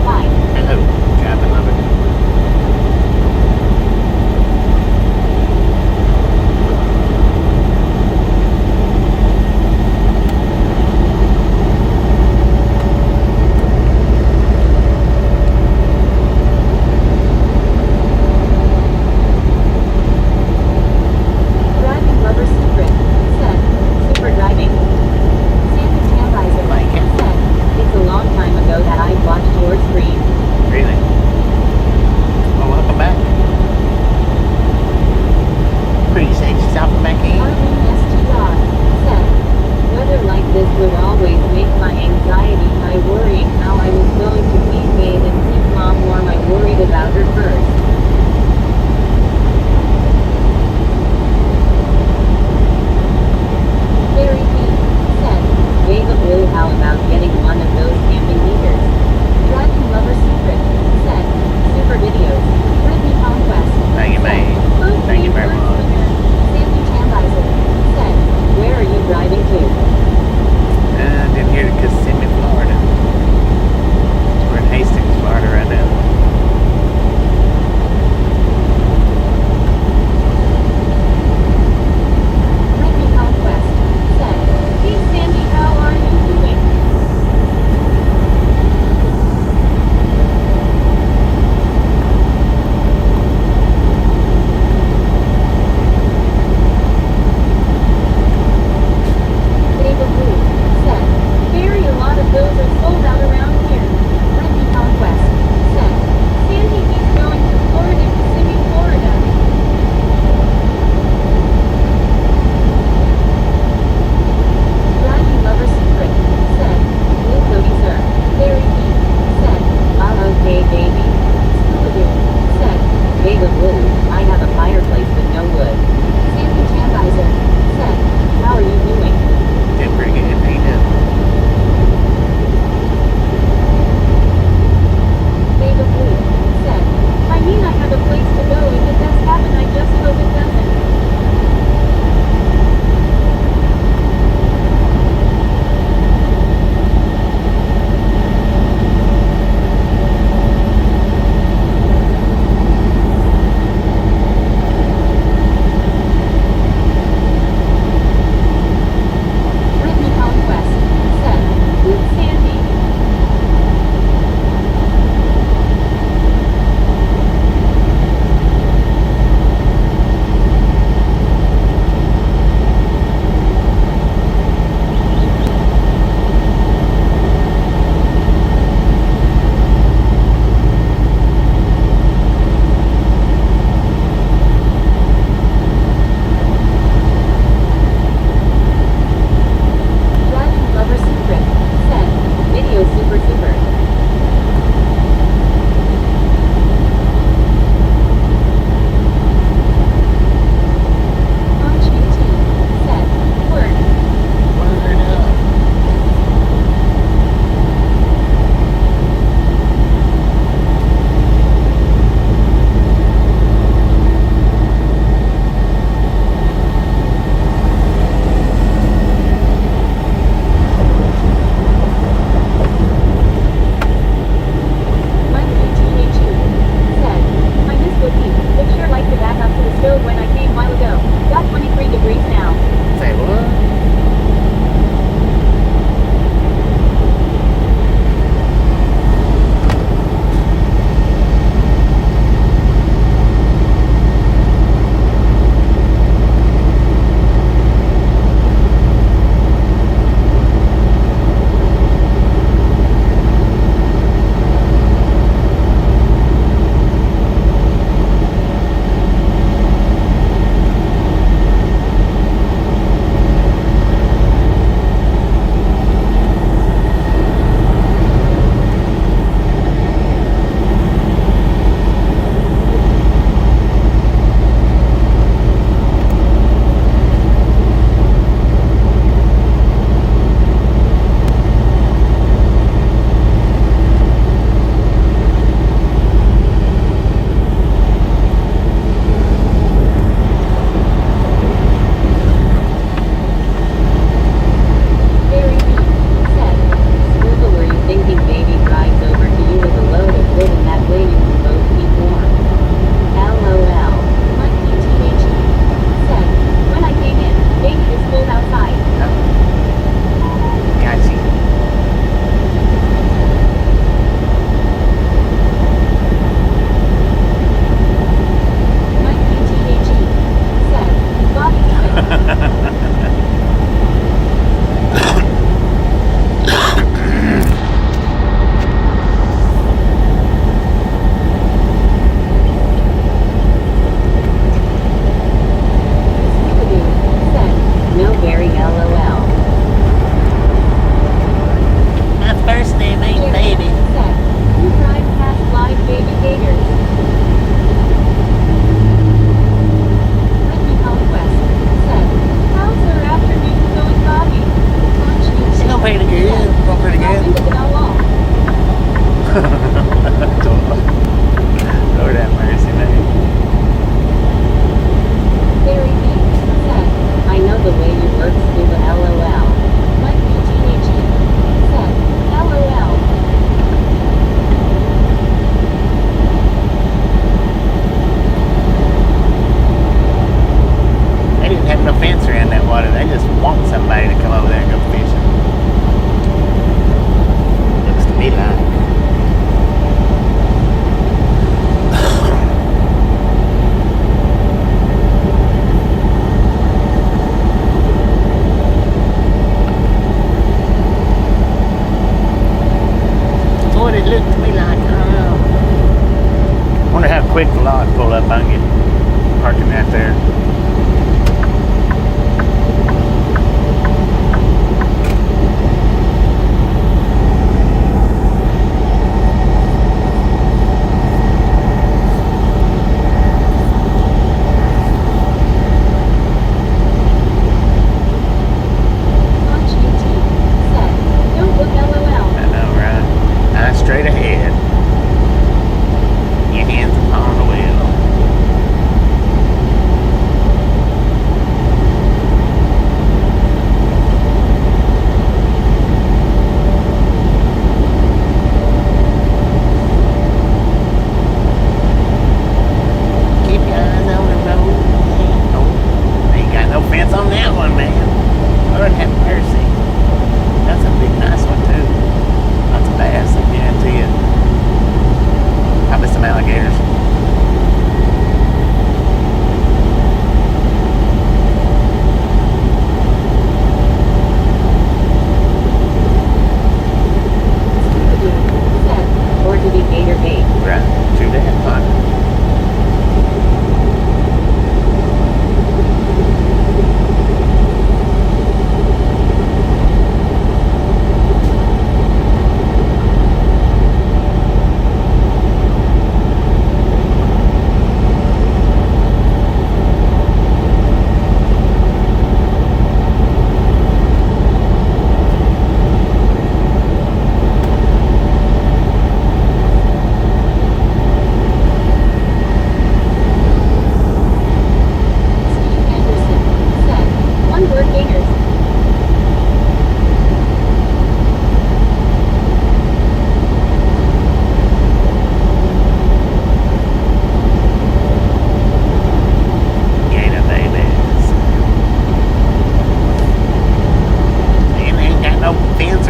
[SPEAKER 1] bye.
[SPEAKER 2] Hello, Dragon Lover.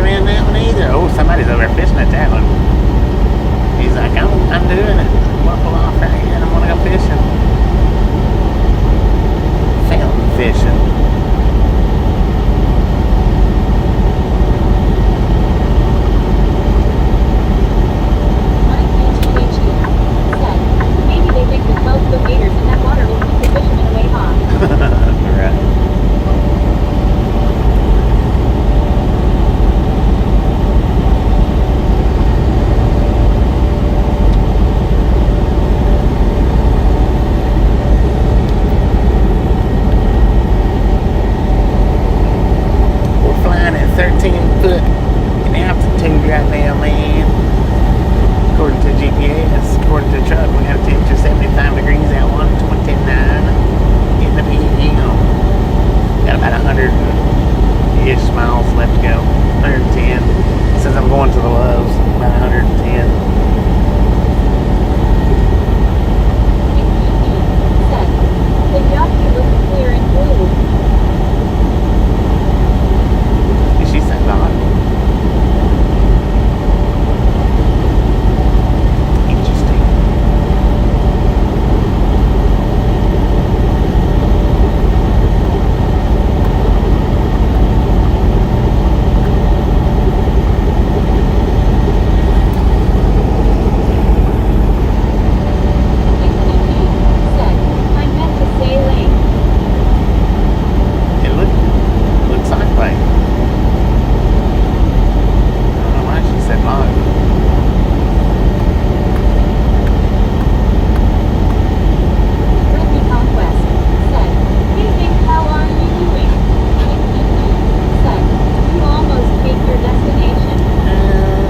[SPEAKER 2] around that one either. Oh, somebody's over there fishing at that one. He's like, I'm doing it. Buckle off right here. I'm gonna go fishing. Fountain fishing.
[SPEAKER 1] Mike BTHE said, maybe they think the 12-foot gators in that water will keep the fishermen away, huh?
[SPEAKER 2] Right. We're flying at 13 foot in altitude right now, man. According to GPS, according to the truck, we got a temperature 75 degrees at 129 in the PM. Got about 100-ish miles left to go. 110. Since I'm going to the lows, about 110.
[SPEAKER 1] Said, the jockey looks clear and blue.
[SPEAKER 2] Did she say that? Interesting.
[SPEAKER 1] Said, I meant to say lane.
[SPEAKER 2] It looks like lake. I don't know why she said log.
[SPEAKER 1] Brittany Conquest said, hey Hank, how are you doing? Said, you almost made your destination.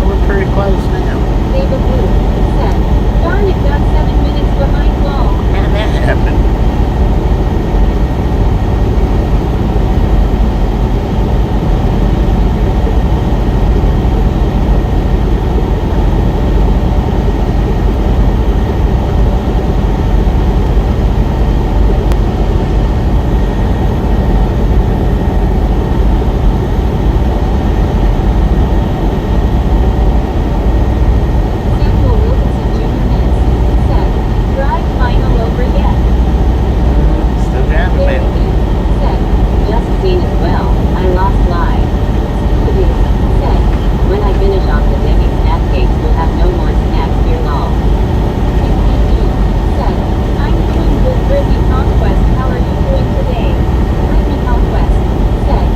[SPEAKER 2] We're pretty close now.
[SPEAKER 1] David Blue said, darn it, got 7 minutes behind ball.
[SPEAKER 2] How'd that happen?
[SPEAKER 1] Samuel Wilkinson Jr. Minutes said, drive final over yet.
[SPEAKER 2] Still driving,
[SPEAKER 1] Larry
[SPEAKER 2] man.
[SPEAKER 1] B said, just seen as well, I lost live. Scooby said, when I finish off the Debbie snack cakes we'll have no more snacks here lol. Said, I'm doing good Brittany Conquest, how are you doing today? Brittany Conquest said,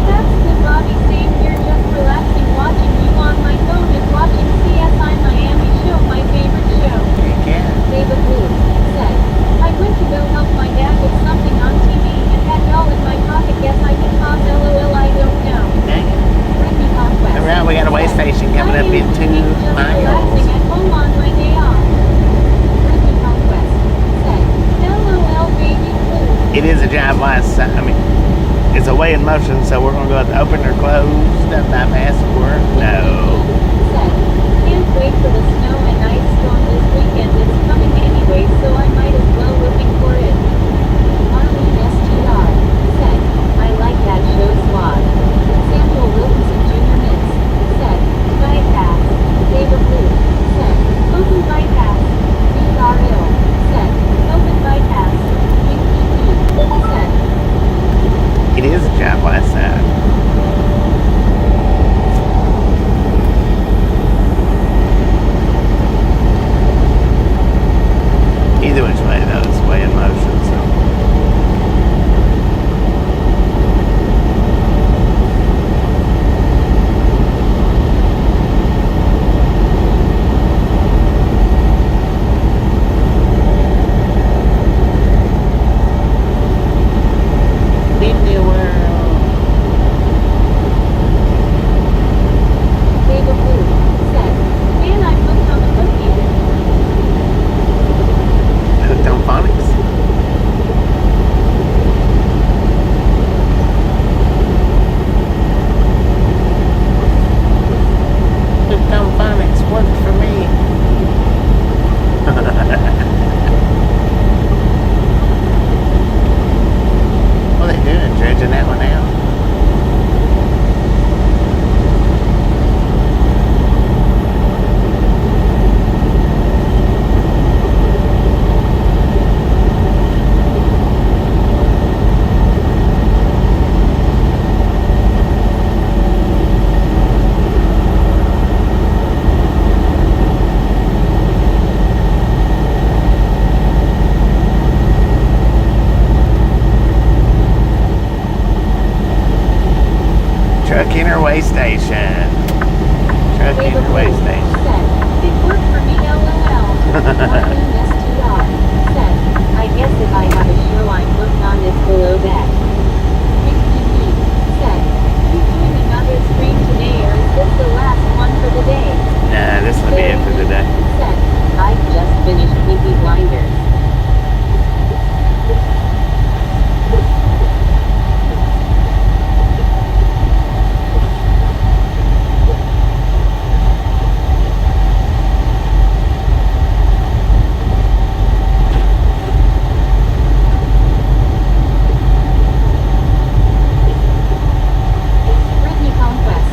[SPEAKER 1] that's good Bobby, same here, just relaxing watching you on my phone and watching CSI Miami show, my favorite show.
[SPEAKER 2] Heck yeah.
[SPEAKER 1] David Blue said, I went to go help my dad with something on TV and had y'all in my pocket, guess I can pause LOL, I don't know.
[SPEAKER 2] Dang it.
[SPEAKER 1] Brittany Conquest
[SPEAKER 2] Alright, we got a way
[SPEAKER 1] said,
[SPEAKER 2] station coming up in 2
[SPEAKER 1] just
[SPEAKER 2] miles.
[SPEAKER 1] relaxing at home on my day off. Brittany Conquest said, LOL baby blue.
[SPEAKER 2] It is a drive by sign. I mean, it's a way in motion, so we're gonna go to open or close. Doesn't bypass or no.
[SPEAKER 1] Said, can't wait for the snow and ice storm this weekend, it's coming anyway, so I might as well looking for it. Marlene STR said, I like that show Swag. Samuel Wilkinson Jr. Mitz said, bypass. David Blue said, open bypass. BRL said, open bypass. UPP said,
[SPEAKER 2] It is a drive by side. Trucking or way station? Trucking or way station?
[SPEAKER 1] Said, it worked for me, lol. Marlene STR said, I guess if I have a show I'm booked on this below deck. Ricky said, you doing another stream today or is this the last one for the day?
[SPEAKER 2] Nah, this will be it for today.
[SPEAKER 1] Said, I just finished Peaky Blinders. Brittany Conquest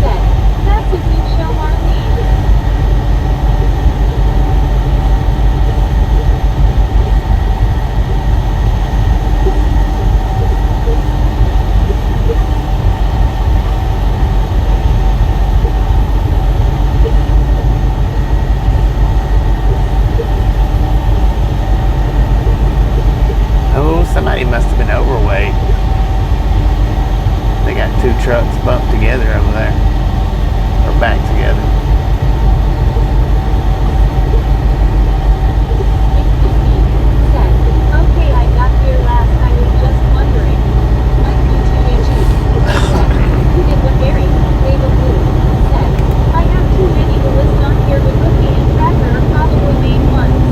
[SPEAKER 1] said, that's a good show, Marlene.
[SPEAKER 2] Oh, somebody must have been overweight. They got two trucks bumped together over there. Or back together.
[SPEAKER 1] Said, okay, I got here last. I was just wondering. Mike B2HE said, who did what Gary? Label Blue said, I have too many to list on here, but Rookie and Tracker are probably main ones.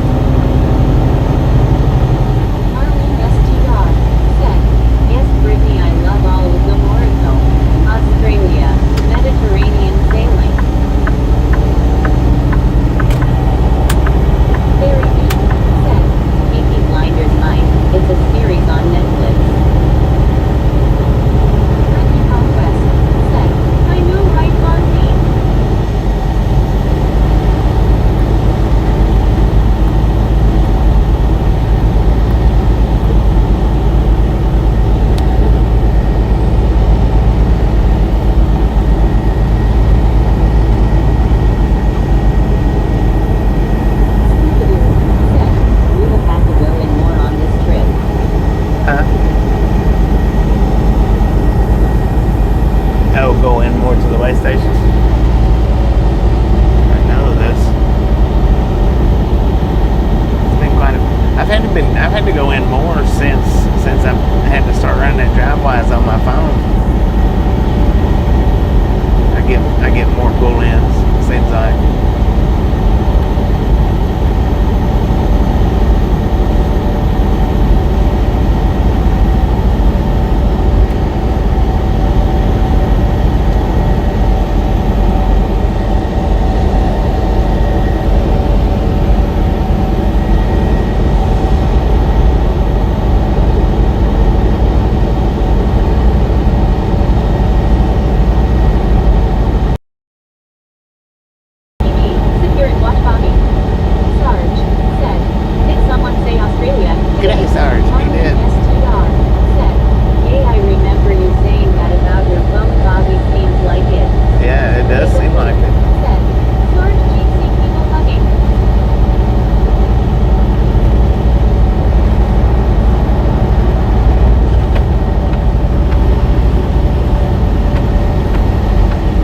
[SPEAKER 1] Marlene STR said, yes, Brittany, I love all of the Morocco, Australia, Mediterranean sailing. Barry B said, Peaky Blinders mine, it's a series on Netflix. Brittany Conquest said, I know, right, Marlene? Said, we will have to go in more on this trip.
[SPEAKER 2] Huh? Oh, go in more to the way station. I know this. It's been quite a. I've had to go in more since I've had to start running that DriveWise on my phone. I get more pull-ins. Seems like.
[SPEAKER 1] Sit here and watch Bobby. Sarge said, did someone say Australia?
[SPEAKER 2] G'day, Sarge. You
[SPEAKER 1] Marlene
[SPEAKER 2] did.
[SPEAKER 1] STR said, yay, I remember you saying that about your phone. Bobby seems like it.
[SPEAKER 2] Yeah, it does seem like it.
[SPEAKER 1] Said, Sarge GC people hugging.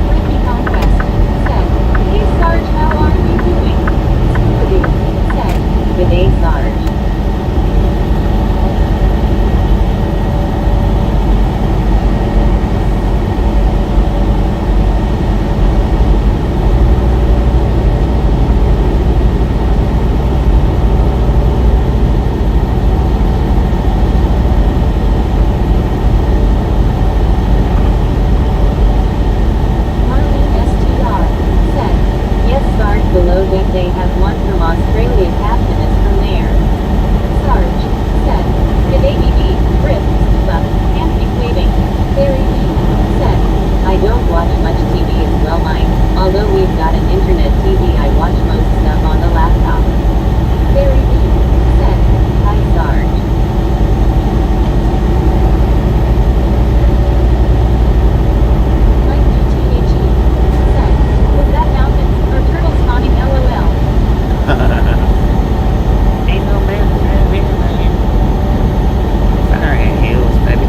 [SPEAKER 1] Brittany Conquest said, hey Sarge, how are you doing? Scooby said, good day Sarge. Marlene STR said, yes Sarge, below deck they have one from Australia, captain is from there. Sarge said, good day BB, Brit, Scuba, and keep waving. Barry B said, I don't watch much TV as well mine, although we've got an internet TV I watch most stuff on the laptop. Barry B said, hi Sarge. Mike GTHE said, was that mountain or turtle spawning LOL?
[SPEAKER 2] Ain't no man around here, man. Fire ant hills, baby.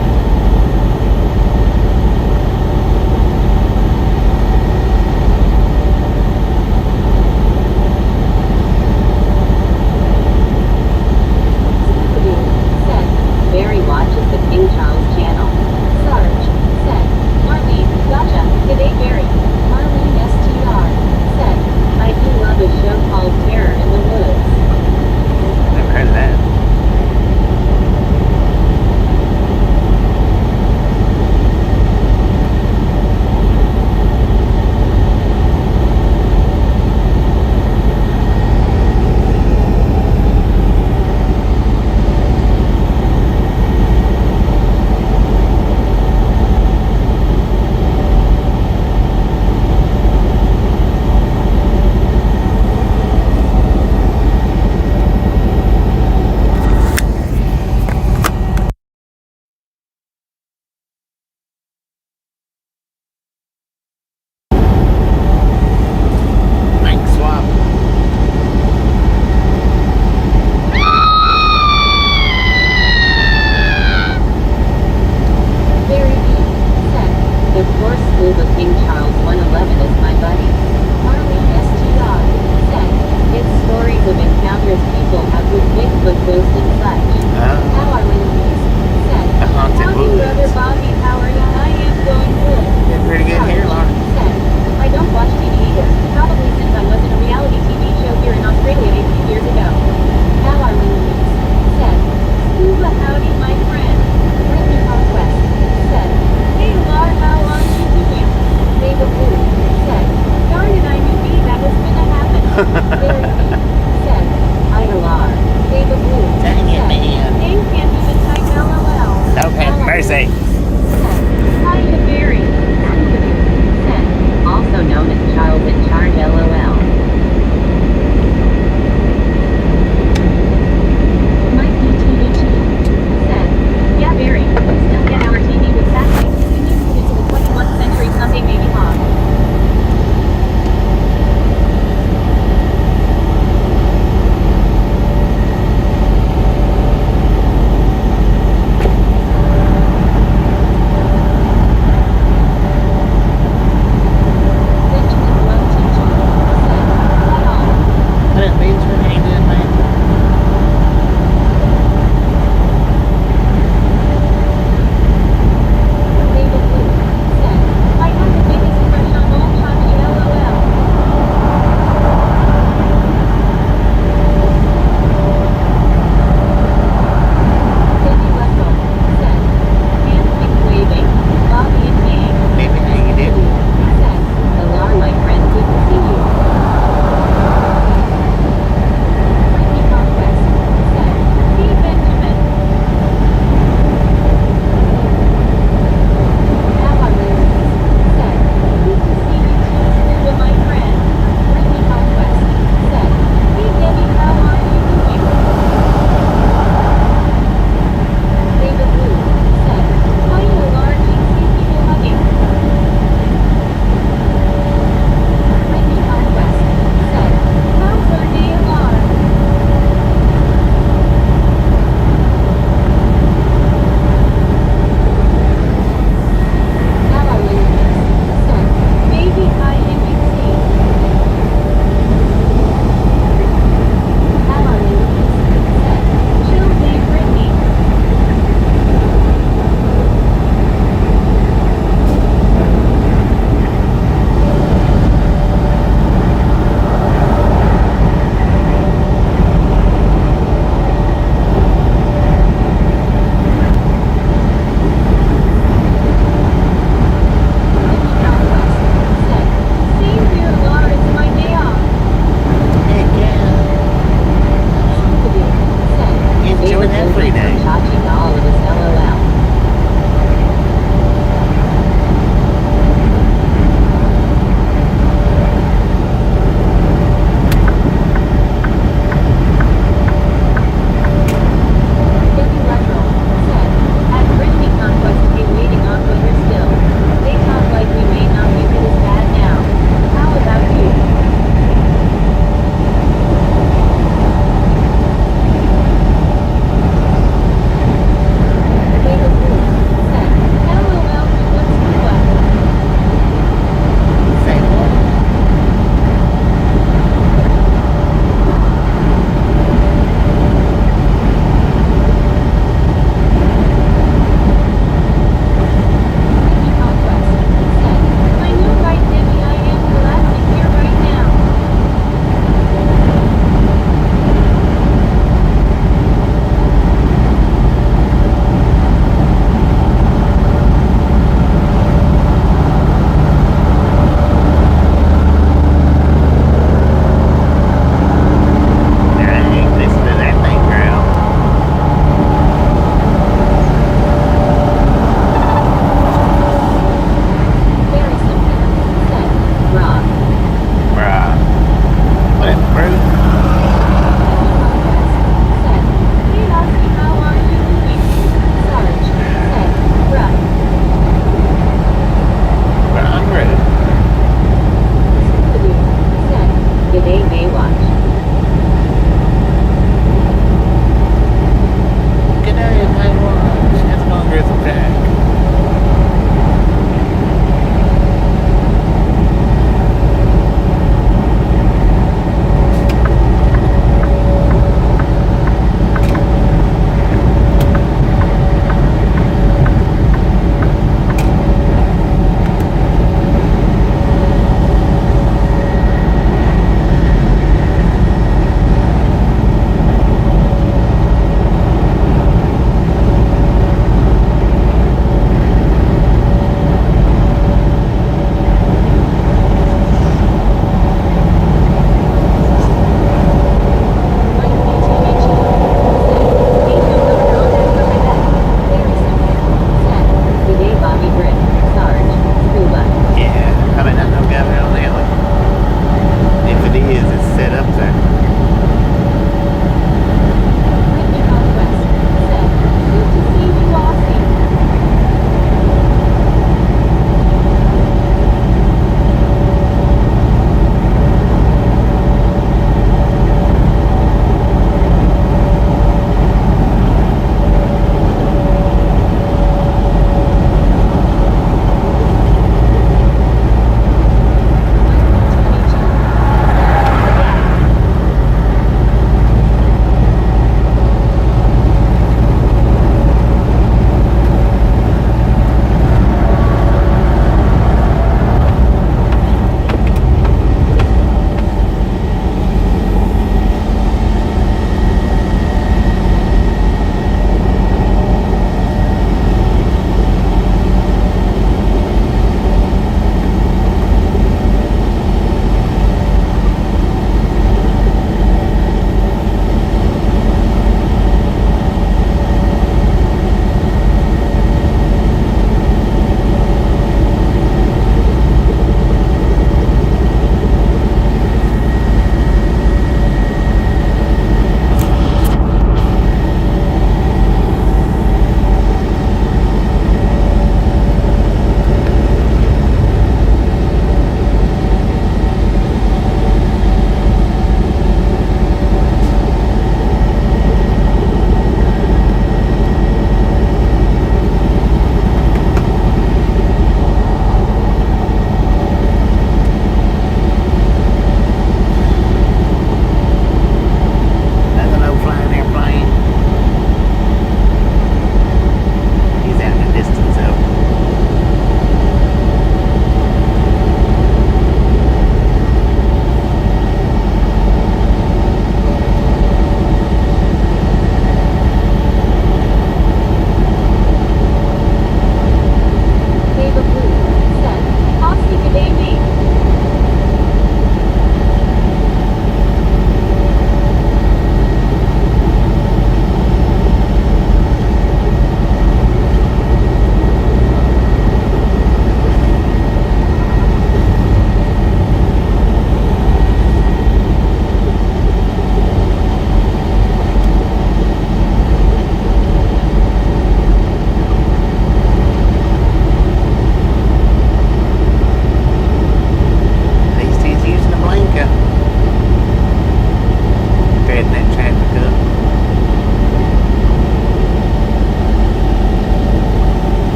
[SPEAKER 1] of course Scuba King Charles 111 is my buddy. Harley SGR said, it's stories of encounters people have with Bigfoot, ghosts and such. How are Louise? Said,
[SPEAKER 2] The haunted
[SPEAKER 1] howdy
[SPEAKER 2] woods.
[SPEAKER 1] brother Bobby, how are ya? I am going good.
[SPEAKER 2] Got pretty good hair, Laura.
[SPEAKER 1] Said, I don't watch TV either, probably since I was in a reality TV show here in Australia 18 years ago. How are Louise? Said, Scuba howdy my friend. Brittany Conquest said, hey Lar, how are you doing? Baba Blue said, darn it, I knew that was gonna happen. Very deep said, Ida Lar. Baba Blue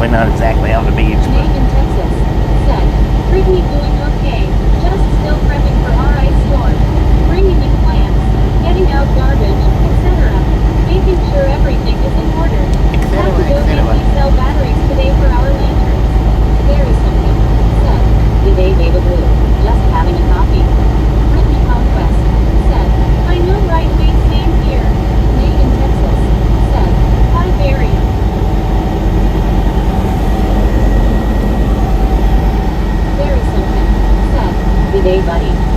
[SPEAKER 2] probably not exactly on the beach, but
[SPEAKER 1] Meg in Texas said, Brittany doing okay, just still prepping for our ice storm, bringing in plants, getting out garbage, etc. Making sure everything is in order. Have to go get these cell batteries today for our lanterns. Very something, said, Today David Blue, just having a coffee. Brittany Conquest said, I know right way same here. Meg in Texas said, Hi Barry. Very something, said, Good day buddy.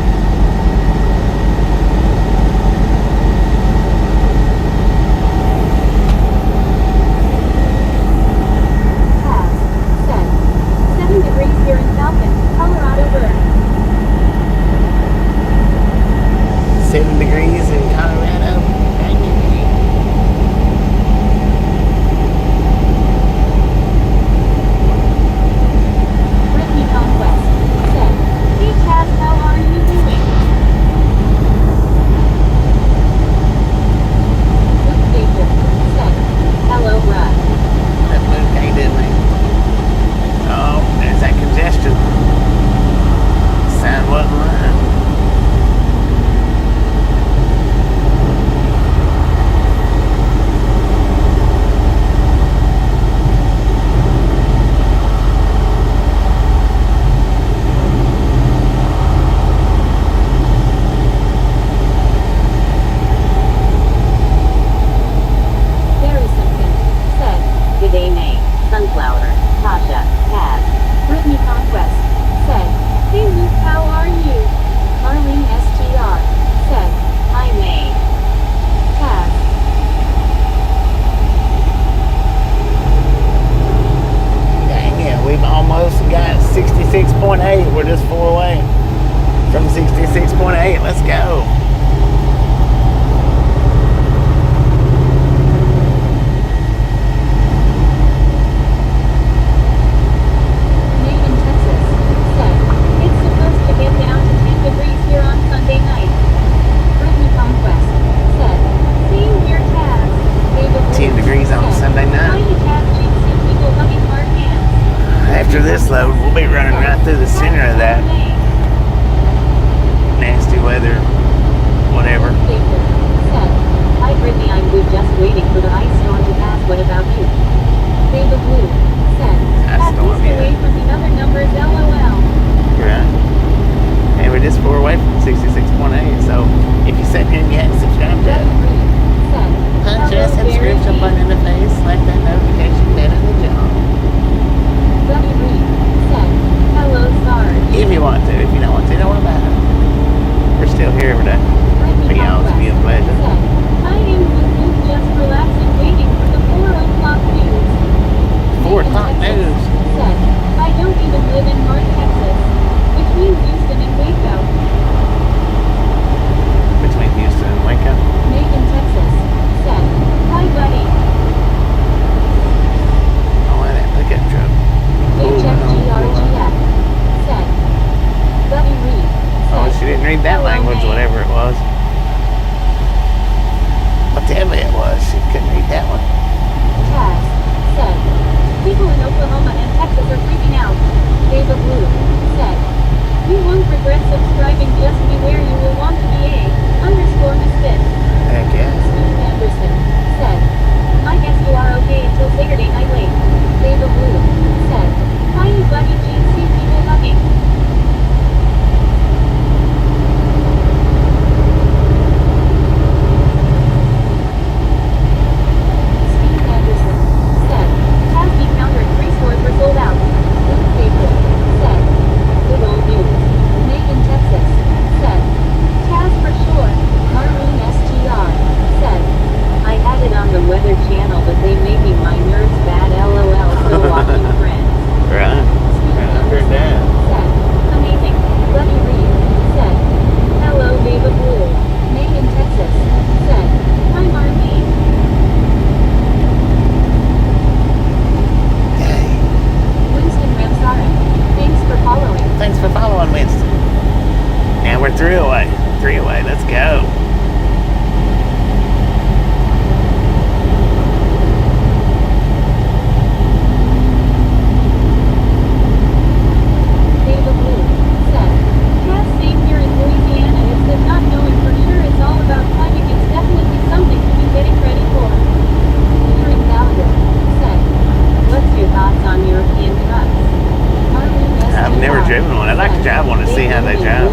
[SPEAKER 2] see how they drive.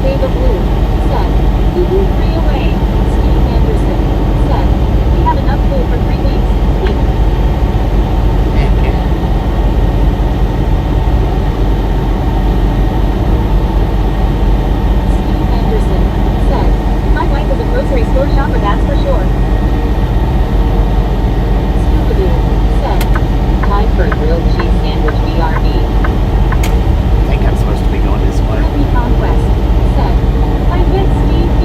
[SPEAKER 1] Beta Blue said, "Woohoo, 3 away." Steve Anderson said, "We have enough food for 3 weeks."
[SPEAKER 2] Heck yeah.
[SPEAKER 1] Steve Anderson said, "My wife is a grocery store shopper, that's for sure." Scooby-Doo said, "Time for a grilled cheese sandwich BRB."
[SPEAKER 2] I think I'm supposed to be going this way.
[SPEAKER 1] Brittany Conquest said, "I bet Steve B."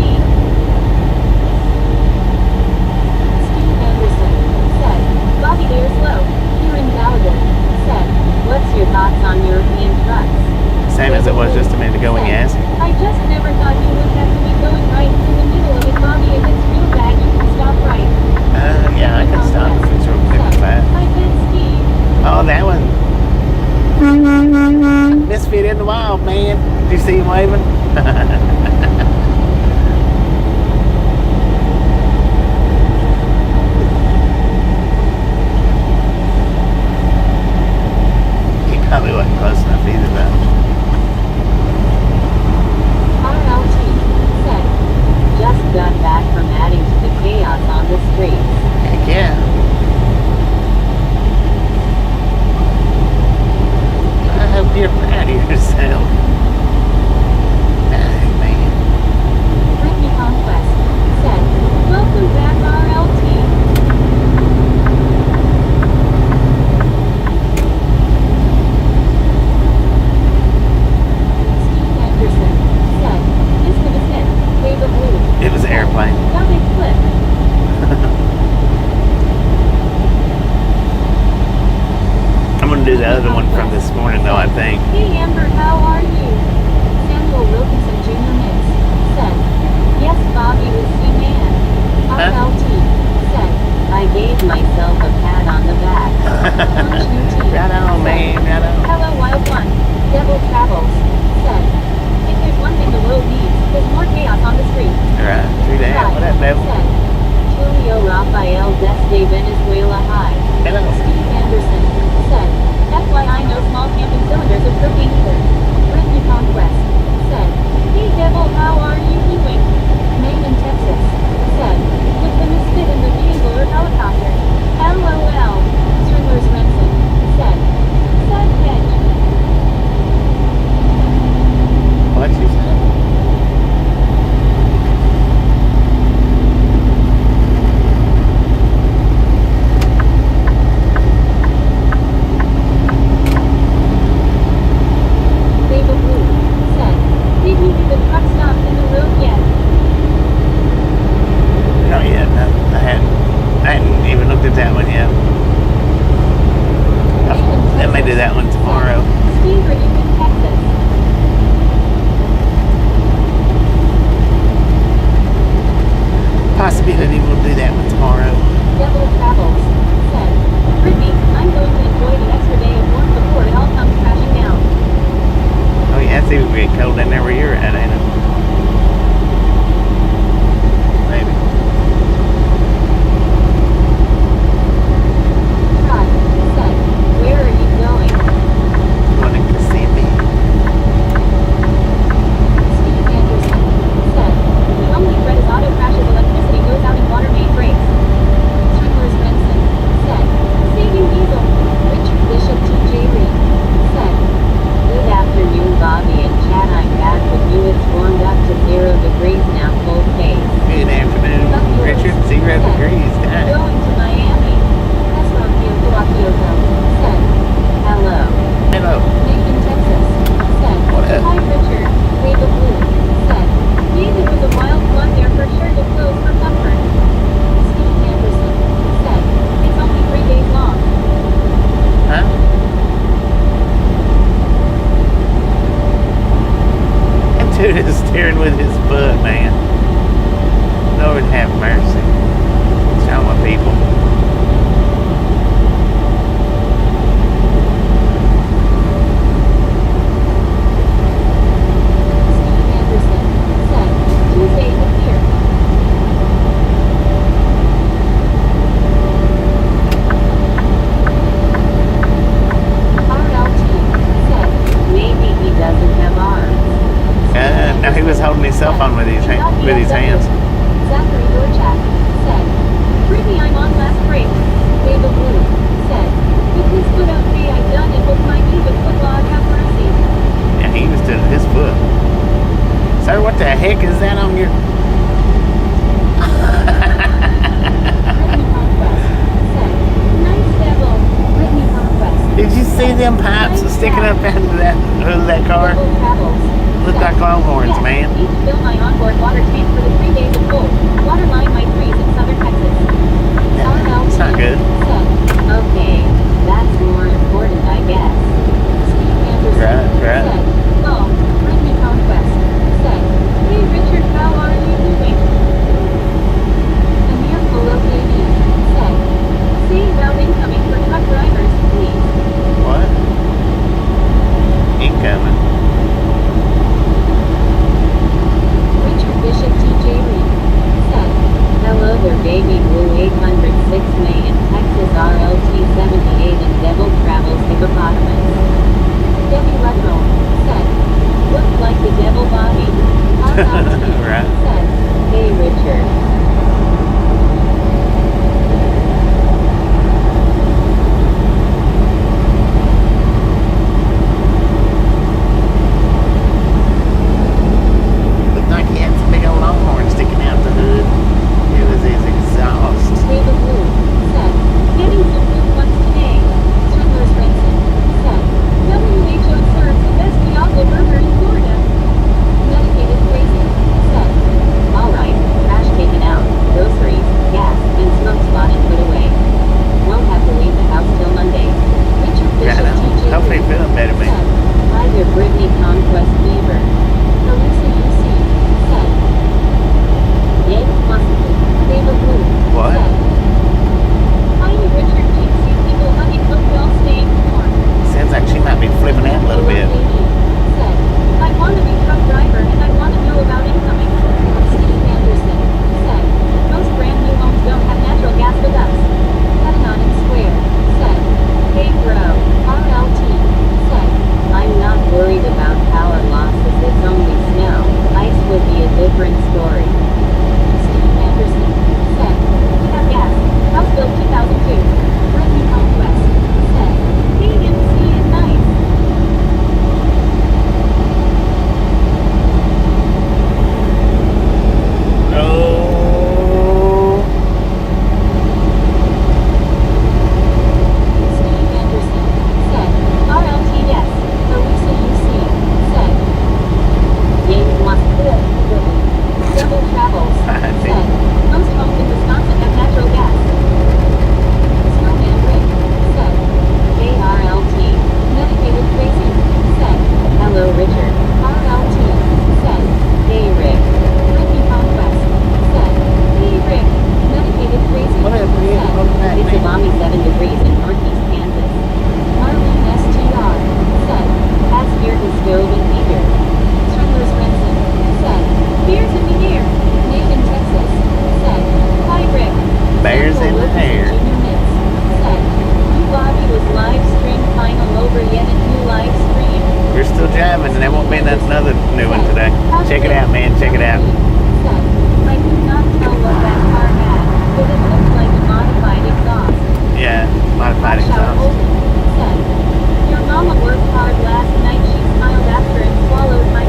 [SPEAKER 1] Steve Anderson said, "Bobby, they're slow." Kieran Gallagher said, "What's your thoughts on European trucks?"
[SPEAKER 2] Same as it was just a minute ago when you asked me.
[SPEAKER 1] "I just never thought you would have to be going right in the middle of it, Bobby. If it's real bad, you can stop right."
[SPEAKER 2] Yeah, I can stop if it's real quick and fast.
[SPEAKER 1] "I bet Steve."
[SPEAKER 2] Oh, that one. Misfit in the wild, man. Did you see him waving? He probably wasn't close enough either, though.
[SPEAKER 1] RLT said, "Just got back from adding to the chaos on the streets."
[SPEAKER 2] Heck yeah. I hope you're proud of yourself. Dang, man.
[SPEAKER 1] Brittany Conquest said, "Welcome back, RLT." Steve Anderson said, "This was a hit. Beta Blue."
[SPEAKER 2] It was an airplane.
[SPEAKER 1] Got it clipped.
[SPEAKER 2] I'm going to do the other one from this morning, though, I think.
[SPEAKER 1] "Hey Amber, how are you?" Samuel Wilkinson Jr. Mix said, "Yes, Bobby was C-Man." RLT said, "I gave myself a pat on the back." Punch UT
[SPEAKER 2] Right on, man. Right on.
[SPEAKER 1] Hello Wild One. Devil Travels said, "If there's one thing the world needs, there's more chaos on the street."
[SPEAKER 2] Right. True that. What up, devil?
[SPEAKER 1] Said, "Julio Rafael desde Venezuela High."
[SPEAKER 2] Hello.
[SPEAKER 1] Steve Anderson said, "FYI, no small camping cylinders of propane either." Brittany Conquest said, "Hey Devil, how are you doing?" Maine in Texas said, "With the misfit in the vehicle or helicopter." LOL. Strimmers Renson said, "Sad catch."
[SPEAKER 2] What you said?
[SPEAKER 1] Beta Blue said, "Did you do the truck stop in the road yet?"
[SPEAKER 2] Not yet, no. I hadn't even looked at that one yet. I may do that one tomorrow.
[SPEAKER 1] Steve, are you in Texas?
[SPEAKER 2] Possibility we'll do that one tomorrow.
[SPEAKER 1] Devil Travels said, "Brittany, I'm going to enjoy the extra day of warmth before it all comes crashing down."
[SPEAKER 2] Oh yeah, it's even get cold in there where you're at, ain't it? Maybe.
[SPEAKER 1] Rod said, "Where are you going?"
[SPEAKER 2] Going to Kissimmee.
[SPEAKER 1] Steve Anderson said, "The only threat is auto crashes, electricity goes out and water main breaks." Strimmers Renson said, "Saving diesel." Richard Bishop TJ Reed said, "Good afternoon, Bobby and Chad. I'm back with you. It's warmed up to 0 degrees now, full pace."
[SPEAKER 2] Good afternoon, Richard. 0 degrees. Dang.
[SPEAKER 1] Going to Miami. Kyoto said, "Hello."
[SPEAKER 2] Hello.
[SPEAKER 1] Nathan, Texas said,
[SPEAKER 2] What up?
[SPEAKER 1] "Hi Richard." Beta Blue said, "David was a wild one there for sure to close for comfort." Steve Anderson said, "It's only 3 days long."
[SPEAKER 2] Huh? That dude is steering with his foot, man. Lord have mercy. Show my people.
[SPEAKER 1] Steve Anderson said, "Tuesday is here." RLT said, "Maybe he doesn't have
[SPEAKER 2] them pipes sticking up into that hood of that car?
[SPEAKER 1] Double travels.
[SPEAKER 2] Look
[SPEAKER 1] Said,
[SPEAKER 2] like longhorns,
[SPEAKER 1] yes,
[SPEAKER 2] man.
[SPEAKER 1] need to fill my onboard water tank for the 3 days of cold. Water line might freeze in southern Texas.
[SPEAKER 2] It's not good.
[SPEAKER 1] Said, okay, that's more important, I guess. Steve Anderson
[SPEAKER 2] Right.
[SPEAKER 1] said, oh, Brittany Conquest said, hey Richard, how are you doing? Amir Kolokedi said, say route incoming for truck drivers, please.
[SPEAKER 2] What? Incoming.
[SPEAKER 1] Richard Bishop TJ Reed said, hello there baby blue 806 million Texas RLT 78 and devil travels hippopotamus. Debbie Ludlow said, looked like the devil Bobby. RLT
[SPEAKER 2] Right.
[SPEAKER 1] said, hey Richard.
[SPEAKER 2] Looked like he had some big old longhorns sticking out the hood. It was his exhaust.
[SPEAKER 1] David Blue said, getting some good ones today. Swindler's Renson said, WHO serves the best Diablo burger in Florida. Medicated Crazy said, alright, trash taken out, groceries, gas, and smoke spotted put away. Won't have to leave the house till Monday. Richard Bishop TJ
[SPEAKER 2] Hopefully feeling better, man.
[SPEAKER 1] said, hi there Brittany Conquest Beaver. Elisa UC said, yay, possibly. David Blue
[SPEAKER 2] What?
[SPEAKER 1] said, hi Richard GC people honey hope y'all staying warm.
[SPEAKER 2] Sounds like she might be flipping out a little bit.
[SPEAKER 1] Said, I want to be truck driver and I want to know about incoming. Steve Anderson said, most brand new homes don't have natural gas with us. Pentagon Square said, hey bro, RLT said, I'm not worried about power losses, it's only snow. Ice would be a different story. Steve Anderson said, we have gas. House built 2002. Brittany Conquest said, PMC is nice.
[SPEAKER 2] Oh.
[SPEAKER 1] Steve Anderson said, RLT yes. Elisa UC said, James wants good. Double travels said, most homes in Wisconsin have natural gas. Snowman Rick said, KRLT. Medicated Crazy said, hello Richard. RLT said, hey Rick. Brittany Conquest said, hey Rick. Medicated Crazy
[SPEAKER 2] What up, Rick?
[SPEAKER 1] said,
[SPEAKER 2] Welcome back,
[SPEAKER 1] it's a
[SPEAKER 2] man.
[SPEAKER 1] balmy 7 degrees in northeast Kansas. Marlene STR said, has beer and stove and heater. Swindler's Renson said, beers in the air. Nathan, Texas said, hi Rick.
[SPEAKER 2] Bears in the air.
[SPEAKER 1] Junior Mitts said, you Bobby was live stream final over yet a new live stream.
[SPEAKER 2] We're still driving, and there won't be another new one today. Check it out, man. Check it out.
[SPEAKER 1] Said, I could not tell what that car had, but it looked like a modified exhaust.
[SPEAKER 2] Yeah, modified
[SPEAKER 1] Watch out,
[SPEAKER 2] exhaust.
[SPEAKER 1] Holden said, your mama worked hard last night. She smiled after and swallowed my.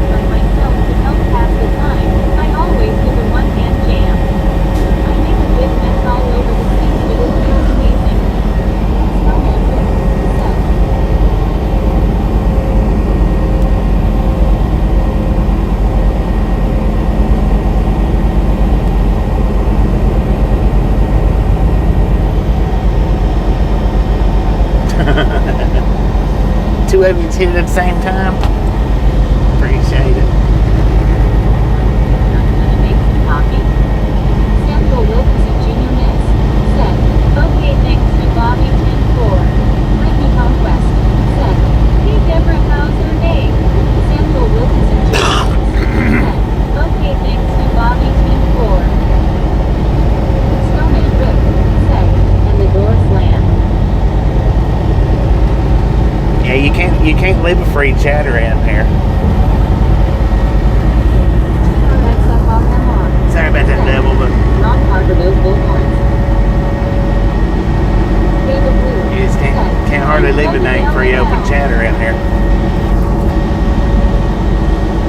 [SPEAKER 1] By myself to help pass the time. I always do the one-hand jam. I make a big mess all over the seat, but it feels amazing. Snowman Rick said.
[SPEAKER 2] Two of you hit it at the same time. Appreciate it.
[SPEAKER 1] I'm gonna make some coffee. Samuel Wilkinson Jr. Miss said, okay thanks to Bobby 10-4. Brittany Conquest said, hey Deborah how's her day? Samuel Wilkinson Jr. said, okay thanks to Bobby 10-4. Snowman Rick said, and the door slammed.
[SPEAKER 2] Yeah, you can't leave a free chat around here. Sorry about that, devil, but
[SPEAKER 1] Non-car for those bullhorns. David Blue
[SPEAKER 2] you just can't hardly leave a dang free open chat around here.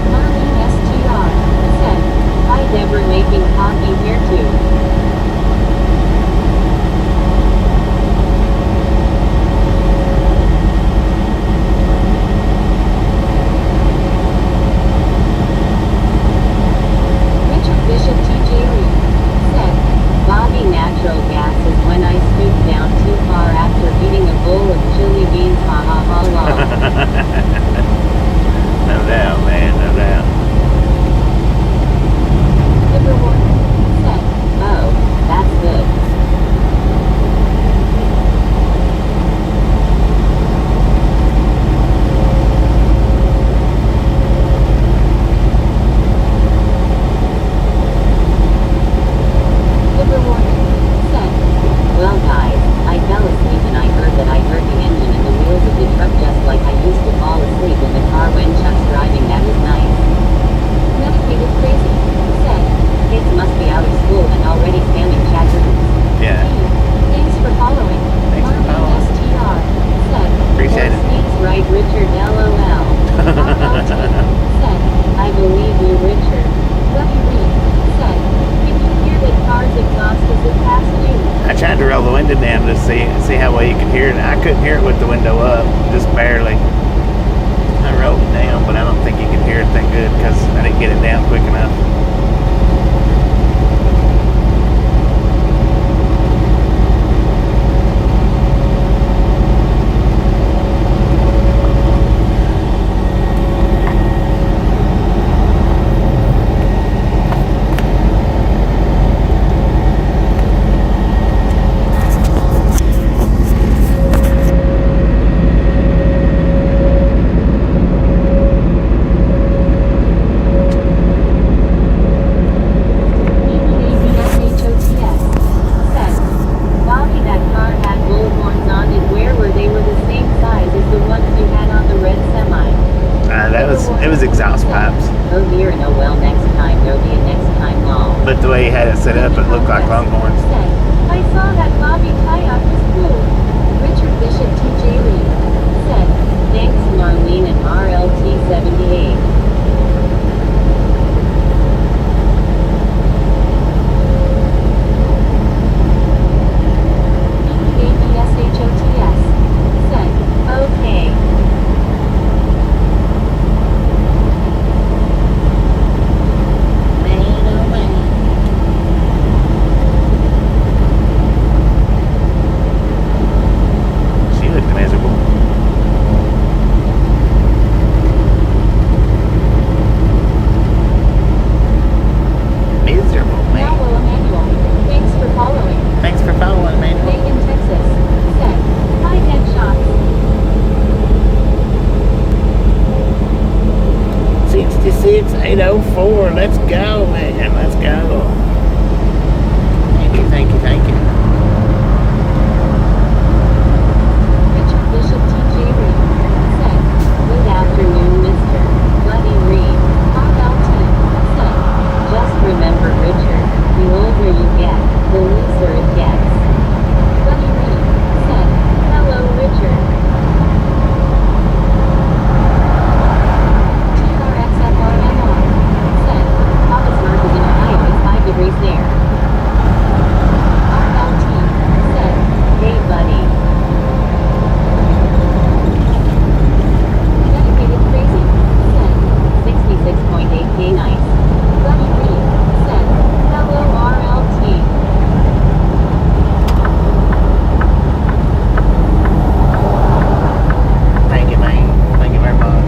[SPEAKER 1] Marlene STR said, hi Deborah making coffee.
[SPEAKER 2] hear it. I couldn't hear it with the window up, just barely. I rolled it down, but I don't think you could hear it that good because I didn't get it down quick enough. It was exhaust pipes.
[SPEAKER 1] Oh dear, no, well, next time, there'll be a next time long.
[SPEAKER 2] But the way he had it set up, it looked like Longhorns.
[SPEAKER 1] I saw that Bobby tie-up was cool. Richard Bishop TJ Lee said, thanks Marlene and RLT78. BBABSHOTS said, okay.
[SPEAKER 2] Let's go, man. Let's go. Thank you, thank you, thank you.
[SPEAKER 1] Richard Bishop TJ Reed said, good afternoon, Mr. Bloody Reed. RLT said, just remember, Richard, the older you get, the looser it gets. Bloody Reed said, hello, Richard. Degrees there. RLT said, hey buddy. Dedicated Crazy said, 66.8K nice. Buddy Reed said, hello RLT.
[SPEAKER 2] Thank you, man. Thank you very much.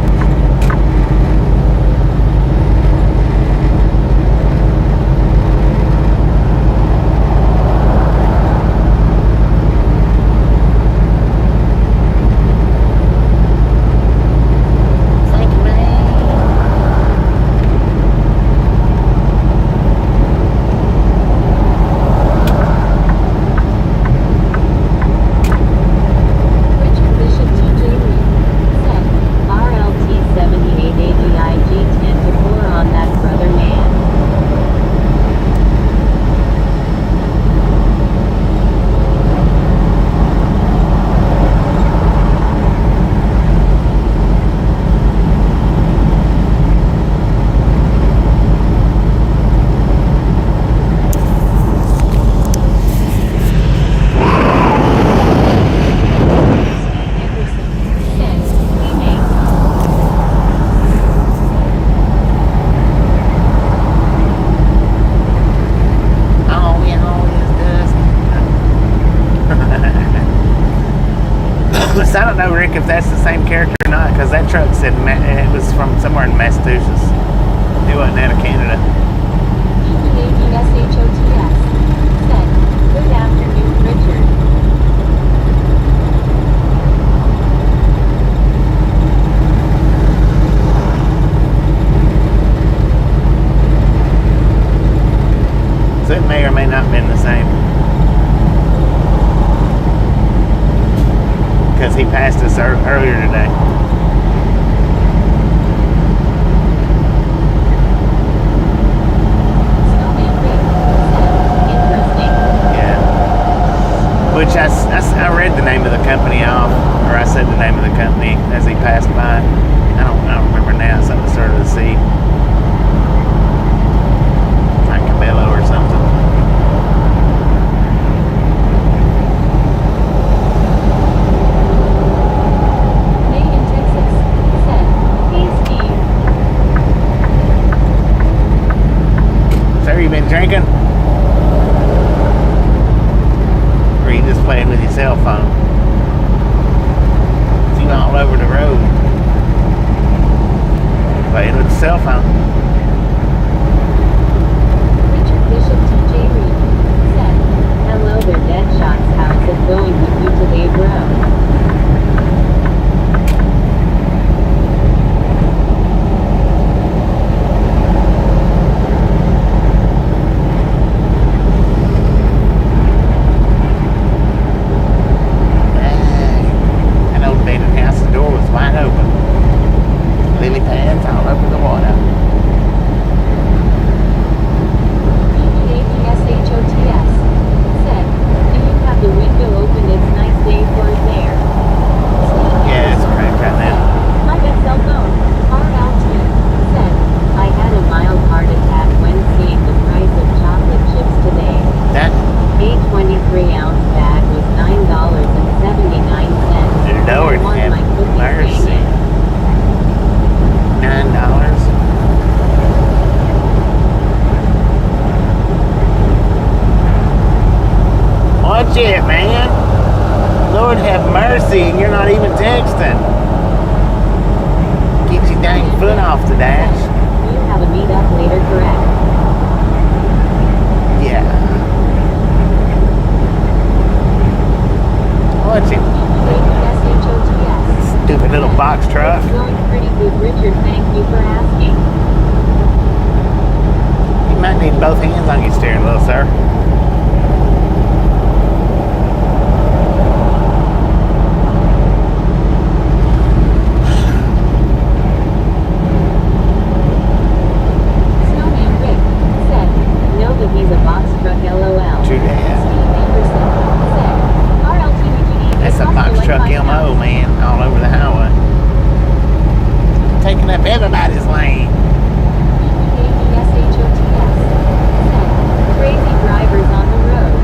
[SPEAKER 2] I don't know, Rick, if that's the same character or not, because that truck said it was from somewhere in Massachusetts. It wasn't out of Canada.
[SPEAKER 1] BBABSHOTS said, good afternoon, Richard.
[SPEAKER 2] So it may or may not have been the same. Because he passed us earlier today. Yeah. Which I read the name of the company off, or I said the name of the company as he passed by. I don't remember now. Something started with C. Like Cabello or something. you been drinking? Or are you just playing with your cell phone? It's you all over the road. Playing with the cell phone.
[SPEAKER 1] Richard Bishop TJ Reed said, hello there Deadshots, how's it going with you today bro?
[SPEAKER 2] Shit, man. Lord have mercy, and you're not even texting. Get your dang foot off the dash.
[SPEAKER 1] You have a meetup later, correct?
[SPEAKER 2] Yeah. What's it? Stupid little box truck.
[SPEAKER 1] It's going pretty good, Richard. Thank you for asking.
[SPEAKER 2] You might need both hands on your steering wheel, sir. That's a box truck MO, man, all over the highway. Taking up everybody's lane.
[SPEAKER 1] Crazy drivers on the road.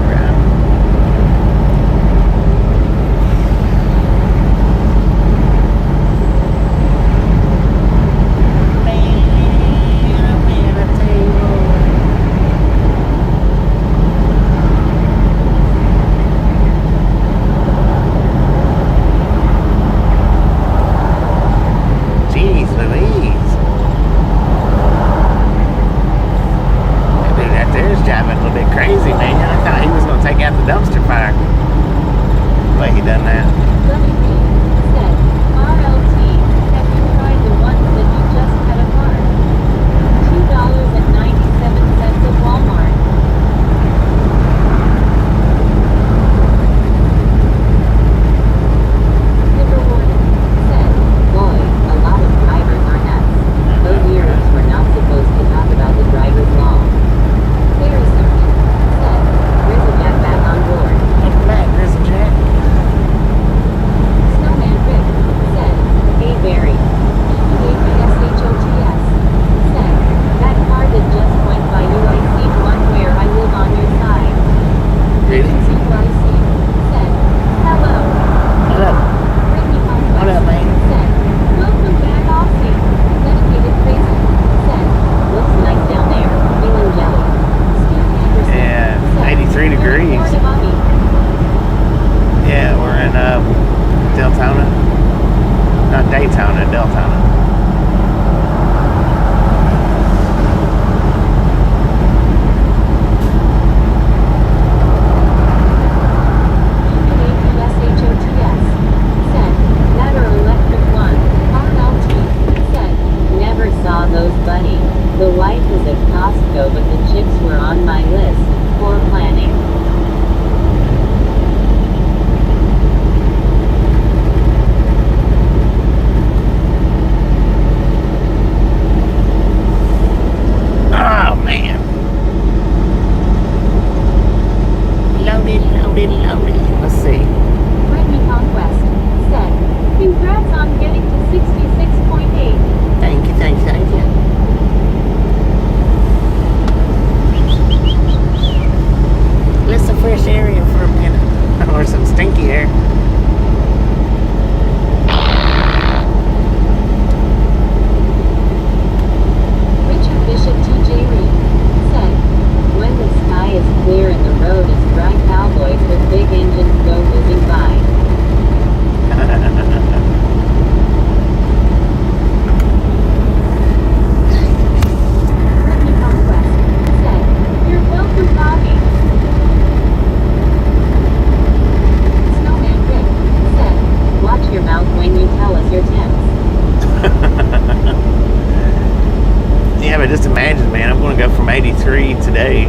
[SPEAKER 2] but just imagine, man, I'm going to go from 83 today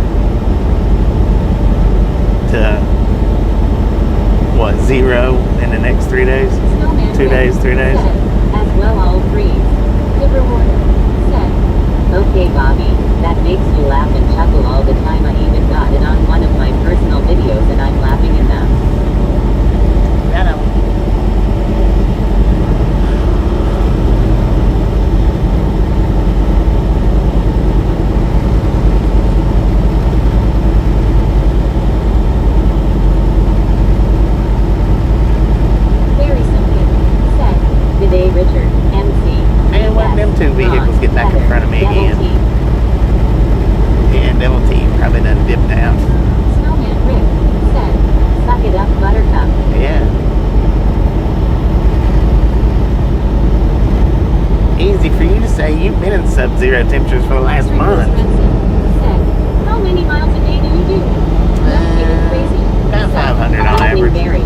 [SPEAKER 2] to, what, 0 in the next 3 days?
[SPEAKER 1] Snowman
[SPEAKER 2] 2
[SPEAKER 1] Rick
[SPEAKER 2] days, 3 days?
[SPEAKER 1] said, as well all freeze. The rewarder said, okay Bobby, that makes you laugh and chuckle all the time. I even got it on one of my personal videos and I'm laughing in them.
[SPEAKER 2] I know.
[SPEAKER 1] Very simple. Said, good day Richard, MC.
[SPEAKER 2] Man, when them two vehicles get back in front of me again. And Devil T probably done dipped out.
[SPEAKER 1] Snowman Rick said, suck it up Buttercup.
[SPEAKER 2] Yeah. Easy for you to say. You've been in sub-zero temperatures for the last month.
[SPEAKER 1] Said, how many miles a day do you do? Don't get it crazy.
[SPEAKER 2] About 500 on
[SPEAKER 1] Evening
[SPEAKER 2] average.
[SPEAKER 1] Barry.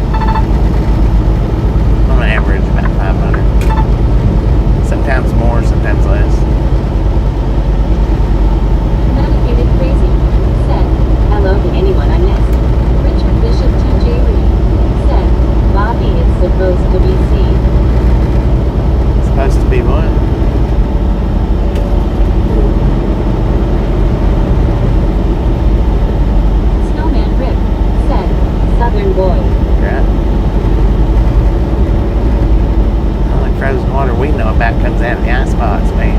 [SPEAKER 2] On average, about 500. Sometimes more, sometimes less.
[SPEAKER 1] Not get it crazy. Said, hello to anyone I missed. Richard Bishop T.J. Reed. Said, Bobby it's supposed to be C.
[SPEAKER 2] Supposed to be what?
[SPEAKER 1] Snowman Rick. Said, Southern boy.
[SPEAKER 2] Right. Only frozen water we know about comes out of the icebox, man.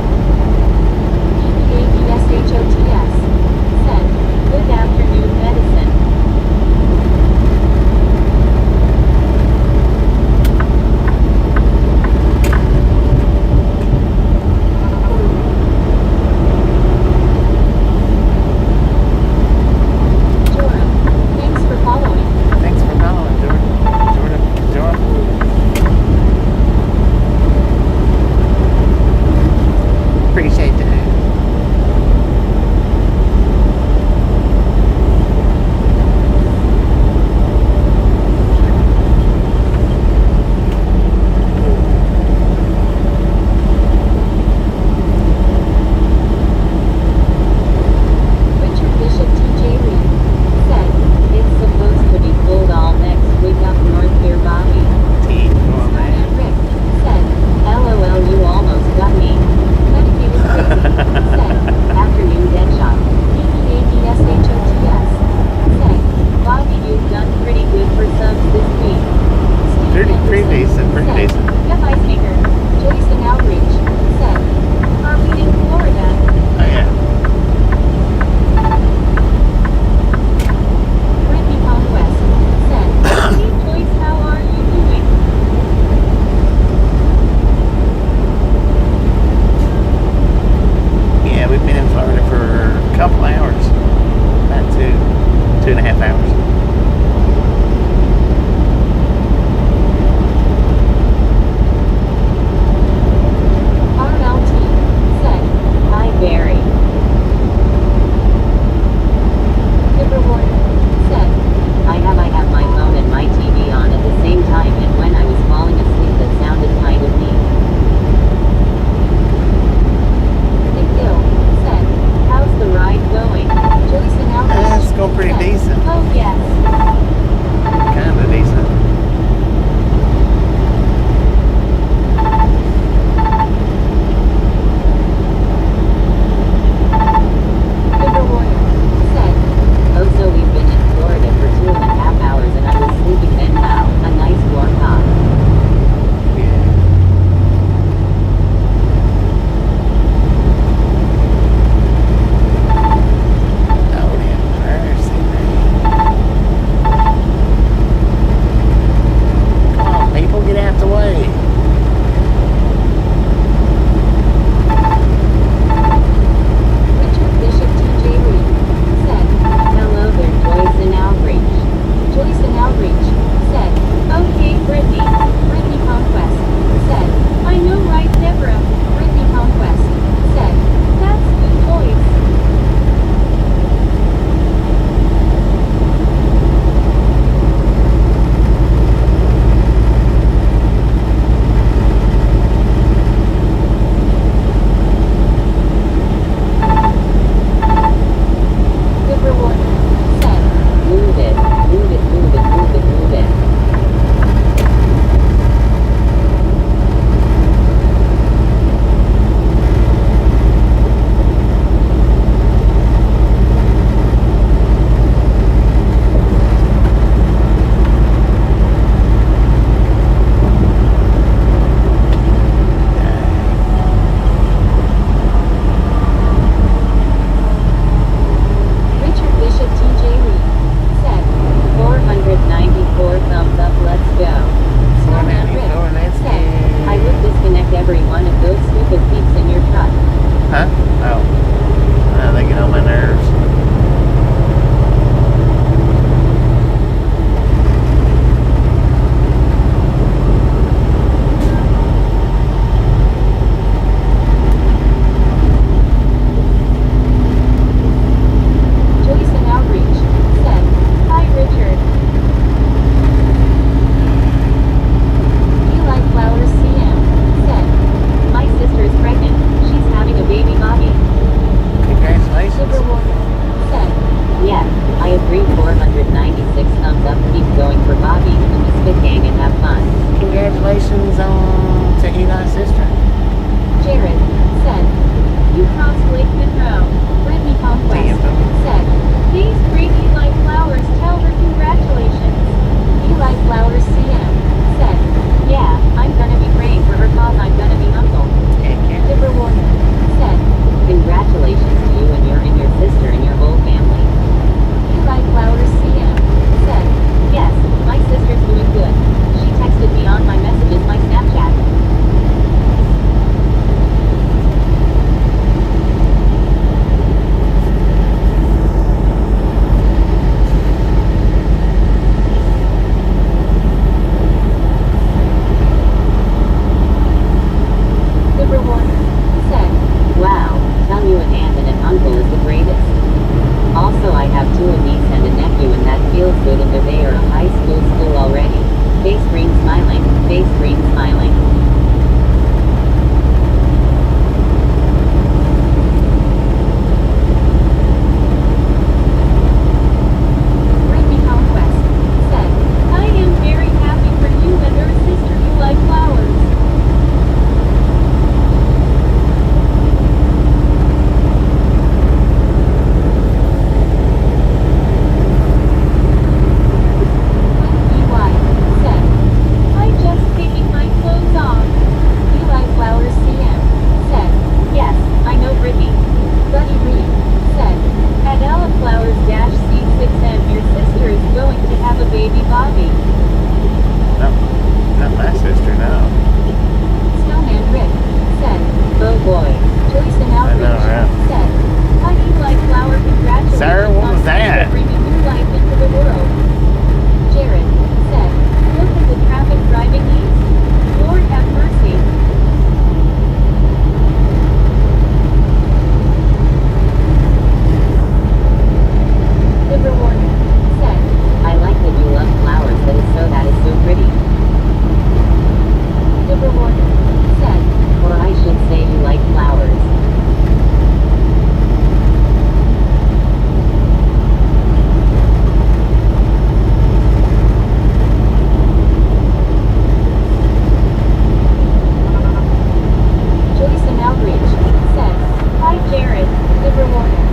[SPEAKER 1] Liver Warner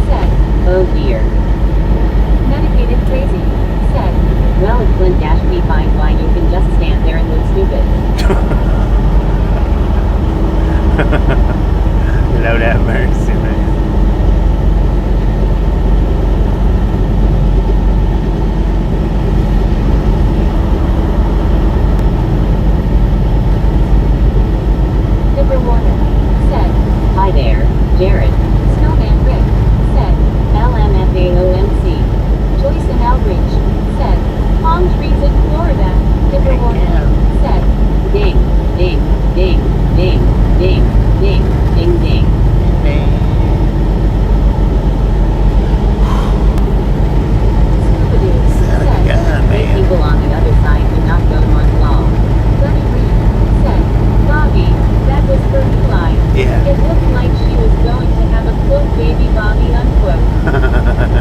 [SPEAKER 1] said, oh dear. Medicated Crazy said, well, if Clint Dash me finds why you can just stand there and look stupid.
[SPEAKER 2] Lord have mercy, man.
[SPEAKER 1] Liver Warner said, hi there, Jared. Snowman Rick said, LMFAOMC. Joyce and Outreach said, palm trees in Florida. Liver Warner said, ding, ding, ding, ding, ding, ding, ding, ding. Scooby-Doo said, "Hey, people on the other side do not go on law." Bunny Reed said, Bobby, that was for Eli.
[SPEAKER 2] Yeah.
[SPEAKER 1] It looked like she was going to have a quote baby Bobby unquote.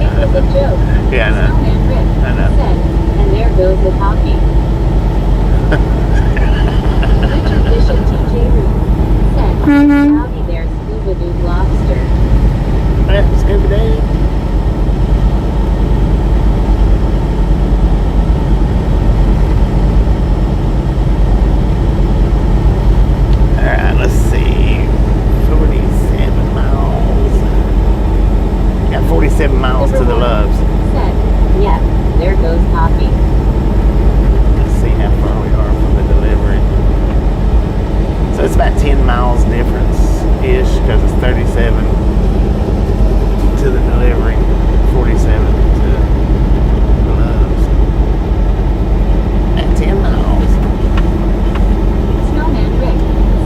[SPEAKER 1] It was a joke.
[SPEAKER 2] Yeah, I know.
[SPEAKER 1] Snowman Rick
[SPEAKER 2] I know.
[SPEAKER 1] said, and there goes the hockey. Richard Bishop TJ Reed said, howdy there, Scooby-Doo lobster.
[SPEAKER 2] Scooby-Doo. Alright, let's see. 47 miles. Got 47 miles to the Loves.
[SPEAKER 1] Said, yeah, there goes hockey.
[SPEAKER 2] Let's see how far we are from the delivery. So it's about 10 miles difference-ish because it's 37 to the delivery, 47 to the Loves. At 10 miles.
[SPEAKER 1] Snowman Rick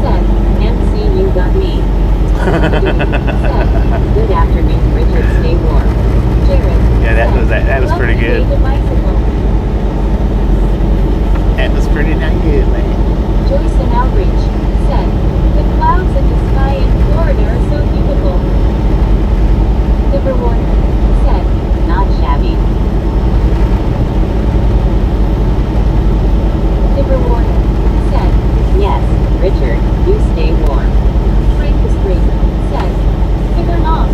[SPEAKER 1] said, MC, you got me. Said, good afternoon, Richard, stay warm. Jared
[SPEAKER 2] Yeah, that
[SPEAKER 1] said,
[SPEAKER 2] was
[SPEAKER 1] love
[SPEAKER 2] pretty
[SPEAKER 1] to
[SPEAKER 2] good.
[SPEAKER 1] ride a bicycle.
[SPEAKER 2] That was pretty dang good, man.
[SPEAKER 1] Joyce and Outreach said, the clouds in the sky in Florida are so beautiful. Liver Warner said, not shabby. Liver Warner said, yes, Richard, you stay warm. Frank the Street said, figure off.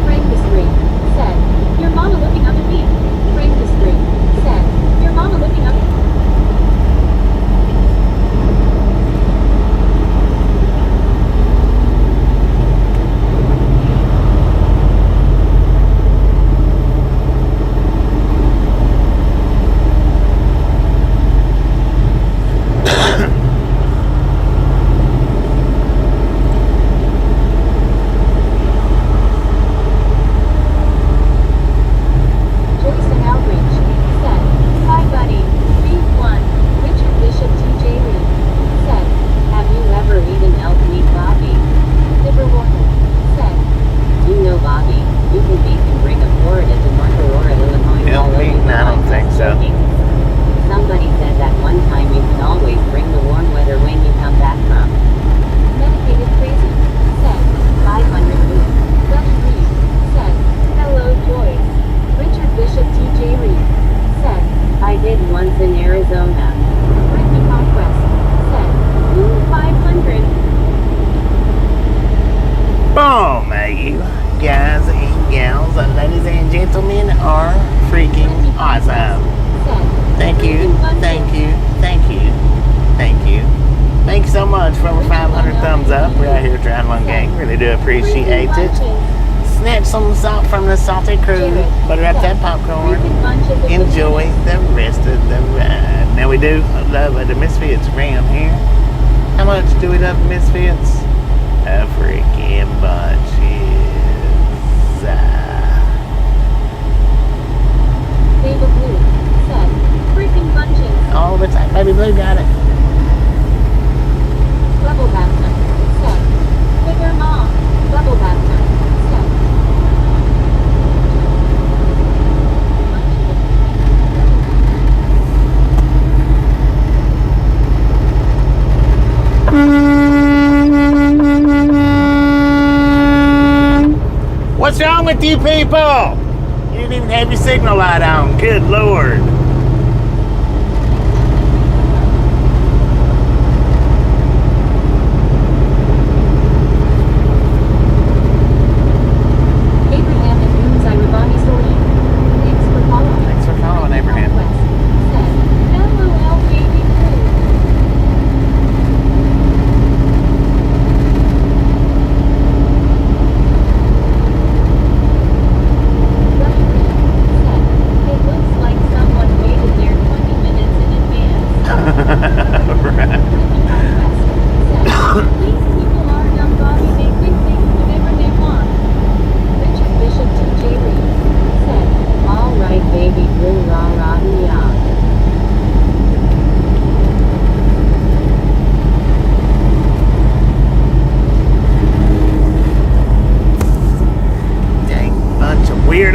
[SPEAKER 1] Frank the Street said, your mama looking up at me. Frank the Street said, your mama looking up at me. Joyce and Outreach said, hi buddy, read one. Richard Bishop TJ Reed said, have you ever eaten elk meat, Bobby? Liver Warner said, you know Bobby, you can beat and bring a Florida to North Aurora, Illinois.
[SPEAKER 2] Elk
[SPEAKER 1] although
[SPEAKER 2] meat?
[SPEAKER 1] you
[SPEAKER 2] No, I don't
[SPEAKER 1] I'm
[SPEAKER 2] think
[SPEAKER 1] just
[SPEAKER 2] so.
[SPEAKER 1] joking. Somebody said that one time you can always bring the warm weather when you come back from. Medicated Crazy said, 500 Reed. Bunny Reed said, hello Joyce. Richard Bishop TJ Reed said, I did once in Arizona. Brittany Conquest said, ooh, 500.
[SPEAKER 2] Boom, you guys and gals, ladies and gentlemen, are freaking awesome.
[SPEAKER 1] Said,
[SPEAKER 2] Thank you, thank you, thank you, thank you. Thank you so much for over 500 thumbs up. We're out here trying one gang. Really do appreciate it. Snatch some salt from the salty crew. Butter up that popcorn. Enjoy the rest of the ride. Now we do love the Misfits round here. How much do we love the Misfits? A freaking bunches.
[SPEAKER 1] Baby Blue said, freaking bunches.
[SPEAKER 2] All the time. Baby Blue got it.
[SPEAKER 1] Bubble Baptist said, bigger mom. Bubble Baptist said.
[SPEAKER 2] What's wrong with you people? You didn't even have your signal light on. Good Lord.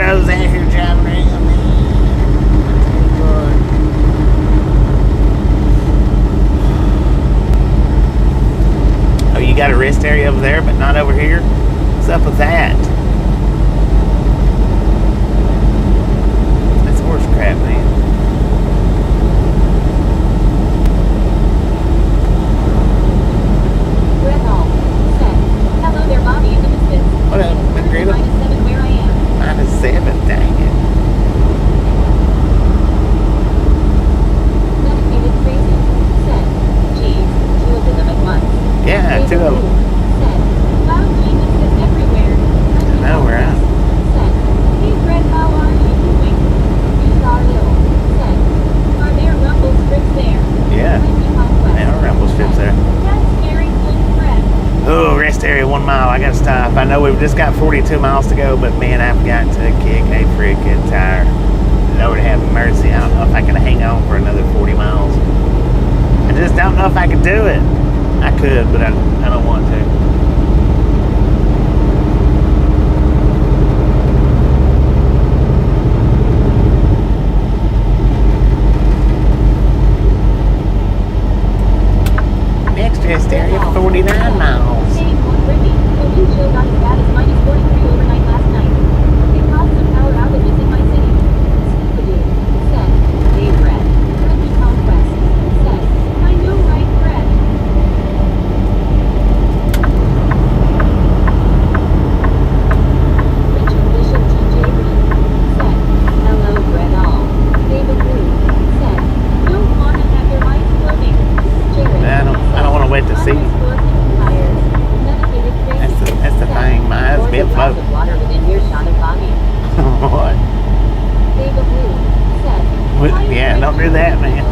[SPEAKER 2] weirdos out here driving around, man. Oh, you got a rest area over there, but not over here? What's up with that? That's horse crap, man.
[SPEAKER 1] Red Hall said, hello there, Bobby and the Misfits.
[SPEAKER 2] What up, McGriddle?
[SPEAKER 1] -7 where I am.
[SPEAKER 2] -7, dang it.
[SPEAKER 1] Dedicated Crazy said, geez, 2 of them at once.
[SPEAKER 2] Yeah,
[SPEAKER 1] David
[SPEAKER 2] 2 of them.
[SPEAKER 1] Blue said, wow, geniuses everywhere.
[SPEAKER 2] I know, right?
[SPEAKER 1] Said, hey Fred, how are you doing? Uzario said, are there rumble strips there?
[SPEAKER 2] Yeah. There are rumble strips there.
[SPEAKER 1] That's scary good Fred.
[SPEAKER 2] Oh, rest area 1 mile. I gotta stop. I know we've just got 42 miles to go, but man, I've got to kick a freaking tire. Lord have mercy. I don't know if I can hang on for another 40 miles. I just don't know if I could do it. I could, but I don't want to. Next rest area, 49 miles.
[SPEAKER 1] Saying one Brittany, the wind chill got as bad as -43 overnight last night. It caused some power outages in my city. Scoopadoo said, hey Fred. Brittany Conquest said, I know right Fred. Richard Bishop TJ Reed said, hello Fred all. David Blue said, don't wanna have your eyes floating. Jared
[SPEAKER 2] I don't want to wait to see. That's the thing. My eyes been floating.
[SPEAKER 1] Water within earshot of Bobby.
[SPEAKER 2] What?
[SPEAKER 1] David Blue said,
[SPEAKER 2] Yeah, don't do that, man.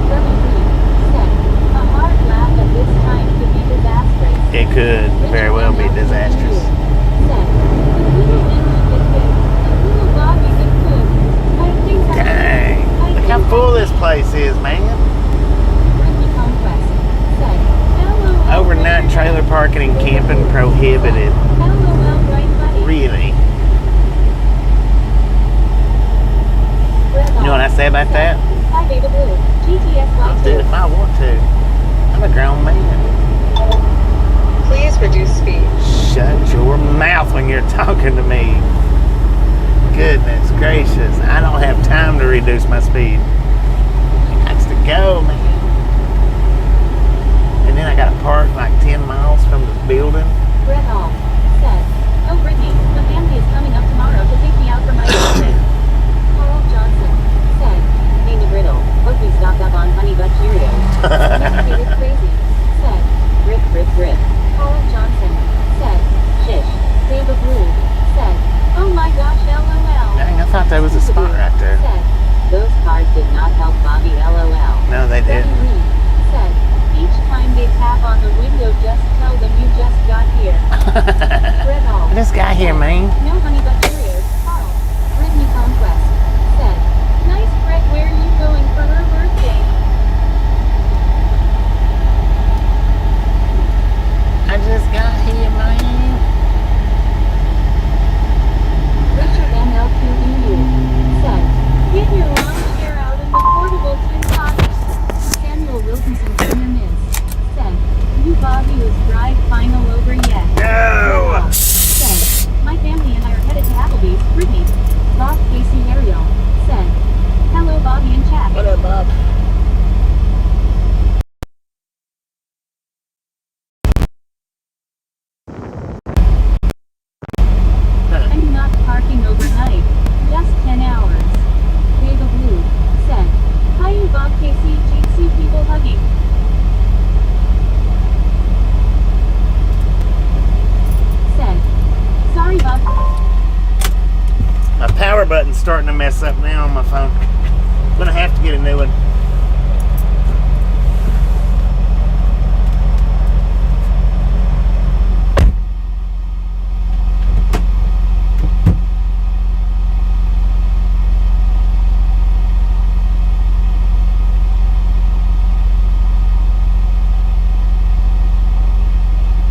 [SPEAKER 1] Trevor Reed said, a hard laugh at this time could be disastrous.
[SPEAKER 2] It could very well be disastrous.
[SPEAKER 1] Said, a little engine is good, a little Bobby is good. I think
[SPEAKER 2] Dang. Look how full this place is, man.
[SPEAKER 1] Brittany Conquest said, hello.
[SPEAKER 2] Overnight trailer parking and camping prohibited.
[SPEAKER 1] LOL, right buddy.
[SPEAKER 2] Really?
[SPEAKER 1] Red
[SPEAKER 2] You know what I say about that?
[SPEAKER 1] Hi, Beta Blue.
[SPEAKER 2] I'll do it if I want to. I'm a grown man.
[SPEAKER 4] Please reduce speed.
[SPEAKER 2] Shut your mouth when you're talking to me. Goodness gracious. I don't have time to reduce my speed. That's to go, man. And then I gotta park like 10 miles from the building.
[SPEAKER 1] Red Hall said, oh Brittany, the family is coming up tomorrow to pick me out from my apartment. Carl Johnson said, hey McGriddle, hope we stocked up on Honey Butt Cheerios. Dedicated Crazy said, grip grip grip. Carl Johnson said, shish. David Blue said, oh my gosh LOL.
[SPEAKER 2] Dang, I thought there was a spot right there.
[SPEAKER 1] Said, those cars did not help Bobby LOL.
[SPEAKER 2] No, they
[SPEAKER 1] Debbie
[SPEAKER 2] didn't.
[SPEAKER 1] Reed said, each time they tap on the window, just tell them you just got here. Red Hall.
[SPEAKER 2] I just got here, man.
[SPEAKER 1] No honey but Cheerios. Carl. Brittany Conquest said, nice Fred, where are you going for her birthday?
[SPEAKER 2] I just got here, man.
[SPEAKER 1] Richard MLQEU said, get your lawn chair out in the portable twin pocket. Samuel Wilkinson Jr. Miz said, you Bobby was drive final over yet.
[SPEAKER 2] No!
[SPEAKER 1] Said, my family and I are headed to Applebee's. Brittany. Bob Casey Ariel said, hello Bobby and chat.
[SPEAKER 2] What up, Bob?
[SPEAKER 1] I'm not parking overnight. Just 10 hours. Vega Blue said, hi you Bob Casey, see people hugging. Said, sorry Bob.
[SPEAKER 2] My power button's starting to mess up now on my phone. I'm gonna have to get a new one.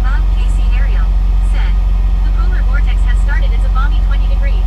[SPEAKER 3] Bob Casey Ariel said, the polar vortex has started. It's a balmy 20 degrees.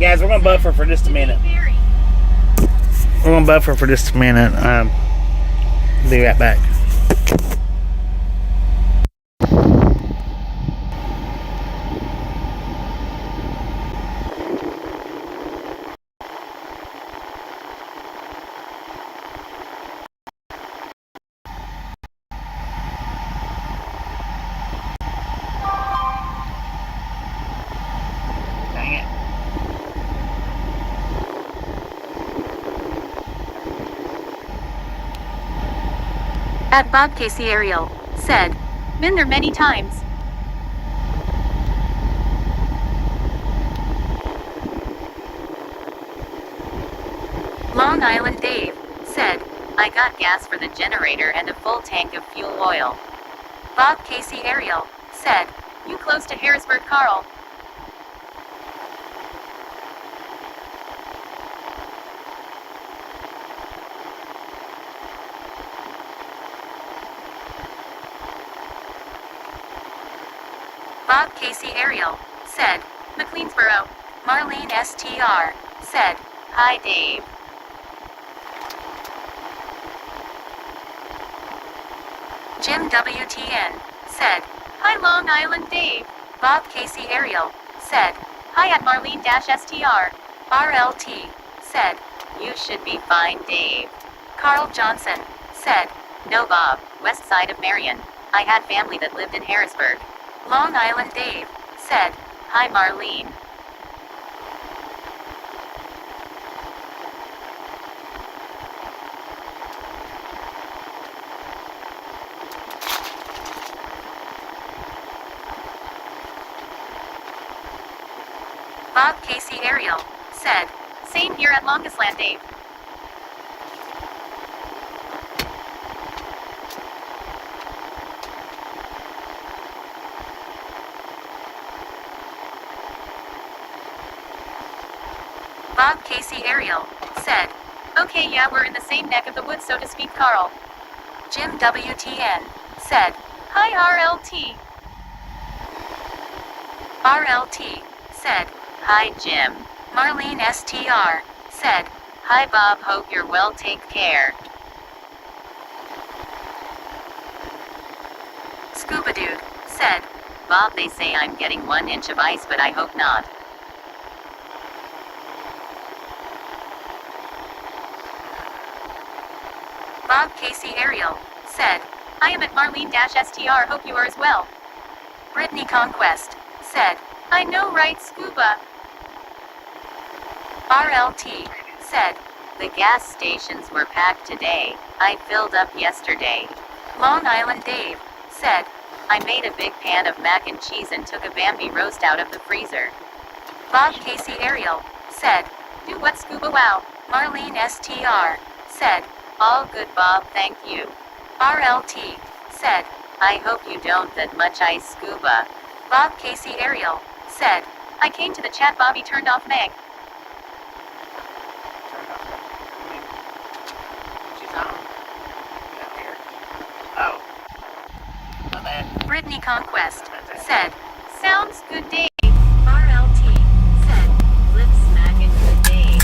[SPEAKER 2] guys, we're gonna buffer for just a minute.
[SPEAKER 3] Very.
[SPEAKER 2] We're gonna buffer for just a minute. Be right back. Dang it.
[SPEAKER 3] At Bob Casey Ariel said, been there many times. Long Island Dave said, I got gas for the generator and a full tank of fuel oil. Bob Casey Ariel said, you close to Harrisburg, Carl. Bob Casey Ariel said, McLeansboro. Marlene STR said, hi Dave. Jim WTN said, hi Long Island Dave. Bob Casey Ariel said, hi at Marlene-STR. RLT said, you should be fine Dave. Carl Johnson said, no Bob, west side of Marion. I had family that lived in Harrisburg. Long Island Dave said, hi Marlene. Bob Casey Ariel said, same here at Longest Land Dave. Bob Casey Ariel said, okay yeah we're in the same neck of the woods so to speak Carl. Jim WTN said, hi RLT. RLT said, hi Jim. Marlene STR said, hi Bob hope you're well take care. Scuba Dude said, Bob they say I'm getting 1 inch of ice but I hope not. Bob Casey Ariel said, I am at Marlene-STR hope you are as well. Brittany Conquest said, I know right Scuba. RLT said, the gas stations were packed today, I filled up yesterday. Long Island Dave said, I made a big pan of mac and cheese and took a Bambi roast out of the freezer. Bob Casey Ariel said, do what Scuba wow. Marlene STR said, all good Bob thank you. RLT said, I hope you don't that much ice Scuba. Bob Casey Ariel said, I came to the chat Bobby turned off Meg.
[SPEAKER 2] She's on. Out here. Oh. My bad.
[SPEAKER 3] Brittany Conquest said, sounds good day. RLT said, lip smacking good day.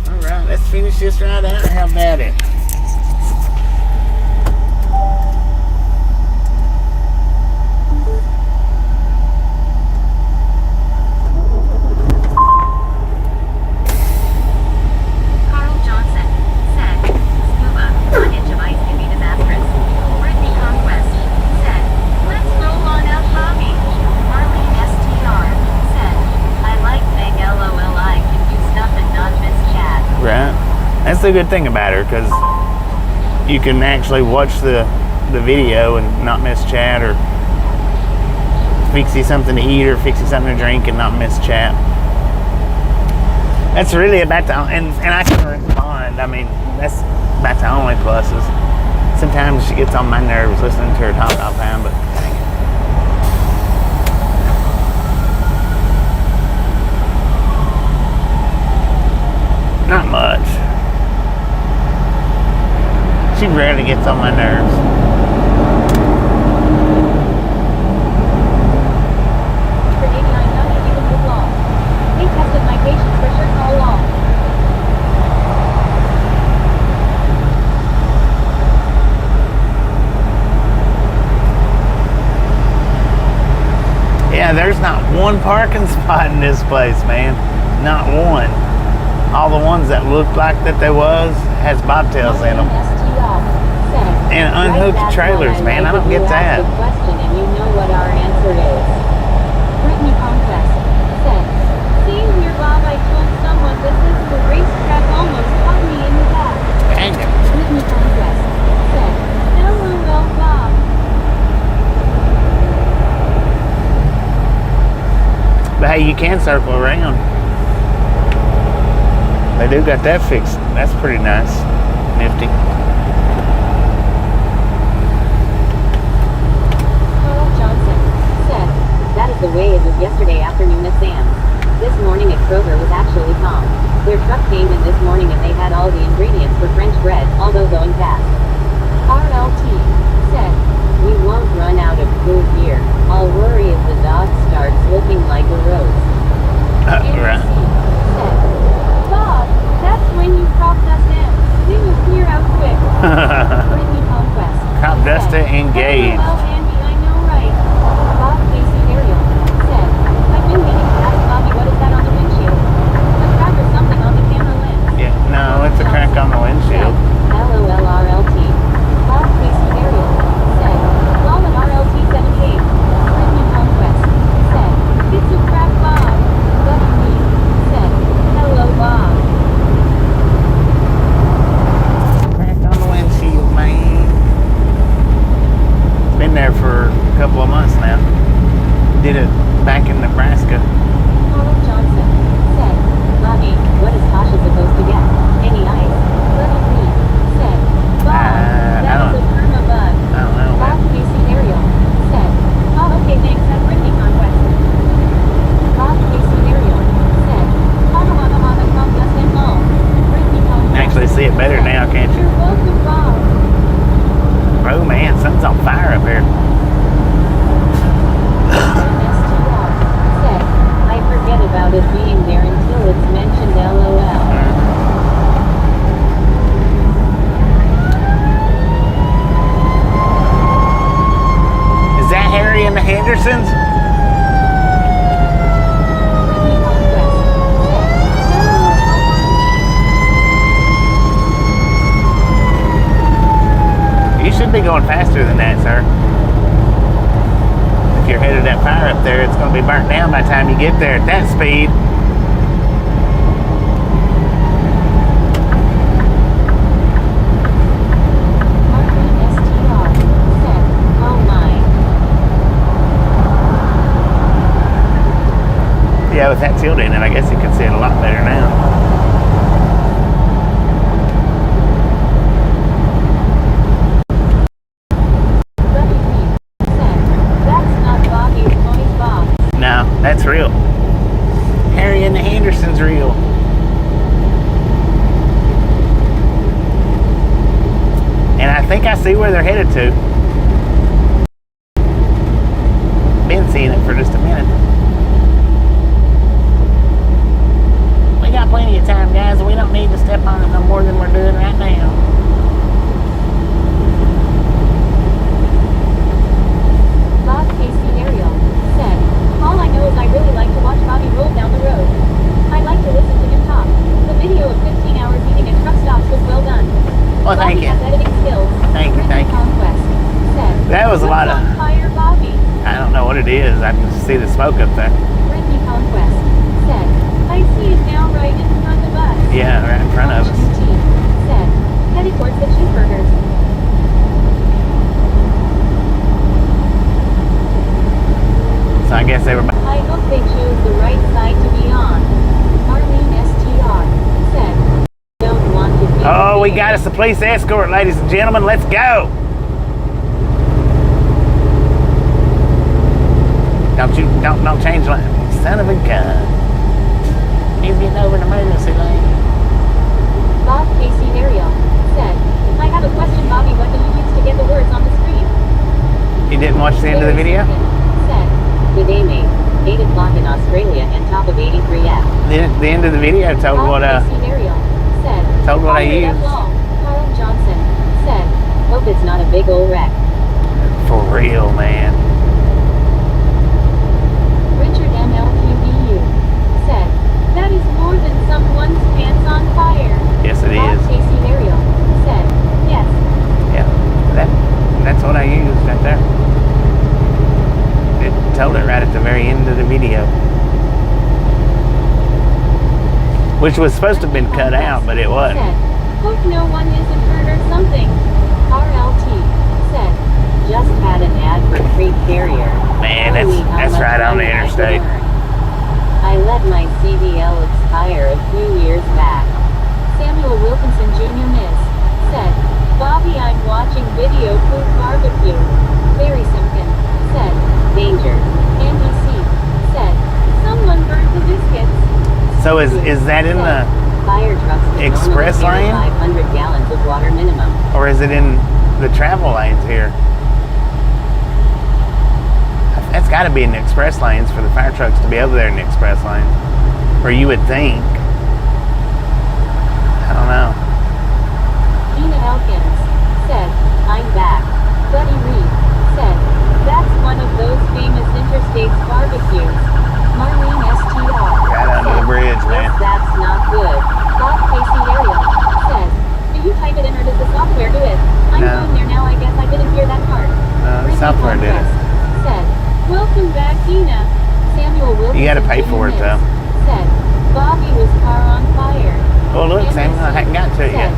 [SPEAKER 2] Alright, let's finish this right out. How about it?
[SPEAKER 3] Carl Johnson said, Scuba, 1 inch of ice can be disastrous. Brittany Conquest said, let's roll on out Bobby. Marlene STR said, I like Meg LOLI can use stuff and not miss chat.
[SPEAKER 2] Right. That's the good thing about her, because you can actually watch the video and not miss chat, or fix you something to eat or fix you something to drink and not miss chat. That's really about the, and I can respond. I mean, that's about the only pluses. Sometimes she gets on my nerves listening to her talk all the time, but not much. She rarely gets on my nerves. one parking spot in this place, man. Not one. All the ones that looked like that there was has bobtails in them. And unhooked trailers, man. I don't get that.
[SPEAKER 1] Question and you know what our answer is. Brittany Conquest said, "See here, Bob. I told someone this is the racetrack. Almost caught me in the back."
[SPEAKER 2] Dang it.
[SPEAKER 1] Brittany Conquest said, "LOL, Bob."
[SPEAKER 2] But hey, you can circle around. They do got that fixed. That's pretty nice. Nifty.
[SPEAKER 1] Carl Johnson said, "That is the way it was yesterday afternoon at Sam's. This morning at Kroger was actually calm. Their truck came in this morning and they had all the ingredients for French bread, although going fast." RLT said, "We won't run out of food here. I'll worry if the dog starts looking like a rose."
[SPEAKER 2] Right.
[SPEAKER 1] Said, "Bob, that's when you crop dust in. We will clear out quick." Brittany Conquest
[SPEAKER 2] Crop dust
[SPEAKER 1] said,
[SPEAKER 2] to engage.
[SPEAKER 1] "LOL, Andy, I know, right?" Bob Casey Ariel said, "I've been meaning to ask Bobby what is that on the windshield? A crack or something on the camera lens?"
[SPEAKER 2] Yeah, no, it's a crack on the windshield.
[SPEAKER 1] LOLRLT. Bob Casey Ariel said, "Lol at RLT 78. Brittany Conquest said, "It's a crack, Bob." Buddy me said, "Hello, Bob."
[SPEAKER 2] Crack on the windshield, man. Been there for a couple of months now. Did it back in Nebraska.
[SPEAKER 1] Carl Johnson said, "Bobby, what is Tasha supposed to get? Any ice?" Buddy me said, "Bob,
[SPEAKER 2] I
[SPEAKER 1] that
[SPEAKER 2] don't-
[SPEAKER 1] is a perma-bug."
[SPEAKER 2] I don't know,
[SPEAKER 1] Bob
[SPEAKER 2] man.
[SPEAKER 1] Casey Ariel said, "Oh, okay, thanks, at Brittany Conquest." Bob Casey Ariel said, "Hana crop dust and all." Brittany Conquest
[SPEAKER 2] Actually see it better
[SPEAKER 1] said,
[SPEAKER 2] now, can't you?
[SPEAKER 1] "You're welcome, Bob."
[SPEAKER 2] Oh man, something's on fire up here.
[SPEAKER 1] STR said, "I forget about it being there until it's mentioned, LOL."
[SPEAKER 2] Is that Harry and the Hendersons?
[SPEAKER 1] Brittany Conquest said,
[SPEAKER 2] You should be going faster than that, sir. If you're headed that fire up there, it's going to be burnt down by the time you get there at that speed.
[SPEAKER 1] Marlene STR said, "Oh my."
[SPEAKER 2] Yeah, with that tilt in it, I guess you can see it a lot better now.
[SPEAKER 1] Buddy Reed said, "That's not Bobby's voice, Bob."
[SPEAKER 2] No, that's real. Harry and the Hendersons real. And I think I see where they're headed to. Been seeing it for just a minute. We got plenty of time, guys. We don't need to step on it no more than we're doing right now.
[SPEAKER 1] Bob Casey Ariel said, "All I know is I really like to watch Bobby roll down the road. I like to listen to him talk. The video of 15 hours eating at truck stops was well done."
[SPEAKER 2] Well, thank
[SPEAKER 1] Bobby
[SPEAKER 2] you.
[SPEAKER 1] has editing skills.
[SPEAKER 2] Thank you, thank you.
[SPEAKER 1] Conquest said,
[SPEAKER 2] That was a lot
[SPEAKER 1] "What's
[SPEAKER 2] of-
[SPEAKER 1] on fire, Bobby?"
[SPEAKER 2] I don't know what it is. I can see the smoke up there.
[SPEAKER 1] Brittany Conquest said, "I see it now right in front of us."
[SPEAKER 2] Yeah, right in front of us.
[SPEAKER 1] T said, "Headed towards the cheeseburgers."
[SPEAKER 2] So I guess they were.
[SPEAKER 1] "I hope they choose the right side to be on." Marlene STR said, "Don't want to be."
[SPEAKER 2] Oh, we got us a police escort, ladies and gentlemen. Let's go. Don't change lane. Son of a gun. He's getting over an emergency lane.
[SPEAKER 1] Bob Casey Ariel said, "I have a question, Bobby. What do you use to get the words on the screen?"
[SPEAKER 2] You didn't watch the end of the video?
[SPEAKER 1] Said, "Good day, mate. 8 o'clock in Australia and top of 83F."
[SPEAKER 2] The end of the video told
[SPEAKER 1] Bob
[SPEAKER 2] what
[SPEAKER 1] Casey Ariel said,
[SPEAKER 2] told what I
[SPEAKER 1] "Pirate
[SPEAKER 2] used.
[SPEAKER 1] Outlaw." Carl Johnson said, "Hope it's not a big ol' wreck."
[SPEAKER 2] For real, man.
[SPEAKER 1] Richard ML
[SPEAKER 2] which was supposed to have been cut out, but it wasn't.
[SPEAKER 1] Said, hope no one isn't hurt or something. RLT said, just had an ad for free carrier.
[SPEAKER 2] Man,
[SPEAKER 1] Holy, how
[SPEAKER 2] that's
[SPEAKER 1] much
[SPEAKER 2] right on the
[SPEAKER 1] money I could
[SPEAKER 2] interstate.
[SPEAKER 1] earn. I let my CDL expire a few years back. Samuel Wilkinson Jr. Miss said, Bobby, I'm watching video food barbecue. Barry Simpkin said, danger. Andy C. said, someone burned the biscuits.
[SPEAKER 2] So is that in the,
[SPEAKER 1] fire trucks would
[SPEAKER 2] express
[SPEAKER 1] normally
[SPEAKER 2] lane?
[SPEAKER 1] carry 500 gallons of water minimum.
[SPEAKER 2] or is it in the travel lanes here? That's got to be in the express lanes for the fire trucks to be over there in the express lanes. Or you would think. I don't know.
[SPEAKER 1] Gina Elkins said, I'm back. Buddy Reed said, that's one of those famous Interstate barbecues. Marlene STR
[SPEAKER 2] Right under the
[SPEAKER 1] said,
[SPEAKER 2] bridge, man.
[SPEAKER 1] yes, that's not good. Bob Casey Ariel said, do you type it in or does the software do it? I'm
[SPEAKER 2] No.
[SPEAKER 1] going there now, I guess I didn't hear that part.
[SPEAKER 2] The
[SPEAKER 1] Brittany
[SPEAKER 2] software did it.
[SPEAKER 1] Conquest said, welcome back, Gina. Samuel Wilkinson
[SPEAKER 2] You gotta pay
[SPEAKER 1] Jr.
[SPEAKER 2] for it,
[SPEAKER 1] Miss
[SPEAKER 2] though.
[SPEAKER 1] Said, Bobby was car on fire.
[SPEAKER 2] Oh, look,
[SPEAKER 1] Anderson
[SPEAKER 2] Samuel, I hadn't got to it
[SPEAKER 1] said,
[SPEAKER 2] yet.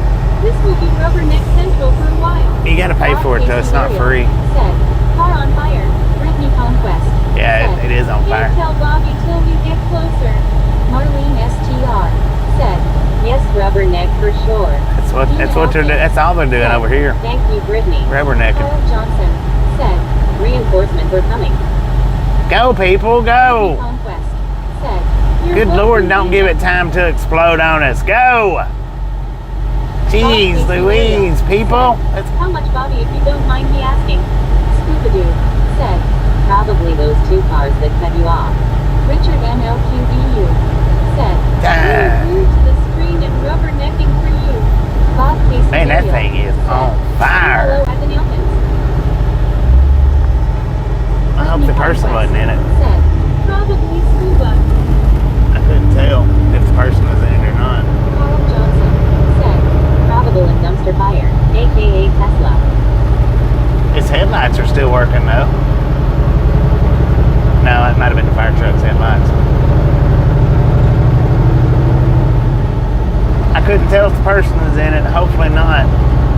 [SPEAKER 1] this will be Rubberneck Central for a while.
[SPEAKER 2] You gotta pay for it, though. It's not free.
[SPEAKER 1] Said, car on fire. Brittany Conquest.
[SPEAKER 2] Yeah,
[SPEAKER 1] said,
[SPEAKER 2] it is on fire.
[SPEAKER 1] Can't tell Bobby till we get closer. Marlene STR said, yes, Rubberneck for sure.
[SPEAKER 2] That's what they're doing. That's all they're doing
[SPEAKER 1] Said,
[SPEAKER 2] over here.
[SPEAKER 1] thank you, Brittany.
[SPEAKER 2] Rubbernecking.
[SPEAKER 1] Carl Johnson said, reinforcements are coming.
[SPEAKER 2] Go, people,
[SPEAKER 1] Brittany
[SPEAKER 2] go!
[SPEAKER 1] Conquest said, you're
[SPEAKER 2] Good
[SPEAKER 1] welcome,
[SPEAKER 2] Lord, don't give it time to explode on us. Go! Jeez Louise, people.
[SPEAKER 1] How much, Bobby, if you don't mind me asking? Scuba-Doo said, probably those two cars that cut you off. Richard NLQBU said, glued to the screen and rubbernecking for you. Bob Casey
[SPEAKER 2] Man, that
[SPEAKER 1] Ariel
[SPEAKER 2] thing is
[SPEAKER 1] said,
[SPEAKER 2] on fire.
[SPEAKER 1] hello at the Nelkins.
[SPEAKER 2] I hope the person wasn't in it.
[SPEAKER 1] Said, probably scuba.
[SPEAKER 2] I couldn't tell if the person was in it or not.
[SPEAKER 1] Carl Johnson said, probable in dumpster fire, aka Tesla.
[SPEAKER 2] His headlights are still working though. No, it might have been the fire truck's headlights. I couldn't tell if the person was in it. Hopefully not.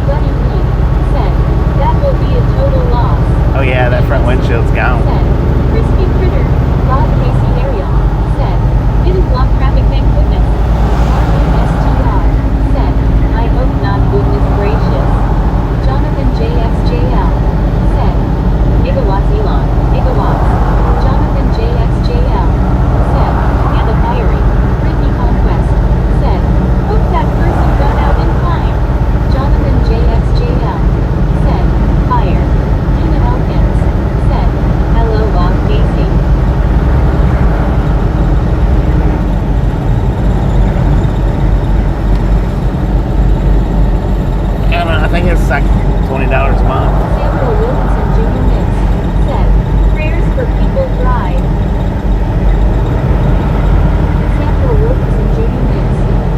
[SPEAKER 1] Buddy Reed said, that will be a total loss.
[SPEAKER 2] Oh yeah, that front windshield's gone.
[SPEAKER 1] Said, crispy critter. Bob Casey Ariel said, didn't block traffic, thank goodness. Marlene STR said, I hope not, goodness gracious. Jonathan JXJL said, megawatts Elon, megawatts. Jonathan JXJL said, and a fiery. Brittany Conquest said, hope that person got out in time. Jonathan JXJL said, fire. Gina Elkins said, hello, Bob Casey.
[SPEAKER 2] I don't know, I think it's like $20 a month.
[SPEAKER 1] Samuel Wilkinson Jr. Miss said, prayers for people drive. Samuel Wilkinson Jr. Miss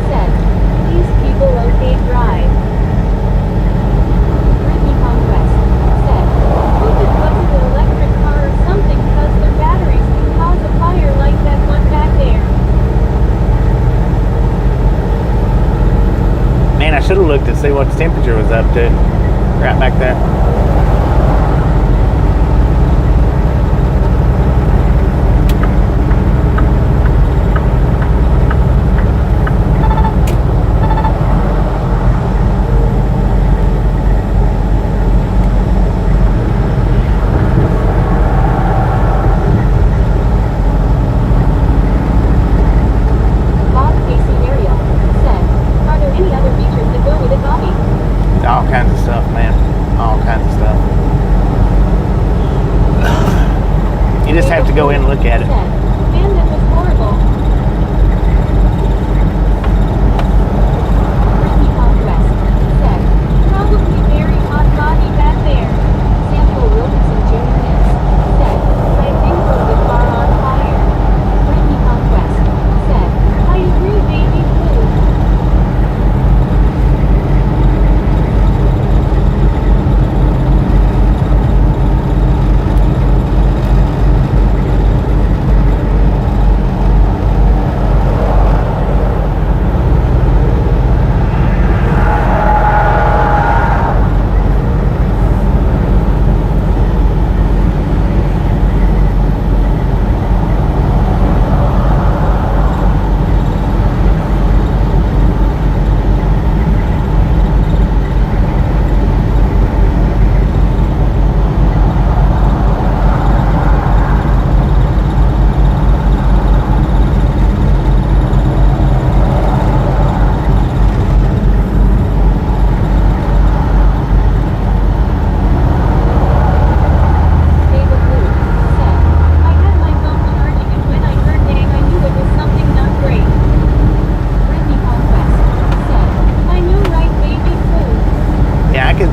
[SPEAKER 1] said, these people okay drive. Brittany Conquest said, hope it wasn't an electric car or something because their batteries can cause a fire like that one back there.
[SPEAKER 2] Man, I should have looked to see what the temperature was up to. Right back there.
[SPEAKER 1] Bob Casey Ariel said, are there any other features that go with it, Bobby?
[SPEAKER 2] All kinds of stuff, man. All kinds of stuff. You just have to go in and look at it.
[SPEAKER 1] Said, man, that was horrible. Brittany Conquest said, probably very hot body back there. Samuel Wilkinson Jr. Miss said, I think we'll get car on fire. Brittany Conquest said, I agree, baby blue.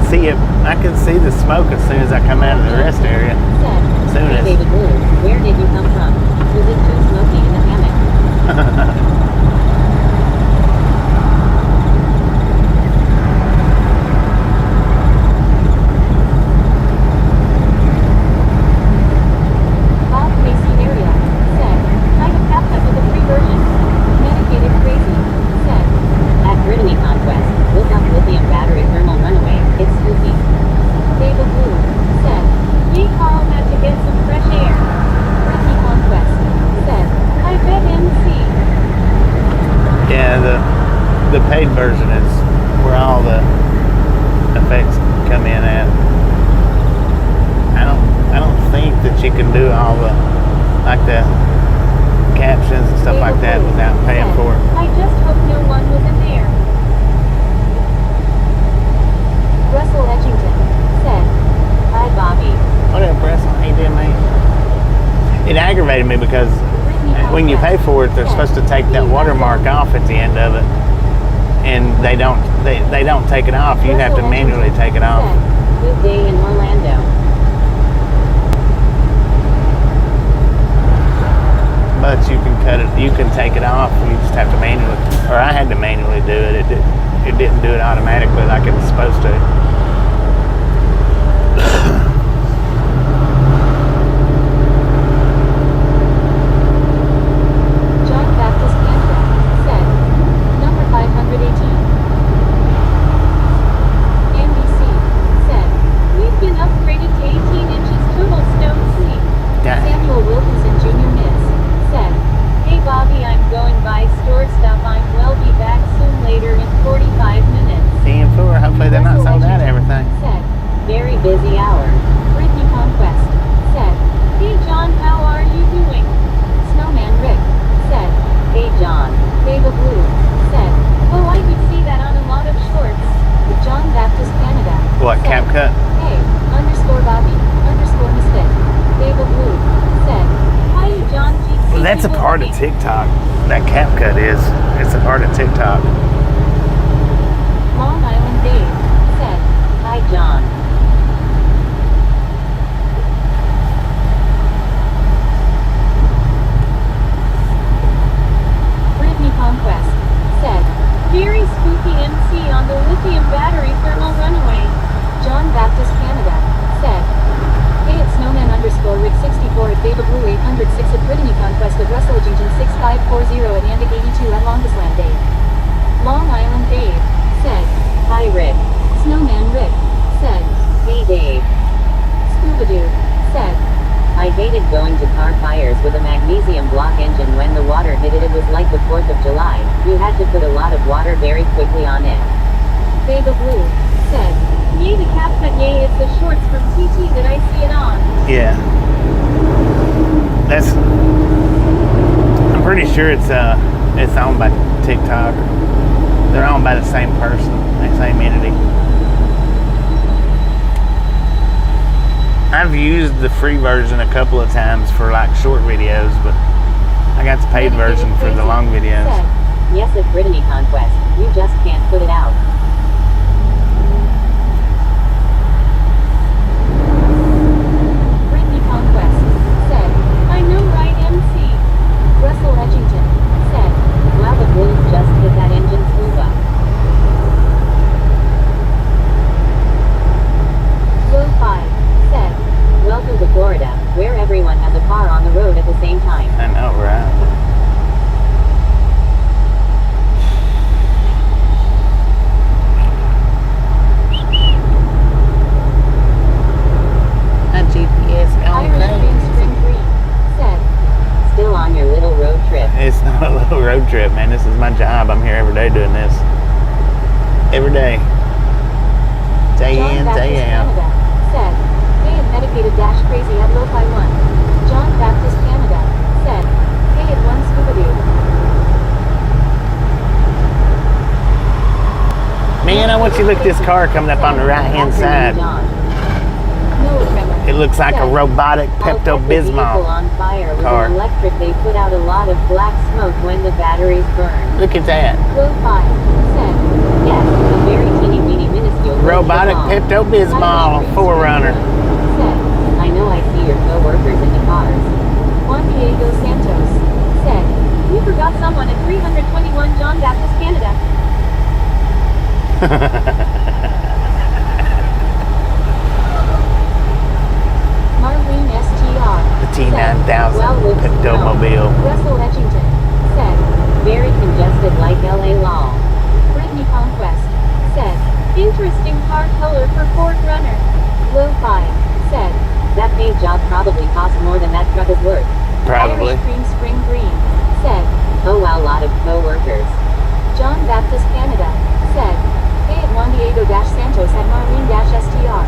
[SPEAKER 2] see it. I can see the smoke as soon as I come out of the rest area.
[SPEAKER 1] Said,
[SPEAKER 2] Soon
[SPEAKER 1] "Hey,
[SPEAKER 2] as.
[SPEAKER 1] David Blue, where did you come from? Was it too smoky in the hammock?" Bob Macy area said, "I have capped up with the free version. Medicated crazy." Said, "At Brittany Conquest, look up lithium battery thermal runaway. It's spooky." David Blue said, "Ye Carl had to get some fresh air." Brittany Conquest said, "I bet MC."
[SPEAKER 2] Yeah, the paid version is where all the effects come in at. I don't think that you can do all the captions and stuff like that without paying for it.
[SPEAKER 1] "I just hope no one was in there." Russell Edgington said, "Hi Bobby."
[SPEAKER 2] What up, Russell? How you doing, mate? It aggravated me because when you pay for it, they're supposed to take that watermark off at the end of it, and they don't take it off. You have to manually take it off.
[SPEAKER 1] Said, "Good day in Orlando."
[SPEAKER 2] But you can cut it. You can take it off. You just have to manually, or I had to manually do it. It didn't do it automatically like it was supposed to.
[SPEAKER 1] John Baptist Canada said, "Number 518." NBC said, "We've been upgraded to 18 inches total stone sleep."
[SPEAKER 2] Dang.
[SPEAKER 1] Samuel Wilkinson Jr. Miss said, "Hey Bobby, I'm going by store stuff. Will be back soon later in 45 minutes."
[SPEAKER 2] TM4. Hopefully they're not
[SPEAKER 1] Russell
[SPEAKER 2] sold out of
[SPEAKER 1] Edgington
[SPEAKER 2] everything.
[SPEAKER 1] Said, "Very busy hour." Brittany Conquest said, "Hey John, how are you doing?" Snowman Rick said, "Hey John." David Blue said, "Oh, I could see that on a lot of shorts." John Baptist Canada
[SPEAKER 2] What,
[SPEAKER 1] said,
[SPEAKER 2] CapCut?
[SPEAKER 1] "Hey, _Bobby, _Misfit." David Blue said, "Hi John G.
[SPEAKER 2] Well, that's a part of TikTok. That CapCut is. It's a part of TikTok.
[SPEAKER 1] Long Island Dave said, "Hi John." Brittany Conquest said, "Very spooky MC on the lithium battery thermal runaway." John Baptist Canada said, "Hey, it's Snowman _Rick 64 at David Blue 806 at Brittany Conquest at Russell Edgington 6540 at Andic 82 at Longestland Dave. Long Island Dave said, "Hi Rick." Snowman Rick said, "Hey Dave." Scuba Dude said, "I hated going to car fires with a magnesium block engine. When the water hit it, it was like the 4th of July. You had to put a lot of water very quickly on it." Baby Blue said, "Yay the CapCut, yay, it's the shorts from TT that I see it on."
[SPEAKER 2] Yeah. I'm pretty sure it's owned by TikTok. They're owned by the same person, the same entity. I've used the free version a couple of times for like short videos, but I got the paid version for the long videos.
[SPEAKER 1] Said, "Yes, at Brittany Conquest, you just can't put it out." Brittany Conquest said, "I know, right MC." Russell Edgington said, "Wow, the Blues just hit that engine scuba." Will 5 said, "Welcome to Florida, where everyone has a car on the road at the same time."
[SPEAKER 2] I know, right? That GPS
[SPEAKER 1] Irish Green Spring Green said, "Still on your little road trip."
[SPEAKER 2] It's not a little road trip, man. This is my job. I'm here every day doing this. Every day. Day
[SPEAKER 1] John
[SPEAKER 2] in,
[SPEAKER 1] Baptist
[SPEAKER 2] day out.
[SPEAKER 1] Canada said, "Hey at medicated dash crazy at Lo-Fi 1. John Baptist Canada said, "Hey at one Scuba Dude."
[SPEAKER 2] Man, I want you to look at this car coming up on the right-hand side. It looks like a robotic Pepto-Bismol
[SPEAKER 1] on fire with
[SPEAKER 2] car.
[SPEAKER 1] an electric. They put out a lot of black smoke when the batteries burn.
[SPEAKER 2] Look at that.
[SPEAKER 1] Lo-Fi said, "Yes, a very teeny weeny minuscule
[SPEAKER 2] robotic Pepto-Bismol forerunner.
[SPEAKER 1] Said, I know I see your co-workers in the cars. Juan Diego Santos said, you forgot someone at 321 John Baptist, Canada. Marlene STR.
[SPEAKER 2] The T9000
[SPEAKER 1] said, well, with
[SPEAKER 2] Pepto-Mobile.
[SPEAKER 1] snow. Russell Etchington said, very congested like LA Law. Brittany Conquest said, interesting car color for Ford Runner. Lo-Fi said, that paint job probably cost more than that truck is worth.
[SPEAKER 2] Probably.
[SPEAKER 1] Irish Cream Spring Green said, oh wow, lot of co-workers. John Baptist Canada said, hey at Juan Diego Santos at Marlene-STR.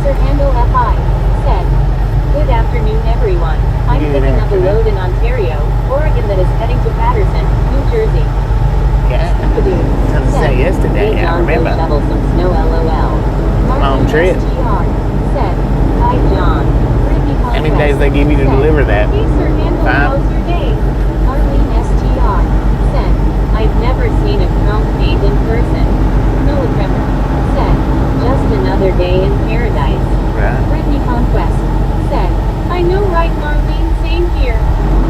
[SPEAKER 1] Sir Handel FI said, good afternoon everyone. I'm
[SPEAKER 2] Good
[SPEAKER 1] picking up a
[SPEAKER 2] afternoon.
[SPEAKER 1] load in Ontario, Oregon that is heading to Patterson, New Jersey.
[SPEAKER 2] Yeah. Something to say yesterday,
[SPEAKER 1] hey
[SPEAKER 2] I
[SPEAKER 1] John, go
[SPEAKER 2] remember.
[SPEAKER 1] shovel some snow LOL.
[SPEAKER 2] Long trip.
[SPEAKER 1] STR said, hi John. Brittany
[SPEAKER 2] How many
[SPEAKER 1] Conquest
[SPEAKER 2] days they give you to
[SPEAKER 1] said,
[SPEAKER 2] deliver that?
[SPEAKER 1] hey Sir Handel,
[SPEAKER 2] 5?
[SPEAKER 1] how's your day? Marlene STR said, I've never seen a chrome paint in person. Millitremor said, just another day in paradise.
[SPEAKER 2] Right.
[SPEAKER 1] Brittany Conquest said, I know right Marlene, same here.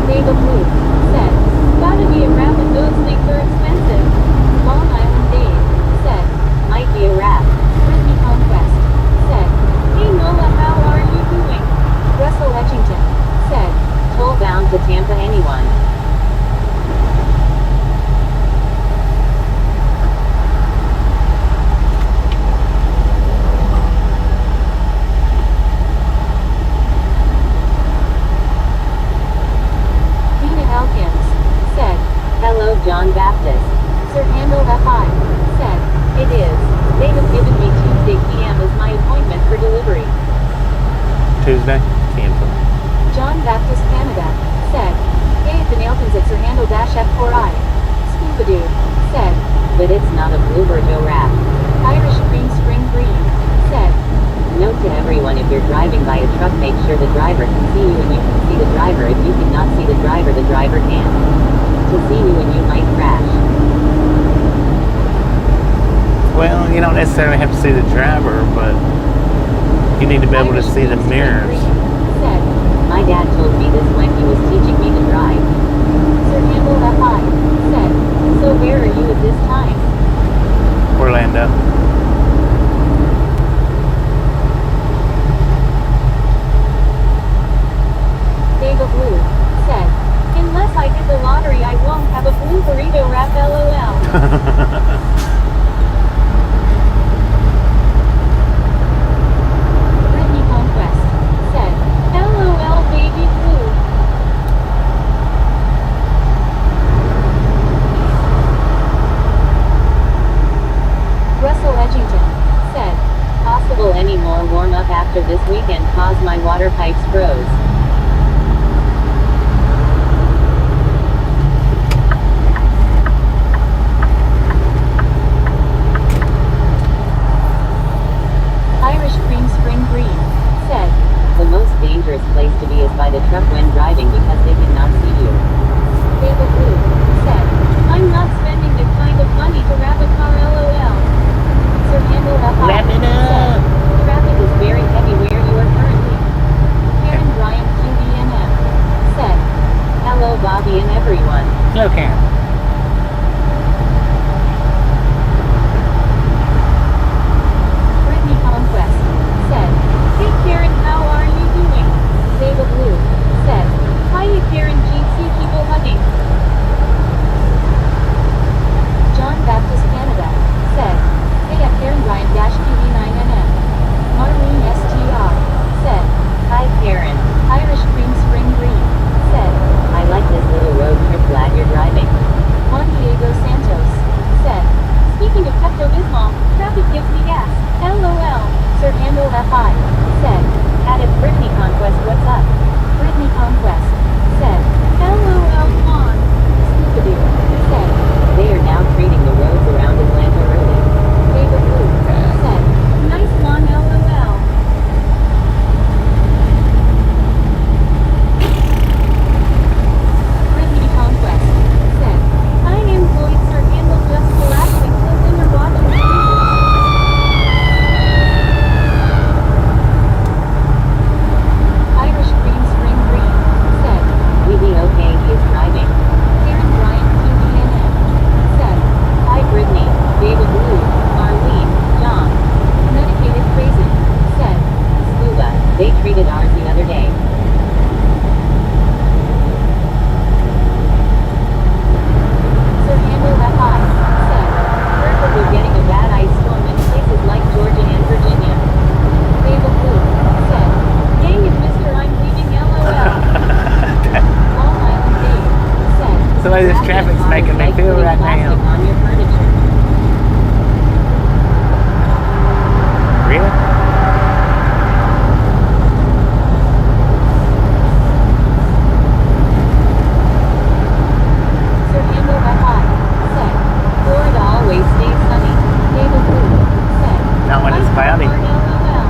[SPEAKER 1] Dava Blue said, gotta be a wrap and those things are expensive. Long Island Dave said, might be a wrap. Brittany Conquest said, hey Nola, how are you doing? Russell Etchington said, toll bound to Tampa anyone. Tina Elkins said, hello John Baptist. Sir Handel FI said, it is. They have given me Tuesday PM as my appointment for delivery.
[SPEAKER 2] Tuesday? Tampa.
[SPEAKER 1] John Baptist Canada said, hey at the Nailkins at Sir Handel F4I. Scuba Dude said, but it's not a Bluebirdo wrap. Irish Cream Spring Green said, note to everyone, if you're driving by a truck, make sure the driver can see you and you can see the driver. If you cannot see the driver can. To see you and you might crash.
[SPEAKER 2] Well, you don't necessarily have to see the driver, but you need to be able to see the mirrors.
[SPEAKER 1] Said, my dad told me this when he was teaching me to drive. Sir Handel FI said, so where are you at this time?
[SPEAKER 2] Orlando.
[SPEAKER 1] Dava Blue said, unless I hit the lottery I won't have a blue burrito wrap LOL. Brittany Conquest said, LOL baby blue. Russell Edgington said, possible any more warm up after this weekend cause my water pipes froze. Irish Cream Spring Green said, the most dangerous place to be is by the truck when driving because they cannot see you. Dava Blue said, I'm not spending the kind of money to wrap a car LOL. Sir Handel FI
[SPEAKER 2] Wrap it
[SPEAKER 1] said,
[SPEAKER 2] up.
[SPEAKER 1] traffic is very heavy where you are currently. Karen Bryan
[SPEAKER 2] making me
[SPEAKER 1] like
[SPEAKER 2] feel
[SPEAKER 1] putting
[SPEAKER 2] right
[SPEAKER 1] plastic
[SPEAKER 2] now.
[SPEAKER 1] on your furniture.
[SPEAKER 2] Really?
[SPEAKER 1] Sir Handle that high. Said. Florida always stays sunny. David Blue. Said.
[SPEAKER 2] Not when it's
[SPEAKER 1] "My
[SPEAKER 2] cloudy."
[SPEAKER 1] heart, LOL.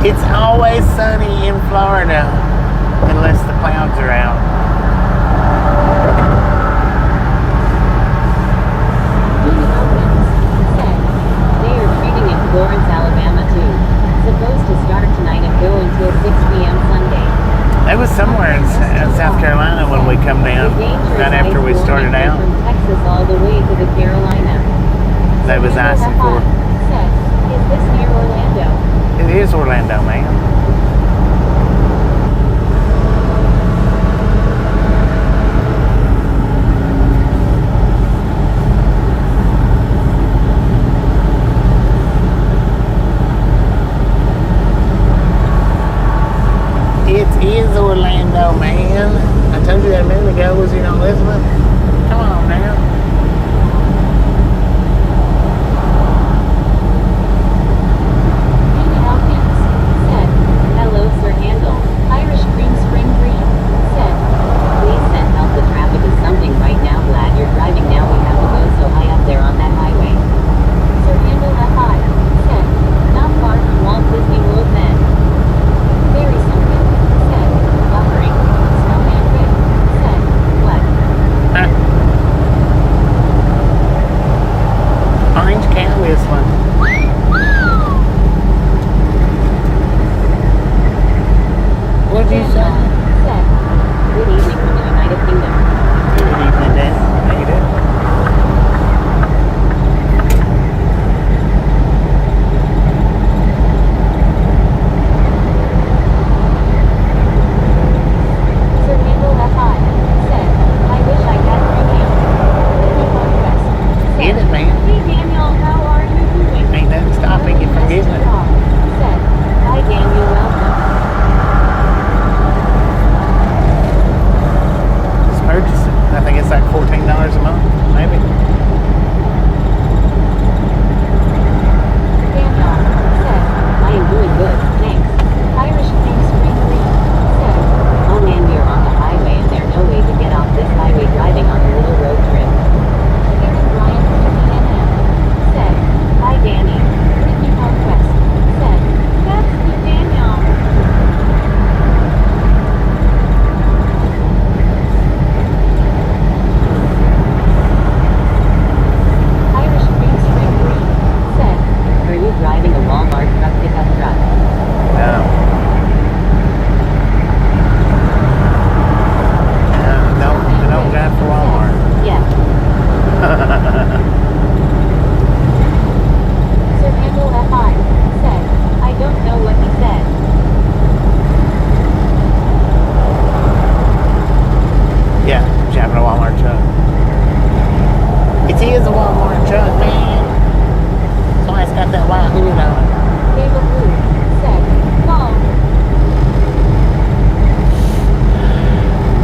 [SPEAKER 2] It's always sunny in Florida, unless the clouds are out.
[SPEAKER 1] Dean Hopkins. Said. They are treating in Florence, Alabama too. Supposed to start tonight and go until 6 p.m. Sunday.
[SPEAKER 2] It was somewhere in South Carolina when we come down,
[SPEAKER 1] The dangerous
[SPEAKER 2] right after we
[SPEAKER 1] ice
[SPEAKER 2] started
[SPEAKER 1] warning
[SPEAKER 2] out.
[SPEAKER 1] From Texas all the way to the Carolina.
[SPEAKER 2] That was icy for.
[SPEAKER 1] Said. Is this near Orlando?
[SPEAKER 2] It is Orlando, man. It is Orlando, man. I told you that a minute ago. Was you not listening? Come on now.
[SPEAKER 1] Dean Hopkins. Said. Hello, Sir Handle. Irish Cream Spring Green. Said. Please send help. The traffic is something right now. Glad you're driving now. We have to go so high up there on that highway. Sir Handle that high. Said. Not far from Walt Disney World then. Very something. Said. Buffering. Snowman Rick. Said. What?
[SPEAKER 2] Huh? Orange cow whistling. What'd you say?
[SPEAKER 1] Said. Good evening from the United Kingdom.
[SPEAKER 2] Good evening, Dan. How you doing?
[SPEAKER 1] Sir Handle that high. Said. I wish I had premium. Disney Conquest.
[SPEAKER 2] Get it, man.
[SPEAKER 1] Hey Daniel, how are you doing?
[SPEAKER 2] Ain't nothing stopping you from getting it.
[SPEAKER 1] Said. Hi Daniel, welcome.
[SPEAKER 2] Just purchase it. I think it's like $14 a month, maybe.
[SPEAKER 1] Daniel. Said. I am doing good, thanks. Irish Cream Spring Green. Said. Oh man, we are on the highway and there's no way to get off this highway driving on a little road trip. Aaron Bryant from TNM. Said. Hi Danny. Disney Conquest. Said. That's good Daniel. Irish Cream Spring Green. Said. Are you driving a Walmart truck pickup truck?
[SPEAKER 2] No. No, I don't drive for Walmart.
[SPEAKER 1] Yeah. Sir Handle FI. Said. I don't know what he said.
[SPEAKER 2] Yeah, driving a Walmart truck. It is a Walmart truck, man. That's why it's got that white hood on it.
[SPEAKER 1] David Blue. Said. Mom.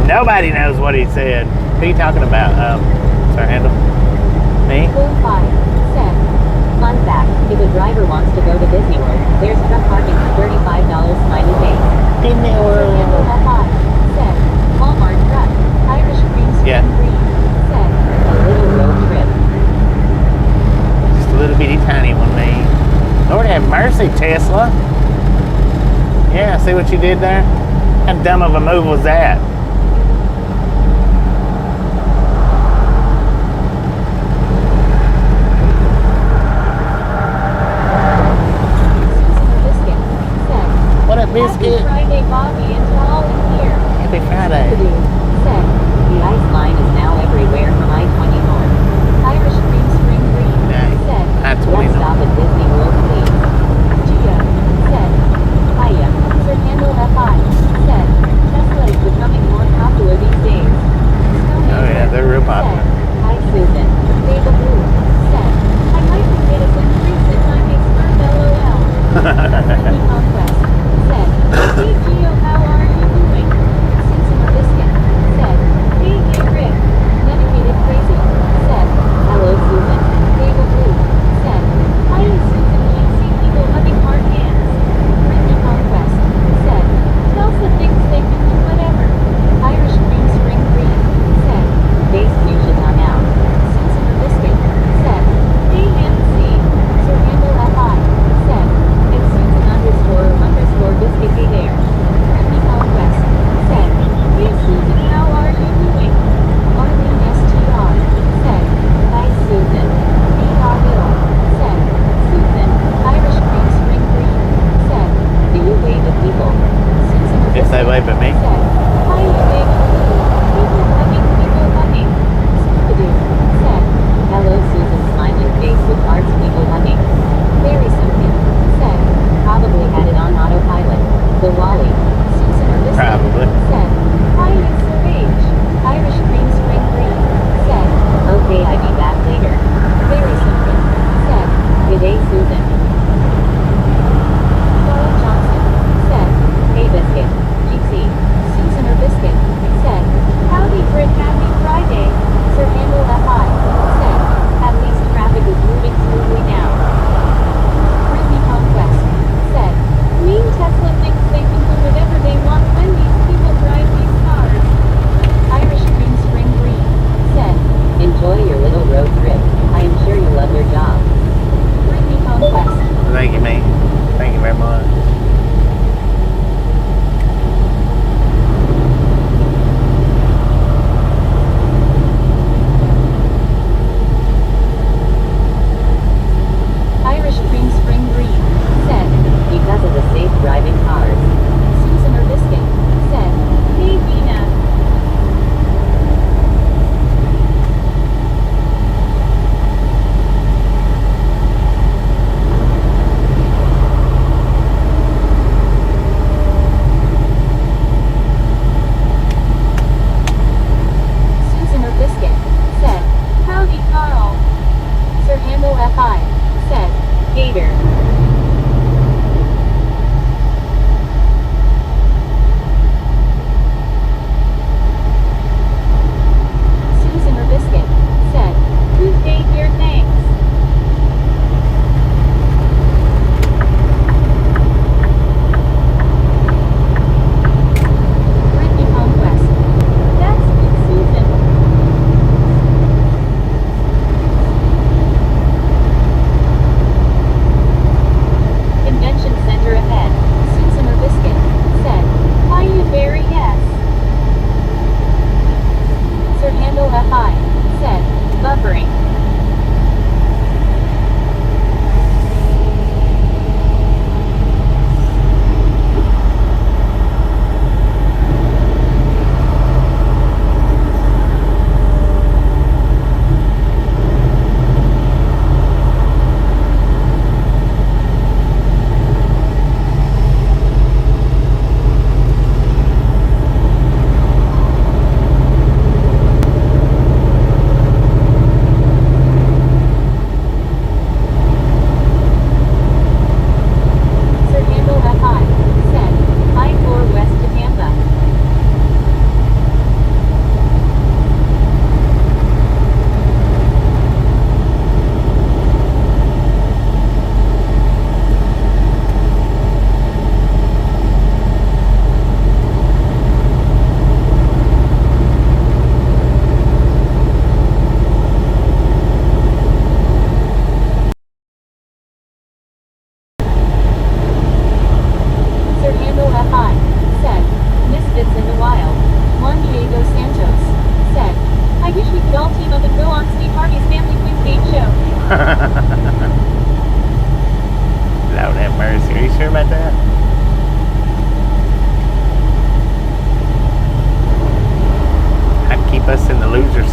[SPEAKER 2] Nobody knows what he said. Who are you talking about? Sir Handle? Me?
[SPEAKER 1] Blue 5. Said. Fun fact. If a driver wants to go to Disney World, there's truck parking for $35 smiley face.
[SPEAKER 2] Disney
[SPEAKER 1] Sir Handle
[SPEAKER 2] World.
[SPEAKER 1] FI. Said. Walmart truck. Irish Cream Spring
[SPEAKER 2] Yeah.
[SPEAKER 1] Green. Said. A little road trip.
[SPEAKER 2] Just a little bitty tiny one, man. Lord have mercy, Tesla. Yeah, see what you did there? How dumb of a move was that?
[SPEAKER 1] Susan Biscuit. Said.
[SPEAKER 2] What up,
[SPEAKER 1] Happy
[SPEAKER 2] biscuit?
[SPEAKER 1] Friday, Bobby and Paul in here.
[SPEAKER 2] Happy Friday.
[SPEAKER 1] Said. The ice line is now everywhere from I-20 north. Irish Cream Spring Green.
[SPEAKER 2] Nice.
[SPEAKER 1] Said.
[SPEAKER 2] I-20
[SPEAKER 1] Let's
[SPEAKER 2] north.
[SPEAKER 1] stop at Disney World, please. Gia. Said. Hiya. Sir Handle FI. Said. Tesla is becoming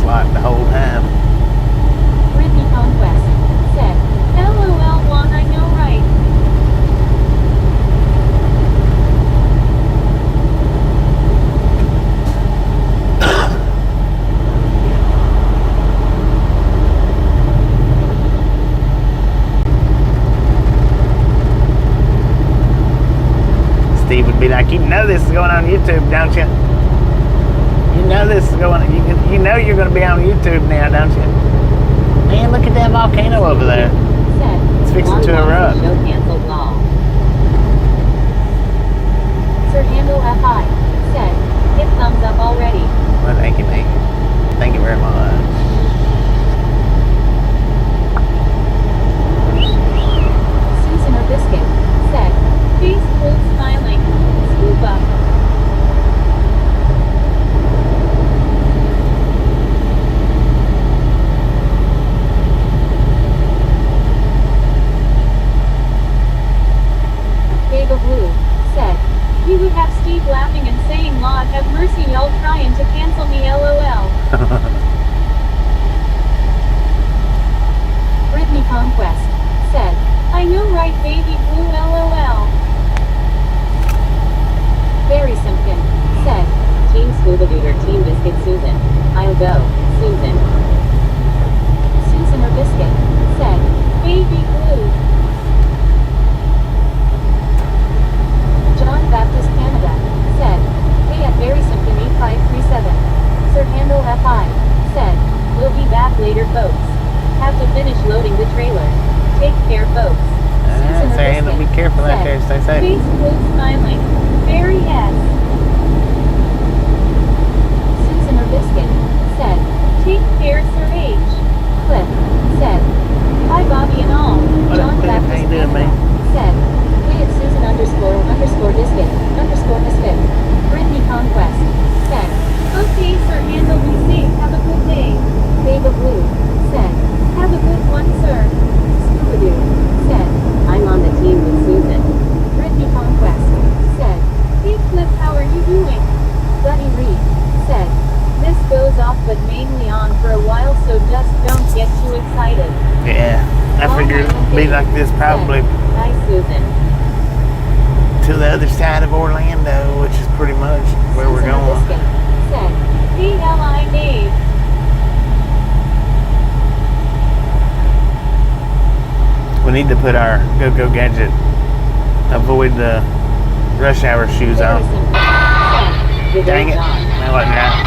[SPEAKER 2] slot the whole time.
[SPEAKER 1] Brittany Conquest said, LOL Juan, I know right.
[SPEAKER 2] Steve would be like, you know this is going on YouTube, don't you? You know this is going. You know you're going to be on YouTube now, don't you? Man, look at that volcano over there.
[SPEAKER 1] Said,
[SPEAKER 2] It's fixing
[SPEAKER 1] Juan
[SPEAKER 2] to
[SPEAKER 1] wants
[SPEAKER 2] erupt.
[SPEAKER 1] Show canceled law. Sir Handle FI said, hit thumbs up already.
[SPEAKER 2] Well, thank you, mate. Thank you very much.
[SPEAKER 1] Susan or Biscuit said, face full smiling. Scoop up. Babe of Blue said, you would have Steve laughing and saying, Lord have mercy, y'all trying to cancel me, LOL. Brittany Conquest said, I know right, baby blue, LOL. Barry Simpkin said, Team Scuba Dude or Team Biscuit Susan. I'll go, Susan. Susan or Biscuit said, baby blue. John Baptist Canada said, hey at Barry Simpkin 8537. Sir Handle FI said, we'll be back later folks. Have to finish loading the trailer. Take care folks. Susan or
[SPEAKER 2] Sir Handle, be
[SPEAKER 1] Biscuit
[SPEAKER 2] careful out there.
[SPEAKER 1] said,
[SPEAKER 2] Stay safe.
[SPEAKER 1] face blue smiling. Barry yes. Susan or Biscuit said, take care Sir H. Cliff said, hi Bobby and all.
[SPEAKER 2] What up,
[SPEAKER 1] John
[SPEAKER 2] Cliff? How
[SPEAKER 1] Baptist
[SPEAKER 2] you doing,
[SPEAKER 1] Canada
[SPEAKER 2] man?
[SPEAKER 1] said, hey it's Susan underscore Biscuit underscore Misfit. Brittany Conquest said, okay Sir Handle, be safe, have a good day. Babe of Blue said, have a good one sir. Scooby-Doo said, I'm on the team with Susan. Brittany Conquest said, hey Cliff, how are you doing? Buddy Reed said, this goes off but mainly on for a while so just don't get too excited.
[SPEAKER 2] Yeah, I figured it'd be like this probably
[SPEAKER 1] Hi Susan.
[SPEAKER 2] to the other side of Orlando, which is pretty much where we're
[SPEAKER 1] Susan
[SPEAKER 2] going.
[SPEAKER 1] Biscuit said, hey L.I. Dave.
[SPEAKER 2] We need to put our Go-Go Gadget avoid the rush hour shoes on. Dang it. That wasn't right.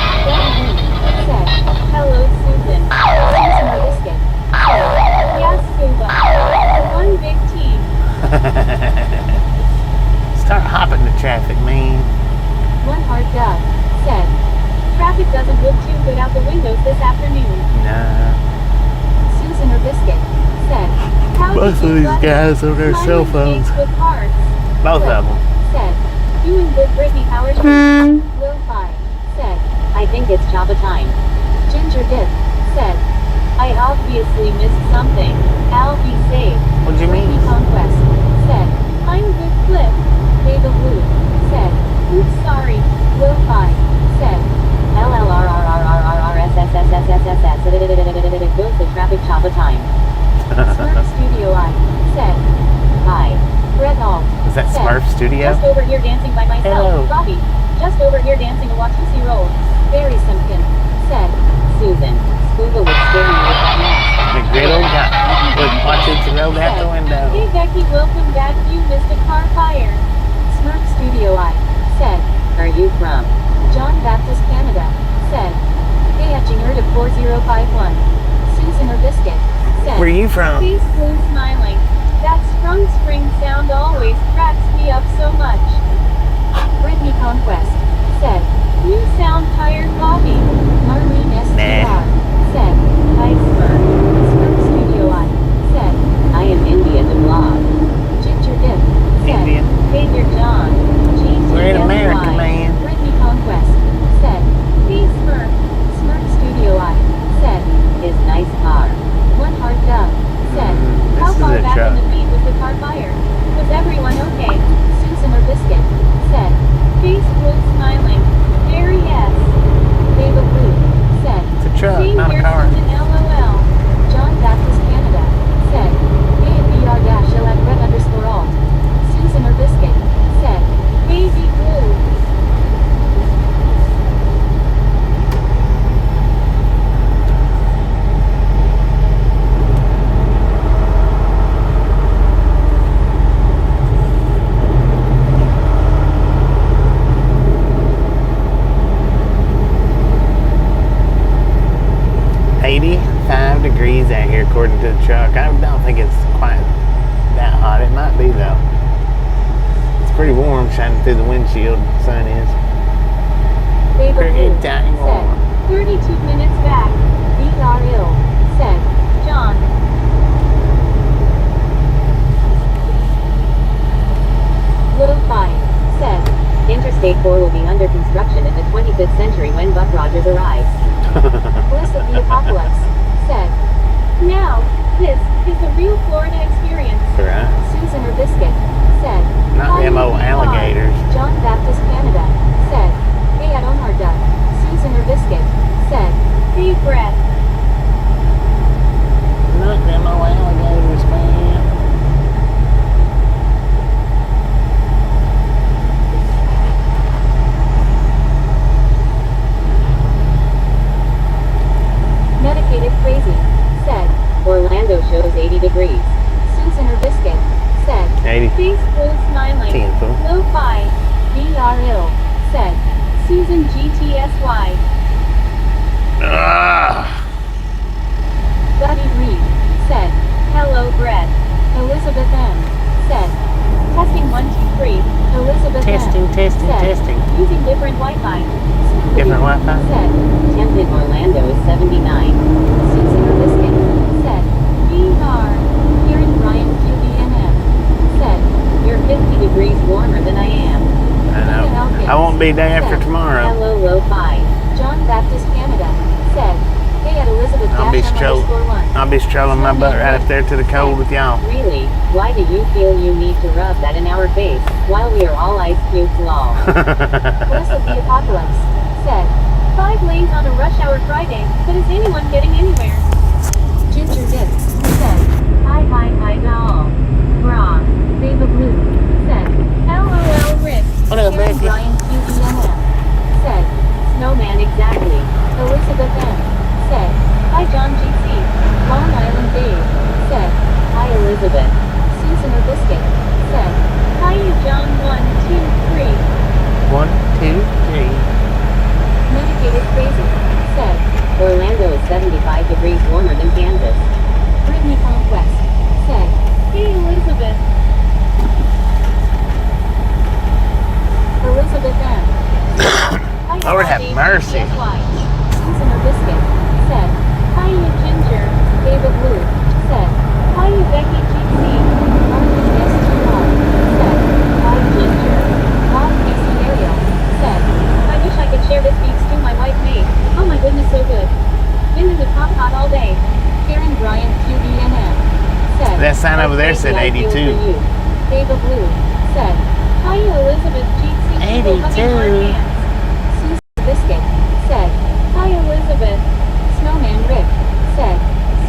[SPEAKER 1] Said, hello Susan. Susan or Biscuit said, yes Scuba. One big team.
[SPEAKER 2] Start hopping the traffic, man.
[SPEAKER 1] One hard dub said, traffic doesn't look too good out the windows this afternoon.
[SPEAKER 2] Nah.
[SPEAKER 1] Susan or Biscuit said, how
[SPEAKER 2] Both
[SPEAKER 1] did
[SPEAKER 2] of
[SPEAKER 1] you
[SPEAKER 2] these guys on their
[SPEAKER 1] smiley
[SPEAKER 2] cell phones.
[SPEAKER 1] cakes with hearts?
[SPEAKER 2] Both
[SPEAKER 1] Cliff
[SPEAKER 2] of them.
[SPEAKER 1] said, doing good Brittany, how are you? Lo-Fi said, I think it's Java time. Ginger Dip said, I obviously missed something. I'll be safe.
[SPEAKER 2] What do you mean?
[SPEAKER 1] Brittany Conquest said, I'm good Cliff. Babe of Blue said, oops sorry. Lo-Fi said, LLRRRRRSSSSSSS. Goes the traffic Java time. Smurf Studio I said, hi. Brett Alt
[SPEAKER 2] Is that
[SPEAKER 1] said,
[SPEAKER 2] Smurf Studio?
[SPEAKER 1] just over here dancing by myself.
[SPEAKER 2] Hello.
[SPEAKER 1] Bobby, just over here dancing a Watusi roll. Barry Simpkin said, Susan, Scuba would scare you with that mask.
[SPEAKER 2] McGriddle got watch it rolled out the window.
[SPEAKER 1] Hey Becky, welcome back. You missed a car fire. Smurf Studio I said, are you from John Baptist Canada? Said, hey at Jingerd of 4051. Susan or Biscuit said,
[SPEAKER 2] Where you from?
[SPEAKER 1] face blue smiling. That sprung spring sound always cracks me up so much. Brittany Conquest said, you sound tired Bobby. Marlene STR said, hi Smurf. Smurf Studio I said, I am India the vlog. Ginger Dip said,
[SPEAKER 2] Indian.
[SPEAKER 1] hey dear John.
[SPEAKER 2] We're in America,
[SPEAKER 1] GTFY.
[SPEAKER 2] man.
[SPEAKER 1] Brittany Conquest said, hey Smurf. Smurf Studio I said, his nice car. One hard dub said, how
[SPEAKER 2] This is
[SPEAKER 1] far
[SPEAKER 2] a
[SPEAKER 1] back
[SPEAKER 2] truck.
[SPEAKER 1] in the feed was the car fire? Was everyone okay? Susan or Biscuit said, face blue smiling. Very yes. Babe of
[SPEAKER 2] degrees out here according to the truck. I don't think it's quite that hot. It might be though. It's pretty warm shining through the windshield. The sun is. Pretty dang warm.
[SPEAKER 1] 32 minutes back. We are ill, said John. Little 5, said Interstate 4 will be under construction in the 25th century when Buck Rogers arrives. Bliss of the Apocalypse, said, now, this is the real Florida experience.
[SPEAKER 2] Right.
[SPEAKER 1] Susan or Biscuit, said,
[SPEAKER 2] Not them old alligators.
[SPEAKER 1] John Baptist Canada, said, hey at Omar Duck. Susan or Biscuit, said, deep breath.
[SPEAKER 2] Not them old alligators, man.
[SPEAKER 1] Medicated crazy, said, Orlando shows 80 degrees. Susan or Biscuit, said,
[SPEAKER 2] 80.
[SPEAKER 1] face full smiling.
[SPEAKER 2] 10 full.
[SPEAKER 1] Lo-fi, VR ill, said, Susan GTSY. Buddy Reed, said, hello Brett. Elizabeth M, said, testing 1, 2, 3. Elizabeth
[SPEAKER 2] Testing,
[SPEAKER 1] M,
[SPEAKER 2] testing,
[SPEAKER 1] said,
[SPEAKER 2] testing.
[SPEAKER 1] using different Wi-Fi.
[SPEAKER 2] Different Wi-Fi?
[SPEAKER 1] Said, temp in Orlando is 79. Susan or Biscuit, said, VR. Karen Bryant QBNM, said, you're 50 degrees warmer than I am.
[SPEAKER 2] I know. I won't be day after tomorrow.
[SPEAKER 1] Hello Lo-Fi. John Baptist Canada, said, hey at Elizabeth
[SPEAKER 2] I'll be strolling my butt right up there to the cold with y'all.
[SPEAKER 1] Really? Why do you feel you need to rub that in our face while we are all ice cubes long? Bliss of the Apocalypse, said, 5 lanes on a rush hour Friday, but is anyone getting anywhere? Ginger Dip, said, hi doll. Bra, Baby Blue, said, LOL Rick.
[SPEAKER 2] What up,
[SPEAKER 1] Karen
[SPEAKER 2] Becky?
[SPEAKER 1] Bryan QBNM, said, Snowman exactly. Elizabeth M, said, hi John GC. Long Island Dave, said, hi Elizabeth. Susan or Biscuit, said, hi you John 1, 2, 3.
[SPEAKER 2] 1, 2, 3.
[SPEAKER 1] Medicated crazy, said, Orlando is 75 degrees warmer than Kansas. Brittany Conquest, said, hey Elizabeth. Elizabeth M. Hi,
[SPEAKER 2] Lord have mercy.
[SPEAKER 1] Susan or Biscuit, said, hi you Ginger. David Blue, said, hi you Becky GC. Martin S2R, said, hi Ginger. Bob Casey Ariel, said, I wish I could share this beats to my wife mate. Oh my goodness, so good. Been in the top hot all day. Karen Bryant QBNM, said,
[SPEAKER 2] That sign over there
[SPEAKER 1] "Crazy
[SPEAKER 2] said
[SPEAKER 1] I feel
[SPEAKER 2] 82.
[SPEAKER 1] for you." David Blue, said, hi you Elizabeth GC.
[SPEAKER 2] 82.
[SPEAKER 1] Susan Biscuit, said, hi Elizabeth. Snowman Rick, said,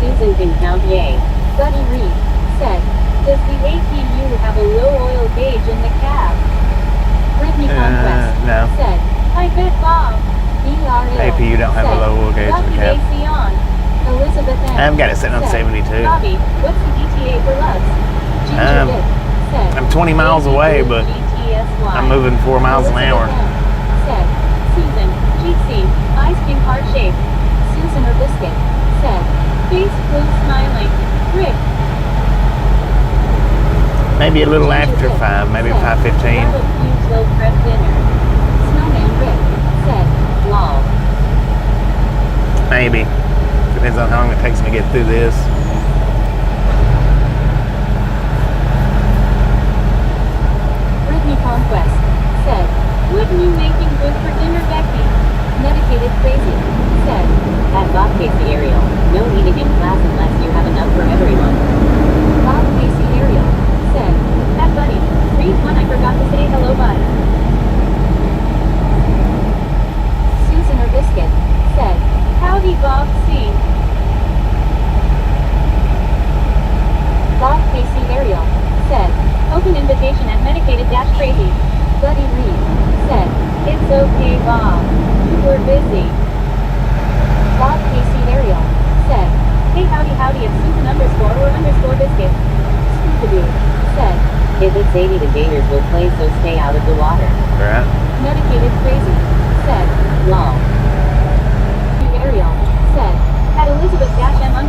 [SPEAKER 1] Susan can count yay. Buddy Reed, said, does the APU have a low oil gauge in the cab? Brittany Conquest,
[SPEAKER 2] No.
[SPEAKER 1] said, I bet Bob.
[SPEAKER 2] APU don't have a low oil gauge in the cab.
[SPEAKER 1] Elizabeth M.
[SPEAKER 2] I've got it sitting on
[SPEAKER 1] said,
[SPEAKER 2] 72.
[SPEAKER 1] Bobby, what's the ETA for Loves? Ginger Dick, said,
[SPEAKER 2] I'm 20 miles away, but
[SPEAKER 1] GTSY.
[SPEAKER 2] I'm moving 4 miles an hour.
[SPEAKER 1] Elizabeth M. said, Susan, GC, eyes pink heart shape. Susan or Biscuit, said, face blue smiling. Rick.
[SPEAKER 2] Maybe a little after 5, maybe 5:15.
[SPEAKER 1] Have a huge low prep dinner. Snowman Rick, said, lol.
[SPEAKER 2] Maybe. Depends on how long it takes me to get through this.
[SPEAKER 1] Brittany Conquest, said, wouldn't you making good for dinner, Becky? Medicated crazy, said, at Bob Casey Ariel, no eating in class unless you have enough for everyone. Bob Casey Ariel, said, at Buddy, read one I forgot to say hello bud. Susan or Biscuit, said, howdy Bob C. Bob Casey Ariel, said, open invitation at medicated-crazy. Buddy Reed, said, it's okay Bob, we're busy. Bob Casey Ariel, said, hey howdy it's Susan _or _biscuit. Scoopadoo, said, if it's 80 the Gators will play so stay out of the water.
[SPEAKER 2] Right.
[SPEAKER 1] Medicated crazy, said, lol. Ariel, said, at Elizabeth-M_1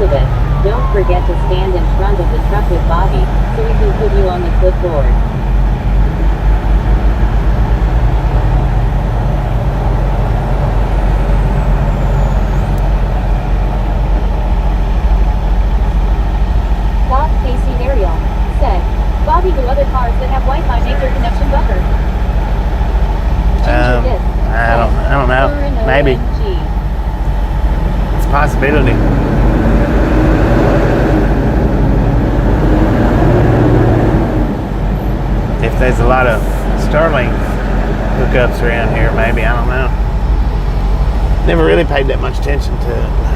[SPEAKER 1] Elizabeth, don't forget to stand in front of the truck with Bobby, so we can put you on the clipboard. Bob Casey Ariel said, Bobby, do other cars that have Wi-Fi make their connection buffer? Ginger Disc
[SPEAKER 2] I don't know.
[SPEAKER 1] said,
[SPEAKER 2] Maybe.
[SPEAKER 1] OMG.
[SPEAKER 2] It's a possibility. If there's a lot of Starlink hookups around here, maybe, I don't know. Never really paid that much attention to it.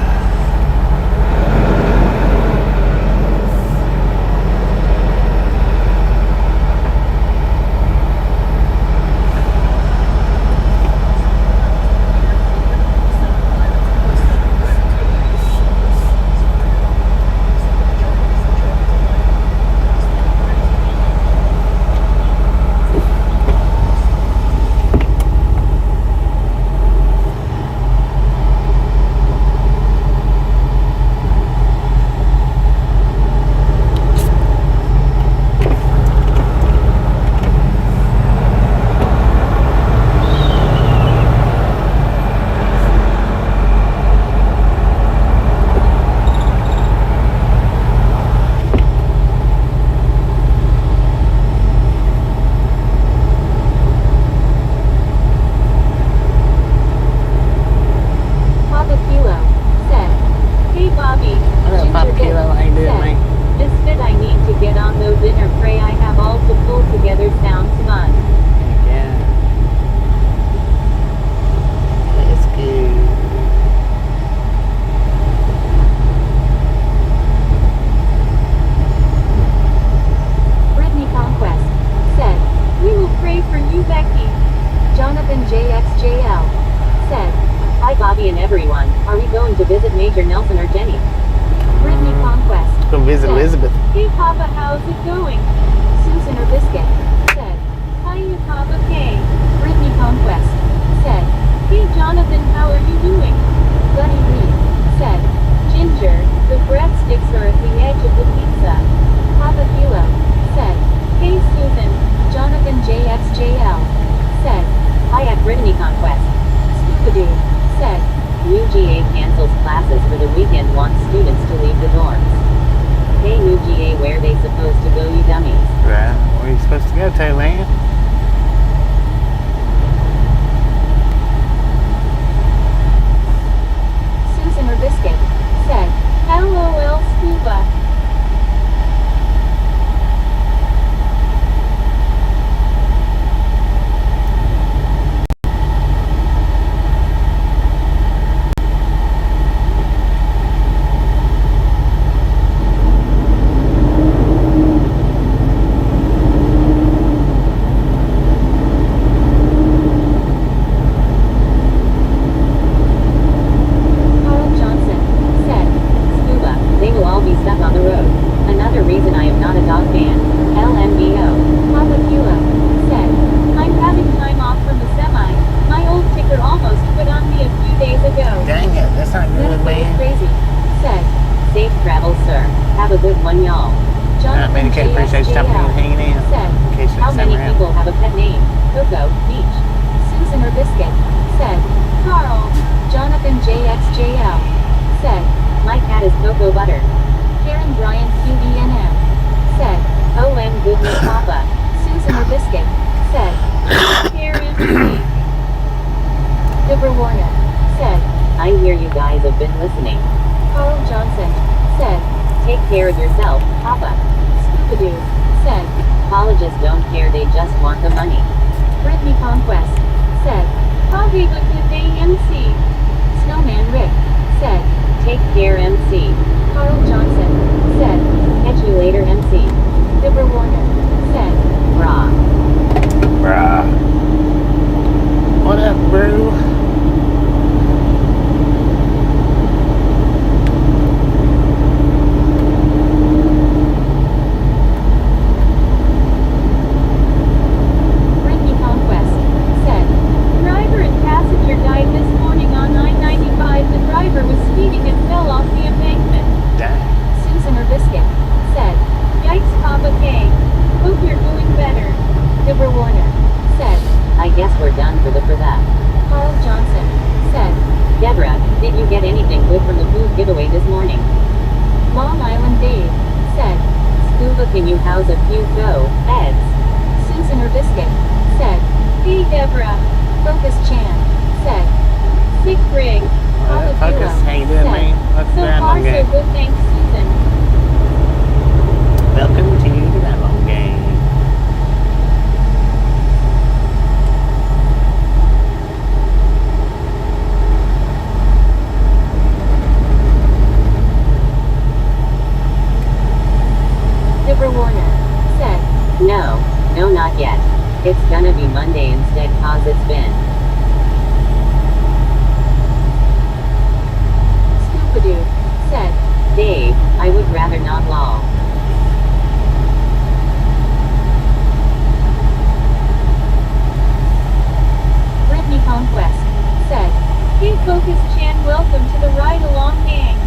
[SPEAKER 1] can you house a few co-eds? Susan or Biscuit said, hey Deborah. Focus Chan said, sick rig. Papa
[SPEAKER 2] Focus,
[SPEAKER 1] Philo
[SPEAKER 2] how you doing,
[SPEAKER 1] said,
[SPEAKER 2] man? What's
[SPEAKER 1] so
[SPEAKER 2] that
[SPEAKER 1] far
[SPEAKER 2] long
[SPEAKER 1] so
[SPEAKER 2] game?
[SPEAKER 1] good, thanks Susan.
[SPEAKER 2] Welcome to that long game.
[SPEAKER 1] Deborah Warner said, no, not yet. It's gonna be Monday instead cause it's been. Scoopadoo said, Dave, I would rather not lol. Brittany Conquest said, hey Focus Chan, welcome to the ride along gang.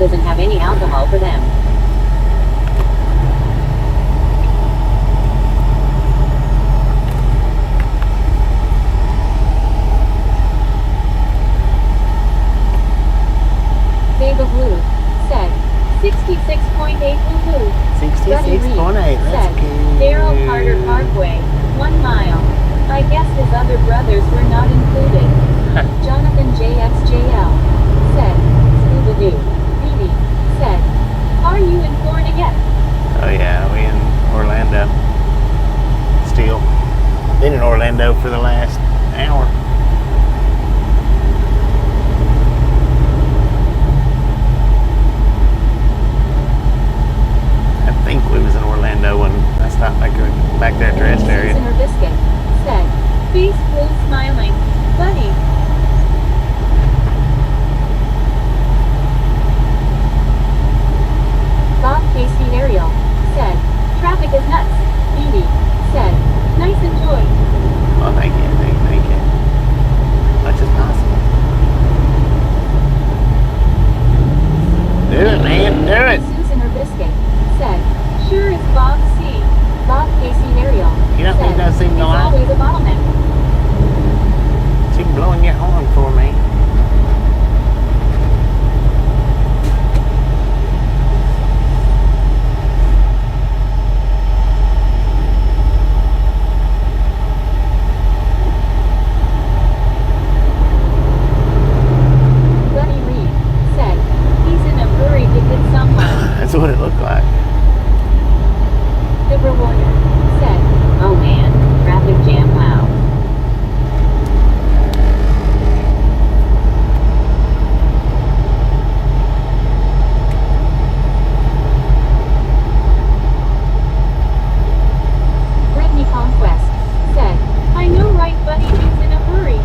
[SPEAKER 1] Doesn't have any alcohol for them. Babe of Blue said, 66.8 woohoo.
[SPEAKER 2] 66.8,
[SPEAKER 1] said,
[SPEAKER 2] let's go.
[SPEAKER 1] Daryl Carter Parkway, 1 mile. I guess his other brothers were not included. Jonathan JXJL said, Scooby-Doo. Said, are you in Florida yet?
[SPEAKER 2] Oh yeah, we in Orlando. Still. Been in Orlando for the last hour. I think we was in Orlando when I stopped back there at the rest area.
[SPEAKER 1] Susan or Biscuit said, face blue smiling, buddy. Bob Casey Ariel said, traffic is nuts. Edie said, nice enjoy.
[SPEAKER 2] Oh, thank you. Much as possible. Do it, man. Do it.
[SPEAKER 1] Susan or Biscuit said, sure is Bob C. Bob Casey Ariel
[SPEAKER 2] You don't
[SPEAKER 1] said,
[SPEAKER 2] need no signal
[SPEAKER 1] it's
[SPEAKER 2] light.
[SPEAKER 1] always a bottleneck.
[SPEAKER 2] Keep blowing your horn for me. That's what it looked like.
[SPEAKER 1] Deborah Warner said, oh man, traffic jam, wow. Brittany Conquest said, I know right buddy, he's in a hurry.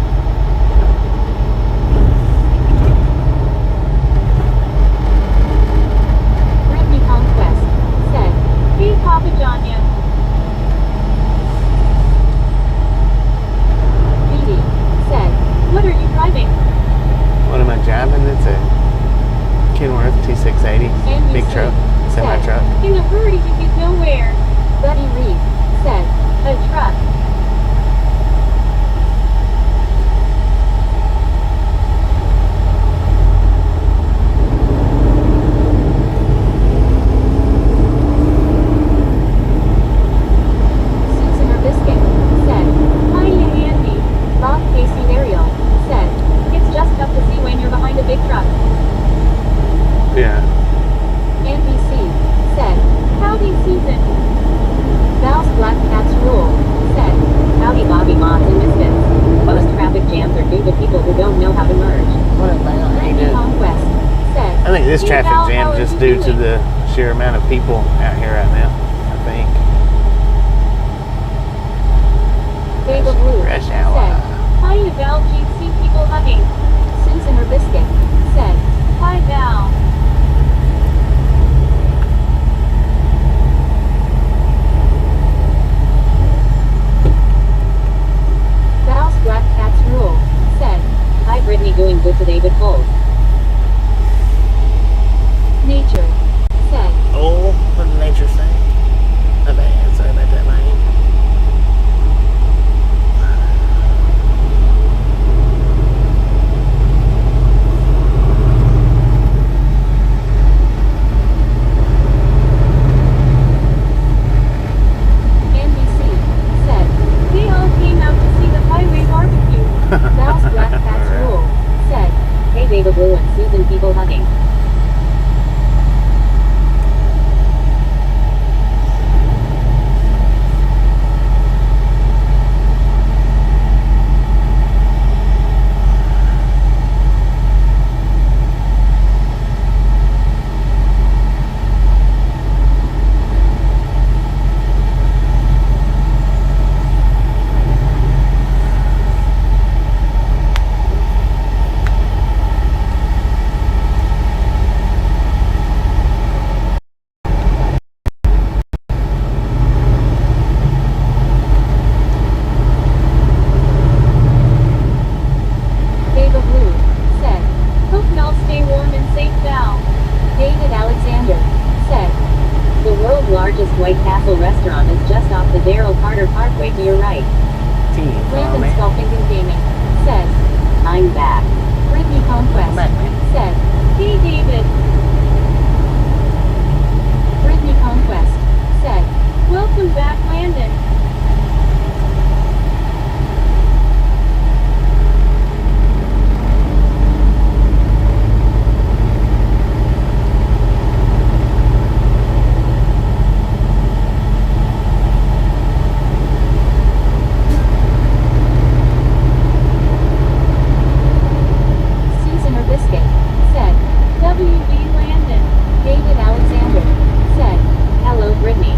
[SPEAKER 1] Papa Johnnya. Dee said, what are you driving?
[SPEAKER 2] What am I driving? It's a Kenworth 2680 big truck, semi truck.
[SPEAKER 1] In a hurry to get nowhere. Buddy Reed said, a truck.
[SPEAKER 2] Yeah.
[SPEAKER 1] NBC said, howdy Susan. Val's Black Cats Rule said, howdy Bobby Mods and Misfits. Most traffic jams are due to people who don't know how to merge.
[SPEAKER 2] What about
[SPEAKER 1] Brittany Conquest said,
[SPEAKER 2] I think this
[SPEAKER 1] "Hey,
[SPEAKER 2] traffic
[SPEAKER 1] Val,
[SPEAKER 2] jam
[SPEAKER 1] how are
[SPEAKER 2] just
[SPEAKER 1] you
[SPEAKER 2] due to
[SPEAKER 1] doing?"
[SPEAKER 2] the sheer amount of people out here right now, I think.
[SPEAKER 1] Babe of Blue
[SPEAKER 2] Rush
[SPEAKER 1] said,
[SPEAKER 2] hour.
[SPEAKER 1] hi Val, see people hugging. Susan or Biscuit said, hi Val. Dava Blue and Susan people hugging. Dava Blue said, "Hope y'all stay warm and safe now." David Alexander said, "The world's largest White Castle restaurant is just off the Darrell Carter Parkway to your right."
[SPEAKER 2] See you,
[SPEAKER 1] Brandon
[SPEAKER 2] man.
[SPEAKER 1] Sculpting and Gaming said, "I'm back." Brittany Conquest
[SPEAKER 2] Back, man.
[SPEAKER 1] said, "Hey David." Brittany Conquest said, "Welcome back, Landon." Susan or Biscuit said, "WB Landon." David Alexander said, "Hello Brittany."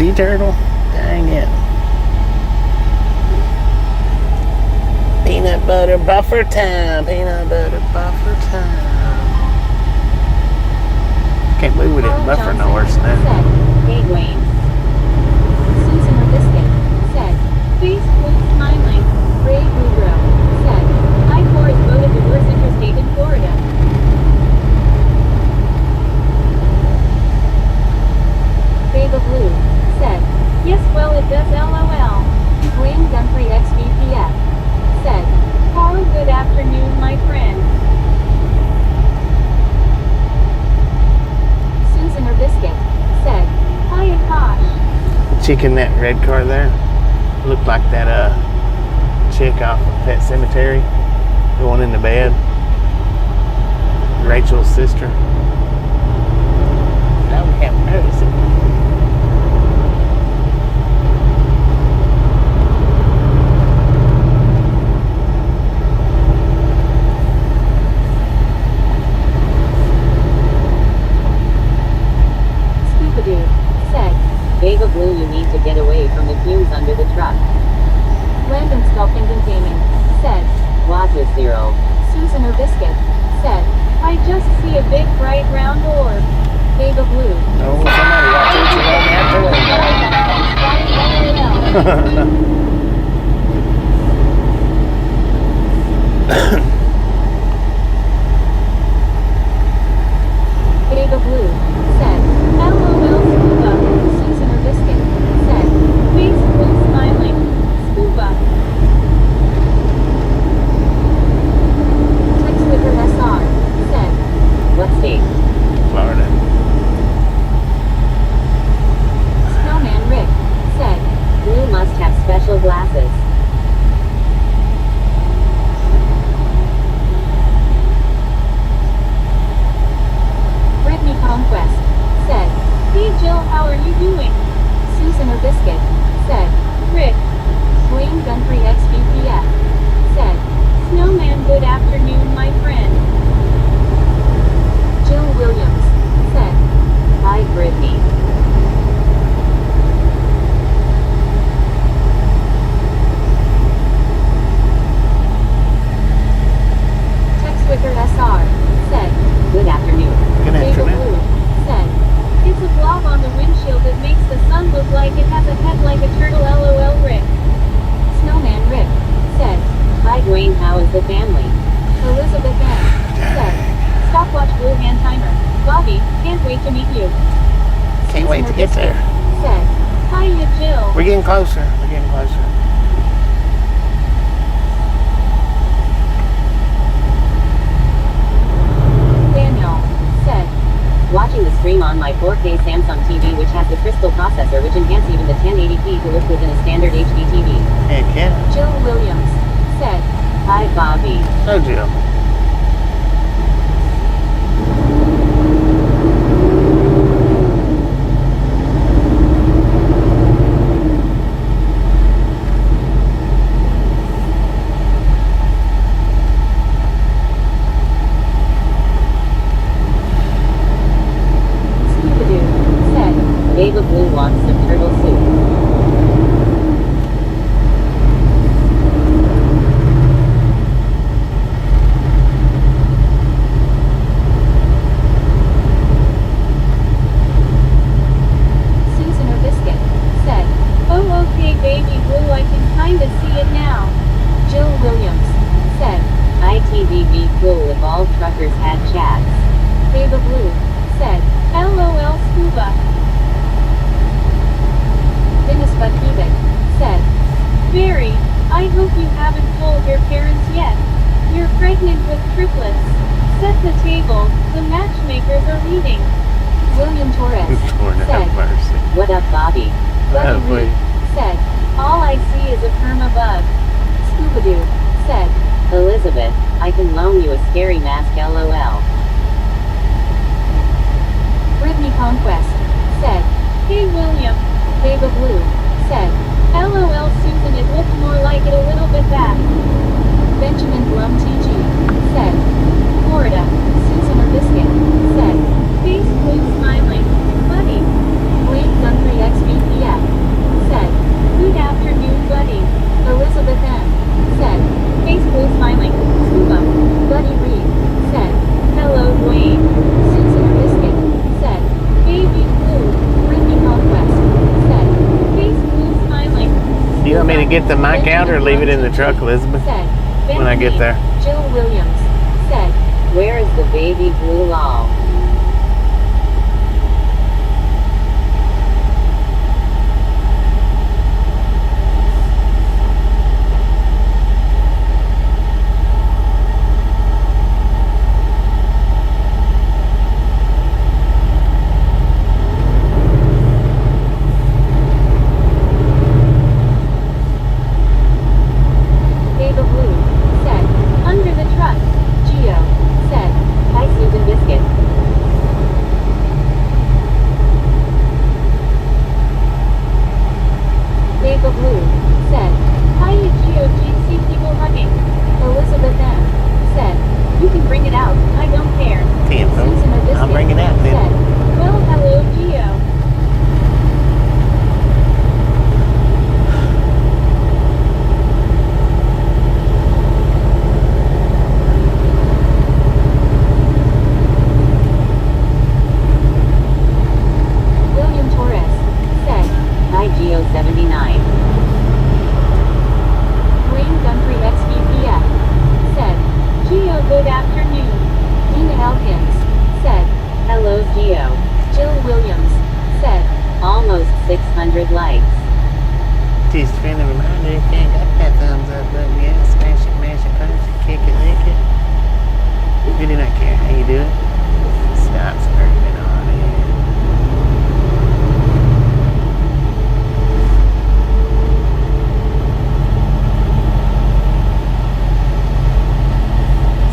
[SPEAKER 2] sea turtle? Dang it. Peanut butter buffer time. Peanut butter buffer time. Can't believe we didn't
[SPEAKER 1] Carl
[SPEAKER 2] buffer no
[SPEAKER 1] Johnson
[SPEAKER 2] worse than that.
[SPEAKER 1] Said, hey Dwayne. Susan or Biscuit said, face blue smiling. Ray Boudreaux said, I-4 is voted the worst interstate in Florida. Vega Blue said, yes well it does LOL. Dwayne Gumphrey XVPF said, Carl good afternoon my friend. Susan or Biscuit said, hi Akash.
[SPEAKER 2] The chick in that red car there looked like that chick off of Pet Cemetery, the one in the bed, Rachel's sister. Now we have mercy.
[SPEAKER 1] Scoopadoo said, Vega Blue you need to get away from the fumes under the truck. Landon Sculpting Gaming said, Water Zero. Susan or Biscuit said, I just see a big bright round orb. Vega Blue
[SPEAKER 2] Oh, somebody got to
[SPEAKER 1] Vega Blue said, LOL Scuba. Susan or Biscuit said, face blue smiling. Scuba. Text Wicker SR said, what state?
[SPEAKER 2] Florida.
[SPEAKER 1] Snowman Rick said, Blue must have special glasses. Brittany Conquest said, hey Jill how are you doing? Susan or Biscuit said, Rick. Dwayne Gumphrey XVPF said, Snowman good afternoon my friend. Jill Williams said, hi Brittany. Tex Wicker SR said, good afternoon.
[SPEAKER 2] Good
[SPEAKER 1] Vega
[SPEAKER 2] afternoon.
[SPEAKER 1] Blue said, it's a blob on the windshield that makes the sun look like it has a head like a turtle LOL Rick. Snowman Rick said, hi Dwayne how is the family? Elizabeth M said, stopwatch blue hand timer. Bobby, can't wait to meet you.
[SPEAKER 2] Can't wait to get there.
[SPEAKER 1] Said, hiya Jill.
[SPEAKER 2] We're getting closer. We're getting closer.
[SPEAKER 1] Daniel said, watching the stream on my 4K Samsung TV which has the crystal processor which enhance even the 1080p to look within a standard HD TV.
[SPEAKER 2] Heck yeah.
[SPEAKER 1] Jill Williams said, hi Bobby.
[SPEAKER 2] So Jill.
[SPEAKER 1] Scoopadoo said, Vega Blue wants some turtle soup. Susan or Biscuit said, oh okay baby blue I can kinda see it now. Jill Williams said, ITVB cool if all truckers had chats. Vega Blue said, LOL Scuba. Dennis Butkevik said, Barry, I hope you haven't told your parents yet. You're pregnant with triplets. Set the table, the matchmakers are leaving. William Torres
[SPEAKER 2] Lord
[SPEAKER 1] said,
[SPEAKER 2] have mercy.
[SPEAKER 1] what up Bobby?
[SPEAKER 2] Oh,
[SPEAKER 1] Lucky
[SPEAKER 2] boy.
[SPEAKER 1] Reed said, all I see is a perma bug. Scoopadoo said, Elizabeth, I can loan you a scary mask LOL. Brittany Conquest said, hey William. Vega Blue said, LOL Susan it looked more like it a little bit back. Benjamin Blum TG said, Florida. Susan or Biscuit said, face blue smiling. Buddy. Blake Guntry XVPF
[SPEAKER 2] get the mic out or leave it in the truck, Elizabeth?
[SPEAKER 1] Said,
[SPEAKER 2] When I get there.
[SPEAKER 1] Jill Williams said, where is the baby blue law? Ava Blue said, under the truck. Geo said, hi Susan Biscuit. Ava Blue said, hi Geo see people hugging. Elizabeth M said, you can bring it out, I don't care.
[SPEAKER 2] Tenfold.
[SPEAKER 1] Susan Biscuit
[SPEAKER 2] I'll bring it out then.
[SPEAKER 1] said, well hello Geo. William Torres said, hi Geo 79. Wayne Gumphrey XVPF said, Geo good afternoon. Dina Elkins said, hello Geo. Jill Williams said, almost 600 likes.
[SPEAKER 2] Just a friendly reminder, if you ain't got that thumbs up button yet, smash it, mash it, punch it, kick it, lick it. We do not care how you do it. Stop screaming on it.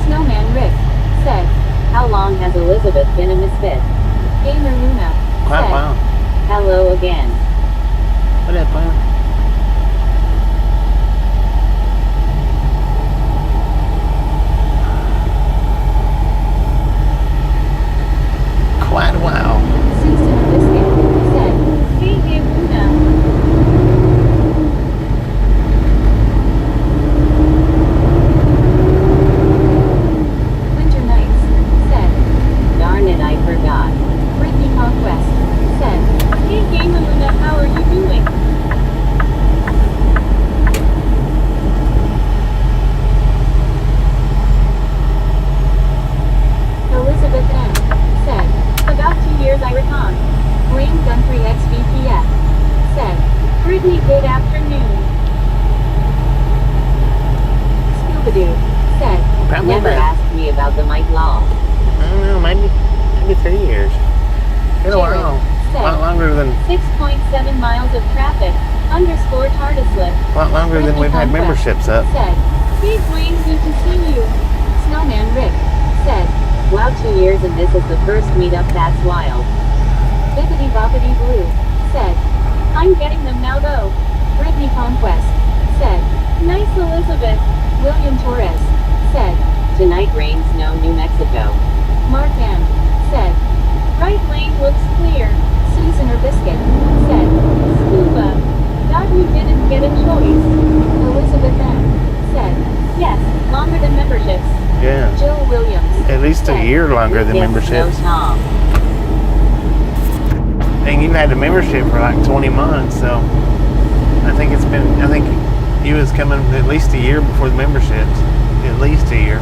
[SPEAKER 1] Snowman Rick said, how long has Elizabeth been a misfit? Gamer Luna
[SPEAKER 2] Quite a
[SPEAKER 1] said,
[SPEAKER 2] while.
[SPEAKER 1] hello again.
[SPEAKER 2] What up, man? Quite a while.
[SPEAKER 1] Susan Biscuit said, hey Luna. Winter Nights said, darn it I forgot. Brittany Conquest said, hey Gamer Luna how are you doing? Elizabeth M said, about 2 years I reckon. Wayne Gumphrey XVPF said, Brittany good afternoon. Scuba-Doo said,
[SPEAKER 2] Probably
[SPEAKER 1] never
[SPEAKER 2] about-
[SPEAKER 1] asked me about the Mike Law.
[SPEAKER 2] I don't know, maybe 3 years. Been a
[SPEAKER 1] Jared
[SPEAKER 2] while. A
[SPEAKER 1] said,
[SPEAKER 2] lot longer than
[SPEAKER 1] 6.7 miles of traffic, underscore Tardislip.
[SPEAKER 2] we've had memberships up.
[SPEAKER 1] Said, hey Dwayne, good to see you. Snowman Rick said, wow 2 years and this is the first meetup, that's wild. Bippity Boppity Blue said, I'm getting them now though. Brittany Conquest said, nice Elizabeth. William Torres said, tonight rains no New Mexico. Mark M said, right lane looks clear. Susan or Biscuit said, scuba. Thought you didn't get a choice. Elizabeth M said, yes, longer than memberships.
[SPEAKER 2] Yeah.
[SPEAKER 1] Jill Williams
[SPEAKER 2] At least a
[SPEAKER 1] said,
[SPEAKER 2] year longer than
[SPEAKER 1] yes,
[SPEAKER 2] memberships.
[SPEAKER 1] No Tom.
[SPEAKER 2] And you've had a membership for like 20 months, so I think you was coming at least a year before the memberships. At least a year.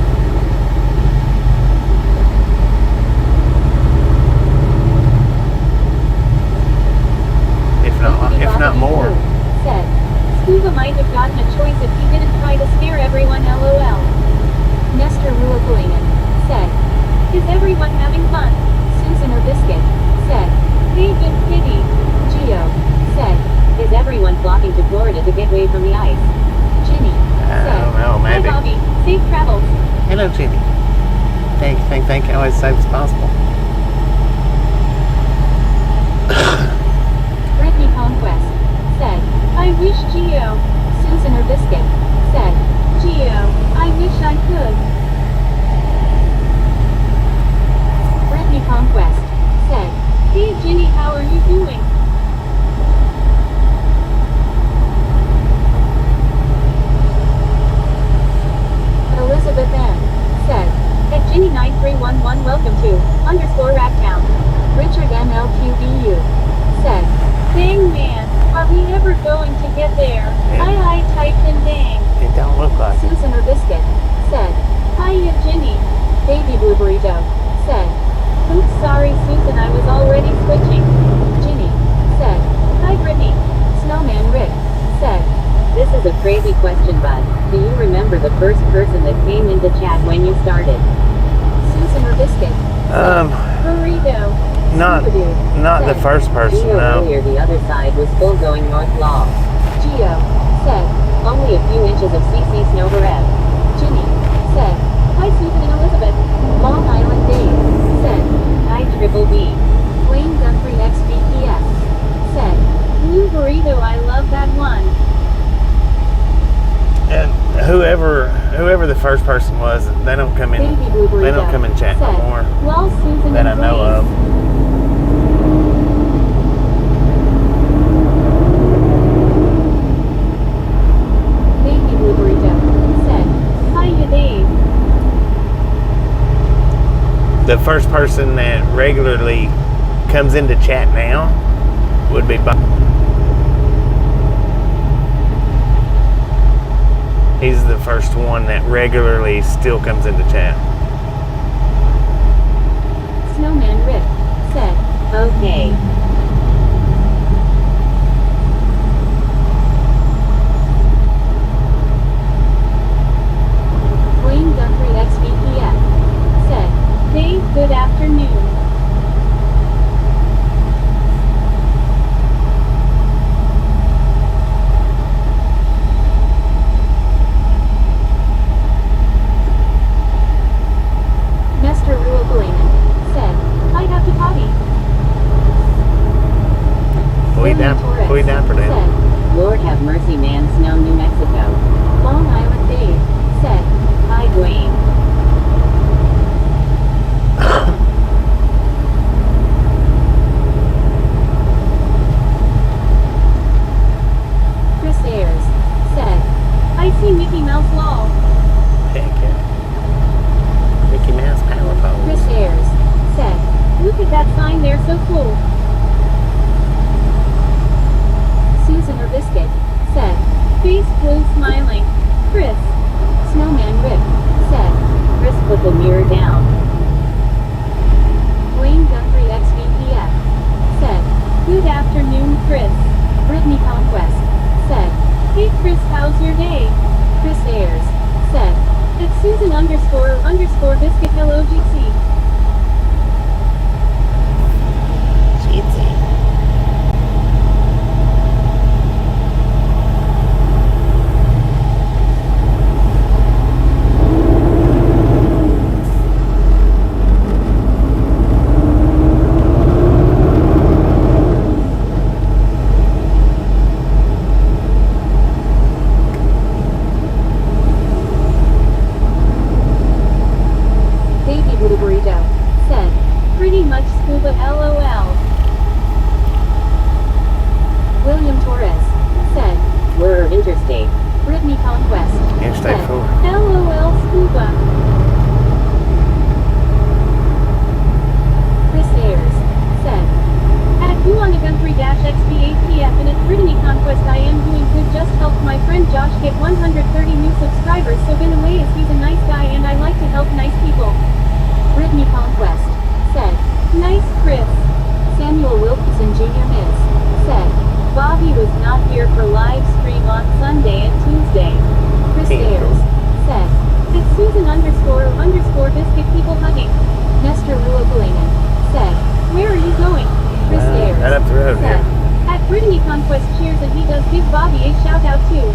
[SPEAKER 2] If not more.
[SPEAKER 1] Said, Scuba might have gotten a choice if he didn't try to scare everyone LOL. Nestor Ruakulinen said, is everyone having fun? Susan or Biscuit said, hey good kitty. Geo said, is everyone flocking to Florida to get away from the ice? Ginny said,
[SPEAKER 2] I don't know, maybe.
[SPEAKER 1] hi Bobby, safe travels.
[SPEAKER 2] Hello, Jimmy. Thank you. Always safe as possible.
[SPEAKER 1] Brittany Conquest said, I wish Geo. Susan or Biscuit said, Geo, I wish I could. Brittany Conquest said, hey Ginny, how are you doing? Elizabeth M said, at Ginny9311 welcome to _Racktown. Richard MLQBU said, dang man, Are we ever going to get there? I typed in dang.
[SPEAKER 2] It don't look like it.
[SPEAKER 1] Susan or Biscuit said, hiya Ginny. Baby Blue Burrito said, oops sorry Susan I was already switching. Ginny said, hi Brittany. Snowman Rick said, this is a crazy question bud. Do you remember the first person that came into chat when you started? Susan or Biscuit said, burrito.
[SPEAKER 2] Not the first person,
[SPEAKER 1] Geo
[SPEAKER 2] no.
[SPEAKER 1] earlier the other side was full going north law. Geo said, only a few inches of CC snow barrette. Ginny said, hi Susan and Elizabeth. Long Island Dave said, hi Triple B. Wayne Guthrie XBPS said, blue burrito I love that one.
[SPEAKER 2] And whoever the first person was, they don't come in.
[SPEAKER 1] Baby Blue Burrito
[SPEAKER 2] They don't come in chat no
[SPEAKER 1] said,
[SPEAKER 2] more
[SPEAKER 1] well Susan
[SPEAKER 2] that I
[SPEAKER 1] and
[SPEAKER 2] know of.
[SPEAKER 1] Baby Blue Burrito said, hiya Dave.
[SPEAKER 2] The first person that regularly comes into chat now would be Bob. He's the first one that regularly still comes into chat.
[SPEAKER 1] Snowman Rick said, okay. Wayne Guthrie XVPF said, Dave, good afternoon. Mr. Ruogalainen said, I have to potty.
[SPEAKER 2] We down for that.
[SPEAKER 1] Said, Lord have mercy man, Snow, New Mexico. Long Island Dave said, hi Dwayne. Chris Ayers said, I see Mickey Mouse lol.
[SPEAKER 2] Heck yeah. Mickey Mouse power pole.
[SPEAKER 1] Chris Ayers said, look at that sign there, so cool. Susan or Biscuit said, face blue smiling. Chris. Snowman Rick said, Chris put the mirror down. Wayne Guthrie XVPF said, good afternoon Chris. Brittany Conquest said, hey Chris, how's your day? Chris Ayers said, it's Susan __ Biscuit LOGC. Baby Blue Burrito said, pretty much scuba LOL. William Torres said, we're Interstate. Brittany Conquest
[SPEAKER 2] Interstate
[SPEAKER 1] said,
[SPEAKER 2] 4.
[SPEAKER 1] LOL scuba. Chris Ayers said, at Guanaguntry-XBAPF and at Brittany Conquest I am doing good, just helped my friend Josh get 130 new subscribers, so been away as he's a nice guy and I like to help nice people. Brittany Conquest said, nice Chris. Samuel Wilkinson Jr. Miss said, Bobby was not here for live stream on Sunday and Tuesday. Chris Ayers said, it's Susan __ Biscuit people hugging. Nestor Ruogalainen said, where are you going? Chris Ayers
[SPEAKER 2] right up the road,
[SPEAKER 1] said, at Brittany Conquest cheers, and he does give Bobby a shout out too.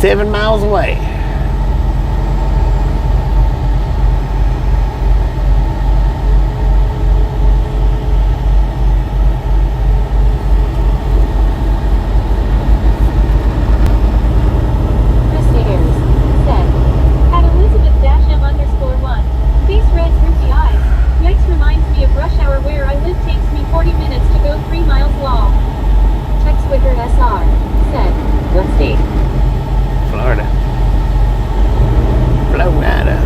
[SPEAKER 2] 7 miles away.
[SPEAKER 1] Chris Ayers said, at Elizabeth-M_1, face red droopy eyes. Yikes reminds me of rush hour where I live takes me 40 minutes to go 3 miles long. Tex Wicker SR said, what state?
[SPEAKER 2] Florida. Florida.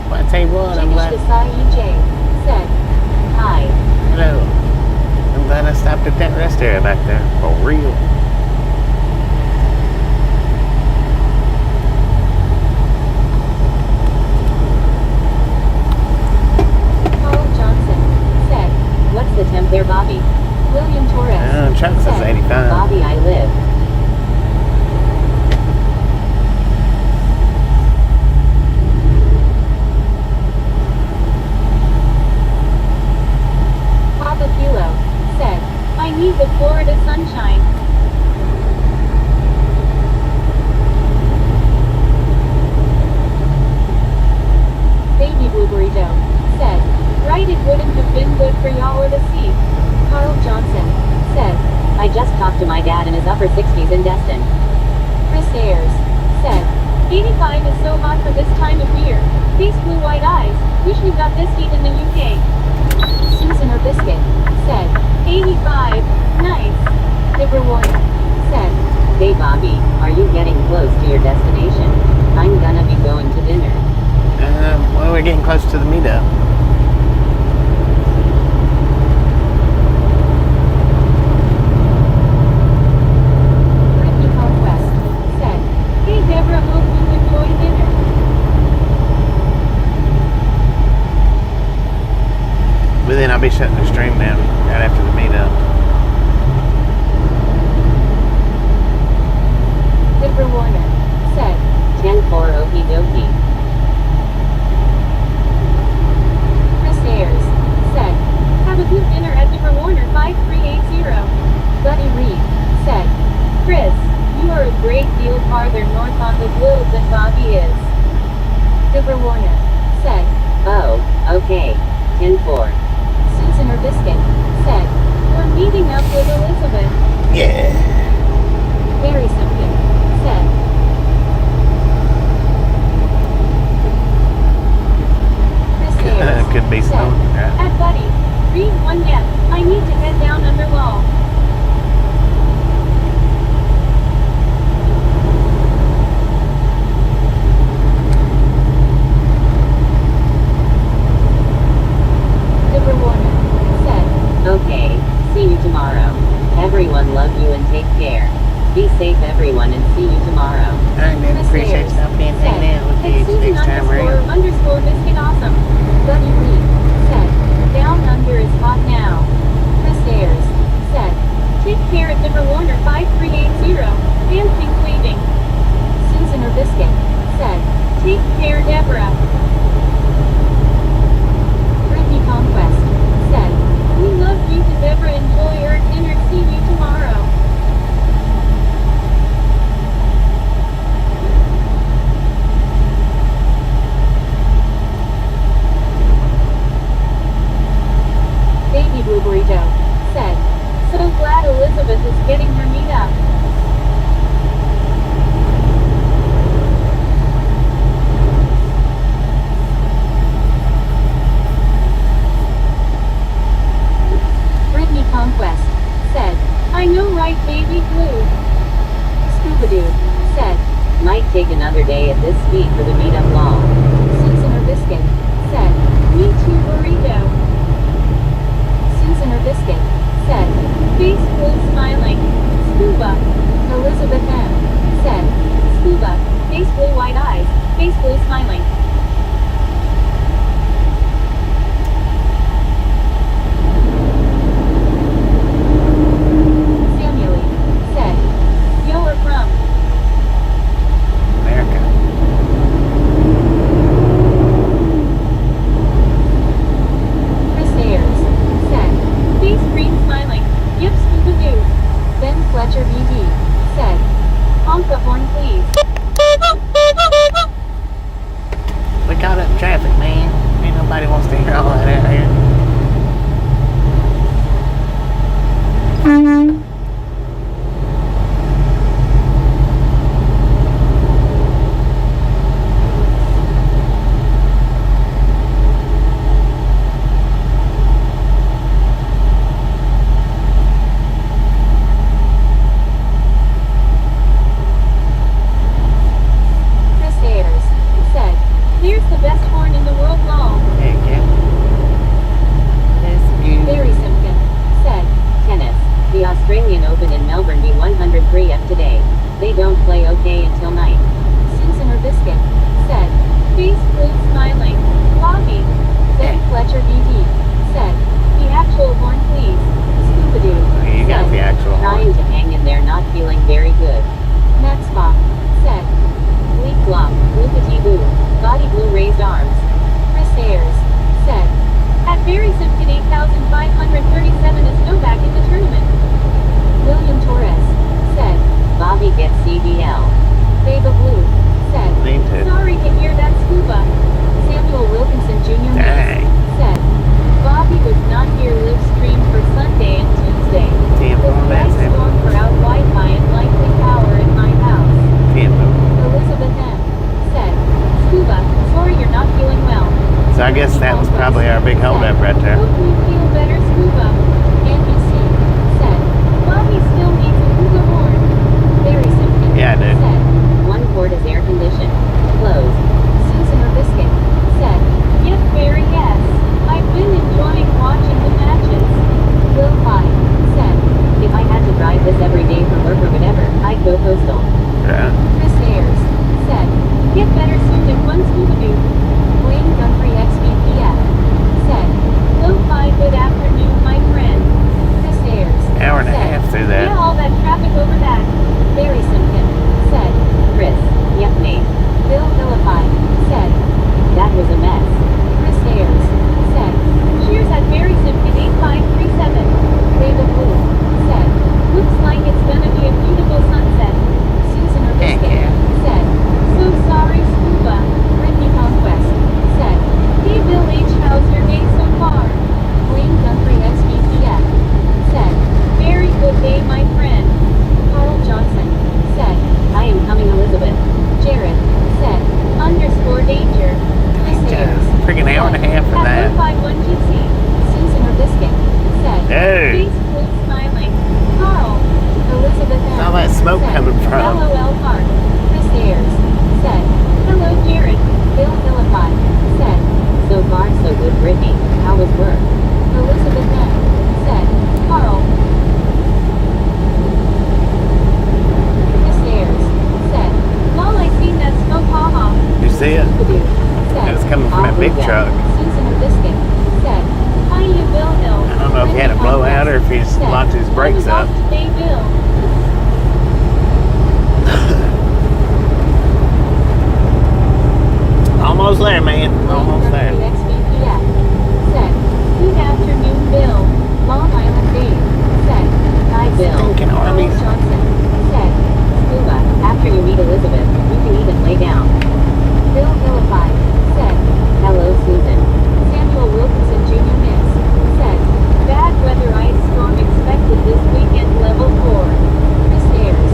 [SPEAKER 2] Well, I tell you what, I'm glad.
[SPEAKER 1] EJ said, hi.
[SPEAKER 2] Hello. I'm glad I stopped at that rest area back there. For real.
[SPEAKER 1] Carl Johnson said, what's the temp there, Bobby? William Torres
[SPEAKER 2] Chuck says
[SPEAKER 1] said,
[SPEAKER 2] 85.
[SPEAKER 1] Bobby, I live. Papa Kilo said, I need the Florida sunshine. Baby Blue Burrito said, right, it wouldn't have been good for y'all or the sea. Carl Johnson said, I just talked to my dad in his upper 60s in Destin. Chris Ayers said, 85 is so hot for this time of year. Face blue white eyes. Wish we got this heat in the UK. Susan or Biscuit said, 85, nice. Dipper Warner said, hey Bobby, are you getting close to your destination? I'm gonna be going to dinner.
[SPEAKER 2] Well, we're getting close to the meetup.
[SPEAKER 1] Brittany Conquest said, hey Deborah, hope you enjoy dinner.
[SPEAKER 2] But then I'll be shutting the stream down right after the meetup.
[SPEAKER 1] Dipper Warner said, 10-4 okie dokie. Chris Ayers said, have a good dinner at Dipper Warner 5380. Buddy Reed said, Chris, you are a great deal farther north on the globe than Bobby is. Dipper Warner said, oh, okay, 10-4. Susan or Biscuit said, we're meeting up with Elizabeth.
[SPEAKER 2] Yeah.
[SPEAKER 1] Very Simpkin said, Chris Ayers
[SPEAKER 2] Could be
[SPEAKER 1] said,
[SPEAKER 2] snowing. Yeah.
[SPEAKER 1] at Buddy, read one yet. I need to head down under wall. Dipper Warner said, okay, see you tomorrow. Everyone love you and take care. Be safe everyone and see you tomorrow.
[SPEAKER 2] I man,
[SPEAKER 1] Chris
[SPEAKER 2] appreciate
[SPEAKER 1] Ayers
[SPEAKER 2] stopping in and
[SPEAKER 1] said,
[SPEAKER 2] hanging out with
[SPEAKER 1] "Hey,
[SPEAKER 2] you
[SPEAKER 1] Susan
[SPEAKER 2] next time around.
[SPEAKER 1] _ biscuit awesome. Buddy Reed said, down under is hot now. Chris Ayers said, take care at Dipper Warner 5380, and pink waving. Susan or Biscuit said, take care Deborah. Brittany Conquest said, we love you to Deborah, enjoy your dinner, see you tomorrow. Baby Blue Burrito said, so glad Elizabeth is getting her meetup. Brittany Conquest said, I know right, Baby Blue. Scuba Dude said, might take another day at this speed for the meetup long. Susan or Biscuit said, me too burrito. Susan or Biscuit said, face blue smiling. Scuba. Elizabeth M. said, scuba, face blue white eyes, face blue smiling. Australian Open in Melbourne B103F today. They don't play okay until night. Susan or Biscuit said. Face blue smiling. Bobby said. Fletcher BD said. The actual one please. Scuba-doo
[SPEAKER 2] You got
[SPEAKER 1] said.
[SPEAKER 2] the actual
[SPEAKER 1] Trying to hang in there, not feeling very good. Max Bob said. Bleak Block, Loopity Boo, Body Blue raised arms. Chris Ayers said. At Barry Simpkin 8,537 is no back in the tournament. William Torres said. Bobby gets CDL. Baba Blue said.
[SPEAKER 2] Me too.
[SPEAKER 1] Sorry to hear that, Scuba. Samuel Wilkinson Jr.
[SPEAKER 2] Dang.
[SPEAKER 1] said. Bobby was not here live stream for Sunday and Tuesday.
[SPEAKER 2] Damn,
[SPEAKER 1] The
[SPEAKER 2] on that,
[SPEAKER 1] slight
[SPEAKER 2] Sam.
[SPEAKER 1] storm for out Wi-Fi and likely power in my house.
[SPEAKER 2] Tempo.
[SPEAKER 1] Elizabeth M. said. Scuba, sorry you're not feeling well.
[SPEAKER 2] So I guess that was probably our big holdup right there.
[SPEAKER 1] Hope you feel better, Scuba. NBC said. Bobby still needs a Hugo horn. Barry Simpkin
[SPEAKER 2] Yeah, I did.
[SPEAKER 1] said. One port is air conditioned. Closed. Susan or Biscuit said. Yes, Barry, yes. I've been enjoying watching the matches. Will Pye said. If I had to drive this every day for work or whatever, I'd go postal.
[SPEAKER 2] Yeah.
[SPEAKER 1] Chris Ayers said. Get better soon in one Scooby-Doo. Wayne Gumphrey XBPF said. Lo-fi good afternoon, my friend. Chris Ayers
[SPEAKER 2] Hour and a
[SPEAKER 1] said,
[SPEAKER 2] half through that.
[SPEAKER 1] Yeah, all that traffic over that. Barry Simpkin said. Chris, yep mate. Bill Philippi said. That was a mess. Chris Ayers said. Cheers at Barry Simpkin 8537. David Blue said. Looks like it's gonna be a beautiful sunset. Susan or
[SPEAKER 2] Heck
[SPEAKER 1] Biscuit
[SPEAKER 2] yeah.
[SPEAKER 1] said. So sorry, Scuba. Brittany Conquest said. Hey Bill H, how's your day so far? Wayne Gumphrey XBPF said. Very good day, my friend. Carl Johnson said. I am coming, Elizabeth. Jared said. Underscore danger. Chris Ayers
[SPEAKER 2] Freaking hour and a half for that.
[SPEAKER 1] at 151GC. Susan or Biscuit said.
[SPEAKER 2] Dude.
[SPEAKER 1] Face blue smiling. Carl. Elizabeth M.
[SPEAKER 2] All that smoke
[SPEAKER 1] said,
[SPEAKER 2] coming from.
[SPEAKER 1] LOL Park. Chris Ayers said. Hello, Jared. Bill Philippi said. So far, so good, Brittany. How was work? Elizabeth M. said. Carl. Chris Ayers said. Lol, I seen that smoke, haha.
[SPEAKER 2] You see it?
[SPEAKER 1] Said,
[SPEAKER 2] It was coming from that big
[SPEAKER 1] "Ah,
[SPEAKER 2] truck.
[SPEAKER 1] Susan or Biscuit said. Hi, you Bill Hill.
[SPEAKER 2] I don't know if he had a blowout or if he just locked his brakes up.
[SPEAKER 1] Today, Bill.
[SPEAKER 2] Almost there, man. Almost there.
[SPEAKER 1] XBPF said. Good afternoon, Bill. Long Island Dave said. Hi, Bill.
[SPEAKER 2] Stinking
[SPEAKER 1] Carl
[SPEAKER 2] armies.
[SPEAKER 1] Johnson said. Scuba, after you meet Elizabeth, you can even lay down. Bill Philippi said. Hello, Susan. Samuel Wilkinson Jr. Mix said. Bad weather ice storm expected this weekend, level 4. Chris Ayers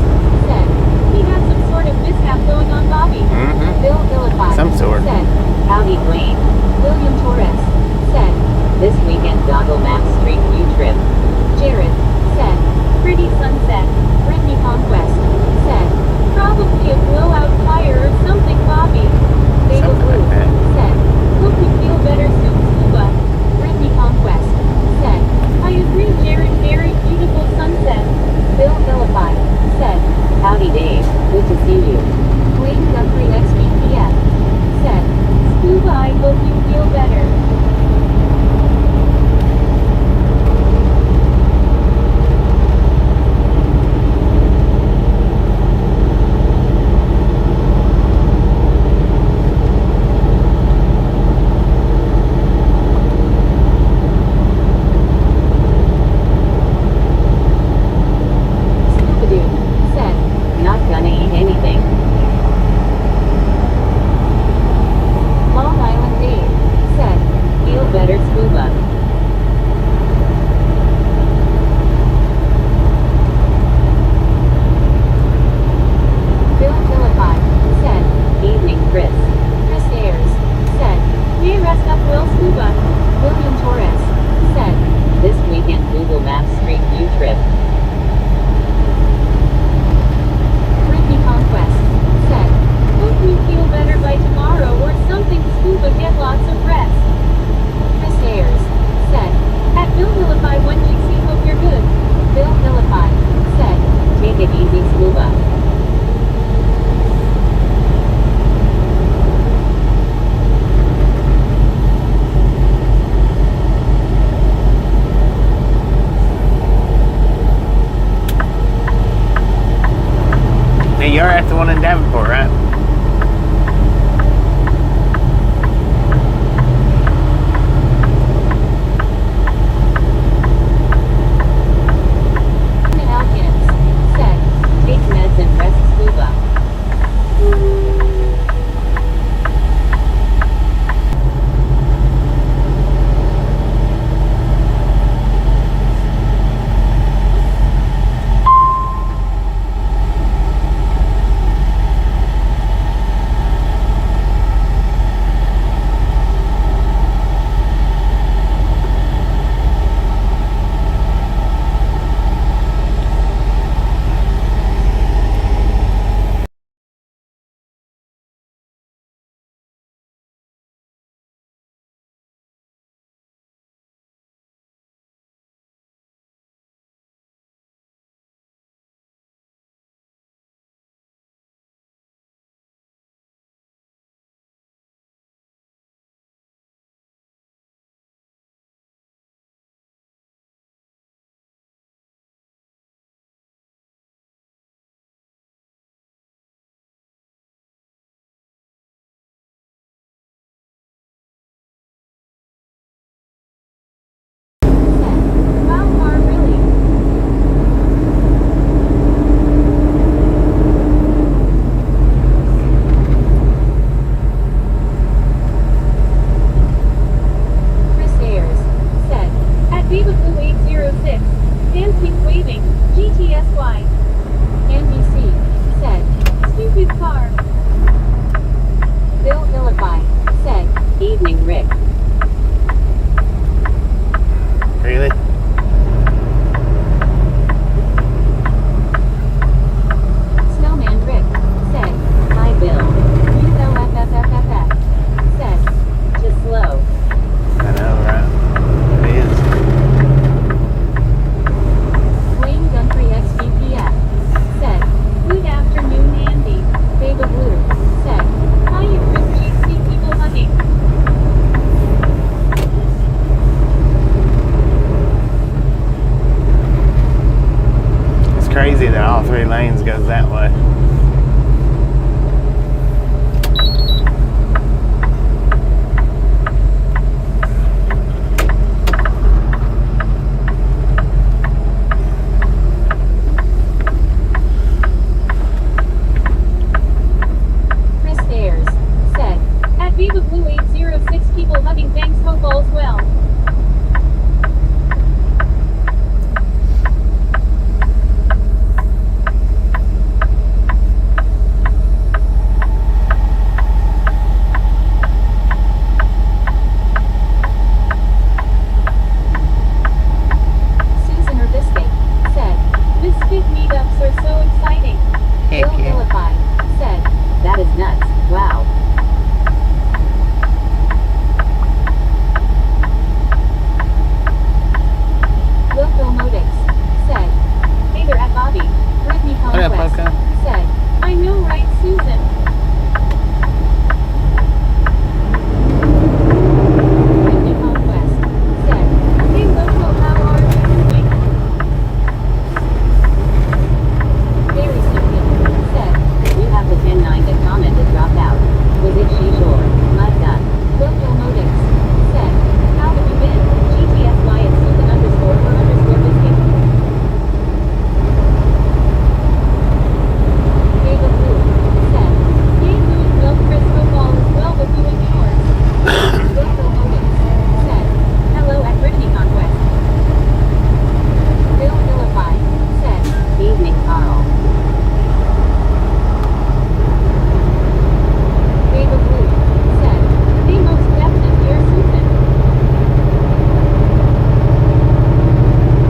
[SPEAKER 1] said. He had some sort of mishap going on, Bobby.
[SPEAKER 2] Mm-hmm.
[SPEAKER 1] Bill Philippi
[SPEAKER 2] Some sort.
[SPEAKER 1] said. Howdy, Dwayne. William Torres said. This weekend Doggle Map Street View trip. Jared said. Pretty sunset. Brittany Conquest said. Probably a blowout fire or something, Bobby. Bagel
[SPEAKER 2] Something
[SPEAKER 1] Blue
[SPEAKER 2] like that.
[SPEAKER 1] said. Hope you feel better soon, Scuba. Brittany Conquest said. I agree, Jared. Very beautiful sunset. Bill Philippi said. Howdy, Dave. Good to see you. Wayne Guthrie XBPF said. Scuba, I hope you feel better. Scuba-doo said. Not gonna eat anything. Y. NBC said, stupid car. Bill Philippi said, evening Rick.
[SPEAKER 2] Really?
[SPEAKER 1] Snowman Rick said, hi Bill. ULFFFFF said, just slow.
[SPEAKER 2] I know, right? It is.
[SPEAKER 1] Wayne Guntry XBPF said, good afternoon Andy. Baba Blue said, hi you Chris Cheese see people hugging.
[SPEAKER 2] It's crazy that all 3 lanes goes that way.
[SPEAKER 1] Chris Ayers said, at Viva Blue 806 people hugging thanks hope all's well. Susan Erbiscuit said, Biscuit meetups are so exciting.
[SPEAKER 2] Heck
[SPEAKER 1] Bill
[SPEAKER 2] yeah.
[SPEAKER 1] Philippi said, that is nuts, wow. Locomotives said, hey there at Bobby. Brittany
[SPEAKER 2] What up,
[SPEAKER 1] Conquest
[SPEAKER 2] Loco?
[SPEAKER 1] said, I know right Susan. Brittany Conquest said, hey Loco how are you doing? Very stupid said, you have the 10-9 that commented dropped out. Was it she sure? My God. Locomotives said, how have you been? GTSY at Susan underscore or underscore biscuit. Baba Blue said, hey doing well Chris hope all is well with you and yours. Locomotives said, hello at Brittany Conquest. Bill Philippi said, evening Carl. Baba Blue said, the most definite dear Susan.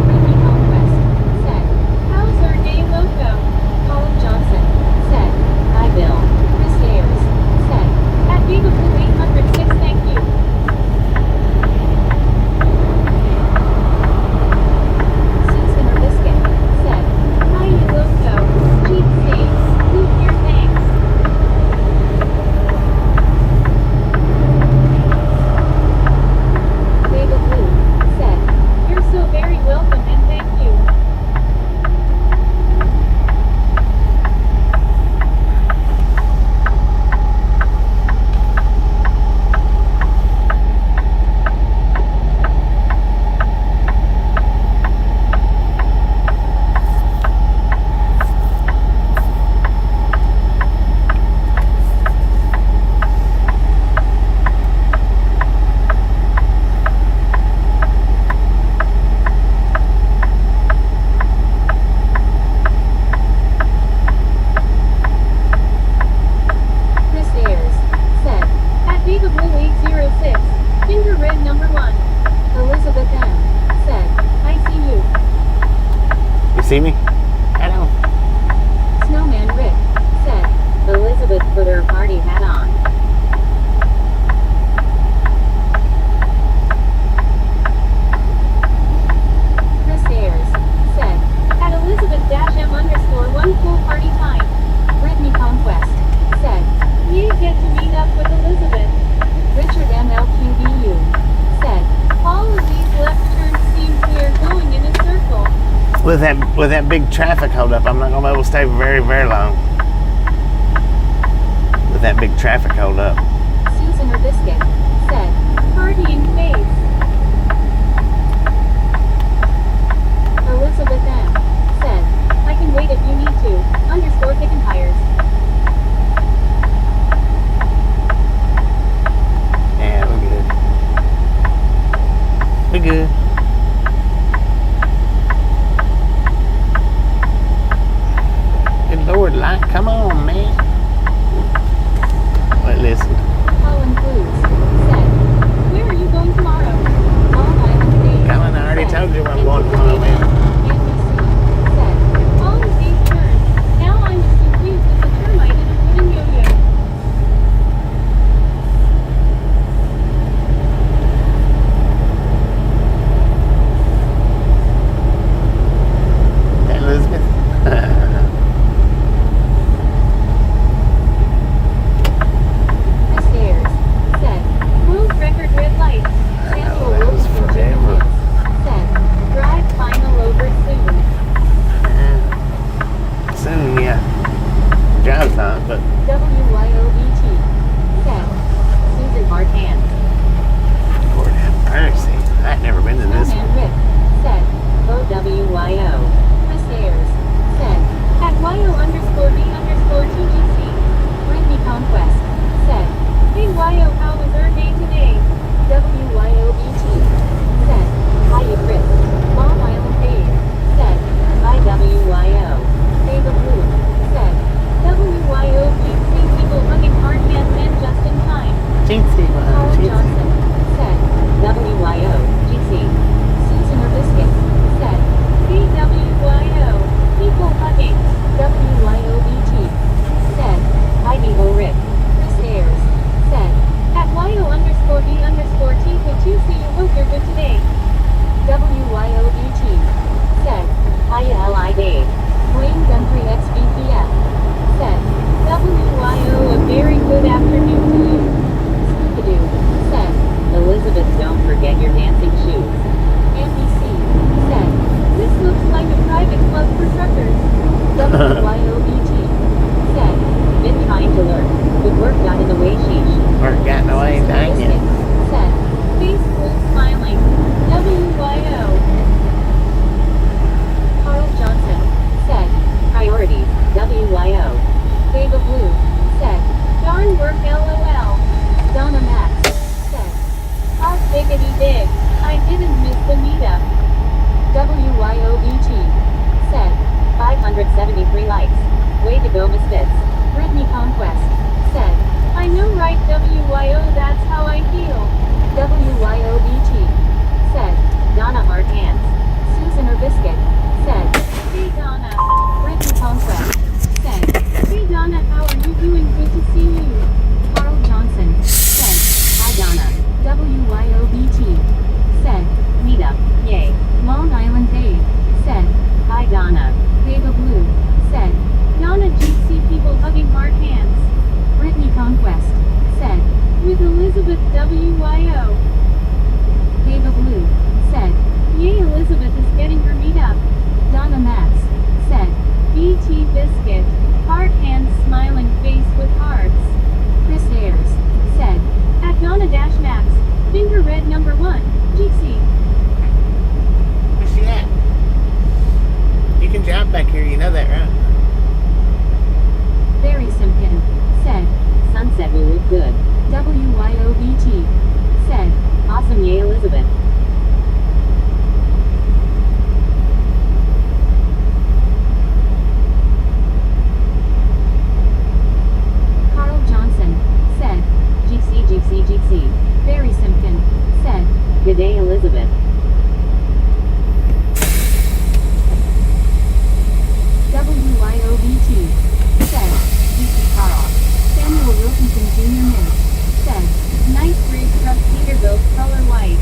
[SPEAKER 1] Brittany Conquest said, how's our day Loco? Colin Johnson said, hi Bill. Chris Ayers said, at Baba Blue 806 thank you. Susan Erbiscuit said, hi you Loco. Cheap saves. Who's your thanks? Baba Blue said, you're so very welcome and thank you. Chris Ayers said, at Baba Blue 806, finger red number 1. Elizabeth M. said, I see you.
[SPEAKER 2] You see me? I don't.
[SPEAKER 1] Snowman Rick said, Elizabeth put her party hat on. Chris Ayers said, at Elizabeth-M underscore 1 cool party time. Brittany Conquest said, you get to meet up with Elizabeth. Richard MLQBU said, all of these left turns seem clear going in a circle.
[SPEAKER 2] With that big traffic holdup, I'm not gonna be able to stay very, very long. With that big traffic holdup.
[SPEAKER 1] Susan Erbiscuit said, party in face. Elizabeth M. said, I can wait if you need to. Underscore kicking tires.
[SPEAKER 2] Yeah, we're good. We're good. Come on, man. Wait, listen.
[SPEAKER 1] Colin Clues said, where are you going tomorrow? Long Island Dave
[SPEAKER 2] Colin, I already
[SPEAKER 1] said,
[SPEAKER 2] told you where I'm going tomorrow, man.
[SPEAKER 1] NBC said, all of these turns. Now I'm as confused as a termite in a wooden yo-yo.
[SPEAKER 2] Elizabeth.
[SPEAKER 1] Chris Ayers said, world record red light. Samuel
[SPEAKER 2] that was
[SPEAKER 1] Wilson
[SPEAKER 2] forever.
[SPEAKER 1] said, drive final over soon.
[SPEAKER 2] Soon, yeah. Drive time, but
[SPEAKER 1] WYOBT said, Susan Martin.
[SPEAKER 2] Lord have mercy. I've never been to this
[SPEAKER 1] Snowman
[SPEAKER 2] one.
[SPEAKER 1] Rick said, OWYO. Chris Ayers said, at YO_B_2GC. Brittany Conquest said, hey YO, how was our day today? WYOBT said, hiya Chris. Long Island Dave said, IWYO. Dave Blue said, WYOBT people hugging hard hands and just in time.
[SPEAKER 2] Jinxie,
[SPEAKER 1] Carl
[SPEAKER 2] Jinxie.
[SPEAKER 1] Johnson said, WYO, GC. Susan Biscuit said, BWYO, people hugging. WYOBT said, IDO Rick. Chris Ayers said, at YO_B_T2 see you hope you're good today. WYOBT said, ILI Dave. Wayne Gundry XBPF said, WYO a very good afternoon to you. Scoopadoo said, Elizabeth, don't forget your dancing shoes. NBC said, this looks like a private club for truckers. WYOBT said, been trying to learn. Good work got in the way, sheesh.
[SPEAKER 2] Work got in the way, dang it.
[SPEAKER 1] Said, face full smiling. WYO. Carl Johnson said, priorities. WYO. Baba Blue said, darn work LOL. Donna Max said, hot diggity dig. I didn't miss the meetup. WYOBT said, 573 likes. Way to go, misfits. Brittany Conquest said, I know right WYO, that's how I feel. WYOBT said, Donna Hard Hands. Susan Biscuit said, hey Donna. Brittany Conquest said, hey Donna, how are you doing? Good to see you. Carl Johnson said, hi Donna. WYOBT said, meetup, yay. Long Island Dave said, hi Donna. Baba Blue said, Donna GC people hugging hard hands. Brittany Conquest said, with Elizabeth WYO. Baba Blue said, yay, Elizabeth is getting her meetup. Donna Max said, BT Biscuit, heart hands smiling face with hearts. Chris Ayers said, at Donna-Max, finger red number 1, GC.
[SPEAKER 2] Where's she at? You can jump back here, you know that, right?
[SPEAKER 1] Barry Simpkin said, sunset will look good. WYOBT said, awesome, yay, Elizabeth. Carl Johnson said, GC. Barry Simpkin said, good day, Elizabeth. WYOBT said, GC Carl. Samuel Wilkinson Jr. Min said, nice gray truck Peterbilt color white.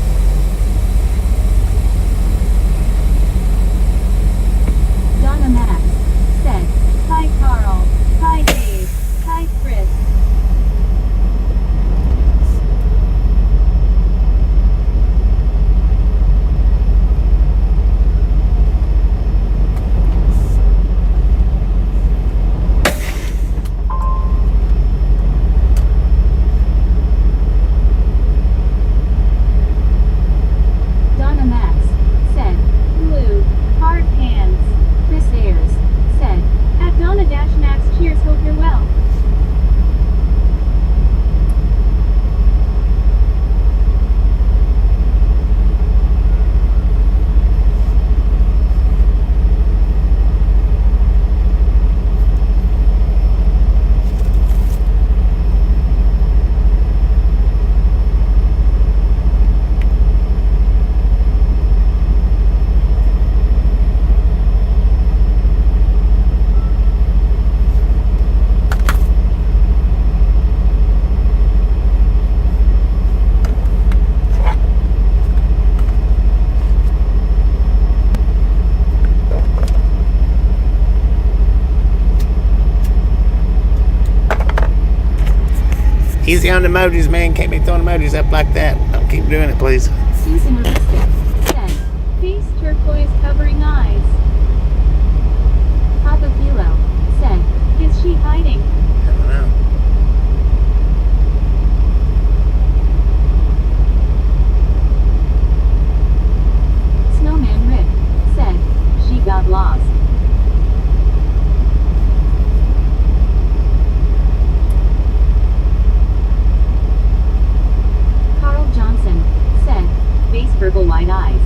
[SPEAKER 2] Easy on the emojis, man. Can't be throwing emojis up like that. Don't keep doing it, please.
[SPEAKER 1] Susan Rubistic said, face turquoise covering eyes. Papa Kilo said, is she hiding?
[SPEAKER 2] I don't know.
[SPEAKER 1] Snowman Rick said, she got lost. Carl Johnson said, face purple white eyes.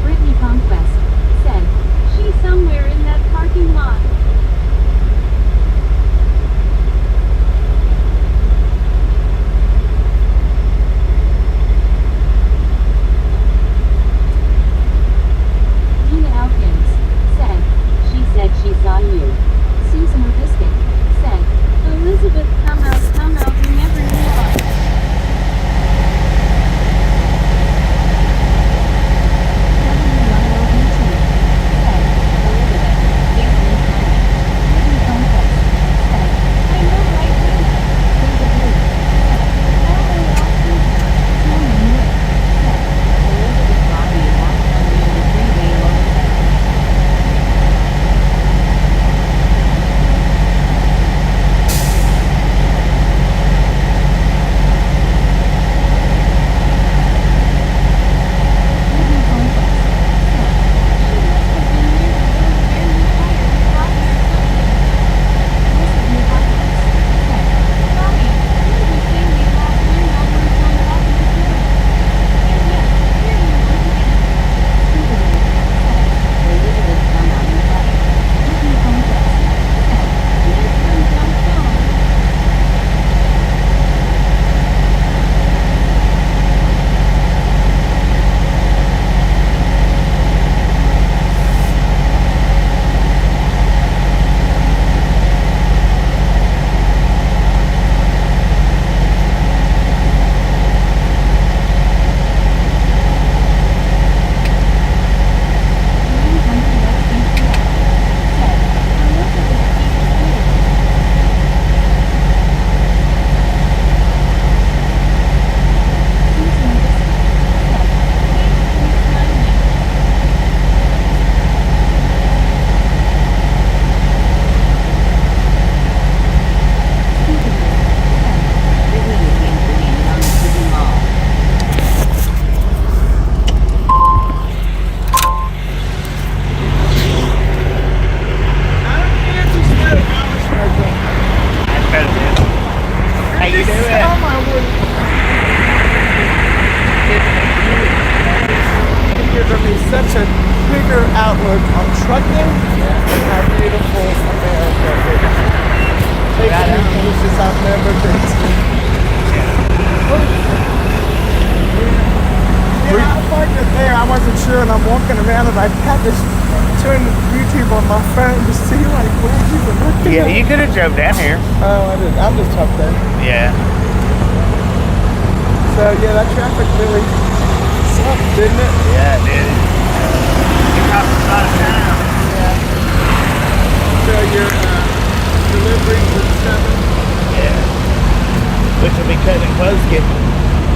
[SPEAKER 1] Brittany Conquest said, she's somewhere in that parking lot. Nina Elkins said she saw you. Susan Rubistic said, Elizabeth, come out, you never knew us.
[SPEAKER 2] How you doing?
[SPEAKER 5] Gives me such a bigger outlook on trucking and how beautiful America is. Taking me places I've never been to. Yeah, I parked it there. I wasn't sure, and I'm walking around, and I had to turn YouTube on my phone to see like where you were looking.
[SPEAKER 2] Yeah,
[SPEAKER 5] at.
[SPEAKER 2] you could have drove down here.
[SPEAKER 5] Oh, I didn't. I'm just up there.
[SPEAKER 2] Yeah.
[SPEAKER 5] So yeah, that traffic really sucked, didn't it?
[SPEAKER 2] Yeah, it did. You cost a lot of time.
[SPEAKER 5] Yeah. So your deliveries at 7.
[SPEAKER 2] Yeah. Which will be cutting it close getting,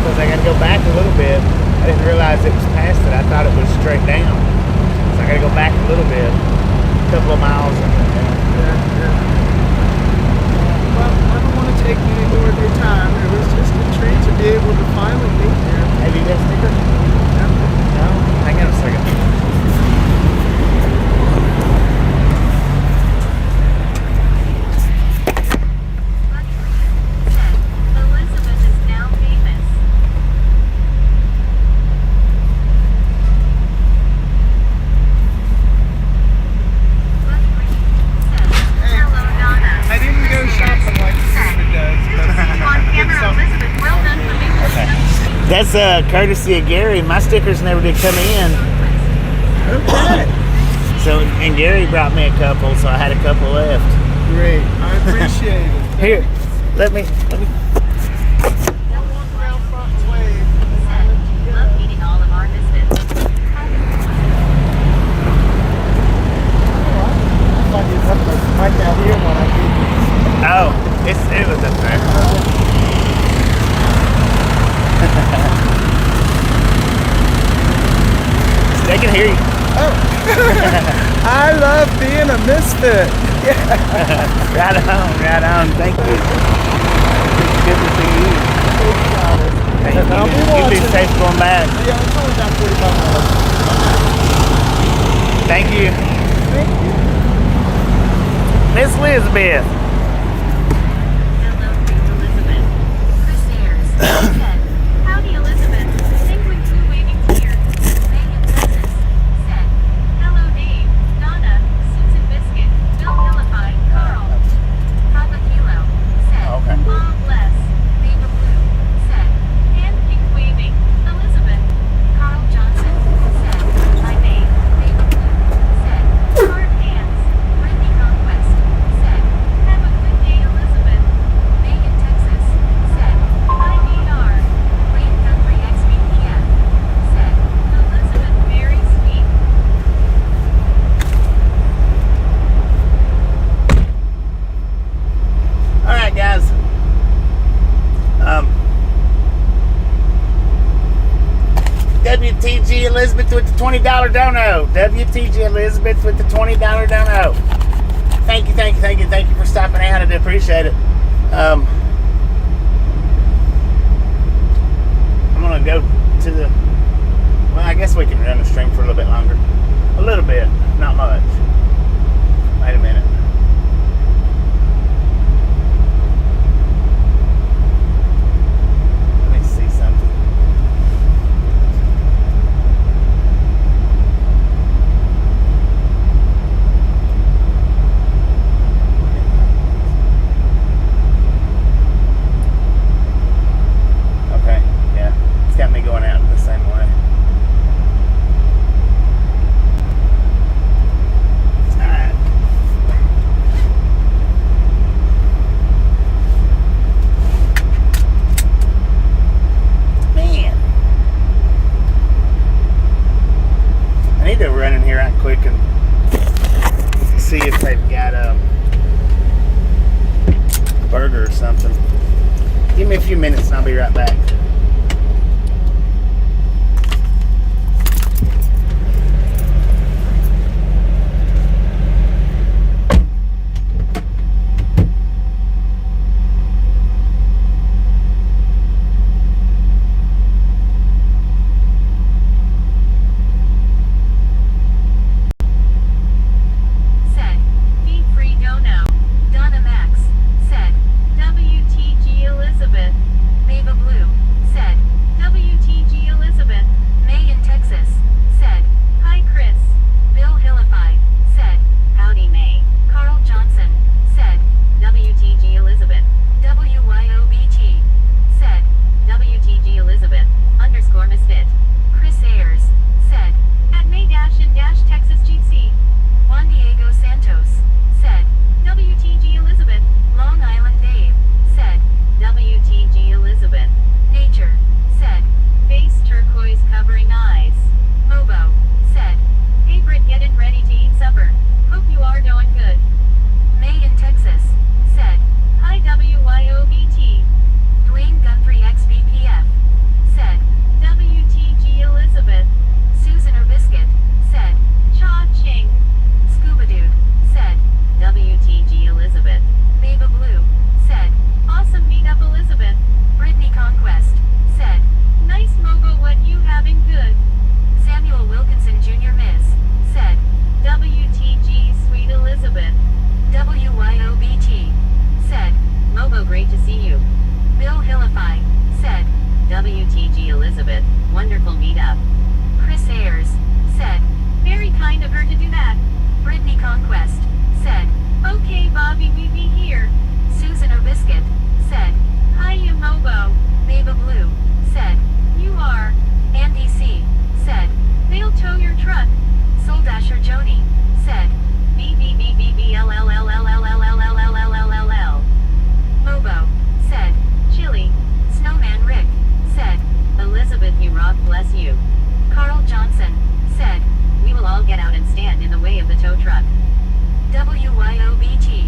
[SPEAKER 2] because I got to go back a little bit. I didn't realize it was past it. I thought it was straight down. So I got to go back a little bit, a couple of miles.
[SPEAKER 5] Yeah. Well, I don't want to take any more of your time. It was just a treat to be able to finally meet you.
[SPEAKER 2] Have you got a sticker? No? Hang on a second.
[SPEAKER 3] Elizabeth is now famous. Hello, Donna.
[SPEAKER 5] I didn't go shopping like Stephen does, but
[SPEAKER 3] On camera, Elizabeth, well done for making
[SPEAKER 2] Okay. That's courtesy of Gary. My stickers never did come in.
[SPEAKER 5] okay.
[SPEAKER 2] So, and Gary brought me a couple, so I had a couple left.
[SPEAKER 5] Great. I appreciate it.
[SPEAKER 2] Here, let me.
[SPEAKER 5] I'll walk around front mic out here when I do this.
[SPEAKER 2] Oh, it was up there. They can hear you.
[SPEAKER 5] Oh. I love being a misfit.
[SPEAKER 2] Right on. Thank you. Good to see you. Hey,
[SPEAKER 5] And I'll be
[SPEAKER 2] you be
[SPEAKER 5] watching.
[SPEAKER 2] safe going back.
[SPEAKER 5] Yeah, it's only about 45 minutes.
[SPEAKER 2] Thank you.
[SPEAKER 5] Thank you.
[SPEAKER 2] Miss Elizabeth.
[SPEAKER 3] Hello, Elizabeth. Chris Ayers said, "Howdy, Elizabeth. Penguin flew waving to here." Megan Texas said, "Hello, Dave, Donna, Susan Biscuit, Bill Philippi, Carl." Papa Kilo said,
[SPEAKER 2] Okay.
[SPEAKER 3] "Mom bless." Mabel Blue said, "Hand pink waving." Elizabeth. Carl Johnson said, "My name." Mabel Blue said, "Hard hands." Brittany Conquest said, "Have a good day, Elizabeth." Megan Texas said, "IDR." Wayne Guthrie XBPF said, "Elizabeth very sweet."
[SPEAKER 2] All right, guys. WTG Elizabeth with the $20 dono. WTG Elizabeth with the $20 dono. Thank you for stopping out. I do appreciate it. I'm gonna go to the. Well, I guess we can run the stream for a little bit longer. A little bit, not much. Wait a minute. Let me see something. Okay, yeah. It's got me going out the same way. Alright. Man. I need to run in here right quick and see if they've got a burger or something. Give me a few minutes and I'll be right back.
[SPEAKER 3] Said, "Feed free dono." Donna Max said, "WTG Elizabeth." Mabel Blue said, "WTG Elizabeth." May in Texas said, "Hi Chris." Bill Hillify said, "Howdy May." Carl Johnson said, "WTG Elizabeth." WYOBT said, "WTG Elizabeth _ misfit." Chris Ayers said, "At May dash and dash Texas GC." Juan Diego Santos said, "WTG Elizabeth." Long Island Dave said, "WTG Elizabeth." Nature said, "Face turquoise covering eyes." Mobo said, "Hey Brit, getting ready to eat supper. Hope you are doing good." May in Texas said, "Hi WYOBT." Dwayne Guthrie XBPF said, "WTG Elizabeth." Susan Biscuit said, "Cha ching." Scuba Dude said, "WTG Elizabeth." Mabel Blue said, "Awesome meetup Elizabeth." Brittany Conquest said, "Nice Mobo, what you having good?" Samuel Wilkinson Jr. Ms. said, "WTG sweet Elizabeth." WYOBT said, "Mobo, great to see you." Bill Hillify said, "WTG Elizabeth, wonderful meetup." Chris Ayers said, "Very kind of her to do that." Brittany Conquest said, "Okay Bobby, we be here." Susan Biscuit said, "Hi you Mobo." Mabel Blue said, "You are." Andy C said, "They'll tow your truck." Soul Dasher Joni said, "BBBBBLLLLLLLLLLLLLL." Mobo said, "Chili." Snowman Rick said, "Elizabeth, you rock, bless you." Carl Johnson said, "We will all get out and stand in the way of the tow truck." WYOBT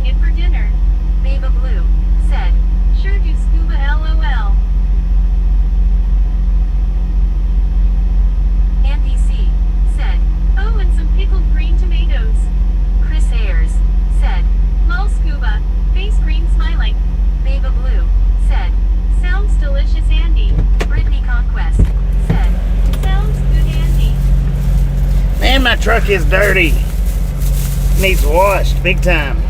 [SPEAKER 3] it for dinner? Baba Blue said, sure do scuba LOL. Andy C said, oh, and some pickled green tomatoes. Chris Ayers said, lol scuba, face green smiling. Baba Blue said, sounds delicious Andy. Brittany Conquest said, sounds good Andy.
[SPEAKER 2] Man, my truck is dirty. Needs washed big time.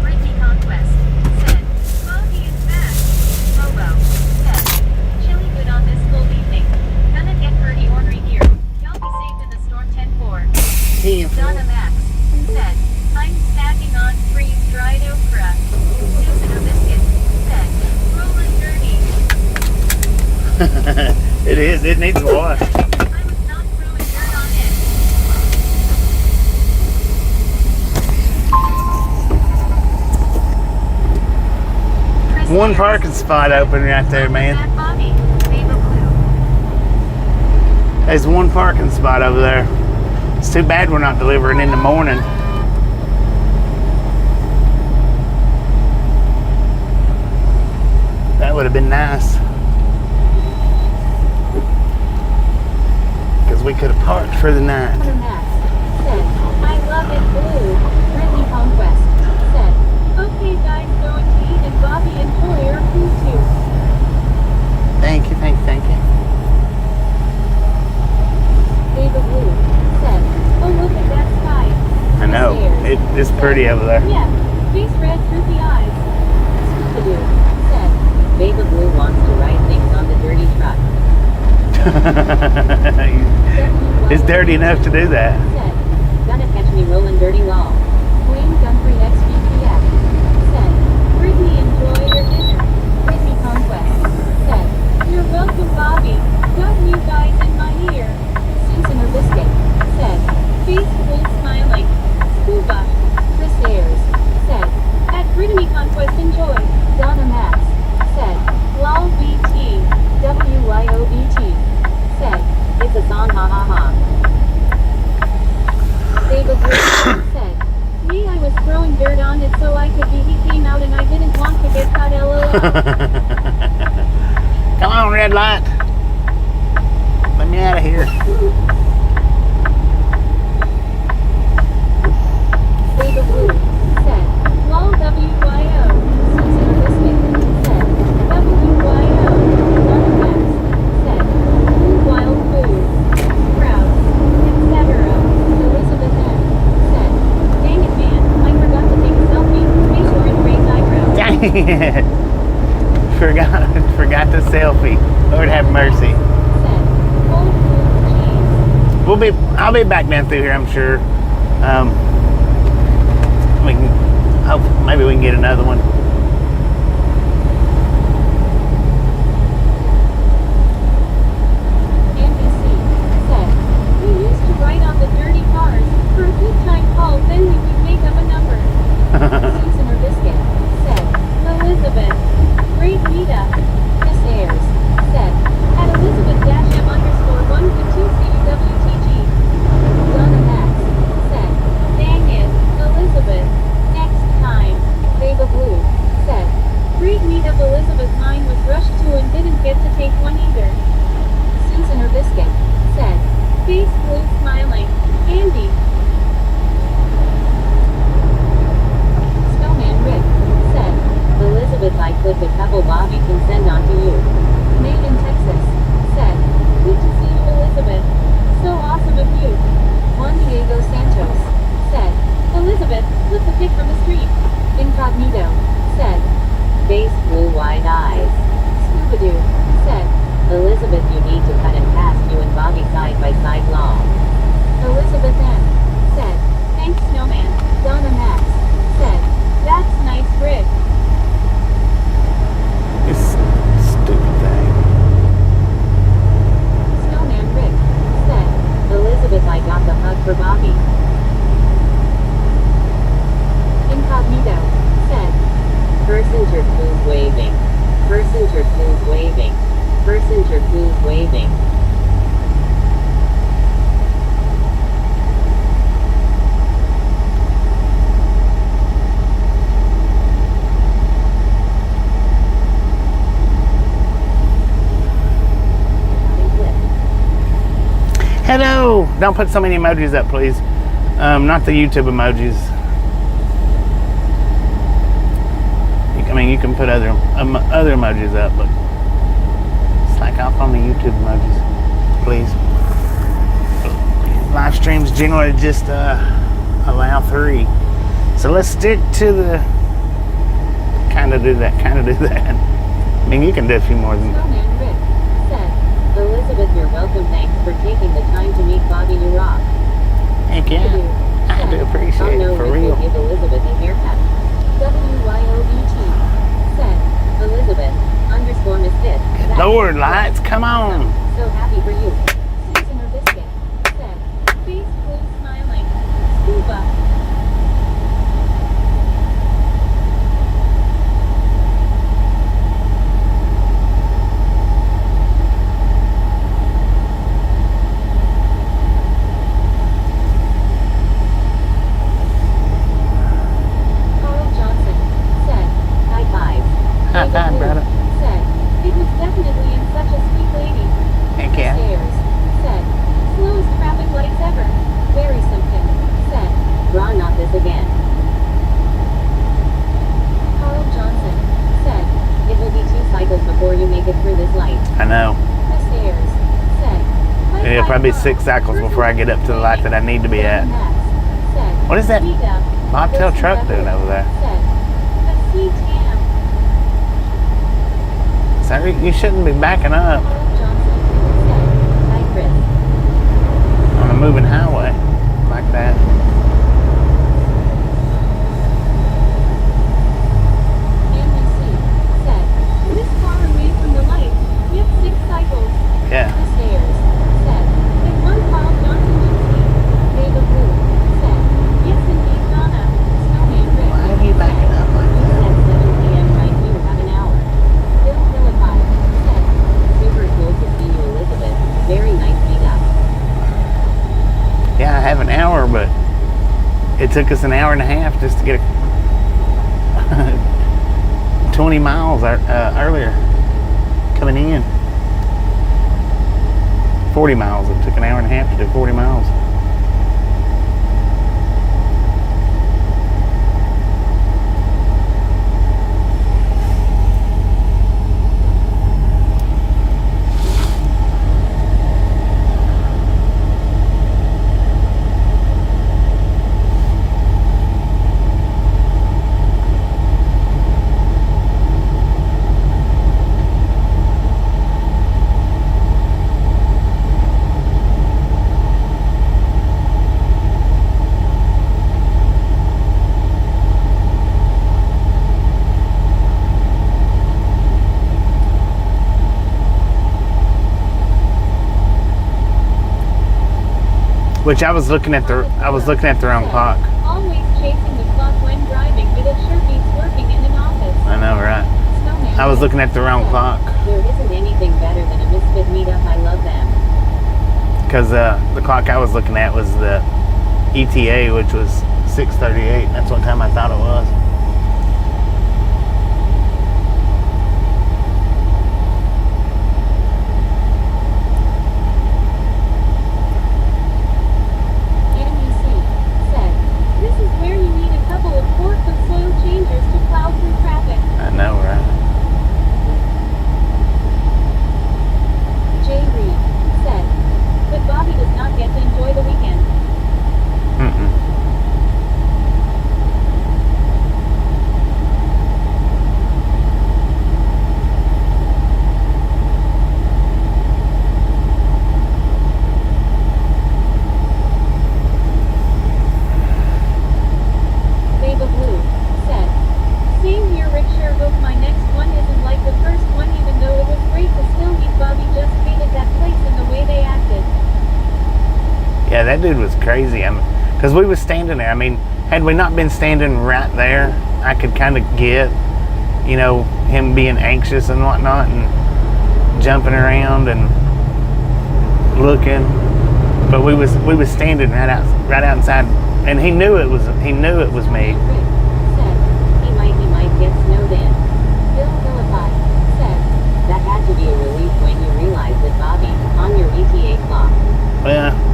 [SPEAKER 3] Brittany Conquest said, Bobby is back. Bobo said, chilly good on this cold evening. Gonna get pretty ornery here. Y'all be safe in the storm 10-4. Donna Max said, I'm stacking on freeze dried okra. Susan or Biscuit said, rolling dirty.
[SPEAKER 2] It is. It needs wash.
[SPEAKER 3] I was not throwing dirt on it. Chris
[SPEAKER 2] One
[SPEAKER 3] Ayers
[SPEAKER 2] parking spot open right there, man.
[SPEAKER 3] said, Bobby, Baba Blue.
[SPEAKER 2] There's one parking spot over there. It's too bad we're not delivering in the morning. That would have been nice. Because we could have parked for the night.
[SPEAKER 1] Hunter Max said, I love it blue. Brittany Conquest said, okay guys, going to eat and Bobby enjoy your food too.
[SPEAKER 2] Thank you, thank you, thank you.
[SPEAKER 1] Baba Blue said, oh look at that sky.
[SPEAKER 2] I know. It is pretty over there.
[SPEAKER 1] Yeah, face red, droopy eyes. Scoop-a-doo said, Baba Blue wants to ride things on the dirty truck.
[SPEAKER 2] It's dirty enough to do that.
[SPEAKER 1] Said, gonna catch me rolling dirty lol. Wayne Gumphrey XBPF said, Brittany enjoy your dinner. Brittany Conquest said, you're welcome Bobby. Got you guys in my ear. Susan or Biscuit said, face full smiling. Scuba. Chris Ayers said, at Brittany Conquest enjoy. Donna Max said, lol BT. WYOBT said, it's a song ha ha ha. David said, me I was throwing dirt on it so I could be, he came out and I didn't want to get caught LOL.
[SPEAKER 2] Come on, red light. Let me out of here.
[SPEAKER 1] David Blue said, lol WYO. Susan or Biscuit said, WYO. Donna Max said, blue wild food. Proud, etc. Elizabeth M said, dang it man, I forgot to take a selfie. Make sure and raise eyebrows.
[SPEAKER 2] Dang it. Forgot the selfie. Lord have mercy.
[SPEAKER 1] Said, cold blue cheese.
[SPEAKER 2] I'll be back down through here, I'm sure. Maybe we can get another one.
[SPEAKER 1] NBC said, we used to write on the dirty cars. For a good time call, then we would make up a number. Susan or Biscuit said, Elizabeth. Great meetup. Chris Ayers said, at Elizabeth-M_152CUWTG. Donna Max said, dang it, Elizabeth. Next time. Baba Blue said, great meetup Elizabeth. Mine was rushed to and didn't get to take one either. Susan or Biscuit said, face blue smiling. Andy. Snowman Rick said, Elizabeth, I clipped a couple Bobby can send on to you. Nate in Texas said, good to see you Elizabeth. So awesome of you. Juan Diego Santos said, Elizabeth, flip the pic from the street. Incognito said, face blue wide eyes. Scuba-doo said, Elizabeth, you need to cut and cast you and Bobby side by side long. Elizabeth M said, thanks Snowman. Donna Max said, that's nice Rick.
[SPEAKER 2] This stupid thing.
[SPEAKER 1] Snowman Rick said, Elizabeth, I got the hug for Bobby. Incognito said, passenger who's waving. Passenger who's waving. Passenger who's waving.
[SPEAKER 2] Hello. Don't put so many emojis up, please. Not the YouTube emojis. I mean, you can put other emojis up, but slack off on the YouTube emojis, please. Live streams generally just allow 3, so let's stick to the kind of do that. I mean, you can do a few more than that.
[SPEAKER 1] Snowman Rick said, Elizabeth, you're welcome. Thanks for taking the time to meet Bobby. You rock.
[SPEAKER 2] Heck yeah, I do appreciate it, for
[SPEAKER 1] Rick
[SPEAKER 2] real.
[SPEAKER 1] will give Elizabeth a haircut. WYOBT said, Elizabeth _misfit.
[SPEAKER 2] Lord, lights, come on.
[SPEAKER 1] So happy for you. Susan or Biscuit said, face blue smiling. Scuba. Carl Johnson said, high five.
[SPEAKER 2] High five, brother.
[SPEAKER 1] Said, it was definitely in such a sweet lady.
[SPEAKER 2] Heck yeah.
[SPEAKER 1] Stairs. Said, slowest traffic lights ever. Very Simpson. Said, Ron, not this again. Carl Johnson said, it will be 2 cycles before you make it through this light.
[SPEAKER 2] I know.
[SPEAKER 1] Chris Ayers said,
[SPEAKER 2] It'll probably be 6 cycles before I get up to the light that I need to be at.
[SPEAKER 1] Said,
[SPEAKER 2] What is that bobtail truck doing over there?
[SPEAKER 1] Said, a C-Tam.
[SPEAKER 2] Sorry, you shouldn't be backing up
[SPEAKER 1] Carl Johnson said, hi Chris.
[SPEAKER 2] on a moving highway like that.
[SPEAKER 1] NBC said, this far away from the light, yep, 6 cycles.
[SPEAKER 2] Yeah.
[SPEAKER 1] Chris Ayers said, if one Carl Johnson should see. Dave of Blue said, yes indeed Donna. Snowman Rick.
[SPEAKER 2] Why are you backing up like
[SPEAKER 1] You
[SPEAKER 2] that?
[SPEAKER 1] said 7 p.m. right, you have an hour. Bill Philippi said, super cool to see you Elizabeth. Very nice meetup.
[SPEAKER 2] Yeah, I have an hour, but it took us an hour and a half just to get 20 miles earlier coming in. 40 miles. It took an hour and a half to do 40 miles. Which I was looking at the wrong clock.
[SPEAKER 1] Always chasing the clock when driving, but it sure beats working in an office.
[SPEAKER 2] I know, right?
[SPEAKER 1] Snowman
[SPEAKER 2] I was
[SPEAKER 1] Rick
[SPEAKER 2] looking at the wrong
[SPEAKER 1] said,
[SPEAKER 2] clock
[SPEAKER 1] there isn't anything better than a misfit meetup. I love them.
[SPEAKER 2] because the clock I was looking at was the ETA, which was 6:38. That's what time I thought it was.
[SPEAKER 1] NBC said, this is where you need a couple of 4-foot soil changers to plow through traffic.
[SPEAKER 2] I know, right?
[SPEAKER 1] Jay Reed said, but Bobby does not get to enjoy the weekend.
[SPEAKER 2] Mm-mm.
[SPEAKER 1] Babe of Blue said, same here Rick, sure hope my next one isn't like the first one, even though it was great to still meet Bobby, just hated that place and the way they acted.
[SPEAKER 2] Yeah, that dude was crazy. Because we was standing there. I mean, had we not been standing right there, I could kind of get, you know, him being anxious and whatnot, and jumping around and looking. But we was standing right outside, and he knew it was me.
[SPEAKER 1] Rick said, he might get snowed in. Bill Philippi said, that had to be a relief when you realized that Bobby, on your ETA clock.
[SPEAKER 2] Well,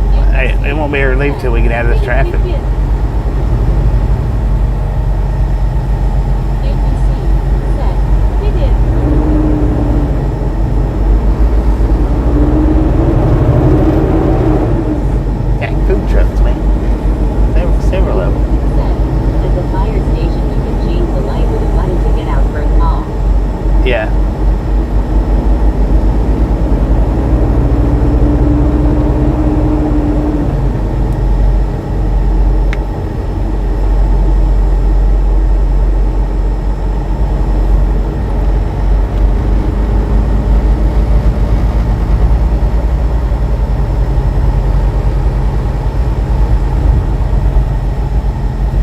[SPEAKER 2] leave till we get out of this traffic.
[SPEAKER 1] ABC said, "We did."
[SPEAKER 2] Got food trucks, man. Several of them.
[SPEAKER 1] Said, "At the fire station, you can change the light with a button to get out first call."
[SPEAKER 2] Yeah.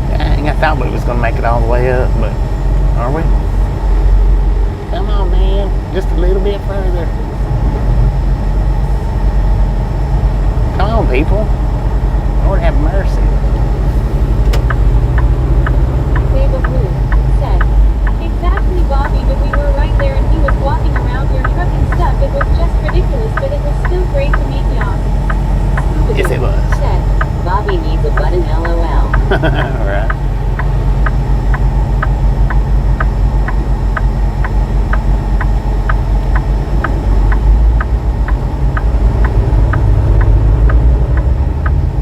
[SPEAKER 2] Dang, I thought we was gonna make it all the way up, but are we? Come on, man. Just a little bit further. Come on, people. Lord have mercy.
[SPEAKER 1] David Blue said, "Exactly, Bobby, but we were right there and he was walking around your truck and stuff. It was just ridiculous, but it was still great to meet y'all."
[SPEAKER 2] Yes, it was.
[SPEAKER 1] Said, "Bobby needs a button, LOL."
[SPEAKER 2] Alright.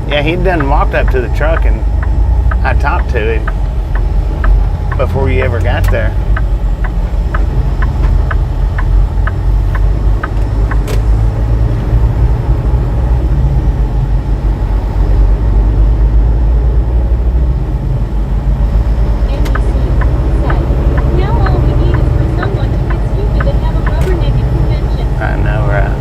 [SPEAKER 2] Yeah, he'd done walked up to the truck and I talked to him before you ever got there.
[SPEAKER 1] NBC said, "Now all we need is for someone to get stupid and have a rubber-necked convention."
[SPEAKER 2] I know, right?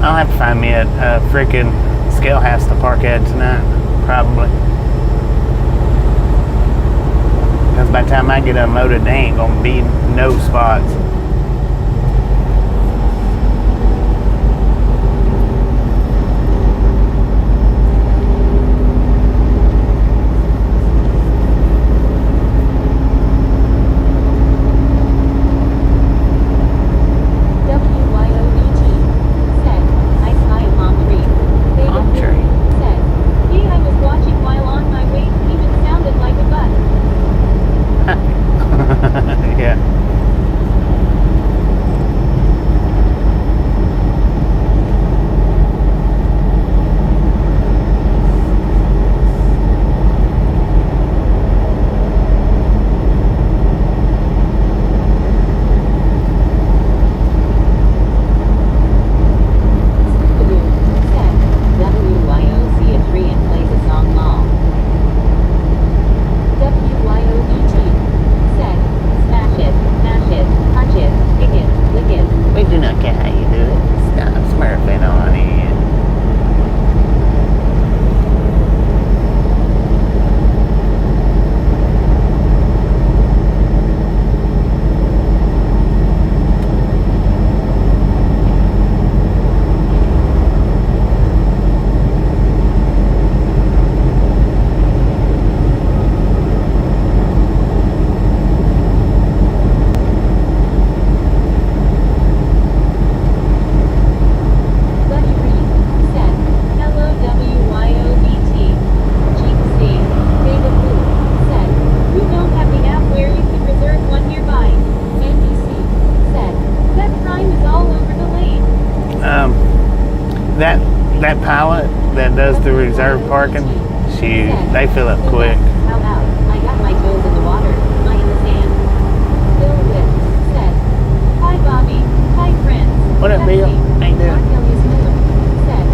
[SPEAKER 2] I'll have to find me a freaking scale house to park at tonight, probably. Because by the time I get unloaded, there ain't gonna be no spots.
[SPEAKER 1] WYODT said, "I saw a palm tree." David
[SPEAKER 2] Palm
[SPEAKER 1] Blue
[SPEAKER 2] tree.
[SPEAKER 1] said, "Hey, I was watching while on my way. It even sounded like a bus."
[SPEAKER 2] Yeah.
[SPEAKER 1] Scooby-Doo said, "WYO see a tree and plays a song lol." WYODT said, "Smash it, mash it, punch it, kick it, lick it."
[SPEAKER 2] We do not care how you do it. Stop smurfing on it.
[SPEAKER 1] Buddy Reed said, "Hello WYODT. Chief C. David Blue said, "We don't have the app where you could reserve one nearby." NBC said, "That crime is all over the lane."
[SPEAKER 2] That pilot that does the reserve parking, they fill up quick.
[SPEAKER 1] How about, "I got my toes in the water, eye in the sand." Bill Witt said, "Hi Bobby, hi friends."
[SPEAKER 2] What up, Bill?
[SPEAKER 1] Pepsi.
[SPEAKER 2] How you doing?
[SPEAKER 1] Marcellus Miller said,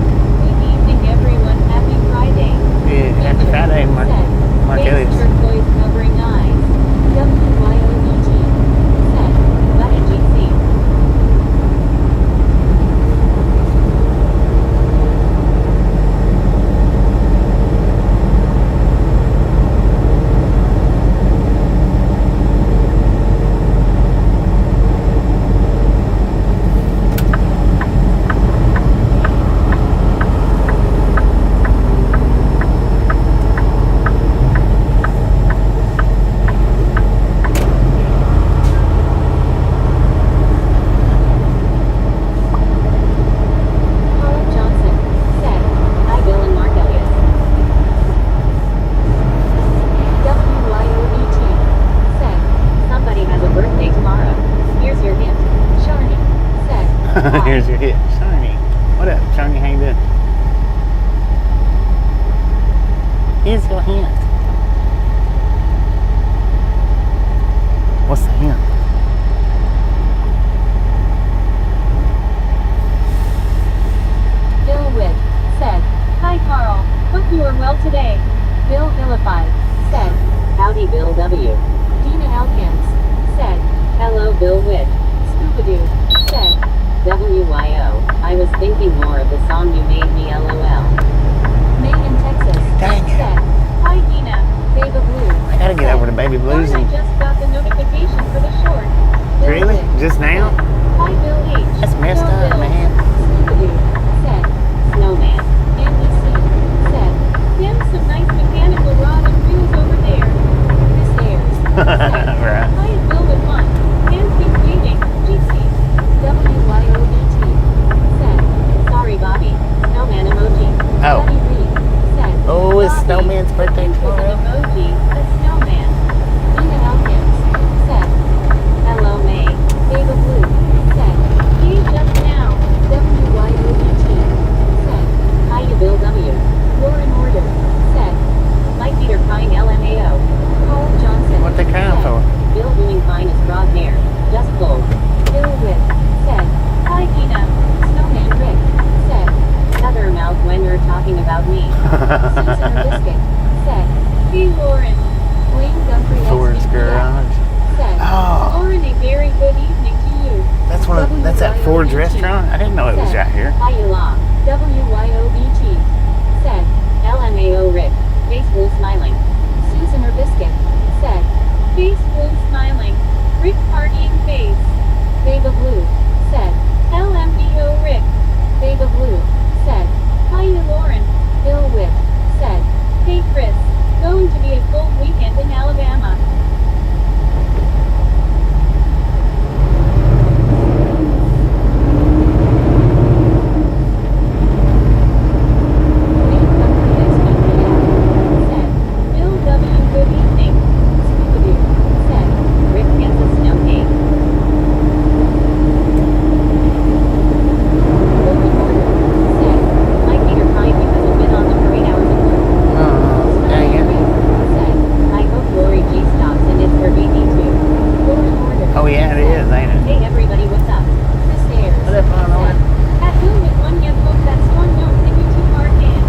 [SPEAKER 1] "Good evening everyone, happy Friday."
[SPEAKER 2] Yeah, happy Friday, Marcellus.
[SPEAKER 1] Face turquoise covering eyes. WYODT said, "Buddy GC."
[SPEAKER 2] There's your hit, Shiny. What up, Shiny? How you doing? Here's your hint. What's the hint?
[SPEAKER 1] Bill Witt said, "Hi Carl, hope you are well today." Bill Vilified said, "Howdy Bill W." Dina Elkins said, "Hello Bill Witt." Scooby-Doo said, "WYO, I was thinking more of the song you made me LOL." May in Texas
[SPEAKER 2] Dang it.
[SPEAKER 1] said, "Hi Dina, Baby Blue."
[SPEAKER 2] I gotta get over to Baby Blues.
[SPEAKER 1] I just got the notification for the short. Bill
[SPEAKER 2] Really?
[SPEAKER 1] Witt
[SPEAKER 2] Just now?
[SPEAKER 1] said, "Hi Bill H."
[SPEAKER 2] That's messed
[SPEAKER 1] Go
[SPEAKER 2] up,
[SPEAKER 1] Bill.
[SPEAKER 2] man.
[SPEAKER 1] Scooby-Doo said, "Snowman." Andy C said, "Them some nice mechanical rod and reels over there." Chris Ayers said,
[SPEAKER 2] Right.
[SPEAKER 1] "Hi Bill with one. And keep waiting. GC. WYOBT said, "Sorry Bobby. Snowman emoji."
[SPEAKER 2] Oh.
[SPEAKER 1] Buddy Reed said,
[SPEAKER 2] Oh, it's
[SPEAKER 1] "Bobby,
[SPEAKER 2] Snowman's birthday
[SPEAKER 1] with an
[SPEAKER 2] tomorrow.
[SPEAKER 1] emoji, a snowman." Nina Elkins said, "Hello May." Baby Blue said, "He just now." WYOBT said, "Hiya Bill W." Lauren Order said, "My feet are crying LMAO." Paul Johnson
[SPEAKER 2] What they crying
[SPEAKER 1] said,
[SPEAKER 2] for?
[SPEAKER 1] "Bill doing fine as broad hair. Just cold." Bill Witt said, "Hi Dina." Snowman Rick said, "Shut her mouth when you're talking about me." Susan Biscuit said, "Hey Lauren." Wayne Gumphrey
[SPEAKER 2] Ford's
[SPEAKER 1] SVPF
[SPEAKER 2] Garage.
[SPEAKER 1] said,
[SPEAKER 2] Oh.
[SPEAKER 1] "Lauren, a very good evening to you."
[SPEAKER 2] That's that Ford's
[SPEAKER 1] WYOBT
[SPEAKER 2] restaurant? I didn't know it was
[SPEAKER 1] said,
[SPEAKER 2] right here.
[SPEAKER 1] "Hiya La." WYOBT said, "LMAO Rick." Face blue smiling. Susan Biscuit said, "Face blue smiling. Rick partying face." Baby Blue said, "LMDO Rick." Baby Blue said, "Hiya Lauren." Bill Witt said, "Hey Chris, going to be a cold weekend in Alabama." Wayne Gumphrey SVPF said, "Bill W. Good evening." Scooby-Doo said, "Rick gets a snow cake." Lauren Order said, "My feet are crying because I've been on them for 8 hours at work."
[SPEAKER 2] Oh, dang it.
[SPEAKER 1] Said, "I hope Lori G stops and it's her baby too." Lauren Order
[SPEAKER 2] Oh, yeah, it
[SPEAKER 1] said,
[SPEAKER 2] is, ain't it?
[SPEAKER 1] "Hey everybody, what's up?" Chris Ayers
[SPEAKER 2] What up, Lauren?
[SPEAKER 1] said, "At Bill with one young hope that storm don't hit you too hard can."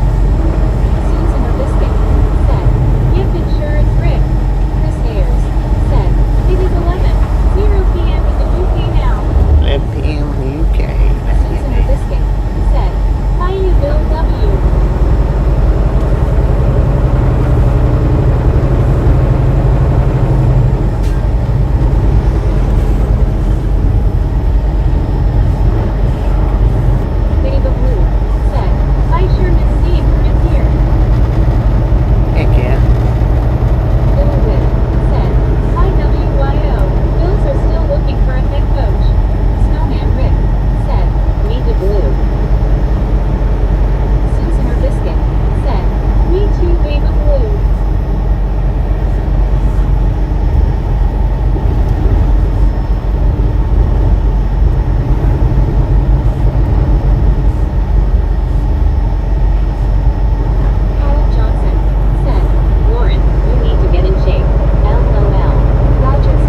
[SPEAKER 1] Susan Biscuit said, "Yep, it sure is Rick." Chris Ayers said, "It is 11:00 p.m. in the UK now."
[SPEAKER 2] 11 p.m. in the UK.
[SPEAKER 1] Susan Biscuit said, "Hiya Bill W." Baby Blue said, "I sure miss seeing Chris here."
[SPEAKER 2] Heck yeah.
[SPEAKER 1] Bill Witt said, "Hi WYO, Bills are still looking for a head coach." Snowman Rick said, "Me to Blue." Susan Biscuit said, "Me too Baby Blue." Paul Johnson said, "Lauren, you need to get in shape. LOL." Roger C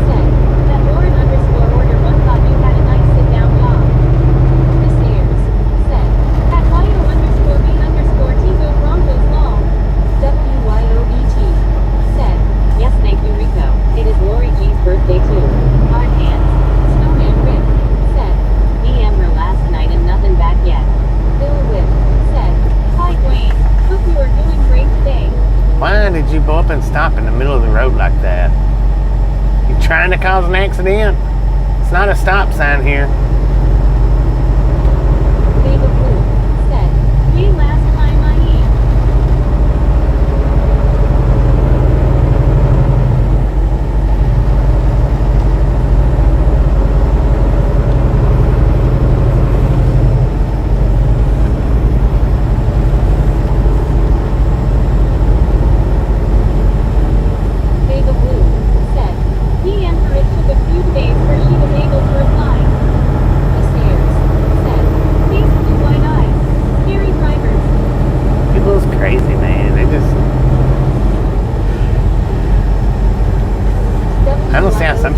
[SPEAKER 1] said, "That Lauren _order one thought you had a nice sit-down job." Chris Ayers said, "At YO_B_Tigo Broncos long." WYOBT said, "Yes thank you Rico, it is Lori G's birthday too. Hard hands." Snowman Rick said, "DM her last night and nothing back yet." Bill Witt said, "Hi Dwayne, hope you are doing great today."
[SPEAKER 2] Why did you pull up and stop in the middle of the road like that? You trying to cause an accident? It's not a stop sign here.
[SPEAKER 1] Baby Blue said, "Hey last time I eat."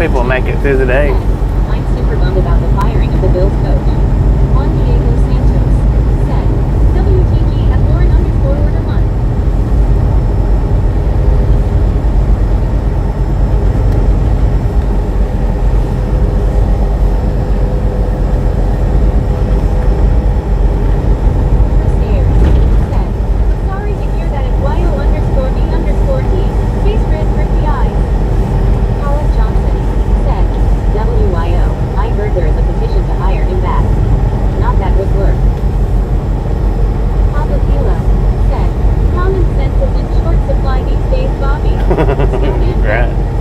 [SPEAKER 2] people make it through the day.
[SPEAKER 1] I'm super bummed about the firing of the Bills coach. Juan Diego Santos said, WTG at Lauren_order 1.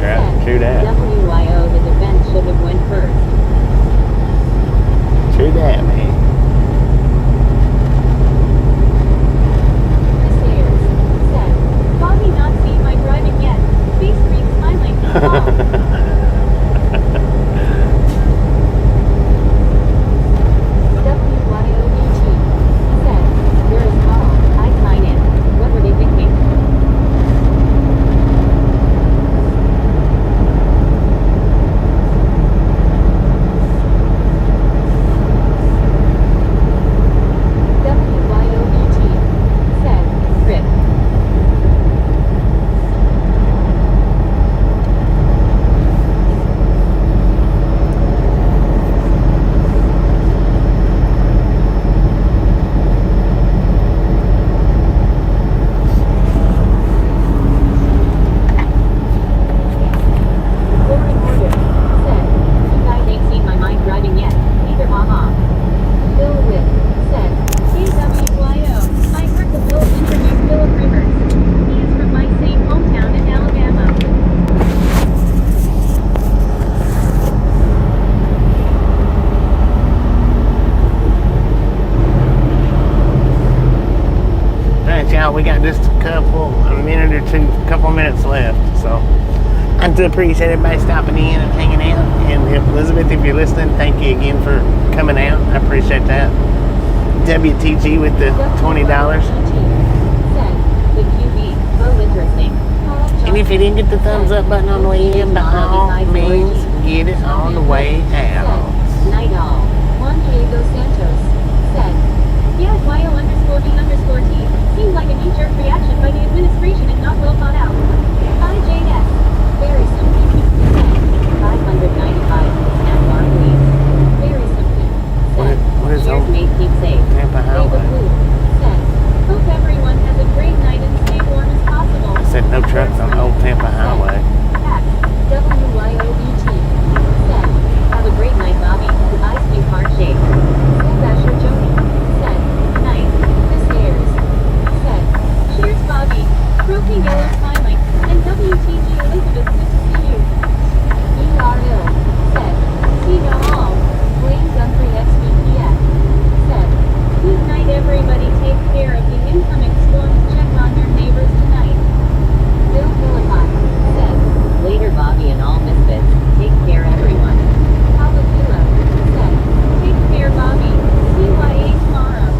[SPEAKER 2] Right, true that.
[SPEAKER 1] WYO, the defense should have went first.
[SPEAKER 2] True that, man.
[SPEAKER 1] Chris Ayers said, Bobby not seen my driving yet. Face freak smiling. WYODT said, where is Carl? I sign in. What were they thinking?
[SPEAKER 2] We got just a minute or two, couple minutes left. So I do appreciate everybody stopping in and hanging out. And Elizabeth, if you're listening, thank you again for coming out. I appreciate that. WTG with the $20. And if you didn't get the thumbs up button on the way in, by all means, get it on the way out.
[SPEAKER 1] Night all. Juan Diego Santos said, yeah, YO_B_T. Seems like a knee-jerk reaction by the administration and not well thought out. IJS. Very simply. 595. And bar, please. Very simply.
[SPEAKER 2] What is
[SPEAKER 1] Cheers,
[SPEAKER 2] old
[SPEAKER 1] mate, keep safe.
[SPEAKER 2] Tampa
[SPEAKER 1] Save the
[SPEAKER 2] Highway?
[SPEAKER 1] blue. Said, hope everyone has a great night and stay warm as possible.
[SPEAKER 2] I said no trucks on Old Tampa Highway.
[SPEAKER 1] WYOBT. Said, have a great night, Bobby. The ice pink heart shape. Basher Jody. Said, night. Chris Ayers. Said, cheers, Bobby. Broken yellow smiling. And WTG Elizabeth, good to see you. ERL. Said, see y'all all. Blaine Guthrie XVPF. Said, good night, everybody. Take care of the incoming storms. Check on your neighbors tonight. Bill Philippi. Said, later, Bobby and all misfits. Take care, everyone. Papa Kilo. Said, take care, Bobby. CYA tomorrow.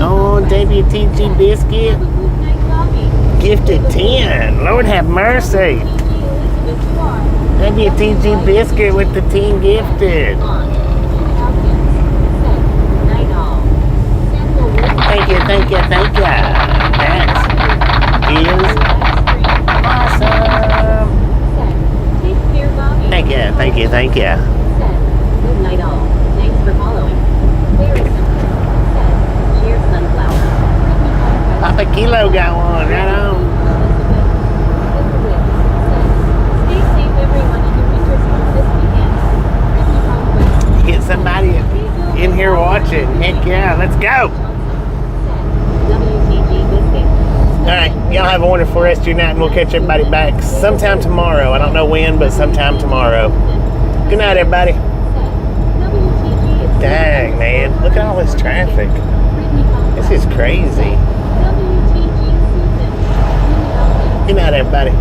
[SPEAKER 2] Oh, WTG Biscuit.
[SPEAKER 1] Have a good night, Bobby.
[SPEAKER 2] Gifted 10. Lord have mercy.
[SPEAKER 1] Elizabeth, you are.
[SPEAKER 2] WTG Biscuit with the 10 gifted.
[SPEAKER 1] On. Falcons. Said, night all. Samuel Wood.
[SPEAKER 2] Thank you. That is awesome.
[SPEAKER 1] Said, take care, Bobby.
[SPEAKER 2] Thank you.
[SPEAKER 1] Said, good night all. Thanks for following. Very simple. Said, cheers, sunflower. Brittany Conquest.
[SPEAKER 2] Papa Kilo got one, right on.
[SPEAKER 1] Elizabeth. Said, stay safe, everyone, in your winter storm this weekend. Brittany Conquest.
[SPEAKER 2] Get somebody in here watching. Heck yeah, let's go.
[SPEAKER 1] WTG Biscuit.
[SPEAKER 2] All right, y'all have a wonderful rest of your night, and we'll catch everybody back sometime tomorrow. I don't know when, but sometime tomorrow. Good night, everybody. Dang, man. Look at all this traffic. This is crazy. Good night, everybody.